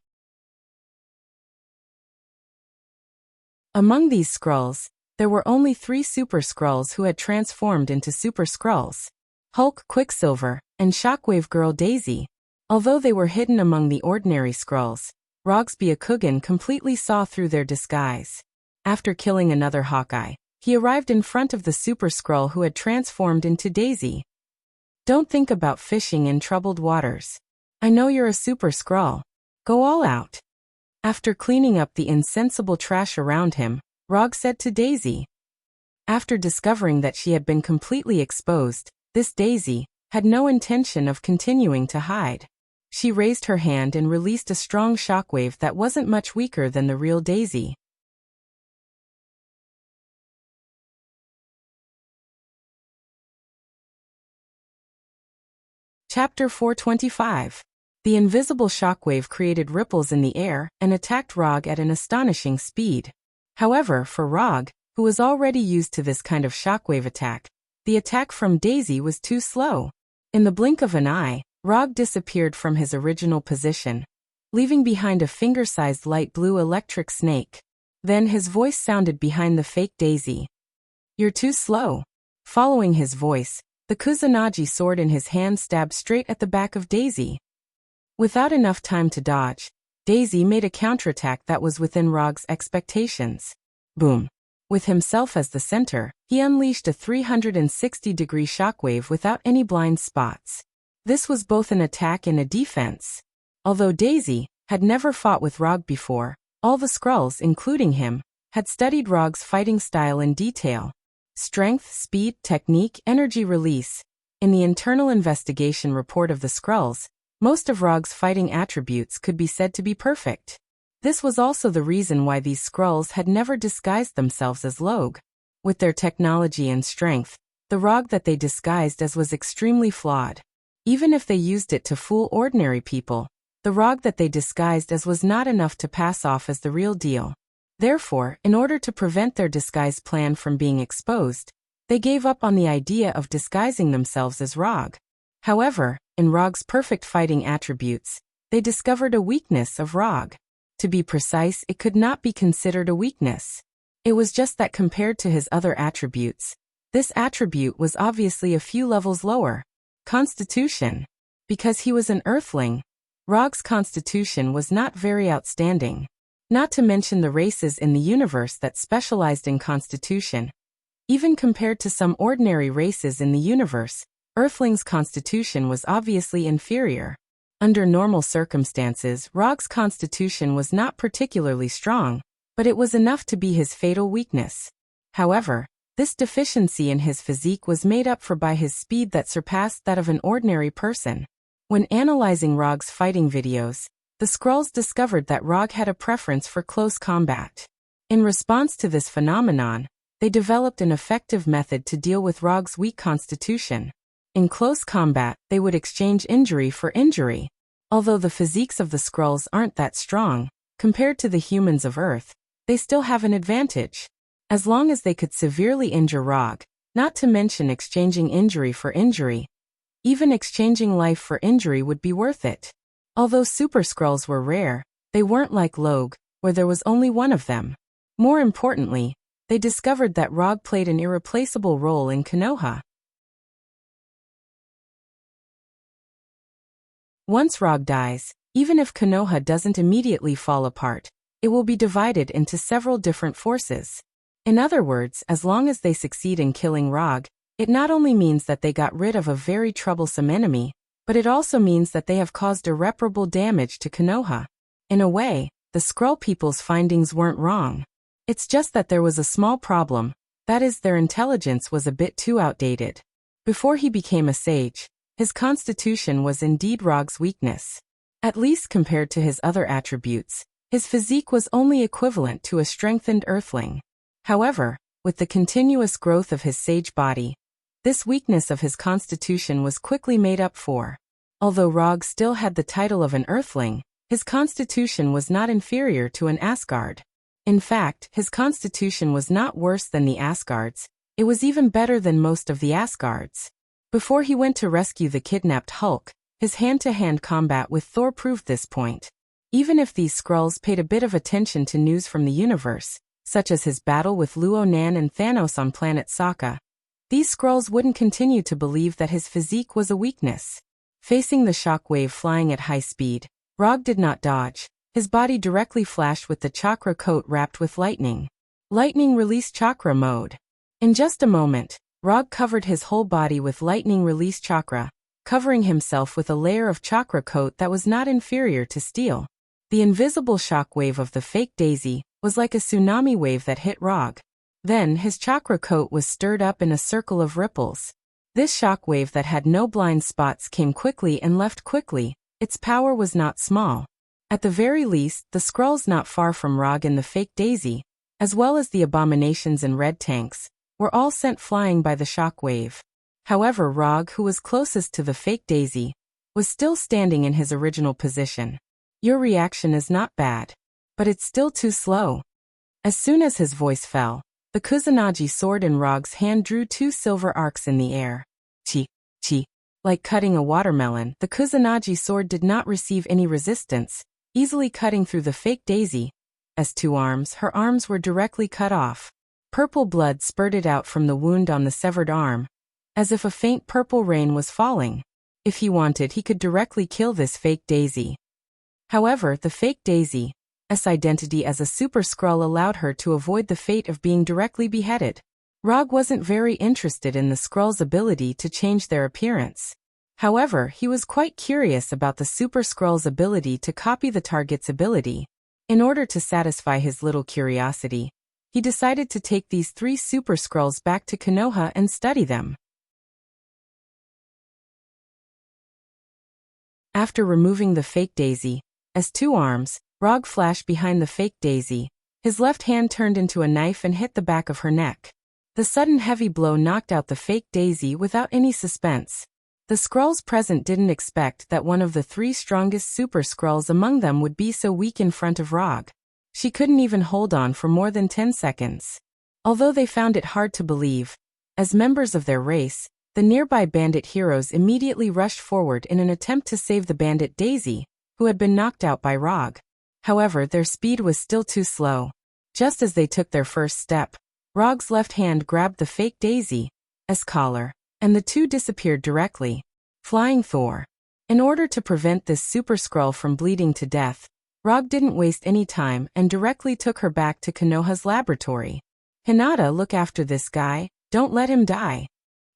Among these Skrulls, there were only 3 Super Skrulls who had transformed into Super Skrulls: Hulk, Quicksilver, and Shockwave Girl Daisy. Although they were hidden among the ordinary Skrulls, Rog's Byakugan completely saw through their disguise. After killing another Hawkeye, he arrived in front of the Super Skrull who had transformed into Daisy. Don't think about fishing in troubled waters. I know you're a Super Skrull. Go all out. After cleaning up the insensible trash around him, Rog said to Daisy. After discovering that she had been completely exposed, this Daisy had no intention of continuing to hide. She raised her hand and released a strong shockwave that wasn't much weaker than the real Daisy. Chapter 425. The invisible shockwave created ripples in the air and attacked Rog at an astonishing speed. However, for Rog, who was already used to this kind of shockwave attack, the attack from Daisy was too slow. In the blink of an eye, Rog disappeared from his original position, leaving behind a finger-sized light blue electric snake. Then his voice sounded behind the fake Daisy. You're too slow. Following his voice, the Kusanagi sword in his hand stabbed straight at the back of Daisy. Without enough time to dodge, Daisy made a counterattack that was within Rog's expectations. Boom. With himself as the center, he unleashed a 360-degree shockwave without any blind spots. This was both an attack and a defense. Although Daisy, had never fought with Rog before. All the Skrulls, including him, had studied Rog's fighting style in detail. Strength, speed, technique, energy release. In the internal investigation report of the Skrulls, most of Rog's fighting attributes could be said to be perfect. This was also the reason why these Skrulls had never disguised themselves as Log. With their technology and strength, the Rog that they disguised as was extremely flawed. Even if they used it to fool ordinary people, the Rog that they disguised as was not enough to pass off as the real deal. Therefore, in order to prevent their disguise plan from being exposed, they gave up on the idea of disguising themselves as Rog. However, in Rog's perfect fighting attributes, they discovered a weakness of Rog. To be precise, it could not be considered a weakness. It was just that compared to his other attributes, this attribute was obviously a few levels lower. Constitution. Because he was an Earthling, Rog's constitution was not very outstanding. Not to mention the races in the universe that specialized in constitution. Even compared to some ordinary races in the universe, Earthling's constitution was obviously inferior. Under normal circumstances, Rog's constitution was not particularly strong, but it was enough to be his fatal weakness. However, this deficiency in his physique was made up for by his speed that surpassed that of an ordinary person. When analyzing Rog's fighting videos, the Skrulls discovered that Rog had a preference for close combat. In response to this phenomenon, they developed an effective method to deal with Rog's weak constitution. In close combat, they would exchange injury for injury. Although the physiques of the Skrulls aren't that strong, compared to the humans of Earth, they still have an advantage. As long as they could severely injure Rog, not to mention exchanging injury for injury, even exchanging life for injury would be worth it. Although Super Skrulls were rare, they weren't like Log, where there was only one of them. More importantly, they discovered that Rog played an irreplaceable role in Konoha. Once Rog dies, even if Konoha doesn't immediately fall apart, it will be divided into several different forces. In other words, as long as they succeed in killing Rog, it not only means that they got rid of a very troublesome enemy, but it also means that they have caused irreparable damage to Konoha. In a way, the Skrull people's findings weren't wrong. It's just that there was a small problem, that is, their intelligence was a bit too outdated. Before he became a sage, his constitution was indeed Rog's weakness. At least compared to his other attributes, his physique was only equivalent to a strengthened Earthling. However, with the continuous growth of his sage body, this weakness of his constitution was quickly made up for. Although Rog still had the title of an Earthling, his constitution was not inferior to an Asgard. In fact, his constitution was not worse than the Asgard's, it was even better than most of the Asgard's. Before he went to rescue the kidnapped Hulk, his hand-to-hand combat with Thor proved this point. Even if these Skrulls paid a bit of attention to news from the universe, such as his battle with Luonan and Thanos on planet Sokka, these Skrulls wouldn't continue to believe that his physique was a weakness. Facing the shockwave flying at high speed, Rog did not dodge. His body directly flashed with the chakra coat wrapped with lightning. Lightning release chakra mode. In just a moment, Rog covered his whole body with lightning release chakra, covering himself with a layer of chakra coat that was not inferior to steel. The invisible shockwave of the fake daisy was like a tsunami wave that hit Rog. Then his chakra coat was stirred up in a circle of ripples. This shockwave that had no blind spots came quickly and left quickly. Its power was not small. At the very least, the Skrulls not far from Rog and the fake daisy, as well as the abominations and red tanks, were all sent flying by the shockwave. However, Rog, who was closest to the fake daisy, was still standing in his original position. Your reaction is not bad, but it's still too slow. As soon as his voice fell, the Kusanagi sword in Rog's hand drew two silver arcs in the air. Chi. Like cutting a watermelon, the Kusanagi sword did not receive any resistance, easily cutting through the fake daisy. As two arms, her arms were directly cut off. Purple blood spurted out from the wound on the severed arm, as if a faint purple rain was falling. If he wanted, he could directly kill this fake daisy. However, the fake daisy's identity as a Super Skrull allowed her to avoid the fate of being directly beheaded. Rog wasn't very interested in the Skrull's ability to change their appearance. However, he was quite curious about the Super Skrull's ability to copy the target's ability. In order to satisfy his little curiosity, he decided to take these 3 Super Skrulls back to Konoha and study them. After removing the fake daisy, as 2 arms, Rog flashed behind the fake daisy. His left hand turned into a knife and hit the back of her neck. The sudden heavy blow knocked out the fake daisy without any suspense. The Skrulls present didn't expect that one of the 3 strongest Super Skrulls among them would be so weak in front of Rog. She couldn't even hold on for more than 10 seconds. Although they found it hard to believe, as members of their race, the nearby bandit heroes immediately rushed forward in an attempt to save the bandit Daisy, who had been knocked out by Rog. However, their speed was still too slow. Just as they took their first step, Rog's left hand grabbed the fake Daisy's collar, and the 2 disappeared directly. Flying Thor. In order to prevent this Super Skrull from bleeding to death, Rog didn't waste any time and directly took her back to Konoha's laboratory. Hinata, look after this guy, don't let him die.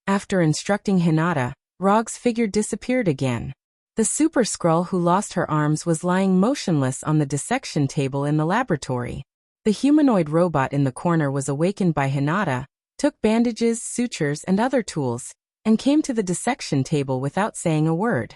After instructing Hinata, Rog's figure disappeared again. The Super Skrull who lost her arms was lying motionless on the dissection table in the laboratory. The humanoid robot in the corner was awakened by Hinata, took bandages, sutures, and other tools, and came to the dissection table without saying a word.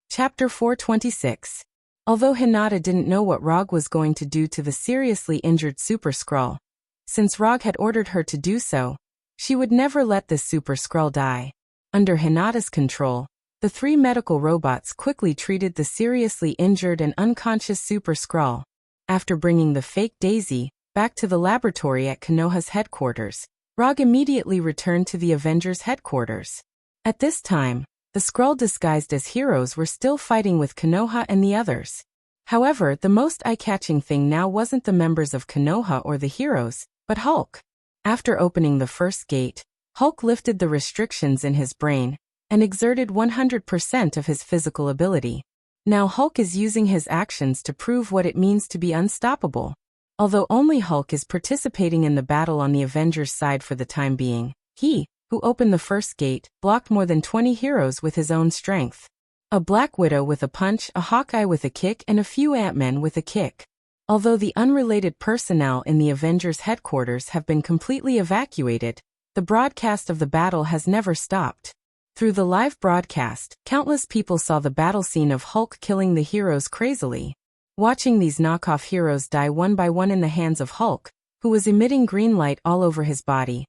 Chapter 426. Although Hinata didn't know what Rog was going to do to the seriously injured Super Skrull, since Rog had ordered her to do so, she would never let this Super Skrull die. Under Hinata's control, the 3 medical robots quickly treated the seriously injured and unconscious Super Skrull. After bringing the fake Daisy back to the laboratory at Konoha's headquarters, Rog immediately returned to the Avengers headquarters. At this time, the Skrull disguised as heroes were still fighting with Konoha and the others. However, the most eye-catching thing now wasn't the members of Konoha or the heroes, but Hulk. After opening the first gate, Hulk lifted the restrictions in his brain and exerted 100% of his physical ability. Now Hulk is using his actions to prove what it means to be unstoppable. Although only Hulk is participating in the battle on the Avengers side for the time being, he, who opened the first gate, blocked more than 20 heroes with his own strength. A Black Widow with a punch, a Hawkeye with a kick, and a few Ant-Men with a kick. Although the unrelated personnel in the Avengers headquarters have been completely evacuated, the broadcast of the battle has never stopped. Through the live broadcast, countless people saw the battle scene of Hulk killing the heroes crazily. Watching these knockoff heroes die one by one in the hands of Hulk, who was emitting green light all over his body,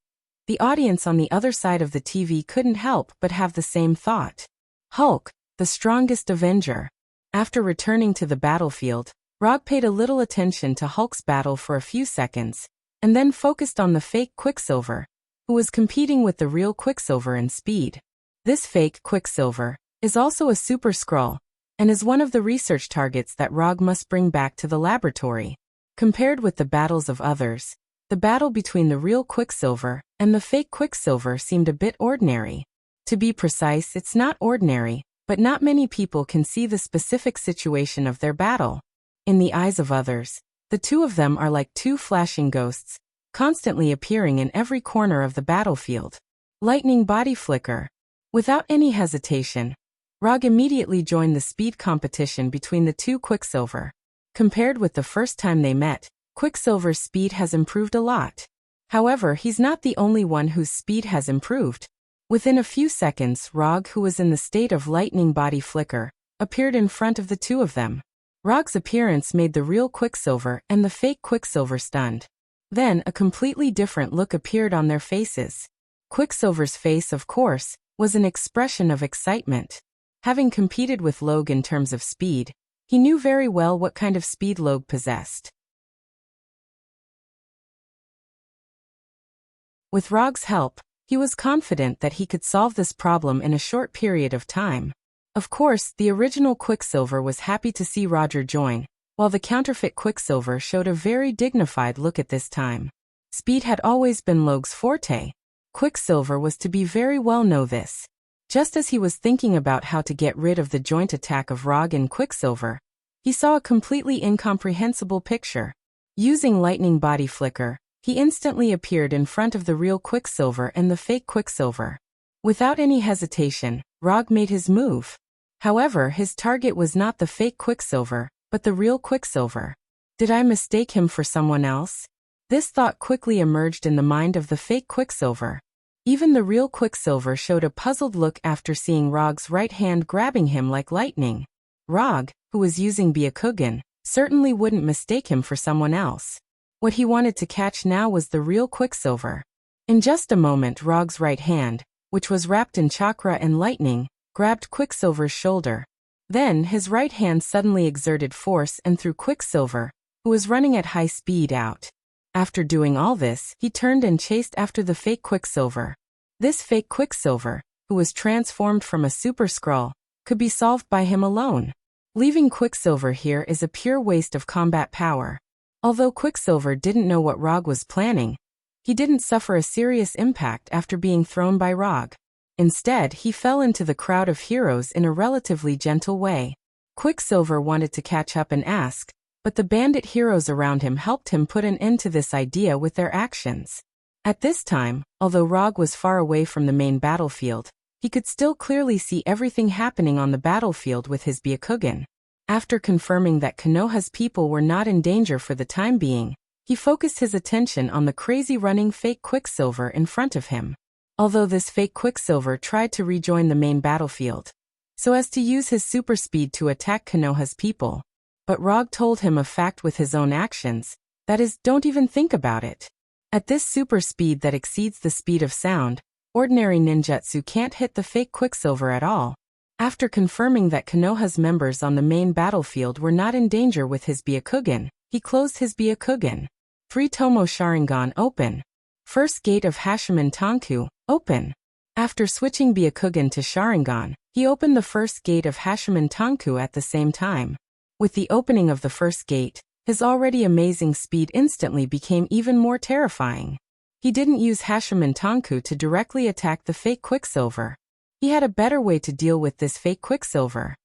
the audience on the other side of the TV couldn't help but have the same thought. Hulk, the strongest Avenger. After returning to the battlefield, Rog paid a little attention to Hulk's battle for a few seconds, and then focused on the fake Quicksilver, who was competing with the real Quicksilver in speed. This fake Quicksilver is also a Super Skrull, and is one of the research targets that Rog must bring back to the laboratory. Compared with the battles of others, the battle between the real Quicksilver and the fake Quicksilver seemed a bit ordinary. To be precise, it's not ordinary, but not many people can see the specific situation of their battle. In the eyes of others, the 2 of them are like 2 flashing ghosts, constantly appearing in every corner of the battlefield. Lightning body flicker. Without any hesitation, Rog immediately joined the speed competition between the 2 Quicksilver. Compared with the first time they met, Quicksilver's speed has improved a lot. However, he's not the only one whose speed has improved. Within a few seconds, Rog, who was in the state of lightning body flicker, appeared in front of the 2 of them. Rog's appearance made the real Quicksilver and the fake Quicksilver stunned. Then, a completely different look appeared on their faces. Quicksilver's face, of course, was an expression of excitement. Having competed with Logue in terms of speed, he knew very well what kind of speed Logue possessed. With Rog's help, he was confident that he could solve this problem in a short period of time. Of course, the original Quicksilver was happy to see Roger join, while the counterfeit Quicksilver showed a very dignified look at this time. Speed had always been Logue's forte. Quicksilver was to be very well know this. Just as he was thinking about how to get rid of the joint attack of Rog and Quicksilver, he saw a completely incomprehensible picture. Using lightning body flicker, he instantly appeared in front of the real Quicksilver and the fake Quicksilver. Without any hesitation, Rog made his move. However, his target was not the fake Quicksilver, but the real Quicksilver. Did I mistake him for someone else? This thought quickly emerged in the mind of the fake Quicksilver. Even the real Quicksilver showed a puzzled look after seeing Rog's right hand grabbing him like lightning. Rog, who was using Byakugan, certainly wouldn't mistake him for someone else. What he wanted to catch now was the real Quicksilver. In just a moment, Rog's right hand, which was wrapped in chakra and lightning, grabbed Quicksilver's shoulder. Then his right hand suddenly exerted force and threw Quicksilver, who was running at high speed, out. After doing all this, he turned and chased after the fake Quicksilver. This fake Quicksilver, who was transformed from a Super Skrull, could be solved by him alone. Leaving Quicksilver here is a pure waste of combat power. Although Quicksilver didn't know what Rog was planning, he didn't suffer a serious impact after being thrown by Rog. Instead, he fell into the crowd of heroes in a relatively gentle way. Quicksilver wanted to catch up and ask, but the bandit heroes around him helped him put an end to this idea with their actions. At this time, although Rog was far away from the main battlefield, he could still clearly see everything happening on the battlefield with his Byakugan. After confirming that Konoha's people were not in danger for the time being, he focused his attention on the crazy running fake Quicksilver in front of him. Although this fake Quicksilver tried to rejoin the main battlefield, so as to use his super speed to attack Konoha's people, but Rog told him a fact with his own actions, that is, don't even think about it. At this super speed that exceeds the speed of sound, ordinary ninjutsu can't hit the fake Quicksilver at all. After confirming that Konoha's members on the main battlefield were not in danger with his Byakugan, he closed his Byakugan. 3 Tomo Sharingan open. First gate of Hashimen Tanku, open. After switching Byakugan to Sharingan, he opened the first gate of Hashimen Tanku at the same time. With the opening of the first gate, his already amazing speed instantly became even more terrifying. He didn't use Hashimen Tanku to directly attack the fake Quicksilver. He had a better way to deal with this fake Quicksilver.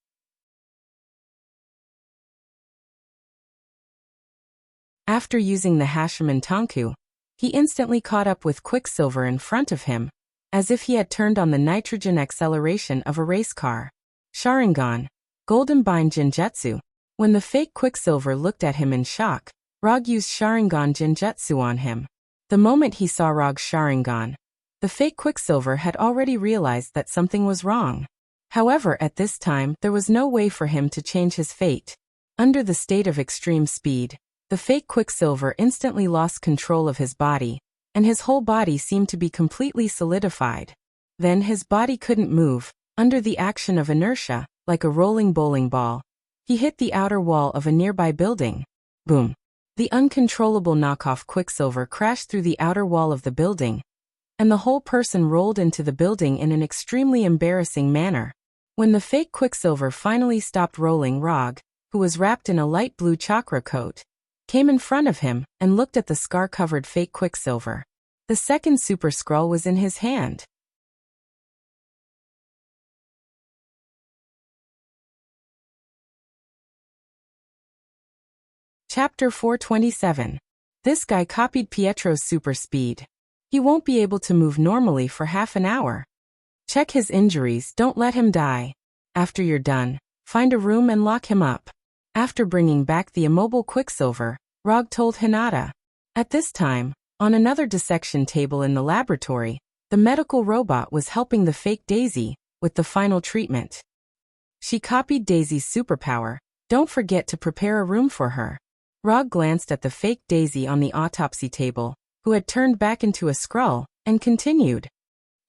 After using the Hashimen Tanku, he instantly caught up with Quicksilver in front of him, as if he had turned on the nitrogen acceleration of a race car. Sharingan, Golden Bind Jinjutsu. When the fake Quicksilver looked at him in shock, Rog used Sharingan Jinjutsu on him. The moment he saw Rog's Sharingan, the fake Quicksilver had already realized that something was wrong. However, at this time, there was no way for him to change his fate. Under the state of extreme speed, the fake Quicksilver instantly lost control of his body, and his whole body seemed to be completely solidified. Then his body couldn't move, under the action of inertia, like a rolling bowling ball. He hit the outer wall of a nearby building. Boom! The uncontrollable knockoff Quicksilver crashed through the outer wall of the building, and the whole person rolled into the building in an extremely embarrassing manner. When the fake Quicksilver finally stopped rolling, Rog, who was wrapped in a light blue chakra coat, came in front of him and looked at the scar-covered fake Quicksilver. The second Super Skrull was in his hand. Chapter 427. This guy copied Pietro's super speed. He won't be able to move normally for half an hour. Check his injuries, don't let him die. After you're done, find a room and lock him up. After bringing back the immobile Quicksilver, Rog told Hinata. At this time, on another dissection table in the laboratory, the medical robot was helping the fake Daisy with the final treatment. She copied Daisy's superpower. Don't forget to prepare a room for her. Rog glanced at the fake Daisy on the autopsy table, who had turned back into a Skrull, and continued.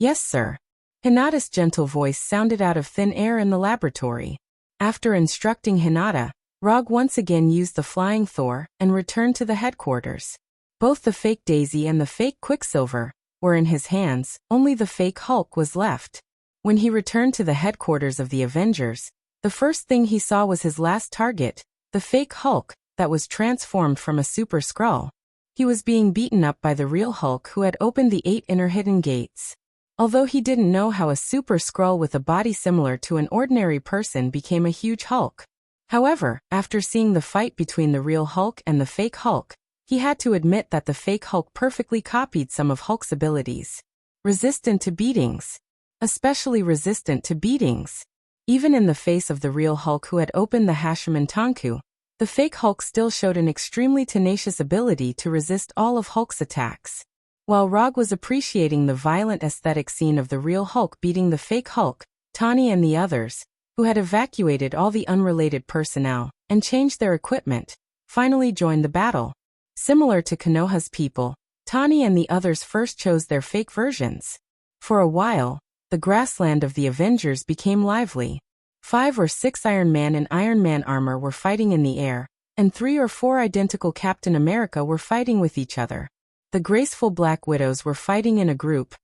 Yes, sir. Hinata's gentle voice sounded out of thin air in the laboratory. After instructing Hinata, Rog once again used the Flying Thor and returned to the headquarters. Both the fake Daisy and the fake Quicksilver were in his hands, only the fake Hulk was left. When he returned to the headquarters of the Avengers, the first thing he saw was his last target, the fake Hulk, that was transformed from a Super Skrull. He was being beaten up by the real Hulk who had opened the 8 inner hidden gates. Although he didn't know how a Super Skrull with a body similar to an ordinary person became a huge Hulk. However, after seeing the fight between the real Hulk and the fake Hulk, he had to admit that the fake Hulk perfectly copied some of Hulk's abilities. Resistant to beatings. Especially resistant to beatings. Even in the face of the real Hulk who had opened the Hashiman Tanku, the fake Hulk still showed an extremely tenacious ability to resist all of Hulk's attacks. While Rog was appreciating the violent aesthetic scene of the real Hulk beating the fake Hulk, Tani and the others, who had evacuated all the unrelated personnel and changed their equipment, finally joined the battle. Similar to Konoha's people, Tani and the others first chose their fake versions. For a while, the grassland of the Avengers became lively. 5 or 6 Iron Man in Iron Man armor were fighting in the air, and 3 or 4 identical Captain America were fighting with each other. The graceful Black Widows were fighting in a group,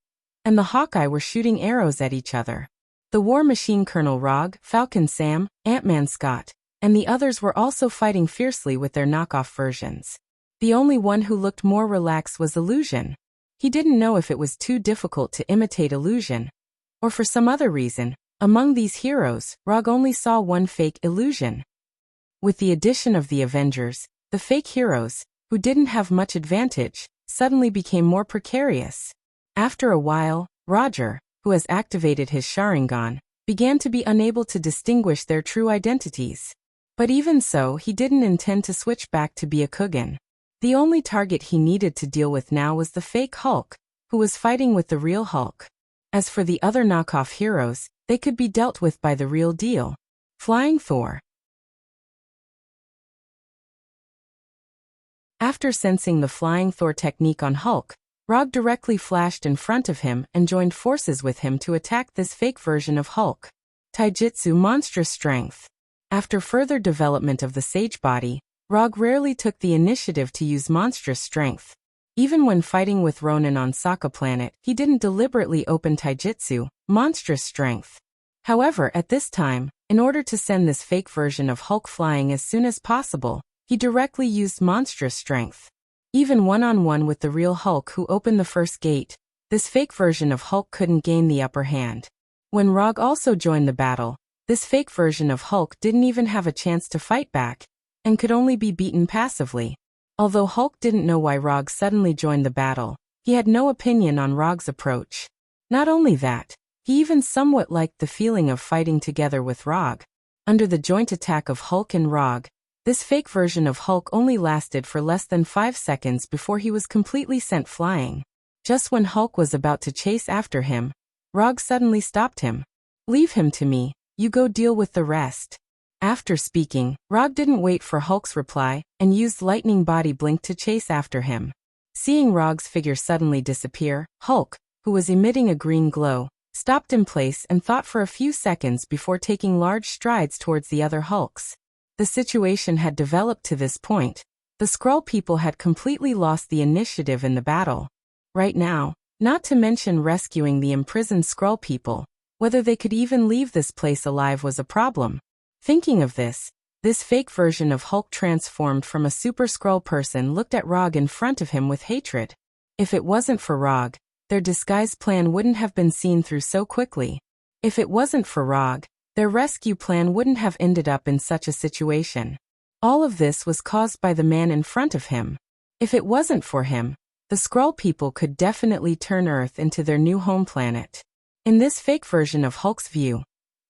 and the Hawkeye were shooting arrows at each other. The War Machine Colonel Rog, Falcon Sam, Ant-Man Scott, and the others were also fighting fiercely with their knockoff versions. The only one who looked more relaxed was Illusion. He didn't know if it was too difficult to imitate Illusion, or for some other reason. Among these heroes, Rog only saw one fake Illusion. With the addition of the Avengers, the fake heroes, who didn't have much advantage, suddenly became more precarious. After a while, Roger, who has activated his Sharingan, began to be unable to distinguish their true identities. But even so, he didn't intend to switch back to Byakugan. The only target he needed to deal with now was the fake Hulk, who was fighting with the real Hulk. As for the other knockoff heroes, they could be dealt with by the real deal. Flying Thor. After sensing the Flying Thor technique on Hulk, Rog directly flashed in front of him and joined forces with him to attack this fake version of Hulk. Taijutsu Monstrous Strength. After further development of the Sage Body, Rog rarely took the initiative to use monstrous strength. Even when fighting with Ronin on Sokka Planet, he didn't deliberately open Taijutsu, Monstrous Strength. However, at this time, in order to send this fake version of Hulk flying as soon as possible, he directly used Monstrous Strength. Even one-on-one with the real Hulk who opened the first gate, this fake version of Hulk couldn't gain the upper hand. When Rog also joined the battle, this fake version of Hulk didn't even have a chance to fight back, and could only be beaten passively. Although Hulk didn't know why Rog suddenly joined the battle, he had no opinion on Rog's approach. Not only that, he even somewhat liked the feeling of fighting together with Rog. Under the joint attack of Hulk and Rog, this fake version of Hulk only lasted for less than 5 seconds before he was completely sent flying. Just when Hulk was about to chase after him, Rog suddenly stopped him. "Leave him to me, you go deal with the rest." After speaking, Rog didn't wait for Hulk's reply, and used Lightning Body Blink to chase after him. Seeing Rog's figure suddenly disappear, Hulk, who was emitting a green glow, stopped in place and thought for a few seconds before taking large strides towards the other Hulks. The situation had developed to this point. The Skrull people had completely lost the initiative in the battle. Right now, not to mention rescuing the imprisoned Skrull people, whether they could even leave this place alive was a problem. Thinking of this fake version of Hulk transformed from a Super Skrull person looked at Rog in front of him with hatred. If it wasn't for Rog, their disguise plan wouldn't have been seen through so quickly. If it wasn't for Rog, their rescue plan wouldn't have ended up in such a situation. All of this was caused by the man in front of him. If it wasn't for him, the Skrull people could definitely turn Earth into their new home planet. In this fake version of Hulk's view,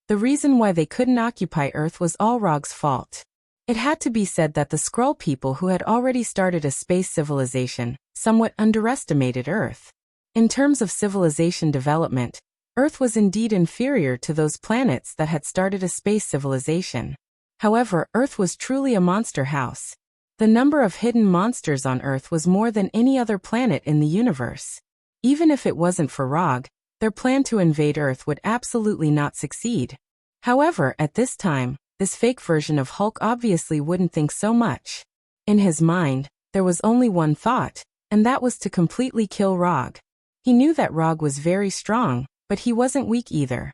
the reason why they couldn't occupy Earth was all Rog's fault. It had to be said that the Skrull people who had already started a space civilization somewhat underestimated Earth. In terms of civilization development, Earth was indeed inferior to those planets that had started a space civilization. However, Earth was truly a monster house. The number of hidden monsters on Earth was more than any other planet in the universe. Even if it wasn't for Rog, their plan to invade Earth would absolutely not succeed. However, at this time, this fake version of Hulk obviously wouldn't think so much. In his mind, there was only one thought, and that was to completely kill Rog. He knew that Rog was very strong, but he wasn't weak either.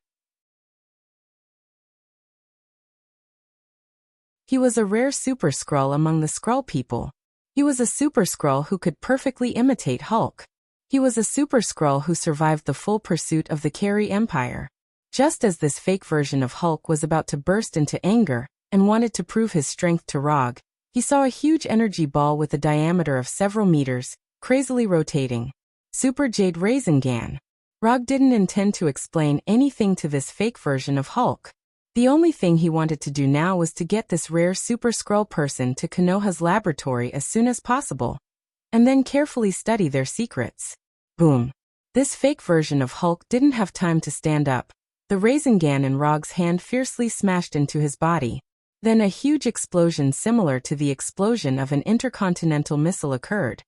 He was a rare Super Skrull among the Skrull people. He was a Super Skrull who could perfectly imitate Hulk. He was a Super Skrull who survived the full pursuit of the Carey Empire. Just as this fake version of Hulk was about to burst into anger and wanted to prove his strength to Rog, He saw a huge energy ball with a diameter of several meters, crazily rotating. Super Jade Rasengan. Rog didn't intend to explain anything to this fake version of Hulk. The only thing he wanted to do now was to get this rare Super Skrull person to Konoha's laboratory as soon as possible, and then carefully study their secrets. Boom. This fake version of Hulk didn't have time to stand up. The Rasengan in Rog's hand fiercely smashed into his body. Then a huge explosion similar to the explosion of an intercontinental missile occurred.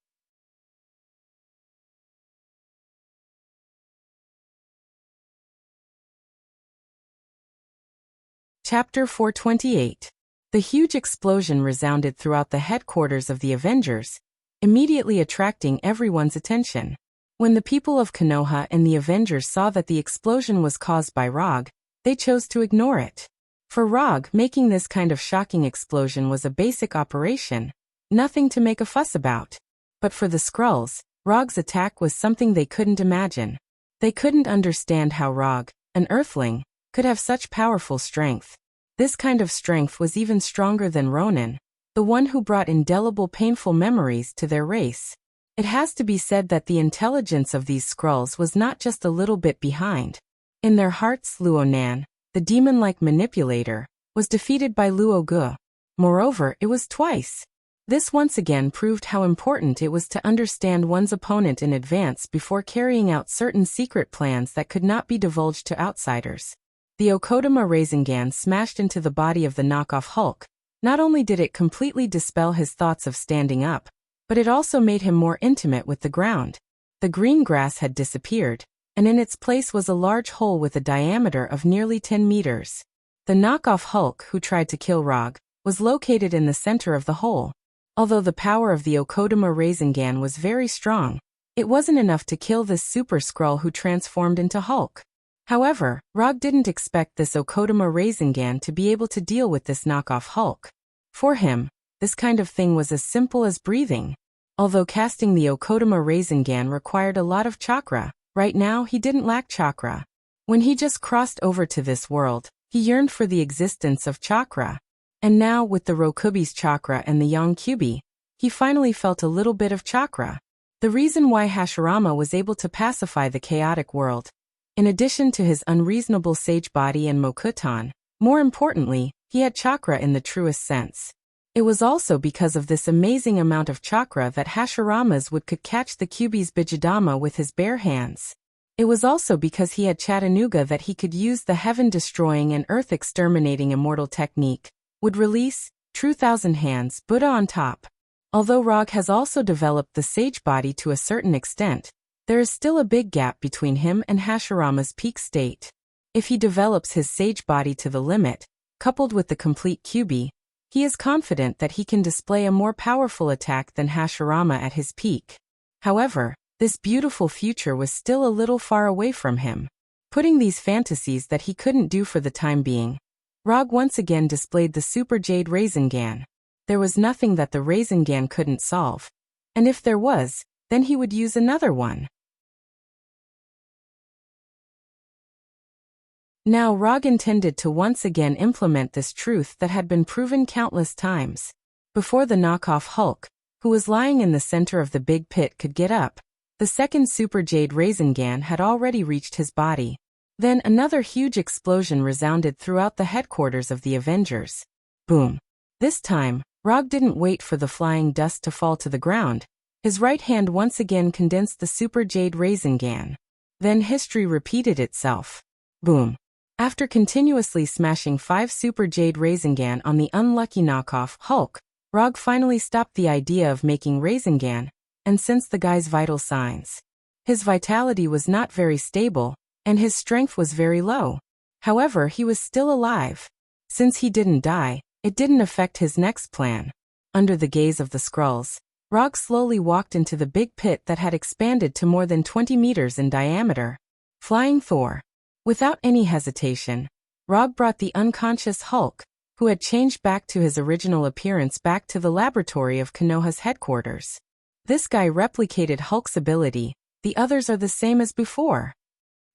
Chapter 428. The huge explosion resounded throughout the headquarters of the Avengers, immediately attracting everyone's attention. When the people of Konoha and the Avengers saw that the explosion was caused by Rog, they chose to ignore it. For Rog, making this kind of shocking explosion was a basic operation, nothing to make a fuss about. But for the Skrulls, Rog's attack was something they couldn't imagine. They couldn't understand how Rog, an Earthling, could have such powerful strength. This kind of strength was even stronger than Ronin, the one who brought indelible painful memories to their race. It has to be said that the intelligence of these Skrulls was not just a little bit behind. In their hearts, Luonan, the demon-like manipulator, was defeated by Luo Gu. Moreover, it was twice. This once again proved how important it was to understand one's opponent in advance before carrying out certain secret plans that could not be divulged to outsiders. The Okodama Rasengan smashed into the body of the knockoff Hulk. Not only did it completely dispel his thoughts of standing up, but it also made him more intimate with the ground. The green grass had disappeared, and in its place was a large hole with a diameter of nearly 10 meters. The knockoff Hulk who tried to kill Rog was located in the center of the hole. Although the power of the Okodama Rasengan was very strong, it wasn't enough to kill this Super Skrull who transformed into Hulk. However, Rog didn't expect this Okodama Rasengan to be able to deal with this knockoff Hulk. For him, this kind of thing was as simple as breathing. Although casting the Okodama Rasengan required a lot of chakra, right now he didn't lack chakra. When he just crossed over to this world, he yearned for the existence of chakra. And now with the Rokubi's chakra and the Yonkyubi, he finally felt a little bit of chakra. The reason why Hashirama was able to pacify the chaotic world, in addition to his unreasonable sage body and Mokutan, more importantly, he had chakra in the truest sense. It was also because of this amazing amount of chakra that Hashirama's could catch the Kyubi's Bijidama with his bare hands. It was also because he had Chattanooga that he could use the heaven-destroying and earth-exterminating immortal technique, would release, True Thousand Hands, Buddha on top. Although Rog has also developed the sage body to a certain extent, there is still a big gap between him and Hashirama's peak state. If he develops his sage body to the limit, coupled with the complete Kyubi, he is confident that he can display a more powerful attack than Hashirama at his peak. However, this beautiful future was still a little far away from him. Putting these fantasies that he couldn't do for the time being, Rog once again displayed the Super Jade Rasengan. There was nothing that the Rasengan couldn't solve. And if there was, then he would use another one. Now Rog intended to once again implement this truth that had been proven countless times. Before the knockoff Hulk, who was lying in the center of the big pit, could get up, the second Super Jade Rasengan had already reached his body. Then another huge explosion resounded throughout the headquarters of the Avengers. Boom. This time, Rog didn't wait for the flying dust to fall to the ground. His right hand once again condensed the Super Jade Rasengan. Then history repeated itself. Boom. After continuously smashing 5 Super Jade Rasengan on the unlucky knockoff Hulk, Rog finally stopped the idea of making Rasengan, and sensed the guy's vital signs. His vitality was not very stable, and his strength was very low. However, he was still alive. Since he didn't die, it didn't affect his next plan. Under the gaze of the Skrulls, Rog slowly walked into the big pit that had expanded to more than 20 meters in diameter. Flying Thor. Without any hesitation, Rog brought the unconscious Hulk, who had changed back to his original appearance, back to the laboratory of Konoha's headquarters. This guy replicated Hulk's ability, the others are the same as before.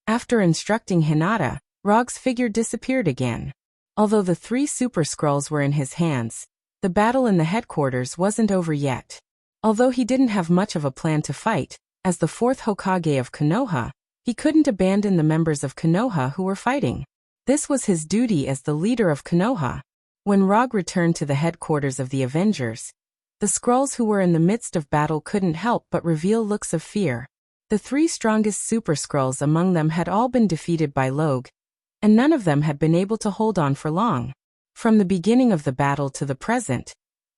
After instructing Hinata, Rog's figure disappeared again. Although the 3 Super Skrulls were in his hands, The battle in the headquarters wasn't over yet. Although he didn't have much of a plan to fight, as the fourth Hokage of Konoha, he couldn't abandon the members of Konoha who were fighting. This was his duty as the leader of Konoha. When Rogue returned to the headquarters of the Avengers, the Skrulls who were in the midst of battle couldn't help but reveal looks of fear. The three strongest Super Skrulls among them had all been defeated by Rogue, and none of them had been able to hold on for long. From the beginning of the battle to the present,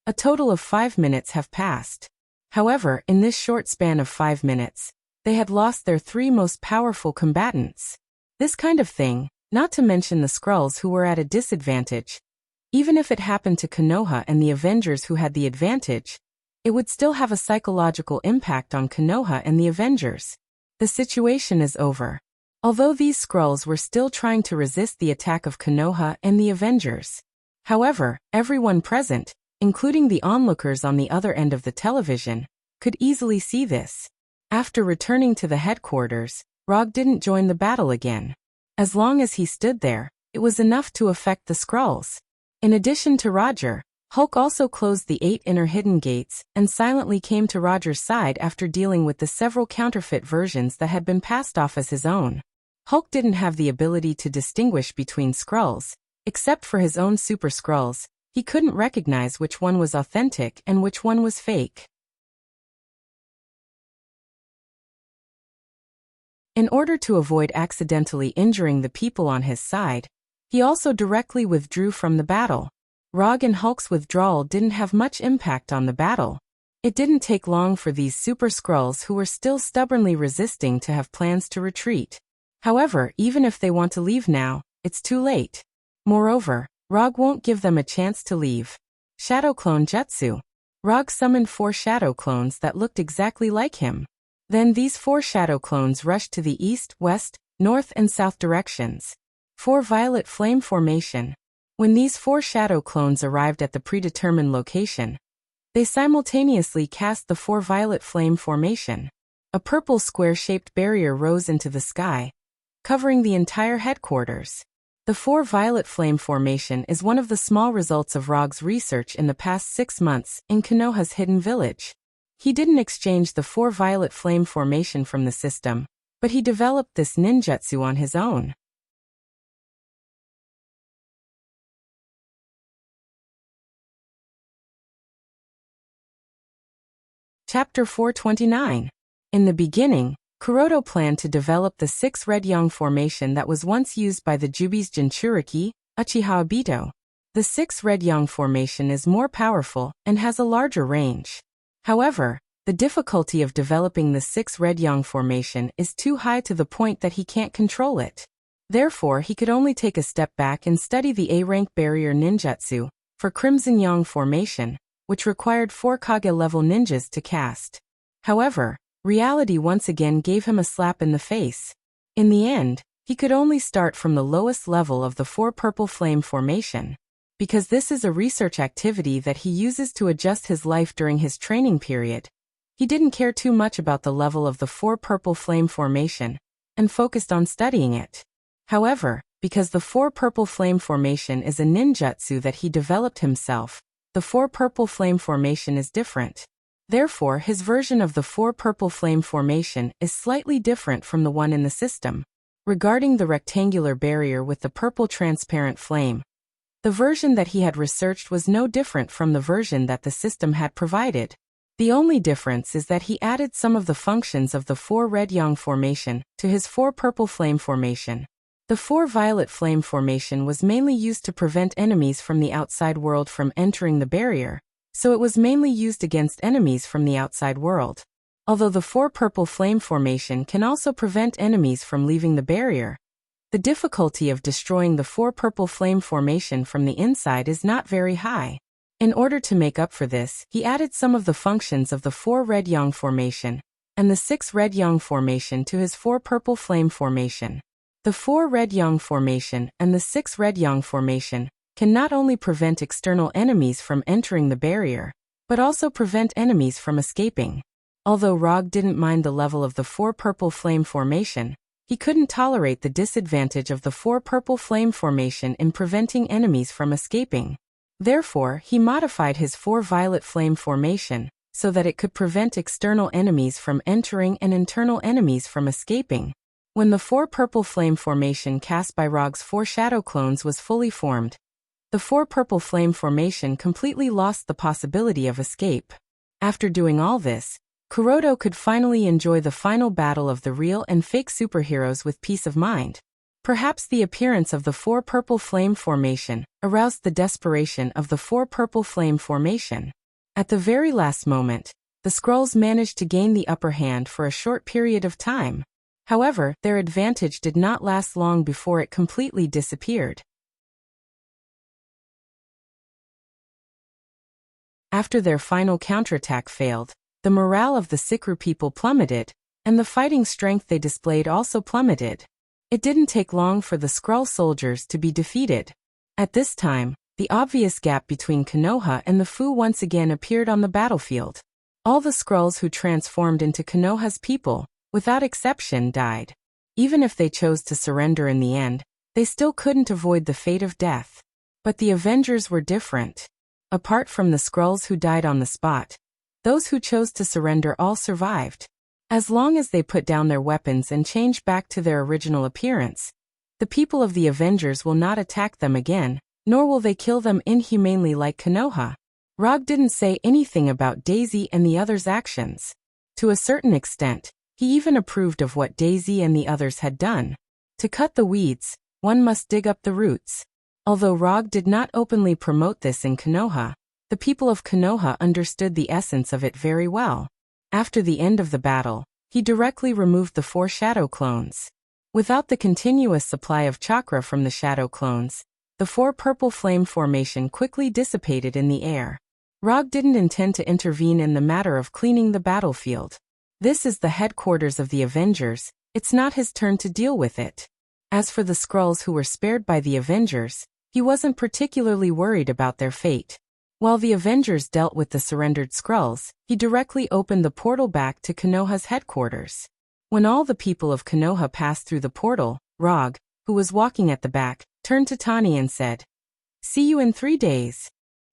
a total of 5 minutes have passed. However, in this short span of 5 minutes, they had lost their 3 most powerful combatants. This kind of thing, not to mention the Skrulls who were at a disadvantage, even if it happened to Konoha and the Avengers who had the advantage, it would still have a psychological impact on Konoha and the Avengers. The situation is over. Although these Skrulls were still trying to resist the attack of Konoha and the Avengers. However, everyone present, including the onlookers on the other end of the television, could easily see this. After returning to the headquarters, Rogue didn't join the battle again. As long as he stood there, it was enough to affect the Skrulls. In addition to Roger, Hulk also closed the 8 inner hidden gates and silently came to Roger's side after dealing with the several counterfeit versions that had been passed off as his own. Hulk didn't have the ability to distinguish between Skrulls, except for his own Super Skrulls. He couldn't recognize which one was authentic and which one was fake. In order to avoid accidentally injuring the people on his side, he also directly withdrew from the battle. Rogue and Hulk's withdrawal didn't have much impact on the battle. It didn't take long for these Super Skrulls who were still stubbornly resisting to have plans to retreat. However, even if they want to leave now, it's too late. Moreover, Rogue won't give them a chance to leave. Shadow Clone Jutsu. Rogue summoned 4 shadow clones that looked exactly like him. Then these 4 shadow clones rushed to the east, west, north and south directions. 4 Violet Flame Formation. When these 4 shadow clones arrived at the predetermined location, they simultaneously cast the 4 Violet Flame Formation. A purple square-shaped barrier rose into the sky, covering the entire headquarters. The 4 Violet Flame Formation is one of the small results of Rogue's research in the past 6 months in Konoha's hidden village. He didn't exchange the 4 Violet Flame Formation from the system, but he developed this ninjutsu on his own. Chapter 429. In the beginning, Kuroto planned to develop the 6 Red Yang formation that was once used by the Jubi's Jinchuriki, Uchiha Obito. The 6 Red Yang formation is more powerful and has a larger range. However, the difficulty of developing the 6 Red Yang formation is too high to the point that he can't control it. Therefore, he could only take a step back and study the A-rank barrier ninjutsu for Crimson Yang formation, which required 4 Kage-level ninjas to cast. However, reality once again gave him a slap in the face. In the end, he could only start from the lowest level of the 4 Purple Flame formation. Because this is a research activity that he uses to adjust his life during his training period, he didn't care too much about the level of the 4 Purple Flame formation, and focused on studying it. However, because the 4 Purple Flame formation is a ninjutsu that he developed himself, the 4 Purple Flame formation is different. Therefore, his version of the 4 Purple Flame formation is slightly different from the one in the system. Regarding the rectangular barrier with the purple transparent flame, the version that he had researched was no different from the version that the system had provided. The only difference is that he added some of the functions of the 4 Red Yang formation to his 4 Purple Flame formation. The 4 Violet Flame formation was mainly used to prevent enemies from the outside world from entering the barrier, so it was mainly used against enemies from the outside world. Although the 4 Purple Flame formation can also prevent enemies from leaving the barrier, the difficulty of destroying the 4 Purple Flame formation from the inside is not very high. In order to make up for this, he added some of the functions of the 4 Red Yang formation and the 6 Red Yang formation to his 4 Purple Flame formation. The 4 Red Yang formation and the 6 Red Yang formation can not only prevent external enemies from entering the barrier, but also prevent enemies from escaping. Although Rogue didn't mind the level of the 4 Purple Flame formation, he couldn't tolerate the disadvantage of the 4 Purple Flame formation in preventing enemies from escaping. Therefore, he modified his 4-violet flame formation so that it could prevent external enemies from entering and internal enemies from escaping. When the 4-purple flame formation cast by Rog's 4 shadow clones was fully formed, the 4-purple flame formation completely lost the possibility of escape. After doing all this, Kuroto could finally enjoy the final battle of the real and fake superheroes with peace of mind. Perhaps the appearance of the 4-purple flame formation aroused the desperation of the 4-purple flame formation. At the very last moment, the Skrulls managed to gain the upper hand for a short period of time. However, their advantage did not last long before it completely disappeared. After their final counterattack failed, the morale of the Sikru people plummeted, and the fighting strength they displayed also plummeted. It didn't take long for the Skrull soldiers to be defeated. At this time, the obvious gap between Konoha and the Fu once again appeared on the battlefield. All the Skrulls who transformed into Konoha's people, without exception, died. Even if they chose to surrender in the end, they still couldn't avoid the fate of death. But the Avengers were different. Apart from the Skrulls who died on the spot, those who chose to surrender all survived. As long as they put down their weapons and changed back to their original appearance, the people of the Avengers will not attack them again, nor will they kill them inhumanely like Konoha. Rog didn't say anything about Daisy and the others' actions. To a certain extent, he even approved of what Daisy and the others had done. To cut the weeds, one must dig up the roots. Although Rog did not openly promote this in Konoha, the people of Konoha understood the essence of it very well. After the end of the battle, he directly removed the 4 shadow clones. Without the continuous supply of chakra from the shadow clones, the 4-purple flame formation quickly dissipated in the air. Rog didn't intend to intervene in the matter of cleaning the battlefield. This is the headquarters of the Avengers, it's not his turn to deal with it. As for the Skrulls who were spared by the Avengers, he wasn't particularly worried about their fate. While the Avengers dealt with the surrendered Skrulls, he directly opened the portal back to Konoha's headquarters. When all the people of Konoha passed through the portal, Rog, who was walking at the back, turned to Tani and said, "See you in 3 days."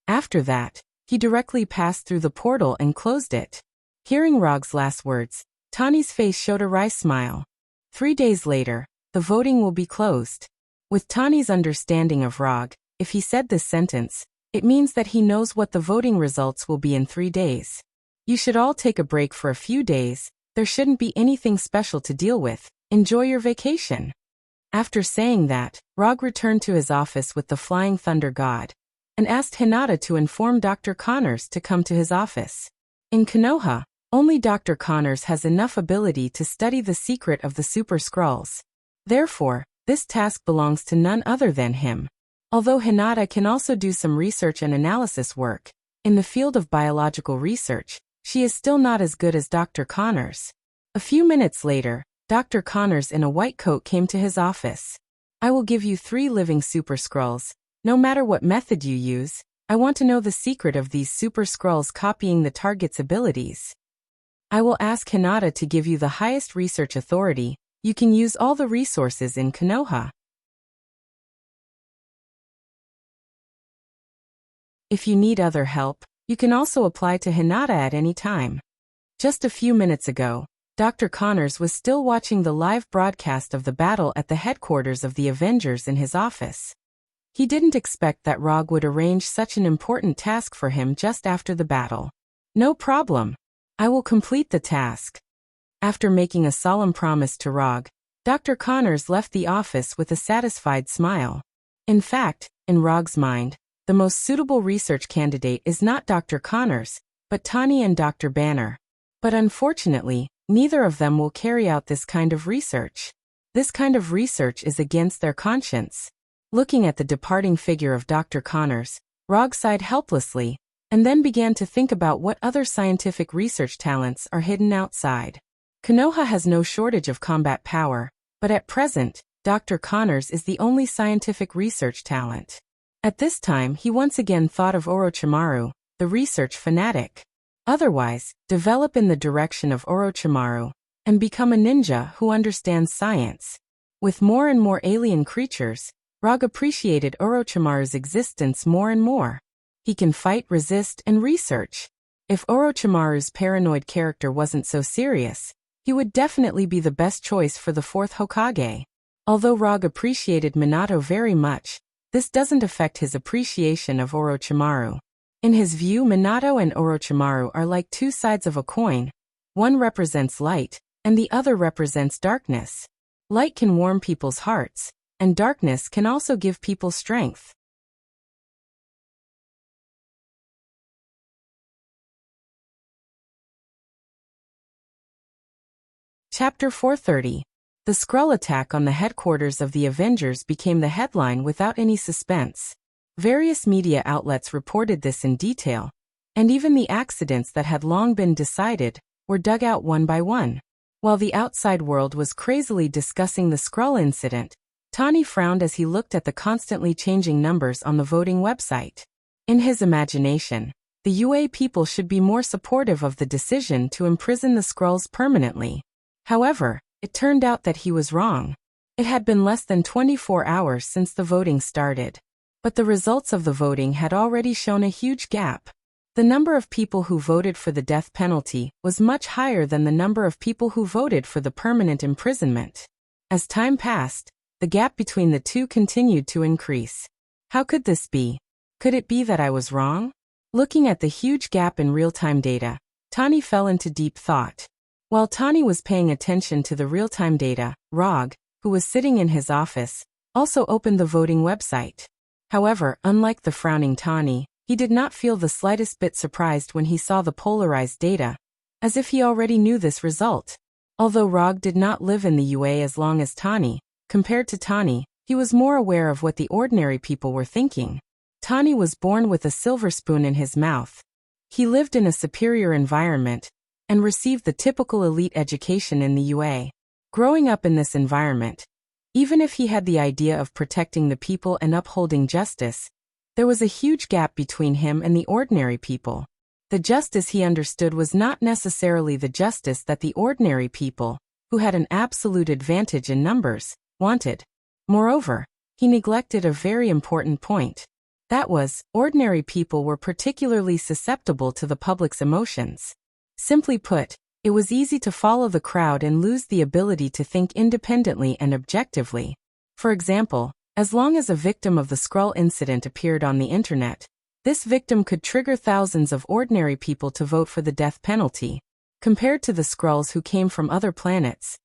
After that, he directly passed through the portal and closed it. Hearing Rog's last words, Tani's face showed a wry smile. 3 days later, the voting will be closed. With Tani's understanding of Rog, if he said this sentence, it means that he knows what the voting results will be in 3 days. You should all take a break for a few days, there shouldn't be anything special to deal with, enjoy your vacation. After saying that, Rog returned to his office with the Flying Thunder God, and asked Hinata to inform Dr. Connors to come to his office. In Konoha, only Dr. Connors has enough ability to study the secret of the Super Skrulls. Therefore, this task belongs to none other than him. Although Hinata can also do some research and analysis work, in the field of biological research, she is still not as good as Dr. Connors. A few minutes later, Dr. Connors in a white coat came to his office. "I will give you 3 living Super Skrulls. No matter what method you use, I want to know the secret of these Super Skrulls copying the target's abilities. I will ask Hinata to give you the highest research authority. You can use all the resources in Konoha. If you need other help, you can also apply to Hinata at any time." Just a few minutes ago, Dr. Connors was still watching the live broadcast of the battle at the headquarters of the Avengers in his office. He didn't expect that Rog would arrange such an important task for him just after the battle. "No problem. I will complete the task." After making a solemn promise to Rog, Dr. Connors left the office with a satisfied smile. In fact, in Rog's mind, the most suitable research candidate is not Dr. Connors, but Tani and Dr. Banner. But unfortunately, neither of them will carry out this kind of research. This kind of research is against their conscience. Looking at the departing figure of Dr. Connors, Rog sighed helplessly, and then began to think about what other scientific research talents are hidden outside. Konoha has no shortage of combat power, but at present, Dr. Connors is the only scientific research talent. At this time he once again thought of Orochimaru, the research fanatic. Otherwise, develop in the direction of Orochimaru, and become a ninja who understands science. With more and more alien creatures, Rog appreciated Orochimaru's existence more and more. He can fight, resist, and research. If Orochimaru's paranoid character wasn't so serious, he would definitely be the best choice for the fourth Hokage. Although Rogue appreciated Minato very much, this doesn't affect his appreciation of Orochimaru. In his view, Minato and Orochimaru are like two sides of a coin. One represents light, and the other represents darkness. Light can warm people's hearts, and darkness can also give people strength. Chapter 430. The Skrull attack on the headquarters of the Avengers became the headline without any suspense. Various media outlets reported this in detail, and even the accidents that had long been decided were dug out one by one. While the outside world was crazily discussing the Skrull incident, Tani frowned as he looked at the constantly changing numbers on the voting website. In his imagination, the UA people should be more supportive of the decision to imprison the Skrulls permanently. However, it turned out that he was wrong. It had been less than 24 hours since the voting started. But the results of the voting had already shown a huge gap. The number of people who voted for the death penalty was much higher than the number of people who voted for the permanent imprisonment. As time passed, the gap between the two continued to increase. How could this be? Could it be that I was wrong? Looking at the huge gap in real-time data, Tani fell into deep thought. While Tani was paying attention to the real-time data, Rogue, who was sitting in his office, also opened the voting website. However, unlike the frowning Tani, he did not feel the slightest bit surprised when he saw the polarized data, as if he already knew this result. Although Rogue did not live in the UA as long as Tani, compared to Tani, he was more aware of what the ordinary people were thinking. Tani was born with a silver spoon in his mouth. He lived in a superior environment, and received the typical elite education in the UA. Growing up in this environment, even if he had the idea of protecting the people and upholding justice, there was a huge gap between him and the ordinary people. The justice he understood was not necessarily the justice that the ordinary people, who had an absolute advantage in numbers, wanted. Moreover, he neglected a very important point. That was, ordinary people were particularly susceptible to the public's emotions. Simply put, it was easy to follow the crowd and lose the ability to think independently and objectively. For example, as long as a victim of the Skrull incident appeared on the internet, this victim could trigger thousands of ordinary people to vote for the death penalty. Compared to the Skrulls who came from other planets,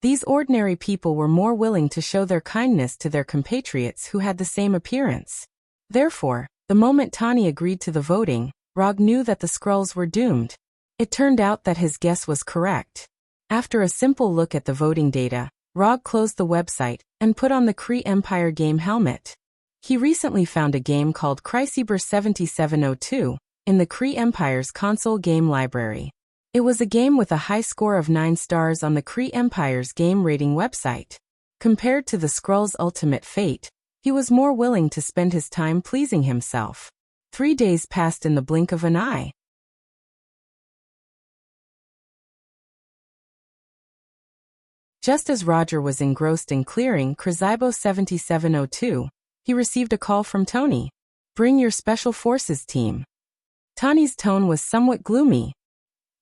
these ordinary people were more willing to show their kindness to their compatriots who had the same appearance. Therefore, the moment Tani agreed to the voting, Rogue knew that the Skrulls were doomed. It turned out that his guess was correct. After a simple look at the voting data, Rogue closed the website and put on the Kree Empire game helmet. He recently found a game called Chrysaber 7702 in the Kree Empire's console game library. It was a game with a high score of 9 stars on the Kree Empire's game rating website. Compared to the Skrull's ultimate fate, he was more willing to spend his time pleasing himself. 3 days passed in the blink of an eye. Just as Roger was engrossed in clearing Chrysaber 7702, he received a call from Tony. "Bring your Special Forces team." Tony's tone was somewhat gloomy.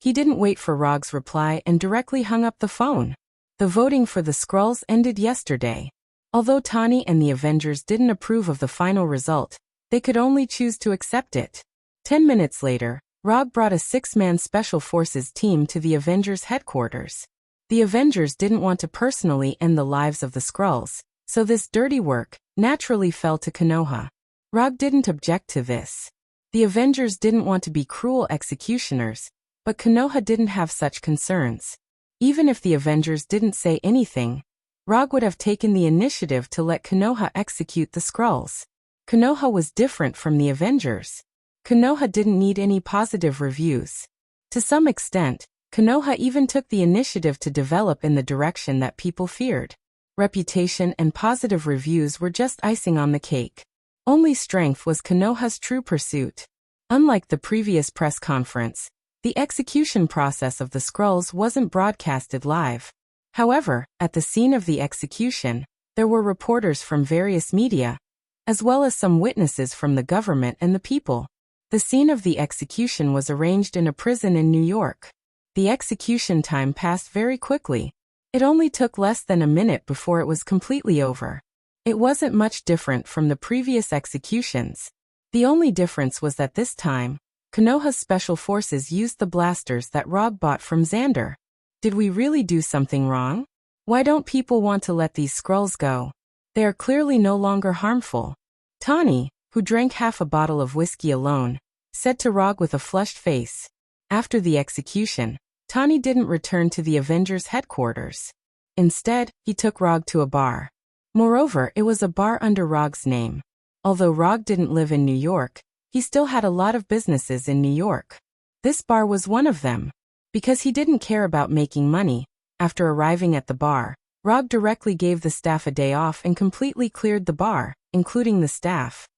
He didn't wait for Rogue's reply and directly hung up the phone. The voting for the Skrulls ended yesterday. Although Tony and the Avengers didn't approve of the final result, they could only choose to accept it. 10 minutes later, Rogue brought a 6-man Special Forces team to the Avengers headquarters. The Avengers didn't want to personally end the lives of the Skrulls, so this dirty work naturally fell to Konoha. Rogue didn't object to this. The Avengers didn't want to be cruel executioners, but Konoha didn't have such concerns. Even if the Avengers didn't say anything, Rogue would have taken the initiative to let Konoha execute the Skrulls. Konoha was different from the Avengers. Konoha didn't need any positive reviews. To some extent, Konoha even took the initiative to develop in the direction that people feared. Reputation and positive reviews were just icing on the cake. Only strength was Konoha's true pursuit. Unlike the previous press conference, the execution process of the Skrulls wasn't broadcasted live. However, at the scene of the execution, there were reporters from various media, as well as some witnesses from the government and the people. The scene of the execution was arranged in a prison in New York. The execution time passed very quickly. It only took less than a minute before it was completely over. It wasn't much different from the previous executions. The only difference was that this time, Konoha's special forces used the blasters that Rog bought from Xander. Did we really do something wrong? Why don't people want to let these Skrulls go? They are clearly no longer harmful. Tani, who drank half a bottle of whiskey alone, said to Rog with a flushed face. After the execution, Tani didn't return to the Avengers headquarters. Instead, he took Rog to a bar. Moreover, it was a bar under Rog's name. Although Rog didn't live in New York, he still had a lot of businesses in New York. This bar was one of them. Because he didn't care about making money, after arriving at the bar, Rog directly gave the staff a day off and completely cleared the bar, including the staff.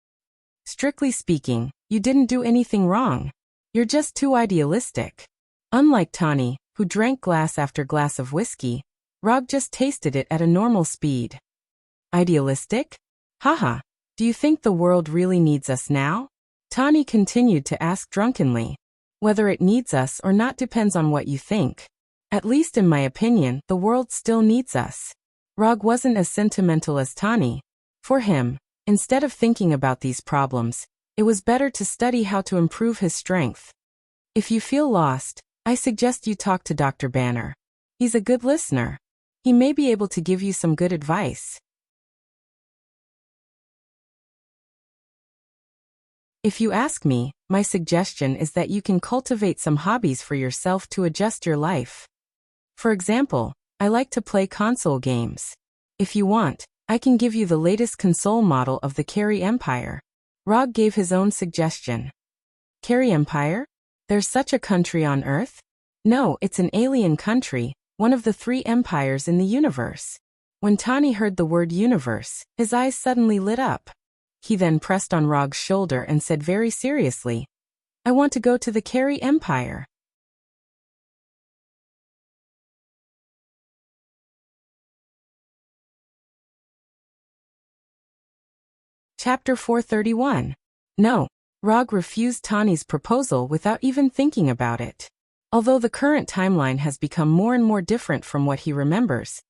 Strictly speaking, you didn't do anything wrong. You're just too idealistic. Unlike Tani, who drank glass after glass of whiskey, Rog just tasted it at a normal speed. Idealistic? Haha, do you think the world really needs us now? Tani continued to ask drunkenly. Whether it needs us or not depends on what you think. At least in my opinion, the world still needs us. Rog wasn't as sentimental as Tani. For him, instead of thinking about these problems, it was better to study how to improve his strength. If you feel lost, I suggest you talk to Dr. Banner. He's a good listener. He may be able to give you some good advice. If you ask me, my suggestion is that you can cultivate some hobbies for yourself to adjust your life. For example, I like to play console games. If you want, I can give you the latest console model of the Carry Empire. Rog gave his own suggestion. Carry Empire? There's such a country on Earth? No, it's an alien country, one of the 3 empires in the universe. When Tani heard the word universe, his eyes suddenly lit up. He then pressed on Rog's shoulder and said very seriously, I want to go to the Carry Empire. Chapter 431. No. Rog refused Tani's proposal without even thinking about it. Although the current timeline has become more and more different from what he remembers,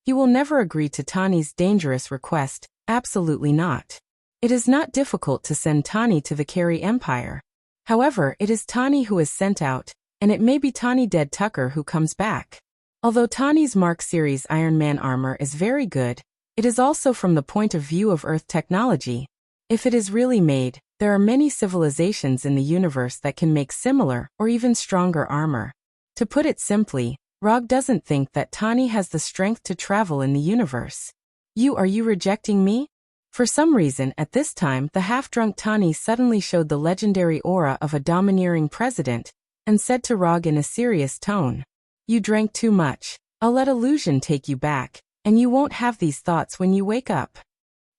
he will never agree to Tani's dangerous request, absolutely not. It is not difficult to send Tani to the Carry Empire. However, it is Tani who is sent out, and it may be Tani Dead Tucker who comes back. Although Tani's Mark series Iron Man armor is very good, it is also from the point of view of Earth technology. If it is really made, there are many civilizations in the universe that can make similar or even stronger armor. To put it simply, Rog doesn't think that Tani has the strength to travel in the universe. Are you rejecting me? For some reason at this time the half-drunk Tani suddenly showed the legendary aura of a domineering president, and said to Rog in a serious tone, You drank too much. I'll let illusion take you back, and you won't have these thoughts when you wake up.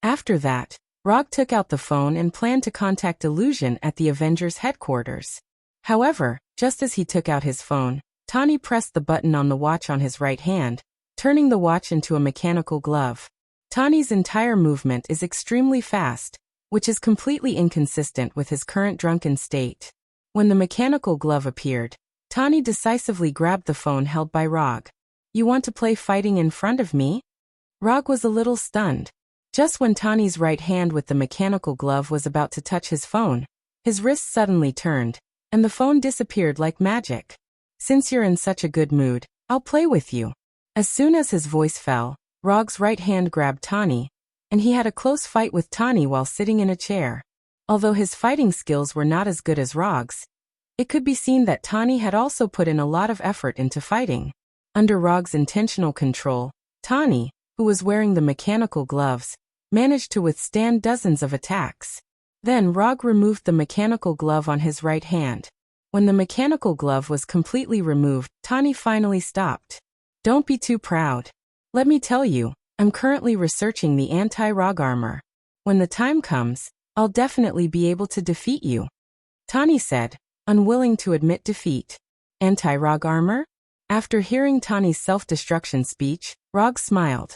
After that, Rog took out the phone and planned to contact Illusion at the Avengers headquarters. However, just as he took out his phone, Tani pressed the button on the watch on his right hand, turning the watch into a mechanical glove. Tani's entire movement is extremely fast, which is completely inconsistent with his current drunken state. When the mechanical glove appeared, Tani decisively grabbed the phone held by Rog. You want to play fighting in front of me? Rog was a little stunned. Just when Tani's right hand with the mechanical glove was about to touch his phone, his wrist suddenly turned, and the phone disappeared like magic. Since you're in such a good mood, I'll play with you. As soon as his voice fell, Rog's right hand grabbed Tani, and he had a close fight with Tani while sitting in a chair. Although his fighting skills were not as good as Rog's, it could be seen that Tani had also put in a lot of effort into fighting. Under Rog's intentional control, Tani, who was wearing the mechanical gloves, managed to withstand dozens of attacks. Then Rog removed the mechanical glove on his right hand. When the mechanical glove was completely removed, Tani finally stopped. Don't be too proud. Let me tell you, I'm currently researching the anti-Rog armor. When the time comes, I'll definitely be able to defeat you. Tani said, unwilling to admit defeat. Anti-Rog armor? After hearing Tani's self-destruction speech, Rog smiled.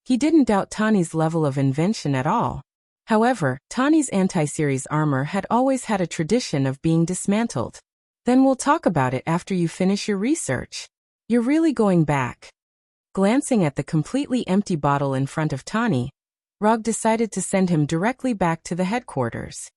He didn't doubt Tani's level of invention at all. However, Tani's anti-series armor had always had a tradition of being dismantled. Then we'll talk about it after you finish your research. You're really going back. Glancing at the completely empty bottle in front of Tani, Rog decided to send him directly back to the headquarters.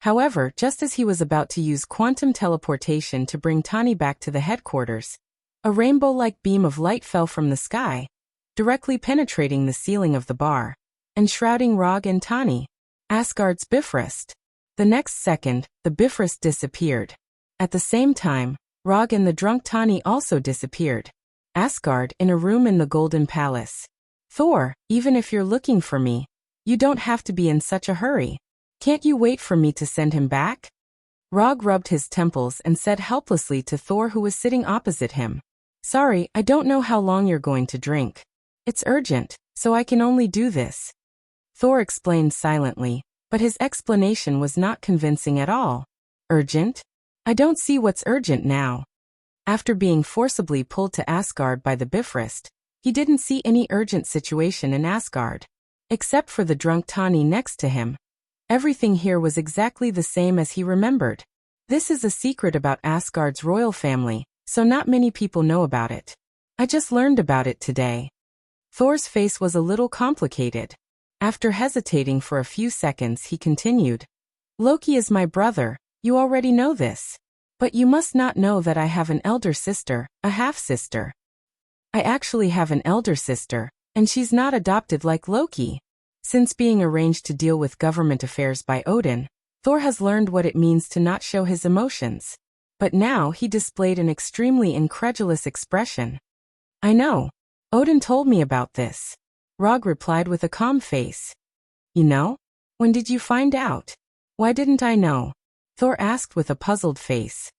However, just as he was about to use quantum teleportation to bring Tani back to the headquarters, a rainbow-like beam of light fell from the sky, directly penetrating the ceiling of the bar, and shrouding Rog and Tani, Asgard's Bifrost. The next second, the Bifrost disappeared. At the same time, Rog and the drunk Tani also disappeared. Asgard in a room in the Golden Palace. Thor, even if you're looking for me, you don't have to be in such a hurry. Can't you wait for me to send him back? Rog rubbed his temples and said helplessly to Thor, who was sitting opposite him. Sorry, I don't know how long you're going to drink. It's urgent, so I can only do this. Thor explained silently, but his explanation was not convincing at all. Urgent? I don't see what's urgent now. After being forcibly pulled to Asgard by the Bifrost, he didn't see any urgent situation in Asgard. Except for the drunk Tani next to him. Everything here was exactly the same as he remembered. This is a secret about Asgard's royal family, so not many people know about it. I just learned about it today. Thor's face was a little complicated. After hesitating for a few seconds, he continued. Loki is my brother, you already know this. But you must not know that I have an elder sister, a half-sister. I actually have an elder sister, and she's not adopted like Loki. Since being arranged to deal with government affairs by Odin, Thor has learned what it means to not show his emotions. But now he displayed an extremely incredulous expression. I know. Odin told me about this. Rog replied with a calm face. You know? When did you find out? Why didn't I know? Thor asked with a puzzled face.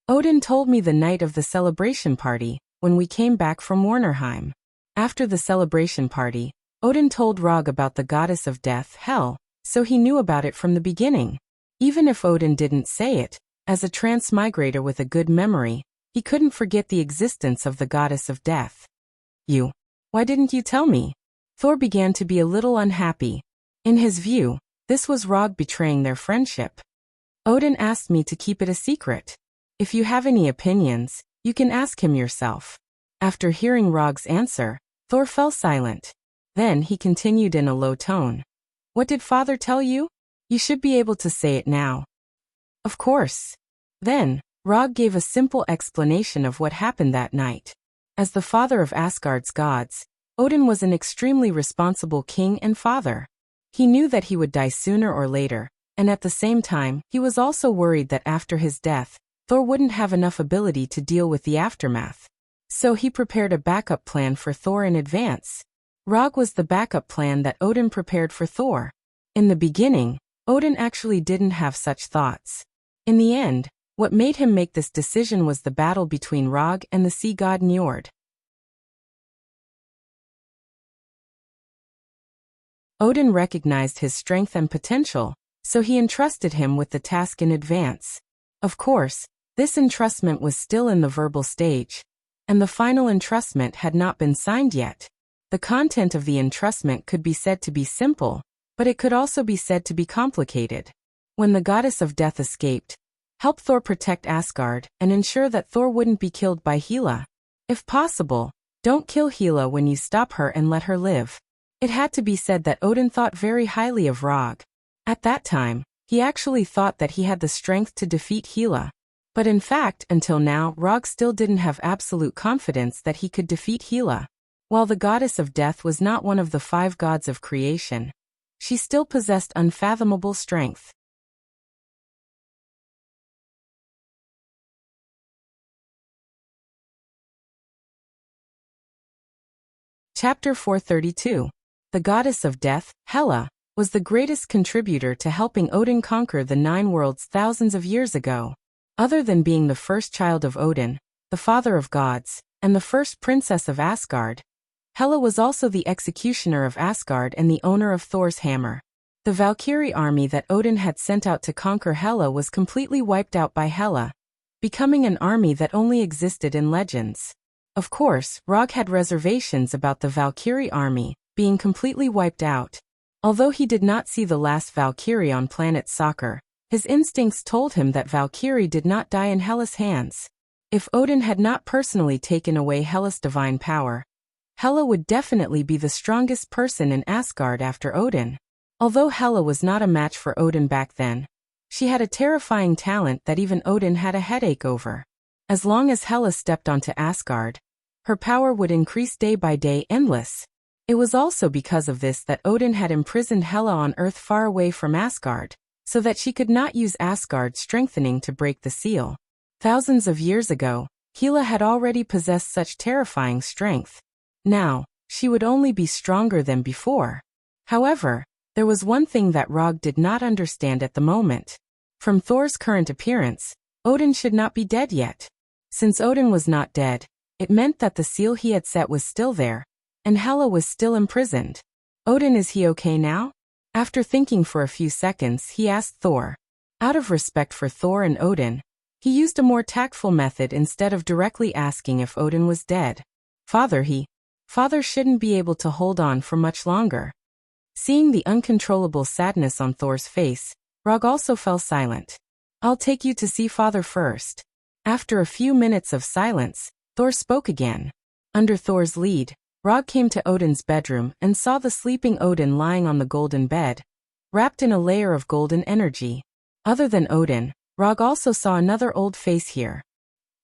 Odin told me the night of the celebration party, when we came back from Warnerheim. After the celebration party, Odin told Rog about the goddess of death, Hel, so he knew about it from the beginning. Even if Odin didn't say it, as a transmigrator with a good memory, he couldn't forget the existence of the goddess of death. Why didn't you tell me? Thor began to be a little unhappy. In his view, this was Rog betraying their friendship. Odin asked me to keep it a secret. If you have any opinions, you can ask him yourself. After hearing Rog's answer, Thor fell silent. Then he continued in a low tone. What did father tell you? You should be able to say it now. Of course. Then, Rog gave a simple explanation of what happened that night. As the father of Asgard's gods, Odin was an extremely responsible king and father. He knew that he would die sooner or later, and at the same time, he was also worried that after his death, Thor wouldn't have enough ability to deal with the aftermath. So he prepared a backup plan for Thor in advance. Rog was the backup plan that Odin prepared for Thor. In the beginning, Odin actually didn't have such thoughts. In the end, what made him make this decision was the battle between Rog and the sea god Njord. Odin recognized his strength and potential, so he entrusted him with the task in advance. Of course, this entrustment was still in the verbal stage, and the final entrustment had not been signed yet. The content of the entrustment could be said to be simple, but it could also be said to be complicated. When the goddess of death escaped, help Thor protect Asgard and ensure that Thor wouldn't be killed by Hela. If possible, don't kill Hela when you stop her and let her live. It had to be said that Odin thought very highly of Rog. At that time, he actually thought that he had the strength to defeat Hela. But in fact, until now, Rog still didn't have absolute confidence that he could defeat Hela. While the goddess of death was not one of the 5 gods of creation, she still possessed unfathomable strength. Chapter 432. The goddess of death, Hela, was the greatest contributor to helping Odin conquer the 9 worlds thousands of years ago. Other than being the first child of Odin, the father of gods, and the first princess of Asgard, Hela was also the executioner of Asgard and the owner of Thor's hammer. The Valkyrie army that Odin had sent out to conquer Hela was completely wiped out by Hela, becoming an army that only existed in legends. Of course, Rog had reservations about the Valkyrie army being completely wiped out. Although he did not see the last Valkyrie on planet Soccer, his instincts told him that Valkyrie did not die in Hela's hands. If Odin had not personally taken away Hela's divine power, Hela would definitely be the strongest person in Asgard after Odin. Although Hela was not a match for Odin back then, she had a terrifying talent that even Odin had a headache over. As long as Hela stepped onto Asgard, her power would increase day by day, endless. It was also because of this that Odin had imprisoned Hela on Earth far away from Asgard, so that she could not use Asgard's strengthening to break the seal. Thousands of years ago, Hela had already possessed such terrifying strength. Now, she would only be stronger than before. However, there was one thing that Rog did not understand at the moment. From Thor's current appearance, Odin should not be dead yet. Since Odin was not dead, it meant that the seal he had set was still there, and Hela was still imprisoned. Odin, is he okay now? After thinking for a few seconds, he asked Thor. Out of respect for Thor and Odin, he used a more tactful method instead of directly asking if Odin was dead. Father shouldn't be able to hold on for much longer. Seeing the uncontrollable sadness on Thor's face, Rog also fell silent. I'll take you to see Father first. After a few minutes of silence, Thor spoke again. Under Thor's lead, Rog came to Odin's bedroom and saw the sleeping Odin lying on the golden bed, wrapped in a layer of golden energy. Other than Odin, Rog also saw another old face here.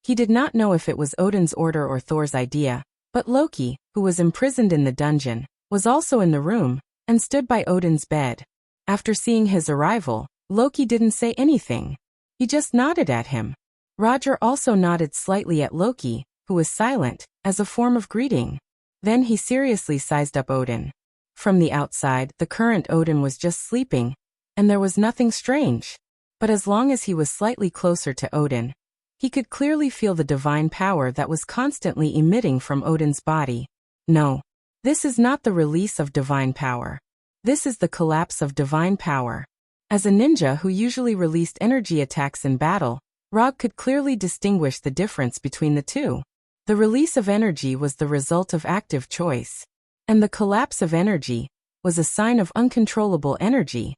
He did not know if it was Odin's order or Thor's idea, but Loki, who was imprisoned in the dungeon, was also in the room, and stood by Odin's bed. After seeing his arrival, Loki didn't say anything. He just nodded at him. Roger also nodded slightly at Loki, who was silent, as a form of greeting. Then he seriously sized up Odin. From the outside, the current Odin was just sleeping, and there was nothing strange. But as long as he was slightly closer to Odin, he could clearly feel the divine power that was constantly emitting from Odin's body. No, this is not the release of divine power. This is the collapse of divine power. As a ninja who usually released energy attacks in battle, Rog could clearly distinguish the difference between the two. The release of energy was the result of active choice, and the collapse of energy was a sign of uncontrollable energy.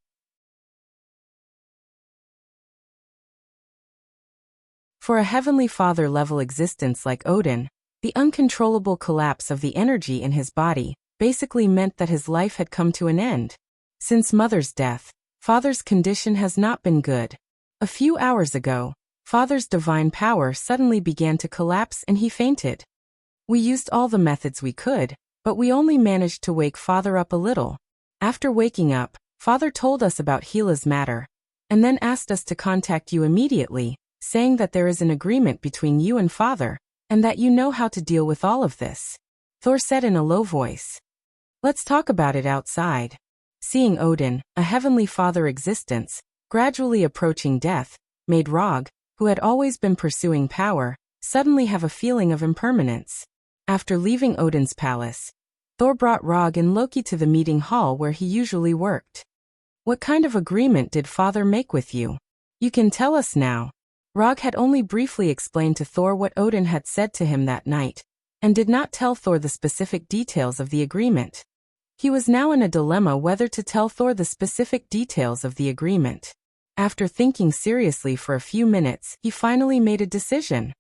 For a Heavenly Father-level existence like Odin, the uncontrollable collapse of the energy in his body basically meant that his life had come to an end. Since Mother's death, Father's condition has not been good. A few hours ago, Father's divine power suddenly began to collapse and he fainted. We used all the methods we could, but we only managed to wake Father up a little. After waking up, Father told us about Hela's matter, and then asked us to contact you immediately, saying that there is an agreement between you and Father, and that you know how to deal with all of this. Thor said in a low voice. Let's talk about it outside. Seeing Odin, a Heavenly Father existence, gradually approaching death, made Rog, who had always been pursuing power, suddenly have a feeling of impermanence. After leaving Odin's palace, Thor brought Rog and Loki to the meeting hall where he usually worked. What kind of agreement did Father make with you? You can tell us now. Rog had only briefly explained to Thor what Odin had said to him that night, and did not tell Thor the specific details of the agreement. He was now in a dilemma whether to tell Thor the specific details of the agreement. After thinking seriously for a few minutes, he finally made a decision.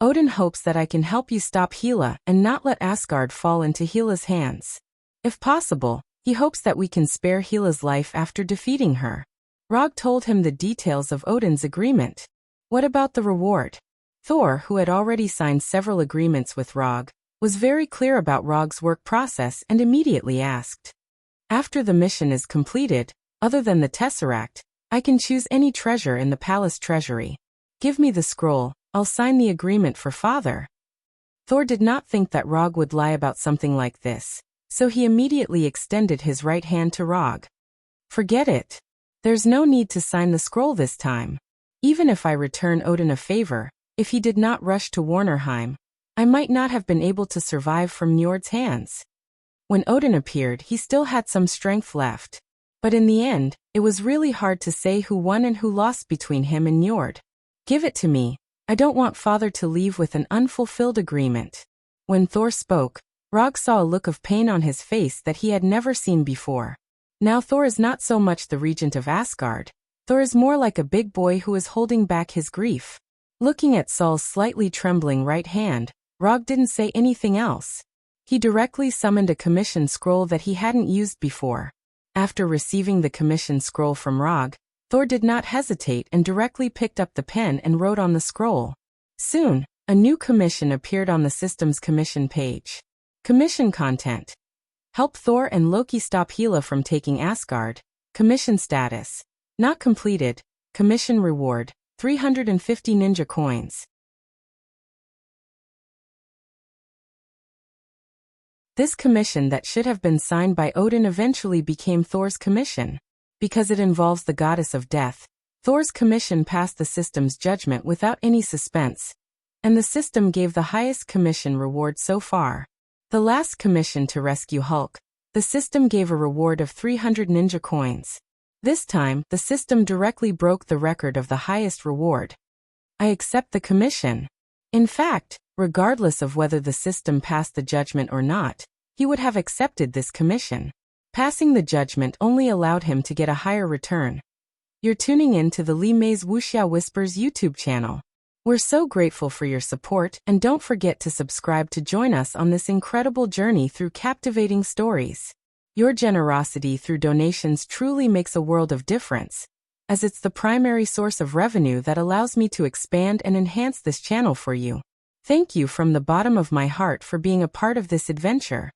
Odin hopes that I can help you stop Hela and not let Asgard fall into Hela's hands. If possible, he hopes that we can spare Hela's life after defeating her. Rog told him the details of Odin's agreement. What about the reward? Thor, who had already signed several agreements with Rog, was very clear about Rog's work process and immediately asked. After the mission is completed, other than the Tesseract, I can choose any treasure in the palace treasury. Give me the scroll, I'll sign the agreement for Father. Thor did not think that Rog would lie about something like this, so he immediately extended his right hand to Rog. Forget it. There's no need to sign the scroll this time. Even if I return Odin a favor, if he did not rush to Warnerheim, I might not have been able to survive from Njord's hands. When Odin appeared, he still had some strength left. But in the end, it was really hard to say who won and who lost between him and Njord. Give it to me. I don't want Father to leave with an unfulfilled agreement. When Thor spoke, Rog saw a look of pain on his face that he had never seen before. Now Thor is not so much the regent of Asgard. Thor is more like a big boy who is holding back his grief. Looking at Saul's slightly trembling right hand, Rog didn't say anything else. He directly summoned a commission scroll that he hadn't used before. After receiving the commission scroll from Rog, Thor did not hesitate and directly picked up the pen and wrote on the scroll. Soon, a new commission appeared on the system's commission page. Commission content. Help Thor and Loki stop Hela from taking Asgard. Commission status. Not completed. Commission reward. 350 ninja coins. This commission that should have been signed by Odin eventually became Thor's commission. Because it involves the goddess of death, Thor's commission passed the system's judgment without any suspense. And the system gave the highest commission reward so far. The last commission to rescue Hulk, the system gave a reward of 300 ninja coins. This time, the system directly broke the record of the highest reward. I accept the commission. In fact, regardless of whether the system passed the judgment or not, he would have accepted this commission. Passing the judgment only allowed him to get a higher return. You're tuning in to the Li Mei's Wuxia Whispers YouTube channel. We're so grateful for your support, and don't forget to subscribe to join us on this incredible journey through captivating stories. Your generosity through donations truly makes a world of difference, as it's the primary source of revenue that allows me to expand and enhance this channel for you. Thank you from the bottom of my heart for being a part of this adventure.